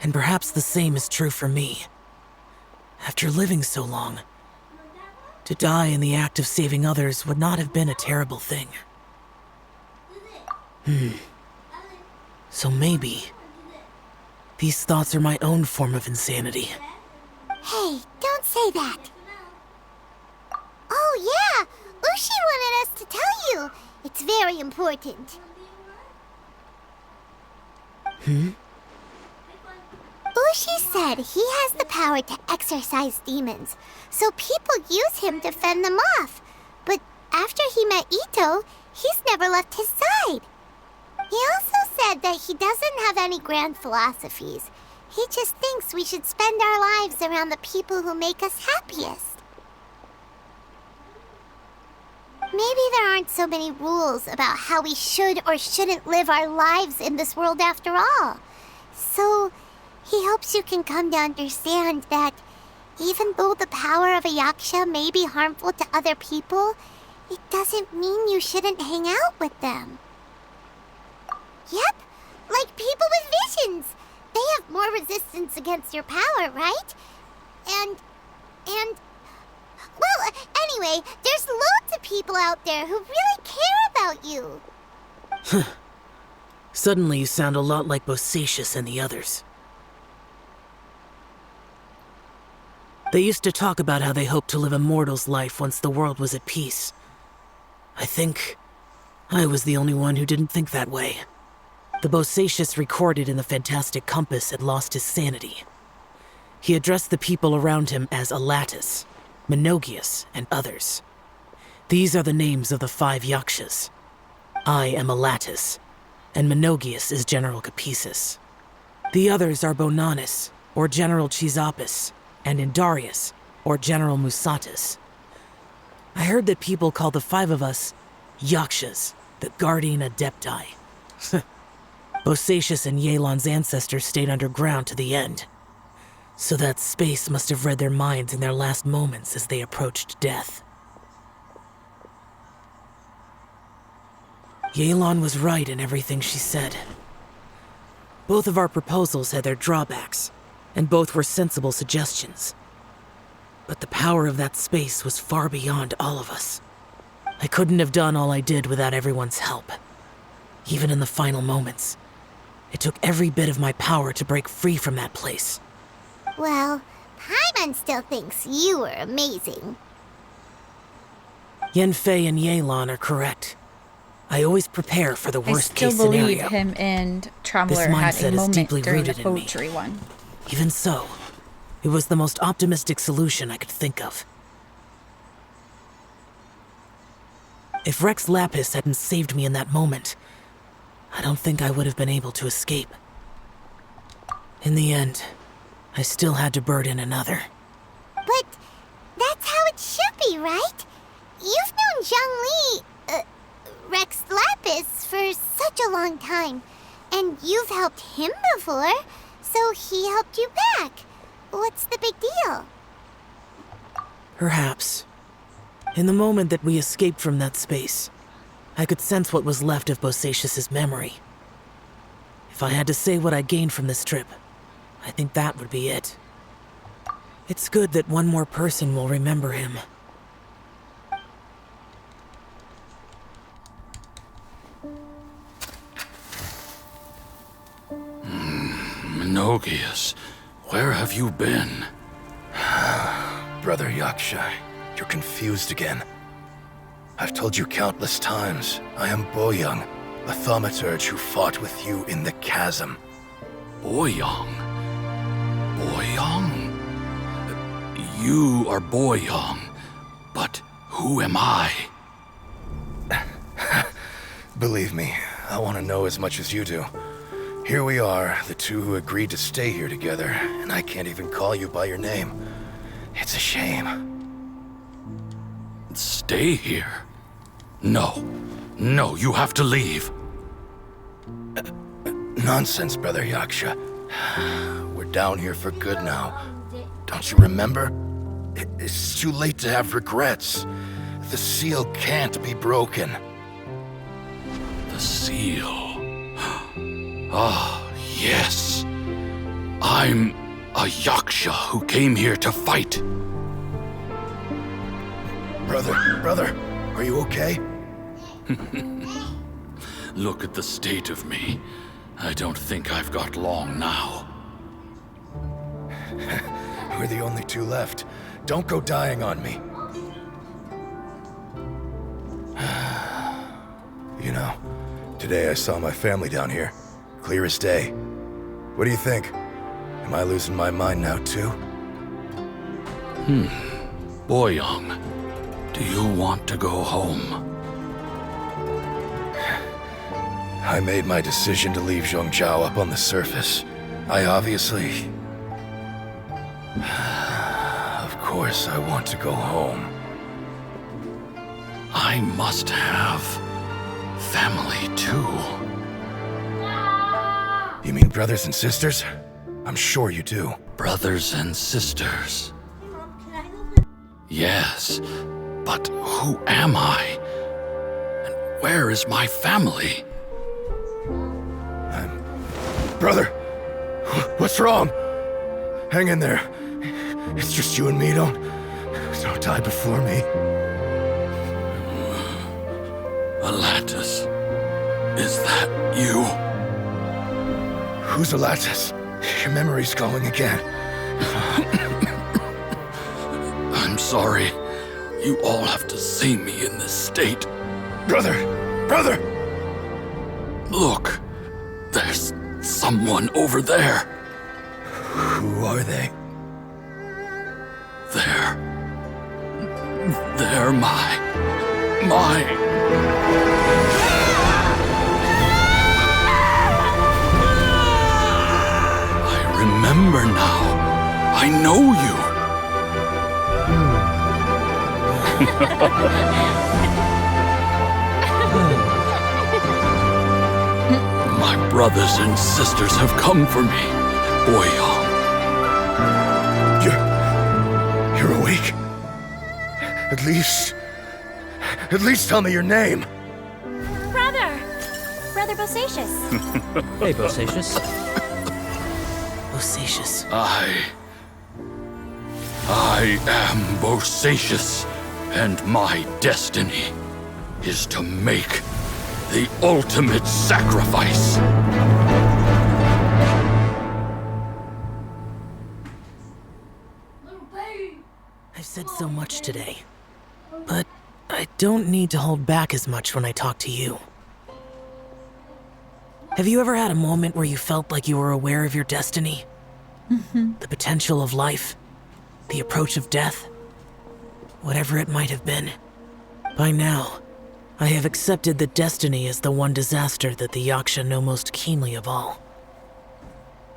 And perhaps the same is true for me. After living so long, to die in the act of saving others would not have been a terrible thing. So maybe these thoughts are my own form of insanity. Hey, don't say that. Oh yeah, Ushi wanted us to tell you. It's very important. Ushi said he has the power to exorcise demons, so people use him to fend them off. But after he met Ito, he's never left his side. He also said that he doesn't have any grand philosophies. He just thinks we should spend our lives around the people who make us happiest. Maybe there aren't so many rules about how we should or shouldn't live our lives in this world after all. So He hopes you can come to understand that even though the power of a yaksha may be harmful to other people, it doesn't mean you shouldn't hang out with them. Yep, like people with visions. They have more resistance against your power, right? And... Well, anyway, there's loads of people out there who really care about you. Suddenly you sound a lot like Bosacius and the others. They used to talk about how they hoped to live a mortal's life once the world was at peace. I think I was the only one who didn't think that way. The Bosacius recorded in the Fantastic Compass had lost his sanity. He addressed the people around him as Alatus, Menogius, and others. These are the names of the 5 yakshas. I am Alatus, and Menogius is General Capisis. The others are Bonanis, or General Chisapis, and Indarius, or General Musatus. I heard that people call the 5 of us Yakshas, the Guardian Adepti. Bosacius and Yelan's ancestors stayed underground to the end, so that space must have read their minds in their last moments as they approached death. Yelan was right in everything she said. Both of our proposals had their drawbacks, and both were sensible suggestions. But the power of that space was far beyond all of us. I couldn't have done all I did without everyone's help. Even in the final moments, it took every bit of my power to break free from that place. Well, Paimon still thinks you were amazing. Yenfei and Yelan are correct. I always prepare for the I worst still case believe scenario. him and Traveler This had mindset a is moment deeply during the rooted in me. poetry one. Even so, it was the most optimistic solution I could think of. If Rex Lapis hadn't saved me in that moment, I don't think I would have been able to escape. In the end, I still had to burden another. But that's how it should be, right? You've known Zhang Li, Rex Lapis, for such a long time. And you've helped him before, so he helped you back. What's the big deal? Perhaps. In the moment that we escaped from that space, I could sense what was left of Bosacius's memory. If I had to say what I gained from this trip, I think that would be it. It's good that one more person will remember him. Menogius, where have you been? Brother Yaksha, you're confused again. I've told you countless times, I am Boyoung, a thaumaturge who fought with you in the chasm. Boyoung? Boyoung? You are Boyoung, but who am I? Believe me, I want to know as much as you do. Here we are, the two who agreed to stay here together, and I can't even call you by your name. It's a shame. Stay here? No. No, you have to leave. Nonsense, Brother Yaksha. We're down here for good now. Don't you remember? It's too late to have regrets. The seal can't be broken. The seal. Ah, yes. I'm a Yaksha who came here to fight. Brother, are you okay? Look at the state of me. I don't think I've got long now. We're the only two left. Don't go dying on me. You know, today I saw my family down here. Clear as day. What do you think? Am I losing my mind now, too? Boyoung, do you want to go home? I made my decision to leave Zhongzhou up on the surface. I obviously... Of course I want to go home. I must have family too. You mean brothers and sisters? I'm sure you do. Brothers and sisters. Yes, but who am I? And where is my family? Brother, what's wrong? Hang in there. It's just you and me. Don't die before me. Alatus, is that you? Who's Alatus? Your memory's going again. I'm sorry. You all have to see me in this state. Brother! Look, there's someone over there. Who are they? They're my... I remember now. I know you. My brothers and sisters have come for me, Boyang. You're awake? At least tell me your name. Brother Bosacius. Hey, Bosacius. Bosacius. I am Bosacius, and my destiny is to make the ultimate sacrifice. I've said so much today, but I don't need to hold back as much when I talk to you. Have you ever had a moment where you felt like you were aware of your destiny? The potential of life? The approach of death? Whatever it might have been. By now, I have accepted that destiny is the one disaster that the Yaksha know most keenly of all.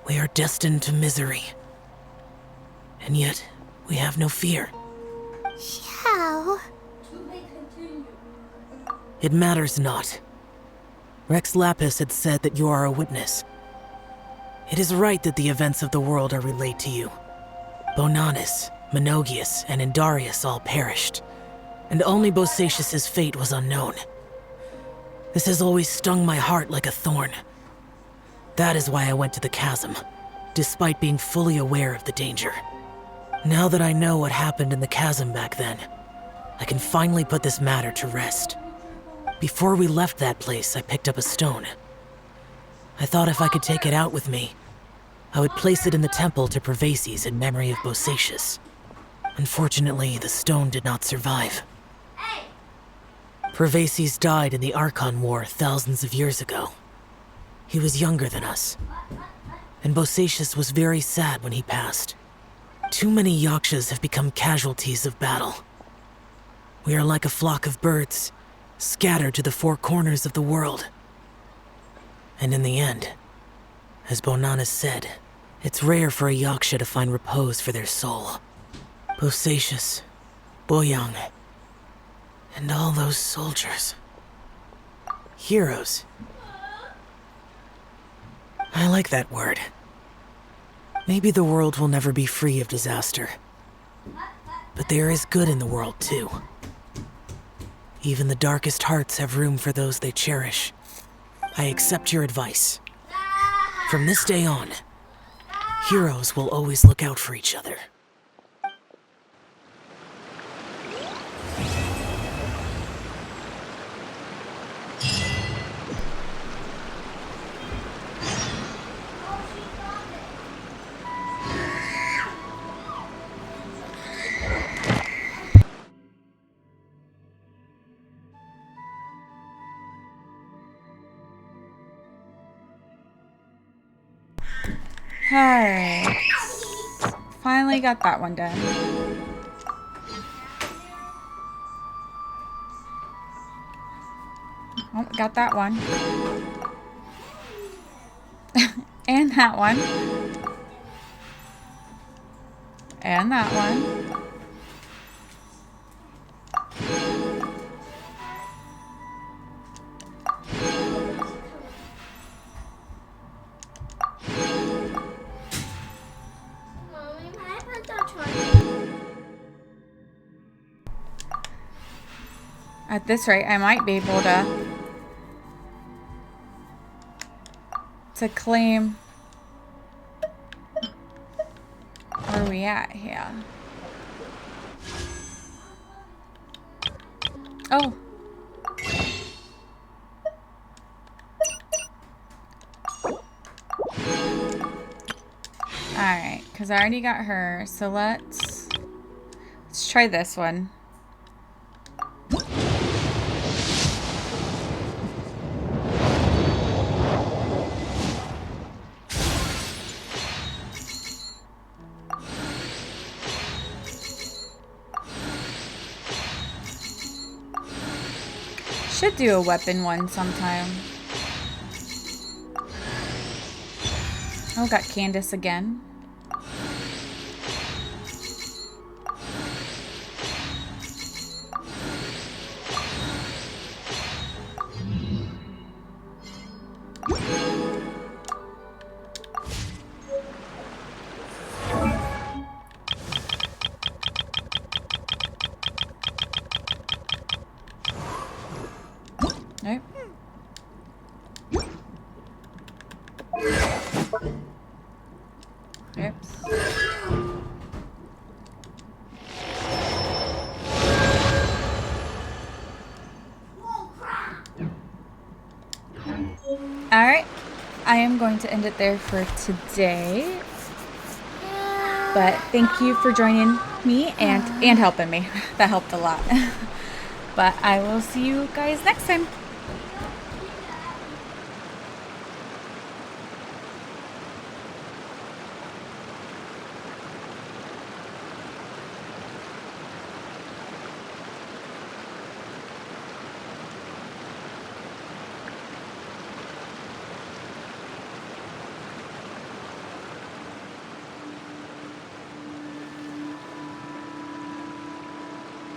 We are destined to misery. And yet, we have no fear. How? It matters not. Rex Lapis had said that you are a witness. It is right that the events of the world are relayed to you. Bonanis, Menogius, and Indarius all perished, and only Bosacius's fate was unknown. This has always stung my heart like a thorn. That is why I went to the chasm, despite being fully aware of the danger. Now that I know what happened in the chasm back then, I can finally put this matter to rest. Before we left that place, I picked up a stone. I thought if I could take it out with me, I would place it in the temple to Pervases in memory of Bosacius. Unfortunately, the stone did not survive. Pervases died in the Archon War thousands of years ago. He was younger than us, and Bosacius was very sad when he passed. Too many Yakshas have become casualties of battle. We are like a flock of birds, scattered to the four corners of the world. And in the end, as Bonanis said, it's rare for a Yaksha to find repose for their soul. Bosacius, Boyang, and all those soldiers. Heroes. I like that word. Maybe the world will never be free of disaster. But there is good in the world, too. Even the darkest hearts have room for those they cherish. I accept your advice. From this day on, heroes will always look out for each other. Alright. Finally got that one done. Oh, got that one. And that one. And that one. At this rate, I might be able to claim. Where are we at here? Oh. Alright, because I already got her, so let's try this one. Should do a weapon one sometime. Oh, got Candace again. Nope. Oops. Alright, I am going to end it there for today. But thank you for joining me and helping me. That helped a lot. But I will see you guys next time.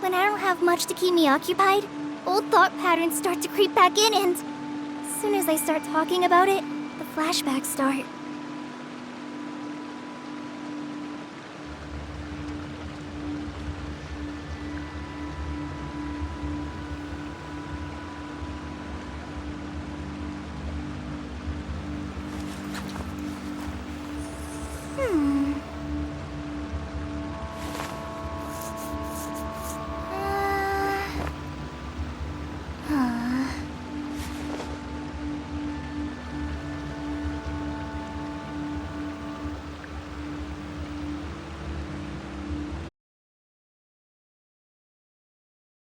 When I don't have much to keep me occupied, old thought patterns start to creep back in, and as soon as I start talking about it, the flashbacks start.